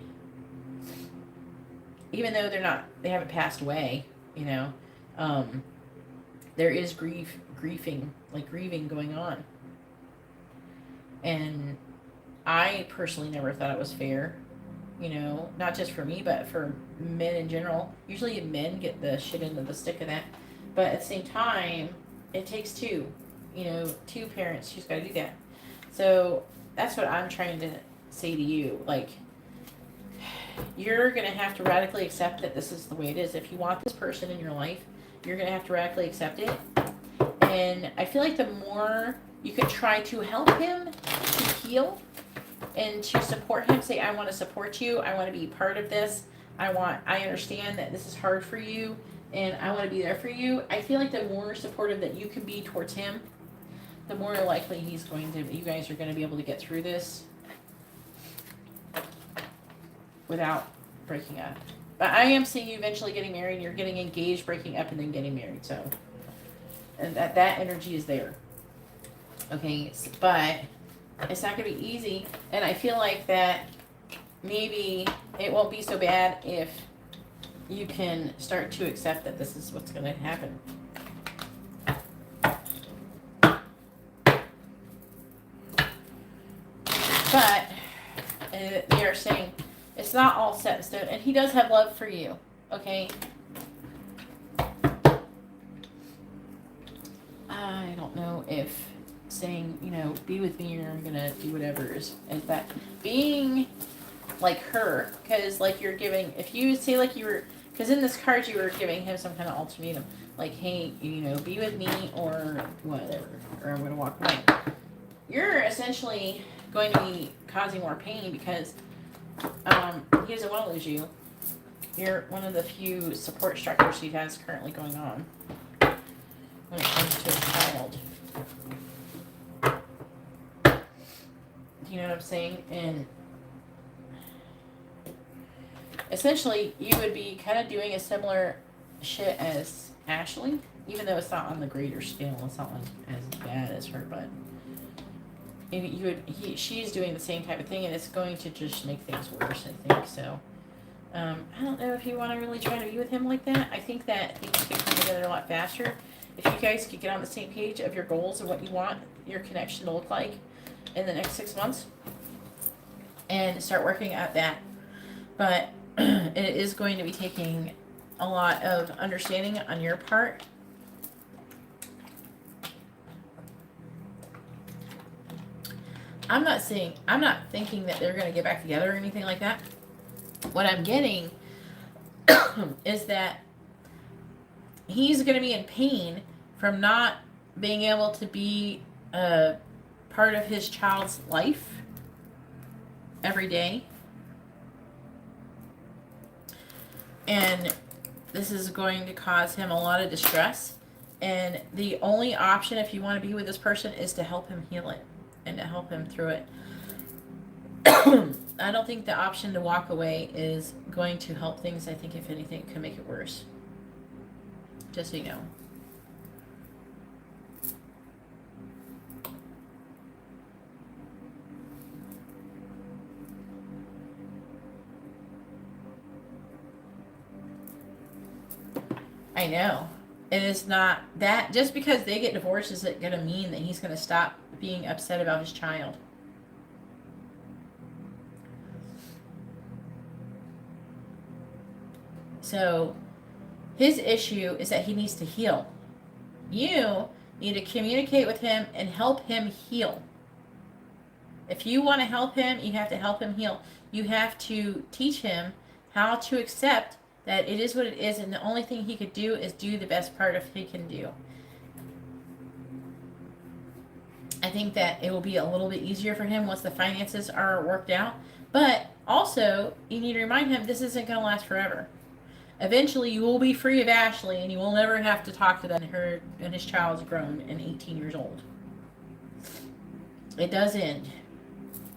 Even though they haven't passed away, you know, there is grieving going on. And I personally never thought it was fair, you know, not just for me, but for men in general. Usually men get the shit into the stick of that. But at the same time, it takes two parents who's got to do that. So that's what I'm trying to say to you. Like, you're going to have to radically accept that this is the way it is. If you want this person in your life, you're going to have to radically accept it. And I feel like the more you can try to help him to heal and to support him, say, I want to support you. I want to be part of this. I understand that this is hard for you and I want to be there for you. I feel like the more supportive that you can be towards him, the more likely you guys are going to be able to get through this without breaking up. But I am seeing you eventually getting married. You're getting engaged, breaking up, and then getting married. So, and that energy is there. Okay, but it's not going to be easy. And I feel like that maybe it won't be so bad if you can start to accept that this is what's going to happen. But they are saying it's not all set in stone, and he does have love for you. Okay. I don't know if saying, you know, be with me or I'm gonna do whatever is that being like her, because like you're giving, if you say like you were, because in this card you were giving him some kind of ultimatum, like, hey, you know, be with me or whatever, or I'm gonna walk away. You're essentially going to be causing more pain because he doesn't want to lose you. You're one of the few support structures he has currently going on when it comes to a child. You know what I'm saying? And essentially, you would be kind of doing a similar shit as Ashley, even though it's not on the greater scale. It's not like as bad as her, but she's doing the same type of thing, and it's going to just make things worse, I think. So, I don't know if you want to really try to be with him like that. I think that things could come together a lot faster if you guys could get on the same page of your goals and what you want your connection to look like in the next 6 months, and start working at that. But it is going to be taking a lot of understanding on your part. I'm not thinking that they're going to get back together or anything like that. What I'm getting is that he's going to be in pain from not being able to be a part of his child's life every day. And this is going to cause him a lot of distress. And the only option, if you want to be with this person, is to help him heal it and to help him through it. I don't think the option to walk away is going to help things. I think, if anything, it could make it worse. Just so you know. I know. It is not that just because they get divorced is it going to mean that he's going to stop being upset about his child. So his issue is that he needs to heal. You need to communicate with him and help him heal. If you want to help him, you have to help him heal. You have to teach him how to accept that it is what it is, and the only thing he could do is do the best part of he can do. I think that it will be a little bit easier for him once the finances are worked out. But also, you need to remind him this isn't going to last forever. Eventually, you will be free of Ashley, and you will never have to talk to them. Her and his child's grown and 18 years old. It does end.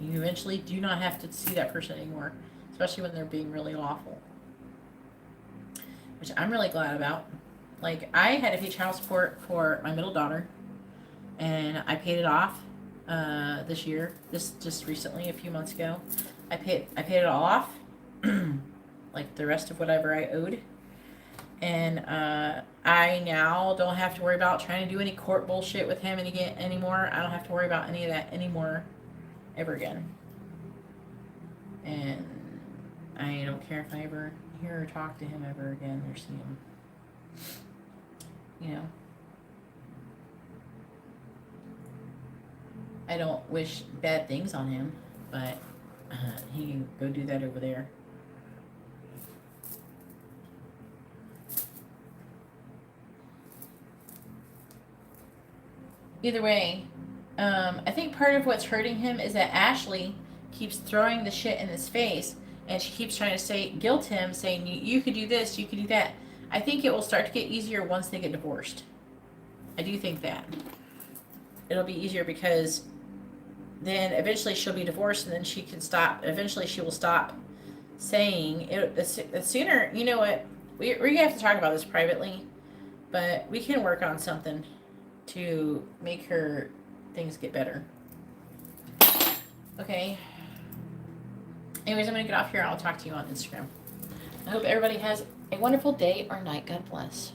You eventually do not have to see that person anymore, especially when they're being really awful. Which I'm really glad about. Like, I had to pay child support for my middle daughter, and I paid it off this year. This just recently, a few months ago. I paid it all off, like the rest of whatever I owed. And I now don't have to worry about trying to do any court bullshit with him anymore. I don't have to worry about any of that anymore, ever again. And I don't care if I ever hear or talk to him ever again or see him. You know. I don't wish bad things on him, but he can go do that over there. Either way, I think part of what's hurting him is that Ashley keeps throwing the shit in his face, and she keeps trying to guilt him, saying, you could do this, you could do that. I think it will start to get easier once they get divorced. I do think that. It'll be easier because then eventually she'll be divorced, and then she can stop. Eventually she will stop saying it. The sooner, you know what, we're going to have to talk about this privately, but we can work on something to make her things get better. Okay. Anyways, I'm going to get off here. I'll talk to you on Instagram. I hope everybody has a wonderful day or night. God bless.